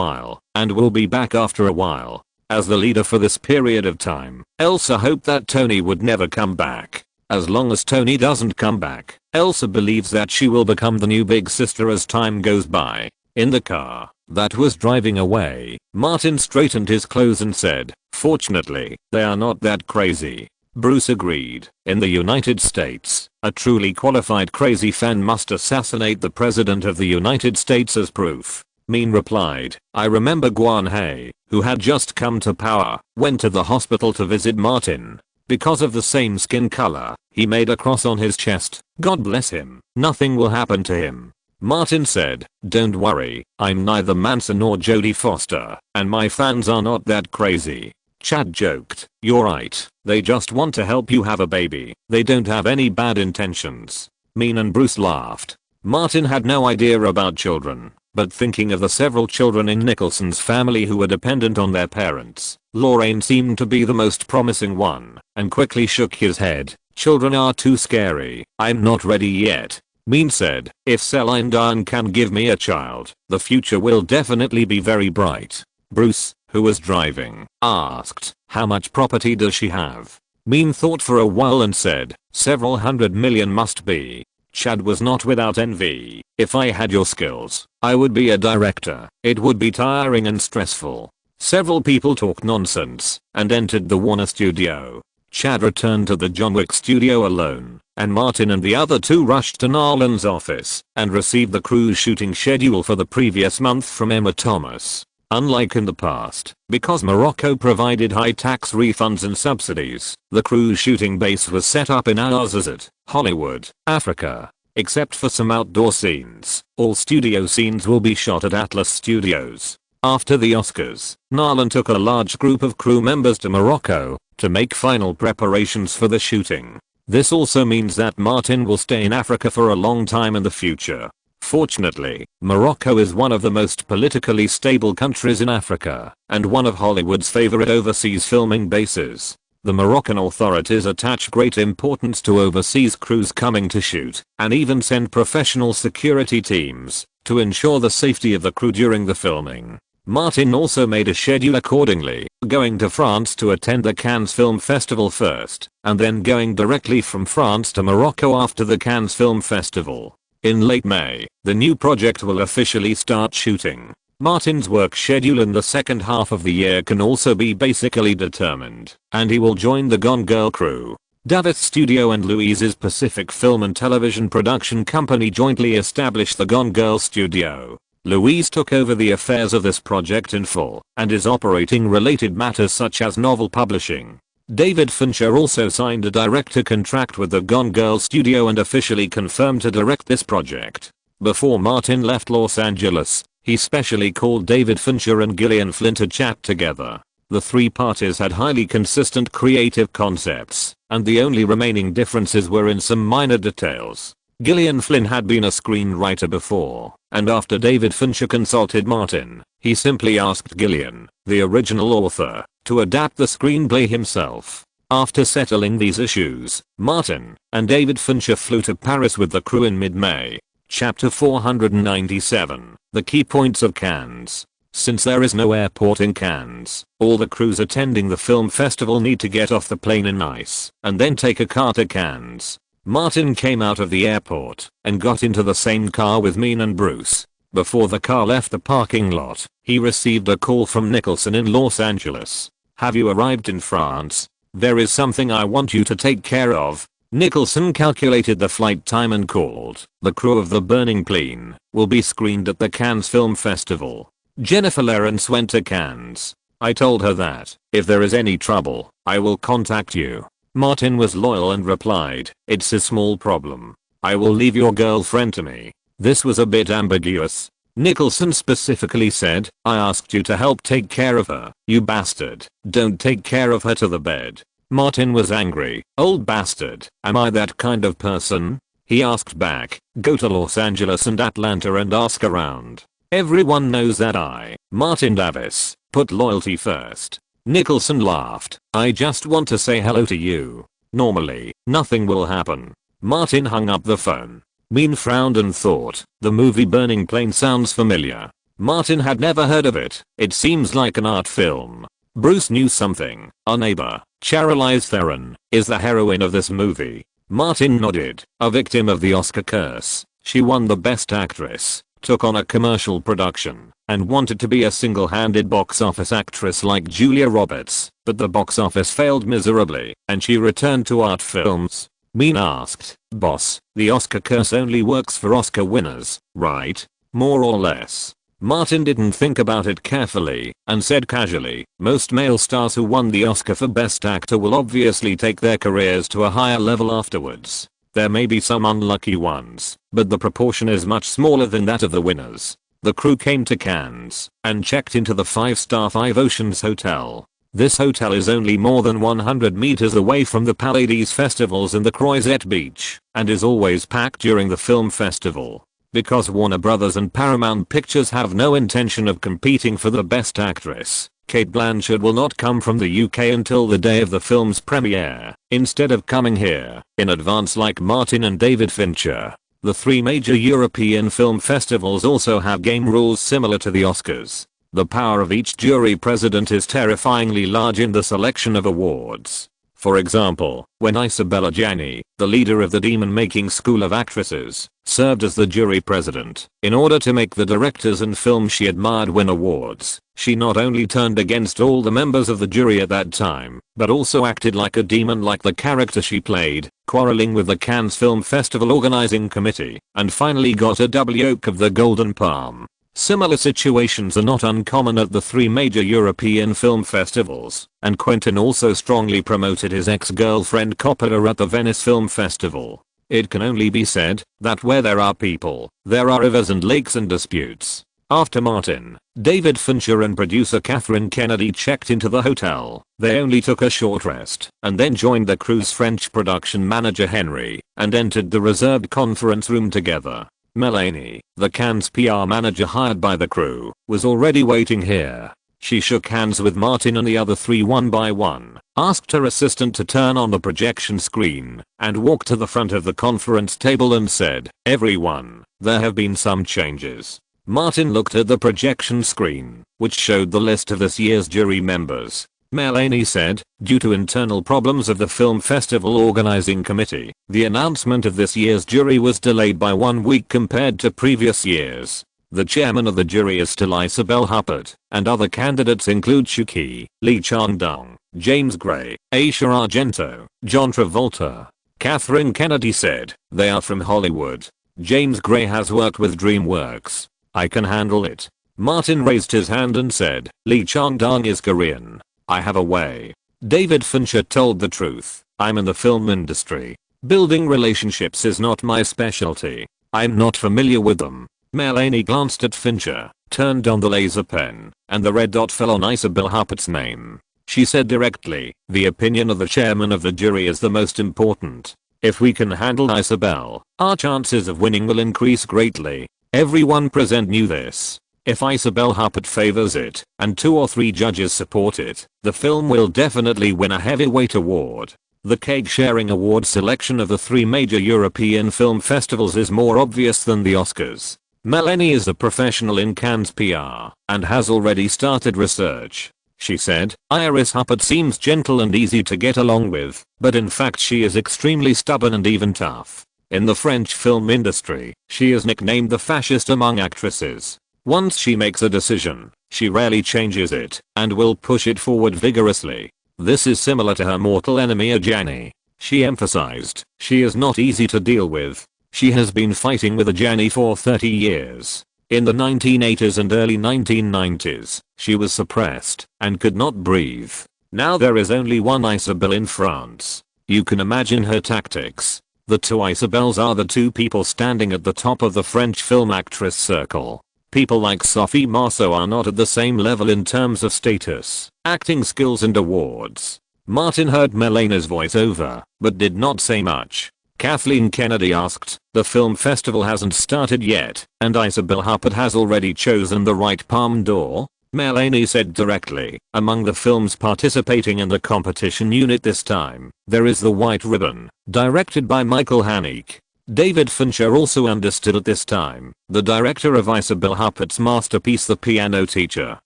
while, and will be back after a while." As the leader for this period of time, Elsa hoped that Tony would never come back. As long as Tony doesn't come back, Elsa believes that she will become the new big sister as time goes by. In the car that was driving away, Martin straightened his clothes and said, "Fortunately, they are not that crazy." Bruce agreed. In the United States, a truly qualified crazy fan must assassinate the President of the United States as proof. Mean replied, "I remember Guan He, who had just come to power, went to the hospital to visit Martin. Because of the same skin color, he made a cross on his chest. God bless him. Nothing will happen to him." Martin said, "Don't worry, I'm neither Manson nor Jodie Foster, and my fans are not that crazy." Chad joked, "You're right, they just want to help you have a baby. They don't have any bad intentions." Mean and Bruce laughed. Martin had no idea about children, but thinking of the several children in Nicholson's family who were dependent on their parents, Lorraine seemed to be the most promising one, and quickly shook his head. "Children are too scary. I'm not ready yet." Mean said, "If Celine Dion can give me a child, the future will definitely be very bright." Bruce, who was driving, asked, "How much property does she have?" Mean thought for a while and said, "Several $100 million must be." Chad was not without envy. "If I had your skills, I would be a director. It would be tiring and stressful." Several people talked nonsense and entered the Warner studio. Chad returned to the John Wick studio alone, and Martin and the other two rushed to Nolan's office and received the crew's shooting schedule for the previous month from Emma Thomas. Unlike in the past, because Morocco provided high tax refunds and subsidies, the crew's shooting base was set up in Al-Azazat, Hollywood, Africa. Except for some outdoor scenes, all studio scenes will be shot at Atlas Studios. After the Oscars, Nolan took a large group of crew members to Morocco to make final preparations for the shooting. This also means that Martin will stay in Africa for a long time in the future. Fortunately, Morocco is one of the most politically stable countries in Africa, and one of Hollywood's favorite overseas filming bases. The Moroccan authorities attach great importance to overseas crews coming to shoot, and even send professional security teams to ensure the safety of the crew during the filming. Martin also made a schedule accordingly, going to France to attend the Cannes Film Festival first, and then going directly from France to Morocco after the Cannes Film Festival. In late May, the new project will officially start shooting. Martin's work schedule in the second half of the year can also be basically determined, and he will join the Gone Girl crew. Davis Studio and Louise's Pacific Film and Television Production Company jointly established the Gone Girl Studio. Louise took over the affairs of this project in full and is operating related matters such as novel publishing. David Fincher also signed a director contract with the Gone Girl studio and officially confirmed to direct this project. Before Martin left Los Angeles, he specially called David Fincher and Gillian Flynn to chat together. The three parties had highly consistent creative concepts, and the only remaining differences were in some minor details. Gillian Flynn had been a screenwriter before, and after David Fincher consulted Martin, he simply asked Gillian, the original author, to adapt the screenplay himself. After settling these issues, Martin and David Fincher flew to Paris with the crew in mid-May. Chapter 497, The Key Points of Cannes. Since there is no airport in Cannes, all the crews attending the film festival need to get off the plane in Nice and then take a car to Cannes. Martin came out of the airport and got into the same car with Mean and Bruce. Before the car left the parking lot, he received a call from Nicholson in Los Angeles. "Have you arrived in France? There is something I want you to take care of." Nicholson calculated the flight time and called. "The crew of The Burning Plane will be screened at the Cannes Film Festival. Jennifer Lawrence went to Cannes. I told her that, if there is any trouble, I will contact you." Martin was loyal and replied, "It's a small problem. I will leave your girlfriend to me." This was a bit ambiguous. Nicholson specifically said, "I asked you to help take care of her, you bastard. Don't take care of her to the bed." Martin was angry. "Old bastard, am I that kind of person?" He asked back, "Go to Los Angeles and Atlanta and ask around. Everyone knows that I, Martin Davis, put loyalty first." Nicholson laughed. "I just want to say hello to you. Normally, nothing will happen." Martin hung up the phone. Mean frowned and thought, the movie Burning Plane sounds familiar. Martin had never heard of it. It seems like an art film. Bruce knew something. Our neighbor, Charlize Theron, is the heroine of this movie. Martin nodded. A victim of the Oscar curse, she won the Best Actress, took on a commercial production, and wanted to be a single-handed box office actress like Julia Roberts, but the box office failed miserably, and she returned to art films. Mean asked, "Boss, the Oscar curse only works for Oscar winners, right? More or less?" Martin didn't think about it carefully, and said casually, "Most male stars who won the Oscar for Best Actor will obviously take their careers to a higher level afterwards. There may be some unlucky ones, but the proportion is much smaller than that of the winners." The crew came to Cannes and checked into the 5-star Five Oceans Hotel. This hotel is only more than 100 meters away from the Pallades festivals in the Croisette Beach, and is always packed during the film festival. Because Warner Brothers and Paramount Pictures have no intention of competing for the Best Actress, Cate Blanchett will not come from the UK until the day of the film's premiere, instead of coming here in advance like Martin and David Fincher. The three major European film festivals also have game rules similar to the Oscars. The power of each jury president is terrifyingly large in the selection of awards. For example, when Isabella Gianni, the leader of the demon-making school of actresses, served as the jury president, in order to make the directors and films she admired win awards, she not only turned against all the members of the jury at that time, but also acted like a demon like the character she played, quarreling with the Cannes Film Festival organizing committee, and finally got a double yoke of the Golden Palm. Similar situations are not uncommon at the three major European film festivals, and Quentin also strongly promoted his ex-girlfriend Coppola at the Venice Film Festival. It can only be said that where there are people, there are rivers and lakes and disputes. After Martin, David Fincher and producer Catherine Kennedy checked into the hotel, they only took a short rest, and then joined the crew's French production manager Henry, and entered the reserved conference room together. Melanie, the Cannes PR manager hired by the crew, was already waiting here. She shook hands with Martin and the other three one by one, asked her assistant to turn on the projection screen, and walked to the front of the conference table and said, "Everyone, there have been some changes." Martin looked at the projection screen, which showed the list of this year's jury members. Melanie said, "Due to internal problems of the film festival organizing committee, the announcement of this year's jury was delayed by 1 week compared to previous years. The chairman of the jury is still Isabel Huppert, and other candidates include Shuki, Lee Chang-dong, James Gray, Asia Argento, John Travolta." Catherine Kennedy said, "They are from Hollywood. James Gray has worked with DreamWorks. I can handle it. Martin raised his hand and said, Lee Chang-dong is Korean. I have a way. David Fincher told the truth. I'm in the film industry. Building relationships is not my specialty. I'm not familiar with them. Melanie glanced at Fincher, turned on the laser pen, and the red dot fell on Isabel Huppert's name. She said directly, the opinion of the chairman of the jury is the most important. If we can handle Isabel, our chances of winning will increase greatly. Everyone present knew this. If Isabel Huppert favors it, and 2 or 3 judges support it, the film will definitely win a heavyweight award. The cake-sharing award selection of the 3 major European film festivals is more obvious than the Oscars. Melanie is a professional in Cannes PR, and has already started research. She said, Iris Huppert seems gentle and easy to get along with, but in fact she is extremely stubborn and even tough. In the French film industry, she is nicknamed the fascist among actresses. Once she makes a decision, she rarely changes it, and will push it forward vigorously. This is similar to her mortal enemy Ajani. She emphasized, she is not easy to deal with. She has been fighting with Ajani for 30 years. In the 1980s and early 1990s, she was suppressed, and could not breathe. Now there is only one Isabelle in France. You can imagine her tactics. The 2 Isabelles are the 2 people standing at the top of the French film actress circle. People like Sophie Marceau are not at the same level in terms of status, acting skills and awards. Martin heard Melanie's voiceover, but did not say much. Kathleen Kennedy asked, the film festival hasn't started yet, and Isabel Huppert has already chosen the right Palme d'Or? Melanie said directly, among the films participating in the competition unit this time, there is The White Ribbon, directed by Michael Haneke. David Fincher also understood at this time, the director of Isabel Huppert's masterpiece The Piano Teacher.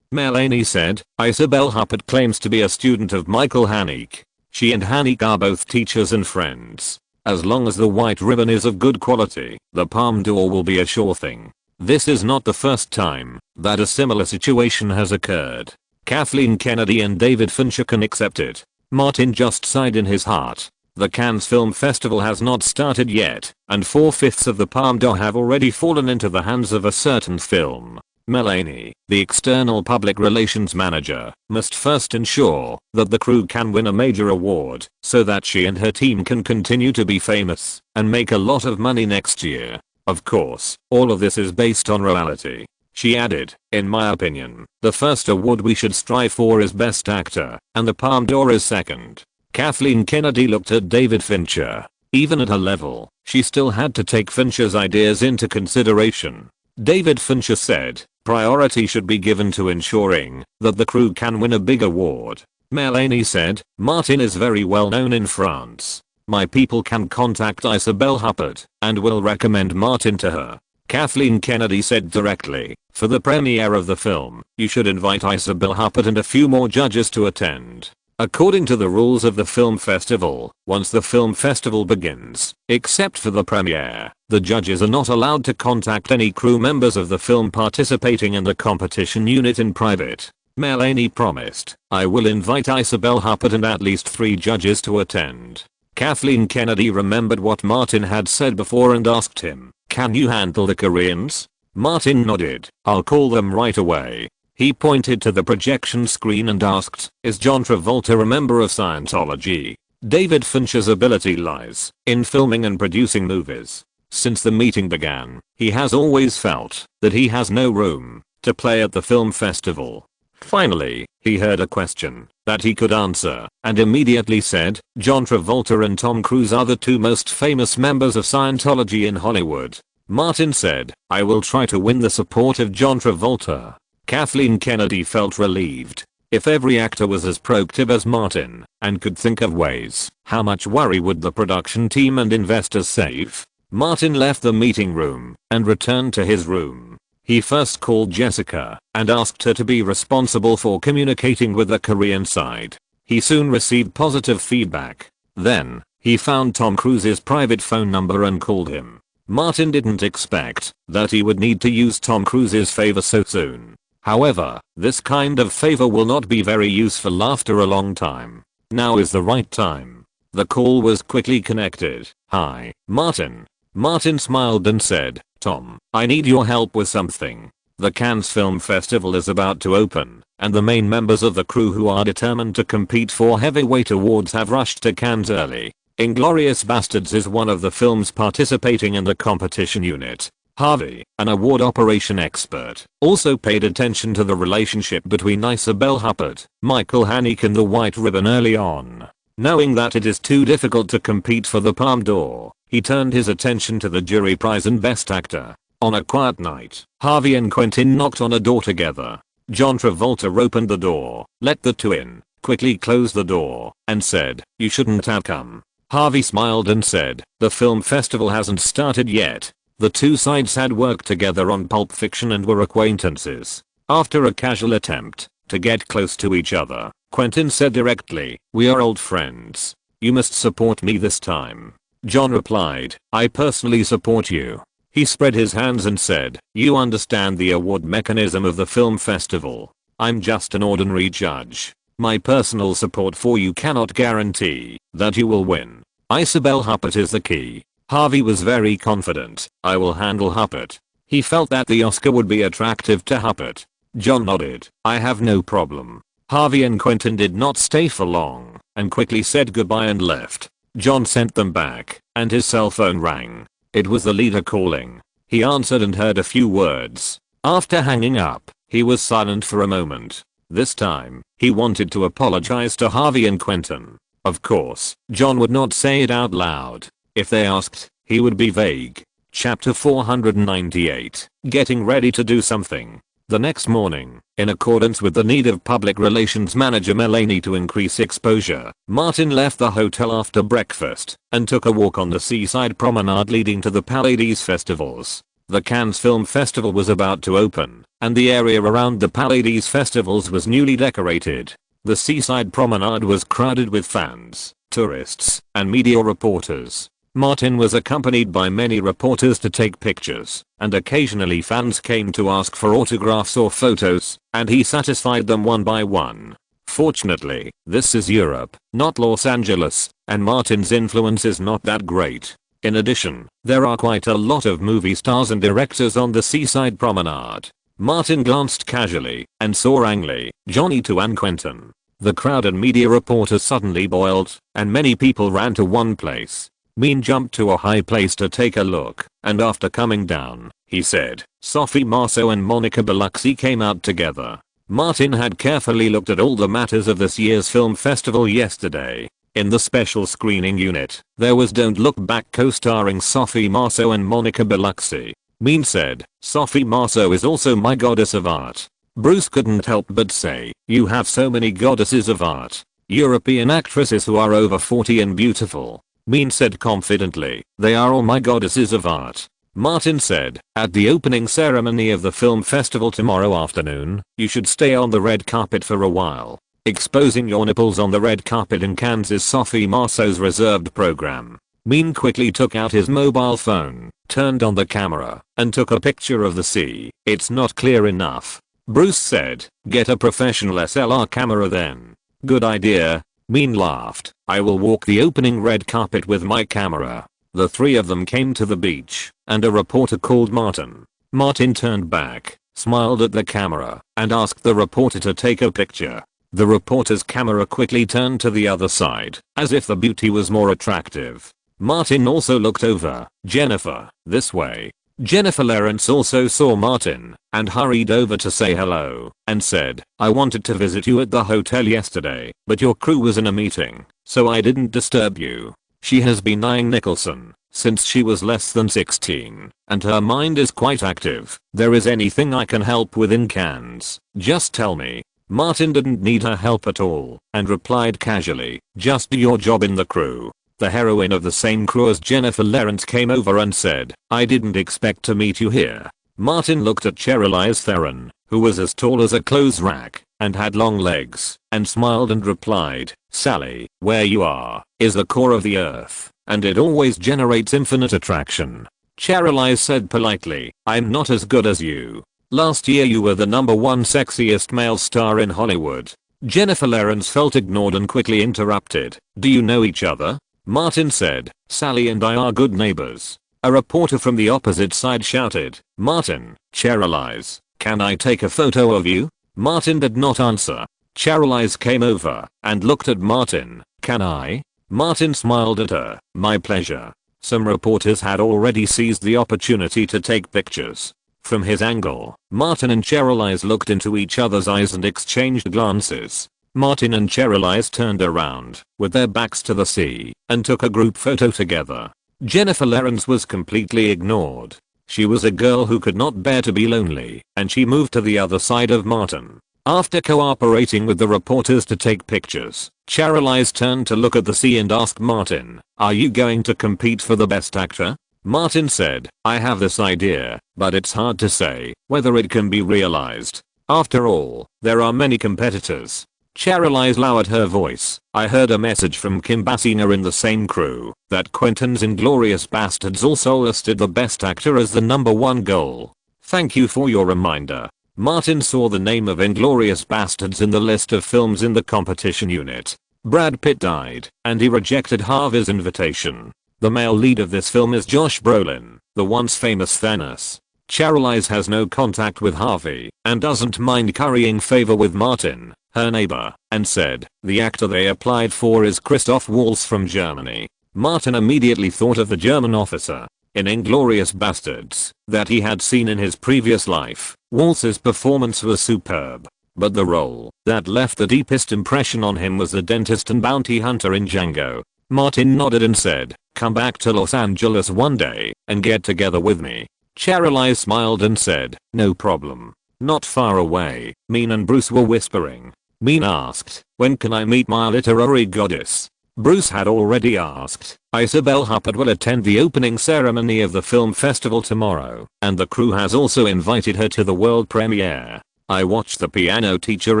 Melanie said, Isabel Huppert claims to be a student of Michael Haneke. She and Haneke are both teachers and friends. As long as The White Ribbon is of good quality, the Palme d'Or will be a sure thing. This is not the first time that a similar situation has occurred. Kathleen Kennedy and David Fincher can accept it. Martin just sighed in his heart. The Cannes Film Festival has not started yet, and 4/5 of the Palme d'Or have already fallen into the hands of a certain film. Melanie, the external public relations manager, must first ensure that the crew can win a major award, so that she and her team can continue to be famous and make a lot of money next year. Of course, all of this is based on reality. She added, in my opinion, the first award we should strive for is Best Actor, and the Palme d'Or is second. Kathleen Kennedy looked at David Fincher. Even at her level, she still had to take Fincher's ideas into consideration. David Fincher said, priority should be given to ensuring that the crew can win a big award. Melanie said, Martin is very well known in France. My people can contact Isabel Huppert and will recommend Martin to her. Kathleen Kennedy said directly, for the premiere of the film, you should invite Isabel Huppert and a few more judges to attend. According to the rules of the film festival, once the film festival begins, except for the premiere, the judges are not allowed to contact any crew members of the film participating in the competition unit in private. Melanie promised, I will invite Isabel Huppert and at least 3 judges to attend. Kathleen Kennedy remembered what Martin had said before and asked him, can you handle the Koreans? Martin nodded, I'll call them right away. He pointed to the projection screen and asked, is John Travolta a member of Scientology? David Fincher's ability lies in filming and producing movies. Since the meeting began, he has always felt that he has no room to play at the film festival. Finally, he heard a question that he could answer and immediately said, John Travolta and Tom Cruise are the 2 most famous members of Scientology in Hollywood. Martin said, I will try to win the support of John Travolta. Kathleen Kennedy felt relieved. If every actor was as proactive as Martin and could think of ways, how much worry would the production team and investors save? Martin left the meeting room and returned to his room. He first called Jessica and asked her to be responsible for communicating with the Korean side. He soon received positive feedback. Then, he found Tom Cruise's private phone number and called him. Martin didn't expect that he would need to use Tom Cruise's favor so soon. However, this kind of favor will not be very useful after a long time. Now is the right time. The call was quickly connected. Hi, Martin. Martin smiled and said, Tom, I need your help with something. The Cannes Film Festival is about to open, and the main members of the crew who are determined to compete for heavyweight awards have rushed to Cannes early. Inglourious Basterds is one of the films participating in the competition unit. Harvey, an award operation expert, also paid attention to the relationship between Isabelle Huppert, Michael Haneke and the White Ribbon early on. Knowing that it is too difficult to compete for the Palme d'Or, he turned his attention to the jury prize and Best Actor. On a quiet night, Harvey and Quentin knocked on a door together. John Travolta opened the door, let the two in, quickly closed the door, and said, "You shouldn't have come." Harvey smiled and said, "The film festival hasn't started yet." The two sides had worked together on Pulp Fiction and were acquaintances. After a casual attempt to get close to each other, Quentin said directly, "We are old friends. You must support me this time." John replied, "I personally support you." He spread his hands and said, "You understand the award mechanism of the film festival. I'm just an ordinary judge. My personal support for you cannot guarantee that you will win. Isabelle Huppert is the key." Harvey was very confident. "I will handle Huppert." He felt that the Oscar would be attractive to Huppert. John nodded, "I have no problem." Harvey and Quentin did not stay for long, and quickly said goodbye and left. John sent them back, and his cell phone rang. It was the leader calling. He answered and heard a few words. After hanging up, he was silent for a moment. This time, he wanted to apologize to Harvey and Quentin. Of course, John would not say it out loud. If they asked, he would be vague. Chapter 498. Getting ready to do something. The next morning, in accordance with the need of public relations manager Melanie to increase exposure, Martin left the hotel after breakfast and took a walk on the seaside promenade leading to the Pallades festivals. The Cannes Film Festival was about to open, and the area around the Pallades festivals was newly decorated. The seaside promenade was crowded with fans, tourists, and media reporters. Martin was accompanied by many reporters to take pictures, and occasionally fans came to ask for autographs or photos, and he satisfied them one by one. Fortunately, this is Europe, not Los Angeles, and Martin's influence is not that great. In addition, there are quite a lot of movie stars and directors on the seaside promenade. Martin glanced casually, and saw Ang Lee, Johnny To and Quentin. The crowd and media reporters suddenly boiled, and many people ran to one place. Min jumped to a high place to take a look, and after coming down, he said, Sophie Marceau and Monica Bellucci came out together. Martin had carefully looked at all the matters of this year's film festival yesterday. In the special screening unit, there was Don't Look Back co-starring Sophie Marceau and Monica Bellucci. Min said, Sophie Marceau is also my goddess of art. Bruce couldn't help but say, you have so many goddesses of art. European actresses who are over 40 and beautiful. Min said confidently, they are all my goddesses of art. Martin said, at the opening ceremony of the film festival tomorrow afternoon, you should stay on the red carpet for a while. Exposing your nipples on the red carpet in Cannes is Sophie Marceau's reserved program. Min quickly took out his mobile phone, turned on the camera, and took a picture of the sea. It's not clear enough. Bruce said, get a professional SLR camera then. Good idea. Min laughed. I will walk the opening red carpet with my camera. The three of them came to the beach, and a reporter called Martin. Martin turned back, smiled at the camera, and asked the reporter to take a picture. The reporter's camera quickly turned to the other side, as if the beauty was more attractive. Martin also looked over. Jennifer, this way. Jennifer Lawrence also saw Martin, and hurried over to say hello, and said, I wanted to visit you at the hotel yesterday, but your crew was in a meeting, so I didn't disturb you. She has been eyeing Nicholson since she was less than 16, and her mind is quite active. There is anything I can help with in Cannes, just tell me. Martin didn't need her help at all, and replied casually, just do your job in the crew. The heroine of the same crew as Jennifer Lawrence came over and said, I didn't expect to meet you here. Martin looked at Charlize Theron, who was as tall as a clothes rack, and had long legs, and smiled and replied, Sally, where you are, is the core of the earth, and it always generates infinite attraction. Charlize said politely, I'm not as good as you. Last year you were the #1 sexiest male star in Hollywood. Jennifer Lawrence felt ignored and quickly interrupted, do you know each other? Martin said, Sally and I are good neighbors. A reporter from the opposite side shouted, "Martin, Charlize, can I take a photo of you?" Martin did not answer. Charlize came over and looked at Martin. "Can I?" Martin smiled at her. "My pleasure." Some reporters had already seized the opportunity to take pictures. From his angle, Martin and Charlize looked into each other's eyes and exchanged glances. Martin and Charlize turned around, with their backs to the sea, and took a group photo together. Jennifer Lawrence was completely ignored. She was a girl who could not bear to be lonely, and she moved to the other side of Martin. After cooperating with the reporters to take pictures, Charlize turned to look at the sea and asked Martin, "Are you going to compete for the best actor?" Martin said, "I have this idea, but it's hard to say whether it can be realized. After all, there are many competitors." Charlize lowered her voice. "I heard a message from Kim Basinger in the same crew that Quentin's Inglourious Basterds also listed the best actor as the #1 goal. Thank you for your reminder." Martin saw the name of Inglourious Basterds in the list of films in the competition unit. Brad Pitt died, and he rejected Harvey's invitation. The male lead of this film is Josh Brolin, the once famous Thanos. Charlize has no contact with Harvey and doesn't mind currying favor with Martin, her neighbor, and said, "The actor they applied for is Christoph Waltz from Germany." Martin immediately thought of the German officer in Inglourious Basterds that he had seen in his previous life. Waltz's performance was superb, but the role that left the deepest impression on him was the dentist and bounty hunter in Django. Martin nodded and said, "Come back to Los Angeles one day and get together with me." Charlize smiled and said, "No problem." Not far away, Mean and Bruce were whispering. Mean asked, "When can I meet my literary goddess?" Bruce had already asked. Isabelle Huppert will attend the opening ceremony of the film festival tomorrow, and the crew has also invited her to the world premiere. "I watched The Piano Teacher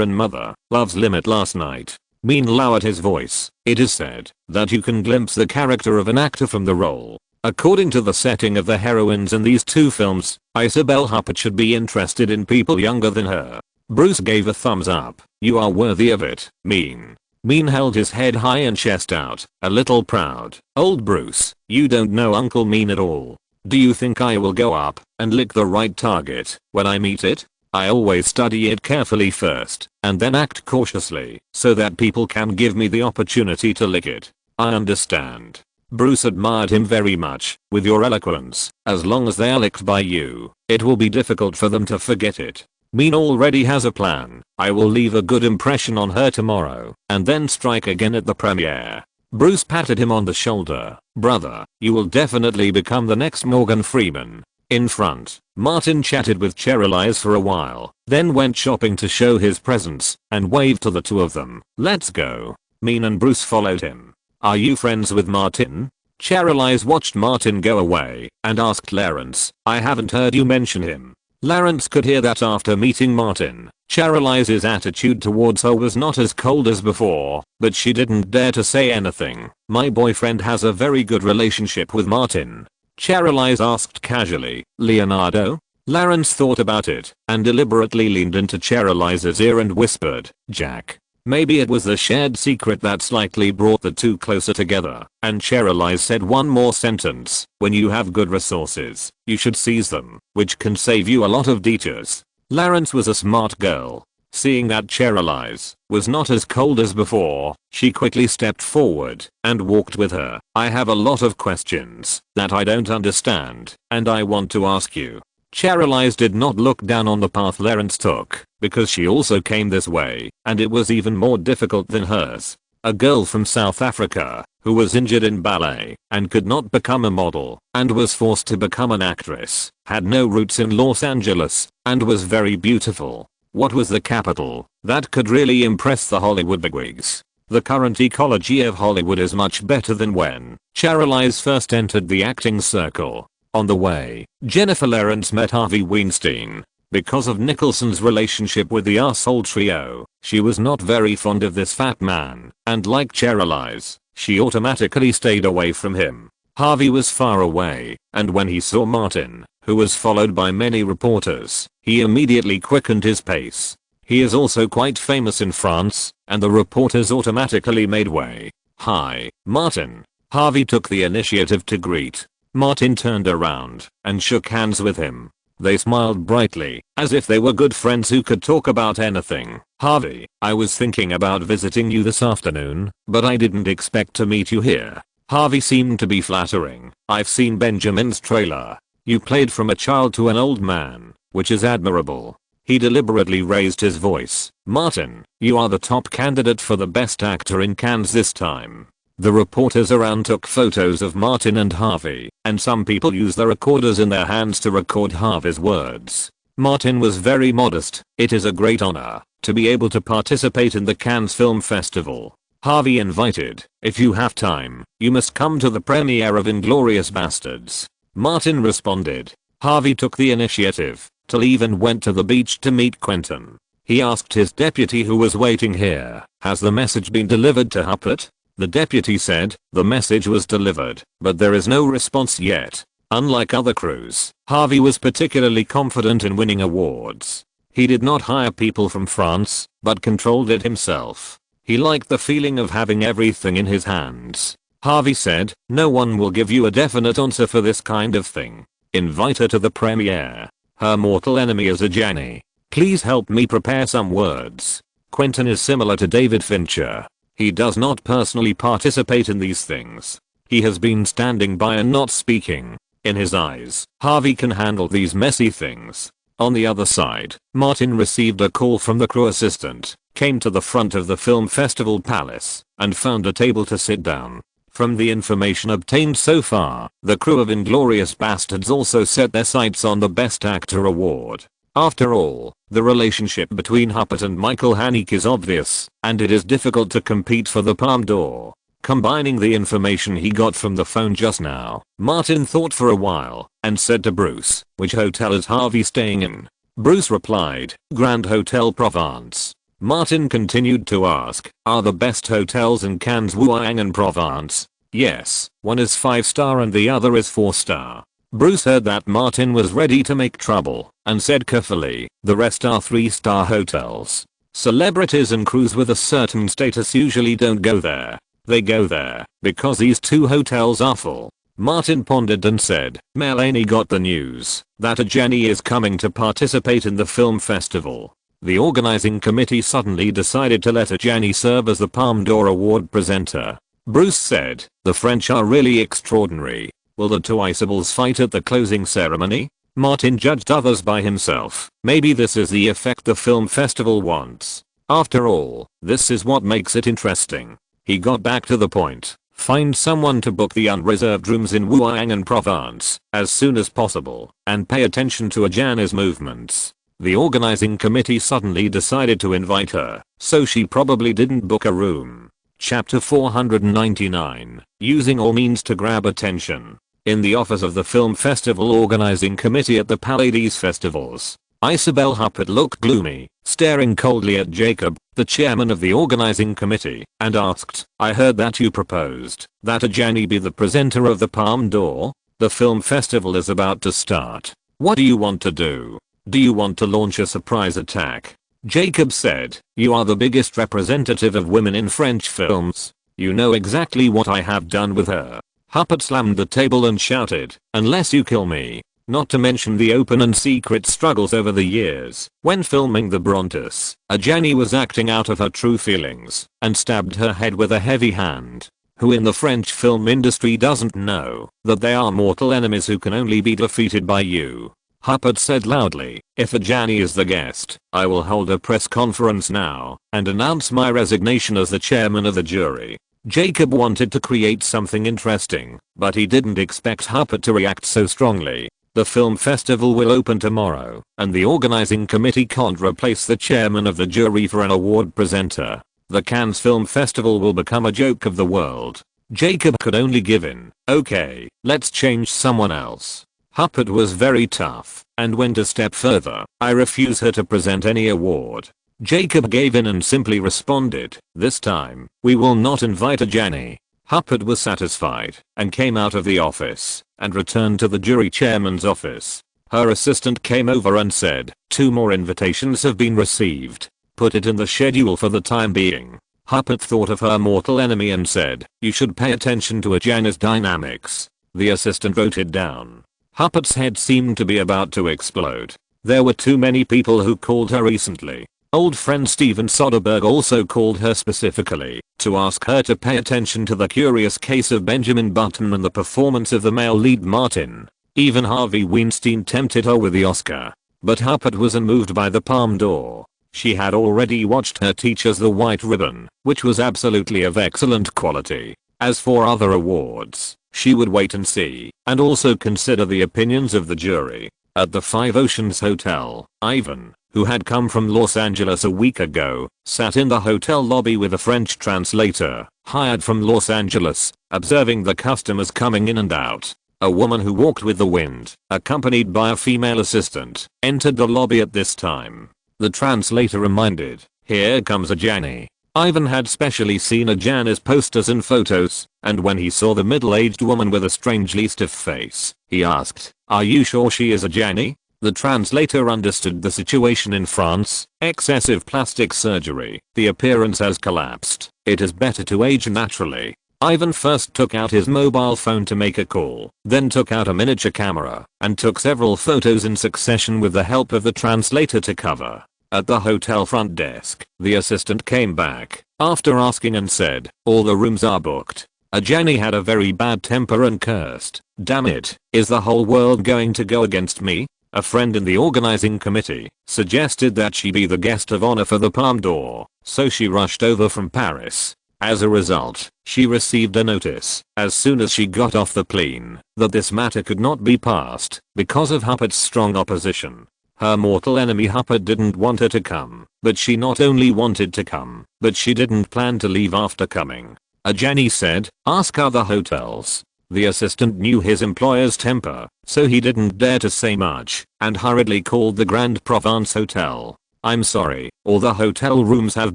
and Mother Love's Limit last night." Mean lowered his voice. "It is said that you can glimpse the character of an actor from the role. According to the setting of the heroines in these two films, Isabelle Huppert should be interested in people younger than her." Bruce gave a thumbs up. "You are worthy of it, Mean." Mean held his head high and chest out, a little proud. "Old Bruce, you don't know Uncle Mean at all. Do you think I will go up and lick the right target when I meet it? I always study it carefully first, and then act cautiously, so that people can give me the opportunity to lick it." "I understand." Bruce admired him very much. "With your eloquence, as long as they are licked by you, it will be difficult for them to forget it." Mean already has a plan. "I will leave a good impression on her tomorrow, and then strike again at the premiere." Bruce patted him on the shoulder. "Brother, you will definitely become the next Morgan Freeman." In front, Martin chatted with Charlize for a while, then went shopping to show his presence, and waved to the two of them. "Let's go." Mean and Bruce followed him. "Are you friends with Martin?" Charlize watched Martin go away, and asked Lawrence, "I haven't heard you mention him." Lawrence could hear that after meeting Martin, Charlize's attitude towards her was not as cold as before, but she didn't dare to say anything. "My boyfriend has a very good relationship with Martin." Charlize asked casually, "Leonardo?" Lawrence thought about it, and deliberately leaned into Charlize's ear and whispered, "Jack." Maybe it was the shared secret that slightly brought the two closer together, and Charlize said one more sentence, "When you have good resources, you should seize them, which can save you a lot of detours." Lawrence was a smart girl. Seeing that Charlize was not as cold as before, she quickly stepped forward and walked with her. "I have a lot of questions that I don't understand, and I want to ask you." Charlize did not look down on the path Lawrence took, because she also came this way, and it was even more difficult than hers. A girl from South Africa, who was injured in ballet, and could not become a model, and was forced to become an actress, had no roots in Los Angeles, and was very beautiful. What was the capital that could really impress the Hollywood bigwigs? The current ecology of Hollywood is much better than when Charlize first entered the acting circle. On the way, Jennifer Lawrence met Harvey Weinstein. Because of Nicholson's relationship with the arsehole trio, she was not very fond of this fat man, and like Charlize, she automatically stayed away from him. Harvey was far away, and when he saw Martin, who was followed by many reporters, he immediately quickened his pace. He is also quite famous in France, and the reporters automatically made way. "Hi, Martin." Harvey took the initiative to greet Martin turned around and shook hands with him. They smiled brightly, as if they were good friends who could talk about anything. Harvey, I was thinking about visiting you this afternoon, but I didn't expect to meet you here. Harvey seemed to be flattering. I've seen Benjamin's trailer. You played from a child to an old man, which is admirable. He deliberately raised his voice. Martin, you are the top candidate for the best actor in Cannes this time. The reporters around took photos of Martin and Harvey, and some people used the recorders in their hands to record Harvey's words. Martin was very modest. It is a great honor to be able to participate in the Cannes Film Festival. Harvey invited, if you have time, you must come to the premiere of Inglourious Basterds. Martin responded. Harvey took the initiative to leave and went to the beach to meet Quentin. He asked his deputy who was waiting here, has the message been delivered to Huppert? The deputy said, the message was delivered, but there is no response yet. Unlike other crews, Harvey was particularly confident in winning awards. He did not hire people from France, but controlled it himself. He liked the feeling of having everything in his hands. Harvey said, no one will give you a definite answer for this kind of thing. Invite her to the premiere. Her mortal enemy is a Jenny. Please help me prepare some words. Quentin is similar to David Fincher. He does not personally participate in these things. He has been standing by and not speaking. In his eyes, Harvey can handle these messy things. On the other side, Martin received a call from the crew assistant, came to the front of the film festival palace, and found a table to sit down. From the information obtained so far, the crew of Inglourious Basterds also set their sights on the Best Actor award. After all, the relationship between Huppert and Michael Haneke is obvious, and it is difficult to compete for the Palme d'Or. Combining the information he got from the phone just now, Martin thought for a while, and said to Bruce, which hotel is Harvey staying in? Bruce replied, Grand Hotel Provence. Martin continued to ask, are the best hotels in Cannes Wuang and Provence? Yes, one is 5-star and the other is 4-star. Bruce heard that Martin was ready to make trouble, and said carefully, the rest are 3-star hotels. Celebrities and crews with a certain status usually don't go there. They go there because these two hotels are full. Martin pondered and said, Melanie got the news that a Jenny is coming to participate in the film festival. The organizing committee suddenly decided to let a Jenny serve as the Palme d'Or award presenter. Bruce said, the French are really extraordinary. Will the two Isabels fight at the closing ceremony? Martin judged others by himself. Maybe this is the effect the film festival wants. After all, this is what makes it interesting. He got back to the point. Find someone to book the unreserved rooms in Wuang and Provence as soon as possible, and pay attention to Ajana's movements. The organizing committee suddenly decided to invite her, so she probably didn't book a room. Chapter 499. Using all means to grab attention. In the office of the film festival organizing committee at the Palais des Festivals, Isabelle Huppert looked gloomy, staring coldly at Jacob, the chairman of the organizing committee, and asked, I heard that you proposed that Ajani be the presenter of the Palme d'Or. The film festival is about to start. What do you want to do? Do you want to launch a surprise attack? Jacob said, you are the biggest representative of women in French films. You know exactly what I have done with her. Huppert slammed the table and shouted, unless you kill me. Not to mention the open and secret struggles over the years. When filming the Brontes, Ajani was acting out of her true feelings and stabbed her head with a heavy hand. Who in the French film industry doesn't know that they are mortal enemies who can only be defeated by you? Huppert said loudly, if Ajani is the guest, I will hold a press conference now and announce my resignation as the chairman of the jury. Jacob wanted to create something interesting, but he didn't expect Huppert to react so strongly. The film festival will open tomorrow, and the organizing committee can't replace the chairman of the jury for an award presenter. The Cannes Film Festival will become a joke of the world. Jacob could only give in. Okay, let's change someone else. Huppert was very tough and went a step further. I refuse her to present any award. Jacob gave in and simply responded, this time, we will not invite Ajani. Huppert was satisfied and came out of the office and returned to the jury chairman's office. Her assistant came over and said, 2 more invitations have been received. Put it in the schedule for the time being. Huppert thought of her mortal enemy and said, you should pay attention to Ajana's dynamics. The assistant wrote it down. Huppat's head seemed to be about to explode. There were too many people who called her recently. Old friend Steven Soderbergh also called her specifically to ask her to pay attention to the curious case of Benjamin Button and the performance of the male lead Martin. Even Harvey Weinstein tempted her with the Oscar. But Huppat was unmoved by the Palme d'Or. She had already watched her teachers The White Ribbon, which was absolutely of excellent quality. As for other awards, she would wait and see, and also consider the opinions of the jury. At the Five Oceans Hotel, Ivan, who had come from Los Angeles a week ago, sat in the hotel lobby with a French translator, hired from Los Angeles, observing the customers coming in and out. A woman who walked with the wind, accompanied by a female assistant, entered the lobby at this time. The translator reminded, "Here comes a Janie." Ivan had specially seen a Janice posters and photos, and when he saw the middle-aged woman with a strangely stiff face, he asked, "Are you sure she is a Janie?" The translator understood the situation in France. Excessive plastic surgery. The appearance has collapsed. It is better to age naturally. Ivan first took out his mobile phone to make a call, then took out a miniature camera, and took several photos in succession with the help of the translator to cover. At the hotel front desk, the assistant came back, after asking and said, "All the rooms are booked." Ajani had a very bad temper and cursed, "Damn it, is the whole world going to go against me?" A friend in the organizing committee suggested that she be the guest of honor for the Palme d'Or, so she rushed over from Paris. As a result, she received a notice, as soon as she got off the plane, that this matter could not be passed, because of Huppat's strong opposition. Her mortal enemy Huppat didn't want her to come, but she not only wanted to come, but she didn't plan to leave after coming. Ajani said, "Ask other hotels." The assistant knew his employer's temper, so he didn't dare to say much, and hurriedly called the Grand Provence Hotel. "I'm sorry, all the hotel rooms have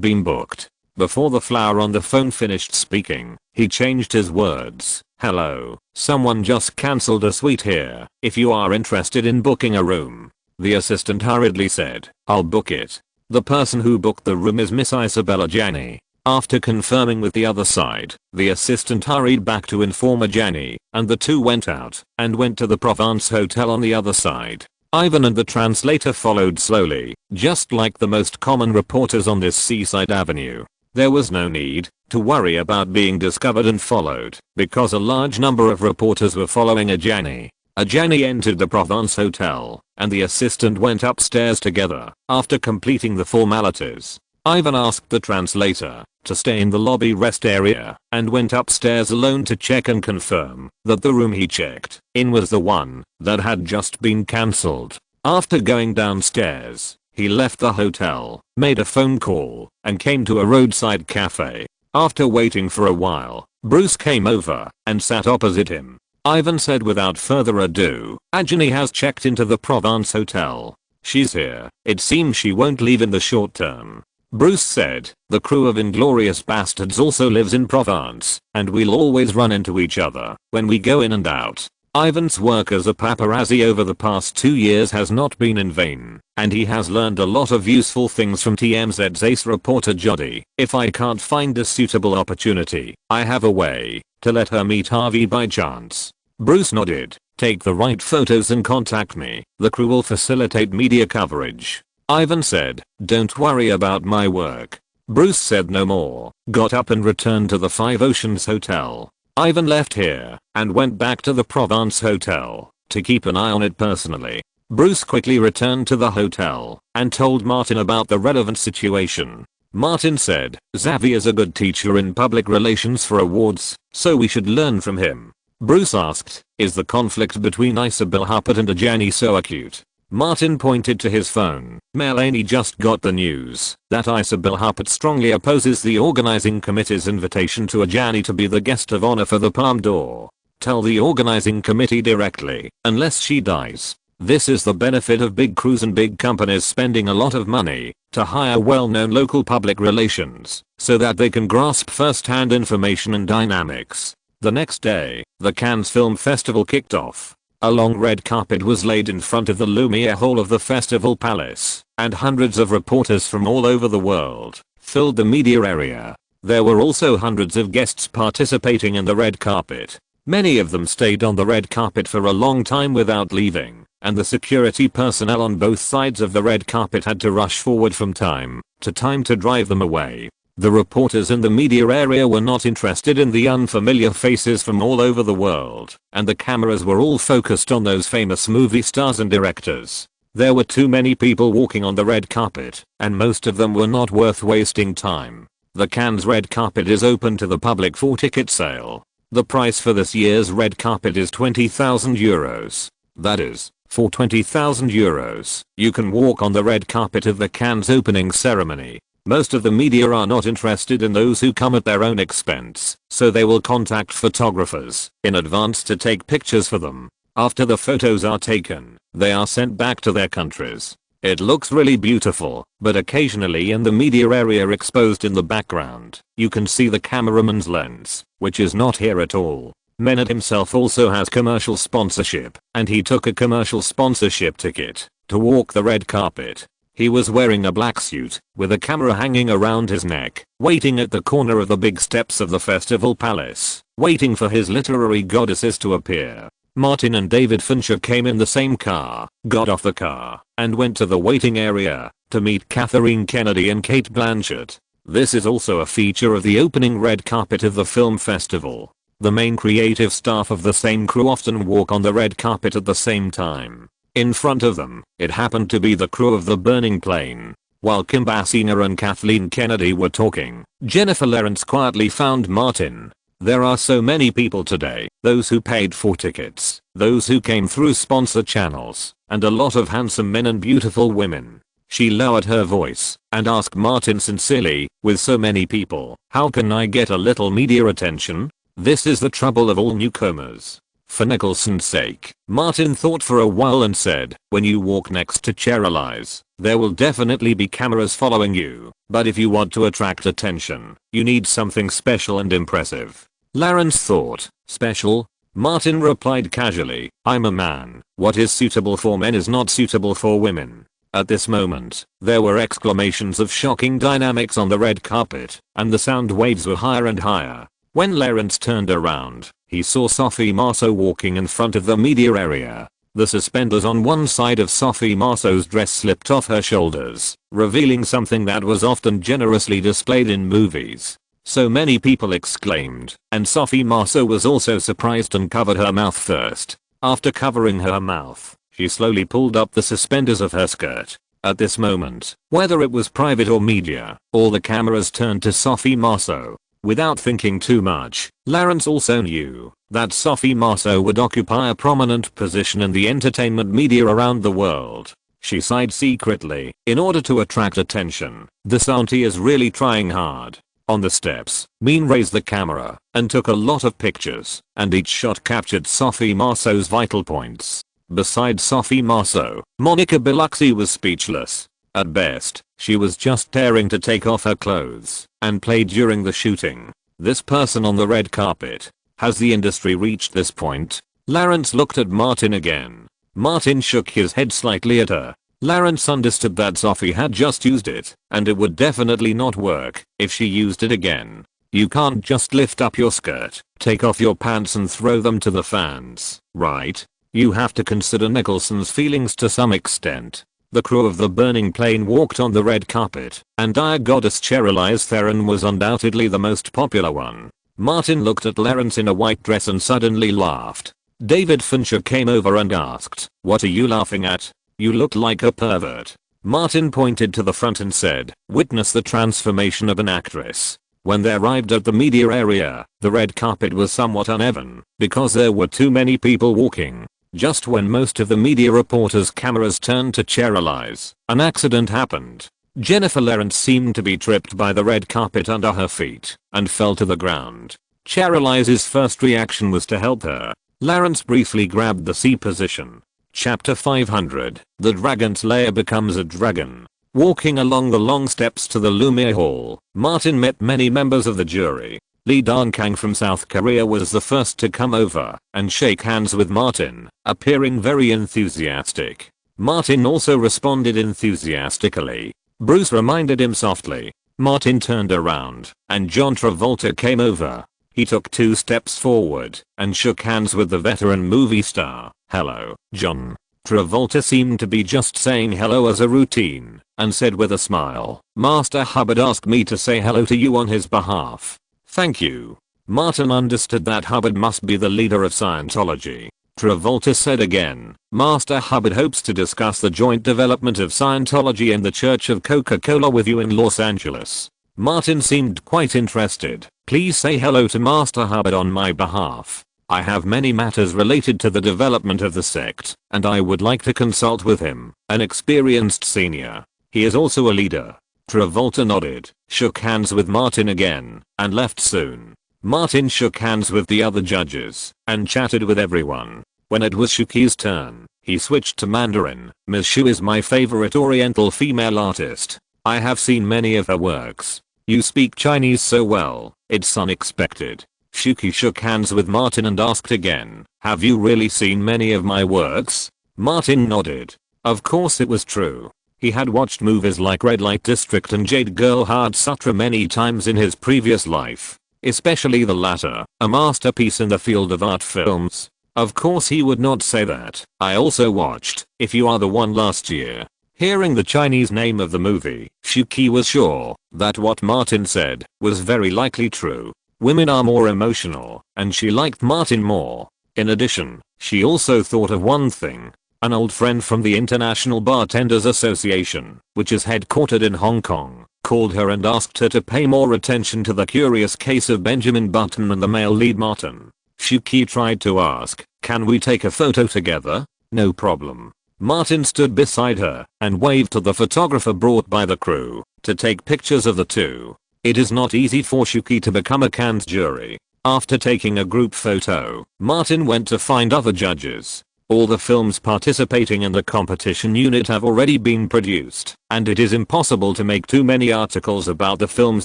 been booked." Before the flower on the phone finished speaking, he changed his words. "Hello, someone just cancelled a suite here. If you are interested in booking a room." The assistant hurriedly said, "I'll book it." The person who booked the room is Miss Isabella Janney. After confirming with the other side, the assistant hurried back to inform Ajani, and the two went out and went to the Provence Hotel on the other side. Ivan and the translator followed slowly, just like the most common reporters on this seaside avenue. There was no need to worry about being discovered and followed, because a large number of reporters were following Ajani. Ajani entered the Provence Hotel, and the assistant went upstairs together. After completing the formalities, Ivan asked the translator to stay in the lobby rest area, and went upstairs alone to check and confirm that the room he checked in was the one that had just been cancelled. After going downstairs, he left the hotel, made a phone call, and came to a roadside cafe. After waiting for a while, Bruce came over and sat opposite him. Ivan said without further ado, "Ajani has checked into the Provence Hotel. She's here. It seems she won't leave in the short term." Bruce said, "The crew of Inglorious Bastards also lives in Provence, and we'll always run into each other when we go in and out." Ivan's work as a paparazzi over the past 2 years has not been in vain, and he has learned a lot of useful things from TMZ's ace reporter Jodie. "If I can't find a suitable opportunity, I have a way to let her meet Harvey by chance." Bruce nodded. "Take the right photos and contact me. The crew will facilitate media coverage." Ivan said, "Don't worry about my work." Bruce said no more, got up and returned to the Five Oceans Hotel. Ivan left here and went back to the Provence Hotel to keep an eye on it personally. Bruce quickly returned to the hotel and told Martin about the relevant situation. Martin said, "Xavier's a good teacher in public relations for awards, so we should learn from him." Bruce asked, "Is the conflict between Isabel Huppert and Ajani so acute?" Martin pointed to his phone. "Melanie just got the news that Isabel Huppert strongly opposes the organizing committee's invitation to Ajani to be the guest of honor for the Palme d'Or. Tell the organizing committee directly, unless she dies." This is the benefit of big crews and big companies spending a lot of money to hire well-known local public relations so that they can grasp first-hand information and dynamics. The next day, the Cannes Film Festival kicked off. A long red carpet was laid in front of the Lumiere Hall of the Festival Palace, and hundreds of reporters from all over the world filled the media area. There were also hundreds of guests participating in the red carpet. Many of them stayed on the red carpet for a long time without leaving, and the security personnel on both sides of the red carpet had to rush forward from time to drive them away. The reporters in the media area were not interested in the unfamiliar faces from all over the world, and the cameras were all focused on those famous movie stars and directors. There were too many people walking on the red carpet, and most of them were not worth wasting time. The Cannes red carpet is open to the public for ticket sale. The price for this year's red carpet is €20,000. That is, for €20,000, you can walk on the red carpet of the Cannes opening ceremony. Most of the media are not interested in those who come at their own expense, so they will contact photographers in advance to take pictures for them. After the photos are taken, they are sent back to their countries. It looks really beautiful, but occasionally in the media area exposed in the background, you can see the cameraman's lens, which is not here at all. Menard himself also has commercial sponsorship, and he took a commercial sponsorship ticket to walk the red carpet. He was wearing a black suit, with a camera hanging around his neck, waiting at the corner of the big steps of the festival palace, waiting for his literary goddesses to appear. Martin and David Fincher came in the same car, got off the car, and went to the waiting area to meet Catherine Kennedy and Cate Blanchett. This is also a feature of the opening red carpet of the film festival. The main creative staff of the same crew often walk on the red carpet at the same time. In front of them, it happened to be the crew of the burning plane. While Kim Basinger and Kathleen Kennedy were talking, Jennifer Lawrence quietly found Martin. There are so many people today, those who paid for tickets, those who came through sponsor channels, and a lot of handsome men and beautiful women. She lowered her voice and asked Martin sincerely, with so many people, how can I get a little media attention? This is the trouble of all newcomers. For Nicholson's sake, Martin thought for a while and said, when you walk next to Cheryl, there will definitely be cameras following you, but if you want to attract attention, you need something special and impressive. Lawrence thought, special? Martin replied casually, I'm a man. What is suitable for men is not suitable for women. At this moment, there were exclamations of shocking dynamics on the red carpet, and the sound waves were higher and higher. When Lawrence turned around, he saw Sophie Marceau walking in front of the media area. The suspenders on one side of Sophie Marceau's dress slipped off her shoulders, revealing something that was often generously displayed in movies. So many people exclaimed, and Sophie Marceau was also surprised and covered her mouth first. After covering her mouth, she slowly pulled up the suspenders of her skirt. At this moment, whether it was private or media, all the cameras turned to Sophie Marceau. Without thinking too much, Lawrence also knew that Sophie Marceau would occupy a prominent position in the entertainment media around the world. She sighed secretly. In order to attract attention, this auntie is really trying hard. On the steps, Mean raised the camera and took a lot of pictures, and each shot captured Sophie Marceau's vital points. Besides Sophie Marceau, Monica Biloxi was speechless. At best, she was just daring to take off her clothes and play during the shooting. This person on the red carpet. Has the industry reached this point? Lawrence looked at Martin again. Martin shook his head slightly at her. Lawrence understood that Sophie had just used it, and it would definitely not work if she used it again. You can't just lift up your skirt, take off your pants and throw them to the fans, right? You have to consider Nicholson's feelings to some extent. The crew of the burning plane walked on the red carpet, and our goddess Cheryl Theron was undoubtedly the most popular one. Martin looked at Lawrence in a white dress and suddenly laughed. David Fincher came over and asked, what are you laughing at? You look like a pervert. Martin pointed to the front and said, witness the transformation of an actress. When they arrived at the media area, the red carpet was somewhat uneven, because there were too many people walking. Just when most of the media reporters' cameras turned to Cheryl, an accident happened. Jennifer Lawrence seemed to be tripped by the red carpet under her feet and fell to the ground. Cheryl's first reaction was to help her. Lawrence briefly grabbed the C position. Chapter 500, The Dragon Slayer becomes a dragon. Walking along the long steps to the Lumiere Hall, Martin met many members of the jury. Lee Dan-kang from South Korea was the first to come over and shake hands with Martin, appearing very enthusiastic. Martin also responded enthusiastically. Bruce reminded him softly. Martin turned around, and John Travolta came over. He took 2 steps forward and shook hands with the veteran movie star. "Hello, John." Travolta seemed to be just saying hello as a routine and said with a smile, "Master Hubbard asked me to say hello to you on his behalf." "Thank you." Martin understood that Hubbard must be the leader of Scientology. Travolta said again, "Master Hubbard hopes to discuss the joint development of Scientology and the Church of Coca-Cola with you in Los Angeles." Martin seemed quite interested. "Please say hello to Master Hubbard on my behalf. I have many matters related to the development of the sect, and I would like to consult with him, an experienced senior. He is also a leader." Travolta nodded, shook hands with Martin again, and left soon. Martin shook hands with the other judges and chatted with everyone. When it was Shuki's turn, he switched to Mandarin. "Ms. Shu is my favorite Oriental female artist. I have seen many of her works. You speak Chinese so well, it's unexpected." Shuki shook hands with Martin and asked again, "Have you really seen many of my works?" Martin nodded. Of course it was true. He had watched movies like Red Light District and Jade Girl Hard Sutra many times in his previous life. Especially the latter, a masterpiece in the field of art films. Of course he would not say that. "I also watched If You Are the One last year." Hearing the Chinese name of the movie, Shuki was sure that what Martin said was very likely true. Women are more emotional, and she liked Martin more. In addition, she also thought of one thing. An old friend from the International Bartenders Association, which is headquartered in Hong Kong, called her and asked her to pay more attention to the curious case of Benjamin Button and the male lead Martin. Shuki tried to ask, "Can we take a photo together?" "No problem." Martin stood beside her and waved to the photographer brought by the crew to take pictures of the two. It is not easy for Shuki to become a Cannes jury. After taking a group photo, Martin went to find other judges. All the films participating in the competition unit have already been produced, and it is impossible to make too many articles about the films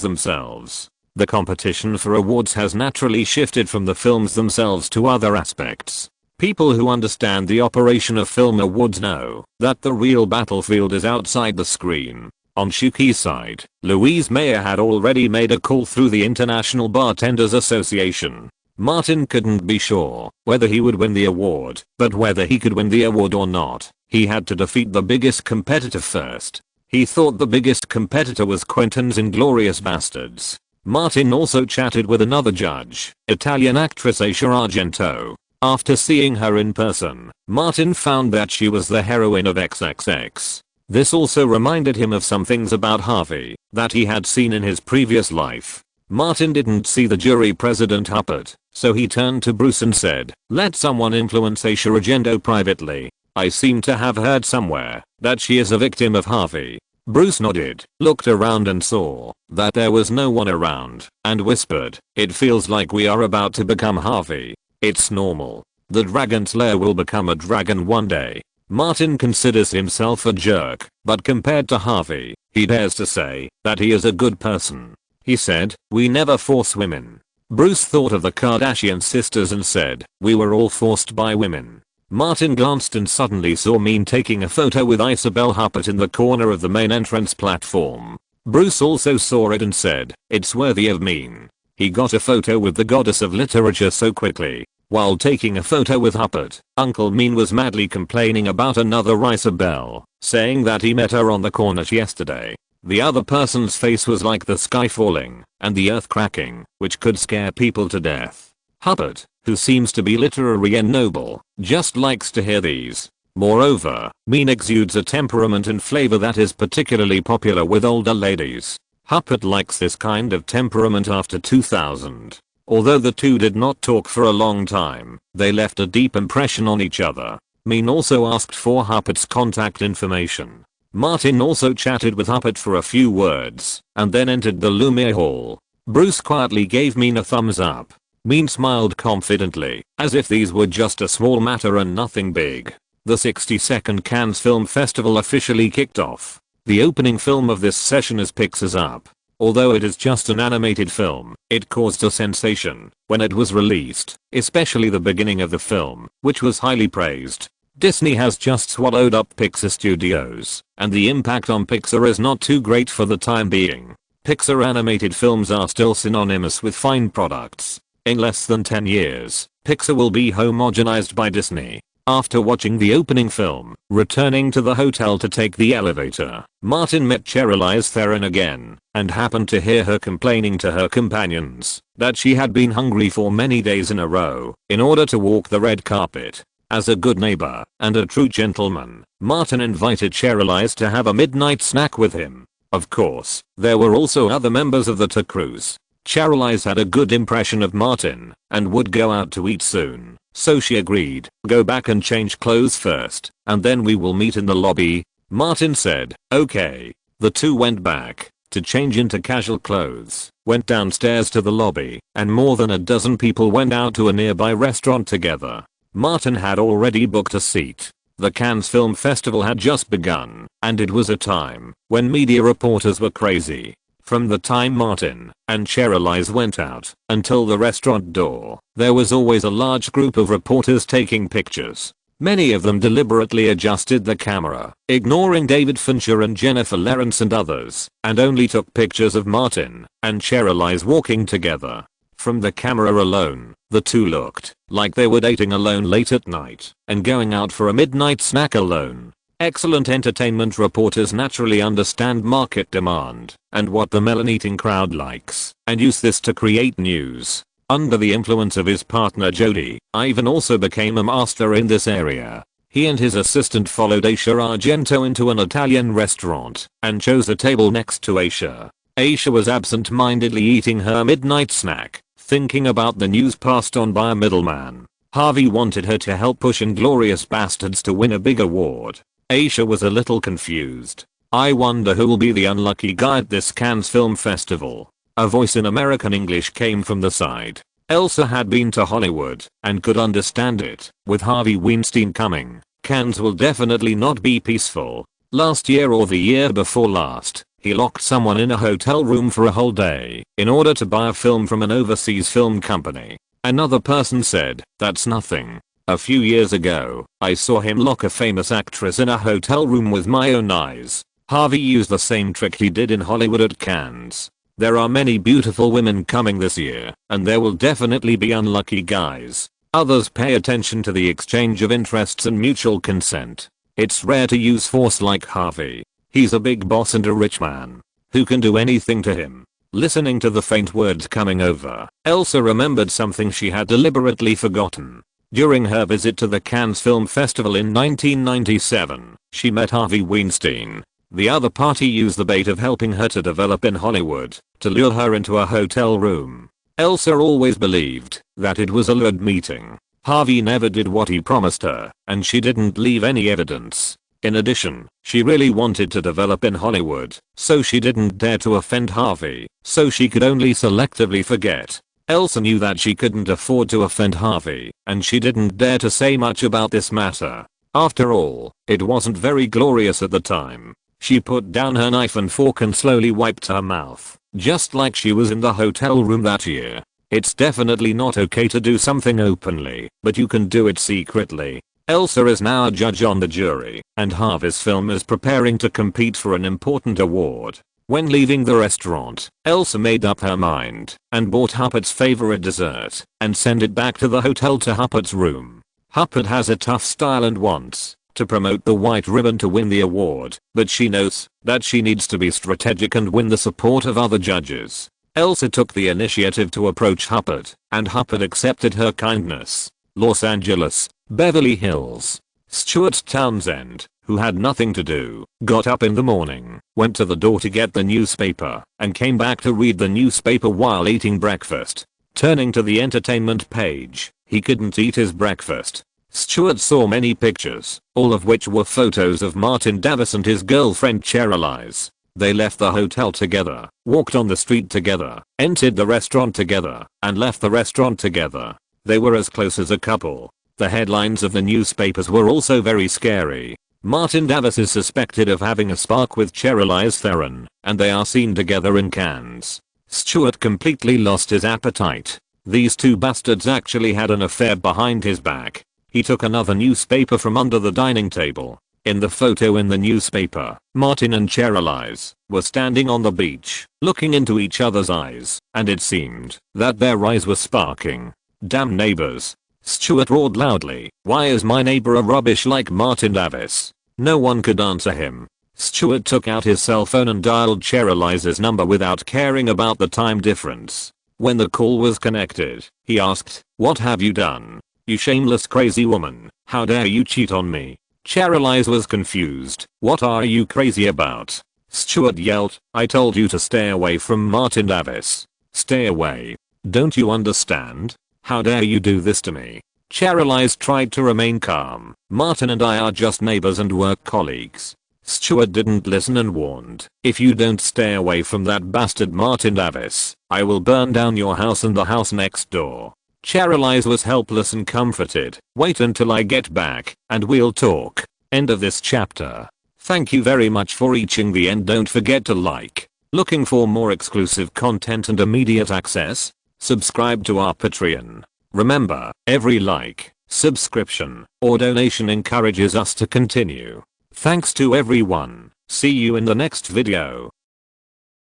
themselves. The competition for awards has naturally shifted from the films themselves to other aspects. People who understand the operation of film awards know that the real battlefield is outside the screen. On Shuki's side, Louise Mayer had already made a call through the International Bartenders Association. Martin couldn't be sure whether he would win the award, but whether he could win the award or not, he had to defeat the biggest competitor first. He thought the biggest competitor was Quentin's Inglourious Bastards. Martin also chatted with another judge, Italian actress Asia Argento. After seeing her in person, Martin found that she was the heroine of XXX. This also reminded him of some things about Harvey that he had seen in his previous life. Martin didn't see the jury president Huppert, so he turned to Bruce and said, "Let someone influence Asia Argento privately. I seem to have heard somewhere that she is a victim of Harvey." Bruce nodded, looked around and saw that there was no one around, and whispered, "It feels like we are about to become Harvey. It's normal. The Dragon Slayer will become a dragon one day." Martin considers himself a jerk, but compared to Harvey, he dares to say that he is a good person. He said, "We never force women." Bruce thought of the Kardashian sisters and said, "We were all forced by women." Martin glanced and suddenly saw Mean taking a photo with Isabel Huppert in the corner of the main entrance platform. Bruce also saw it and said, "It's worthy of Mean." He got a photo with the goddess of literature so quickly. While taking a photo with Huppert, Uncle Mean was madly complaining about another Isabel, saying that he met her on the cornet yesterday. The other person's face was like the sky falling and the earth cracking, which could scare people to death. Huppert, who seems to be literary and noble, just likes to hear these. Moreover, Mean exudes a temperament and flavor that is particularly popular with older ladies. Huppert likes this kind of temperament after 2000. Although the two did not talk for a long time, they left a deep impression on each other. Mean also asked for Huppert's contact information. Martin also chatted with Huppert for a few words, and then entered the Lumiere Hall. Bruce quietly gave Mean a thumbs up. Mean smiled confidently, as if these were just a small matter and nothing big. The 62nd Cannes Film Festival officially kicked off. The opening film of this session is Pixar's Up. Although it is just an animated film, it caused a sensation when it was released, especially the beginning of the film, which was highly praised. Disney has just swallowed up Pixar Studios, and the impact on Pixar is not too great for the time being. Pixar animated films are still synonymous with fine products. In less than 10 years, Pixar will be homogenized by Disney. After watching the opening film, returning to the hotel to take the elevator, Martin met Charlize Theron again, and happened to hear her complaining to her companions that she had been hungry for many days in a row in order to walk the red carpet. As a good neighbor and a true gentleman, Martin invited Charlize to have a midnight snack with him. Of course, there were also other members of the tour cruise. Charlize had a good impression of Martin and would go out to eat soon, so she agreed. Go back and change clothes first, and then we will meet in the lobby. Martin said, okay. The two went back to change into casual clothes, went downstairs to the lobby, and more than a dozen people went out to a nearby restaurant together. Martin had already booked a seat. The Cannes Film Festival had just begun, and it was a time when media reporters were crazy. From the time Martin and Charlize went out until the restaurant door, there was always a large group of reporters taking pictures. Many of them deliberately adjusted the camera, ignoring David Fincher and Jennifer Lawrence and others, and only took pictures of Martin and Charlize walking together. From the camera alone, the two looked like they were dating alone late at night and going out for a midnight snack alone. Excellent entertainment reporters naturally understand market demand and what the melon-eating crowd likes, and use this to create news. Under the influence of his partner Jody, Ivan also became a master in this area. He and his assistant followed Aisha Argento into an Italian restaurant and chose a table next to Aisha. Aisha was absent-mindedly eating her midnight snack, thinking about the news passed on by a middleman. Harvey wanted her to help push Inglourious Bastards to win a big award. Aisha was a little confused. I wonder who will be the unlucky guy at this Cannes Film Festival. A voice in American English came from the side. Elsa had been to Hollywood and could understand it. With Harvey Weinstein coming, Cannes will definitely not be peaceful. Last year or the year before last, he locked someone in a hotel room for a whole day in order to buy a film from an overseas film company. Another person said, that's nothing. A few years ago, I saw him lock a famous actress in a hotel room with my own eyes. Harvey used the same trick he did in Hollywood at Cannes. There are many beautiful women coming this year, and there will definitely be unlucky guys. Others pay attention to the exchange of interests and mutual consent. It's rare to use force like Harvey. He's a big boss and a rich man who can do anything to him. Listening to the faint words coming over, Elsa remembered something she had deliberately forgotten. During her visit to the Cannes Film Festival in 1997, she met Harvey Weinstein. The other party used the bait of helping her to develop in Hollywood to lure her into a hotel room. Elsa always believed that it was a lured meeting. Harvey never did what he promised her, and she didn't leave any evidence. In addition, she really wanted to develop in Hollywood, so she didn't dare to offend Harvey, so she could only selectively forget. Elsa knew that she couldn't afford to offend Harvey, and she didn't dare to say much about this matter. After all, it wasn't very glorious at the time. She put down her knife and fork and slowly wiped her mouth, just like she was in the hotel room that year. It's definitely not okay to do something openly, but you can do it secretly. Elsa is now a judge on the jury, and Harvey's film is preparing to compete for an important award. When leaving the restaurant, Elsa made up her mind and bought Huppert's favorite dessert and sent it back to the hotel to Huppert's room. Huppert has a tough style and wants to promote the white ribbon to win the award, but she knows that she needs to be strategic and win the support of other judges. Elsa took the initiative to approach Huppert, and Huppert accepted her kindness. Los Angeles, Beverly Hills. Stuart Townsend, who had nothing to do, got up in the morning, went to the door to get the newspaper, and came back to read the newspaper while eating breakfast. Turning to the entertainment page, he couldn't eat his breakfast. Stuart saw many pictures, all of which were photos of Martin Davis and his girlfriend Charlize. They left the hotel together, walked on the street together, entered the restaurant together, and left the restaurant together. They were as close as a couple. The headlines of the newspapers were also very scary. Martin Davis is suspected of having a spark with Charlize Theron, and they are seen together in Cannes. Stuart completely lost his appetite. These two bastards actually had an affair behind his back. He took another newspaper from under the dining table. In the photo in the newspaper, Martin and Cherylise were standing on the beach, looking into each other's eyes, and it seemed that their eyes were sparking. Damn neighbors. Stuart roared loudly, "Why is my neighbor a rubbish like Martin Davis?" No one could answer him. Stuart took out his cell phone and dialed Cherylise's number without caring about the time difference. When the call was connected, he asked, "What have you done? You shameless crazy woman, how dare you cheat on me?" Cherylise was confused. "What are you crazy about?" Stuart yelled, "I told you to stay away from Martin Davis. Stay away. Don't you understand? How dare you do this to me?" Cherylise tried to remain calm. "Martin and I are just neighbors and work colleagues." Stuart didn't listen and warned, "If you don't stay away from that bastard Martin Davis, I will burn down your house and the house next door." Cherylise was helpless and comforted. "Wait until I get back, and we'll talk." End of this chapter. Thank you very much for reaching the end. Don't forget to like. Looking for more exclusive content and immediate access? Subscribe to our Patreon. Remember, every like, subscription, or donation encourages us to continue. Thanks to everyone. See you in the next video.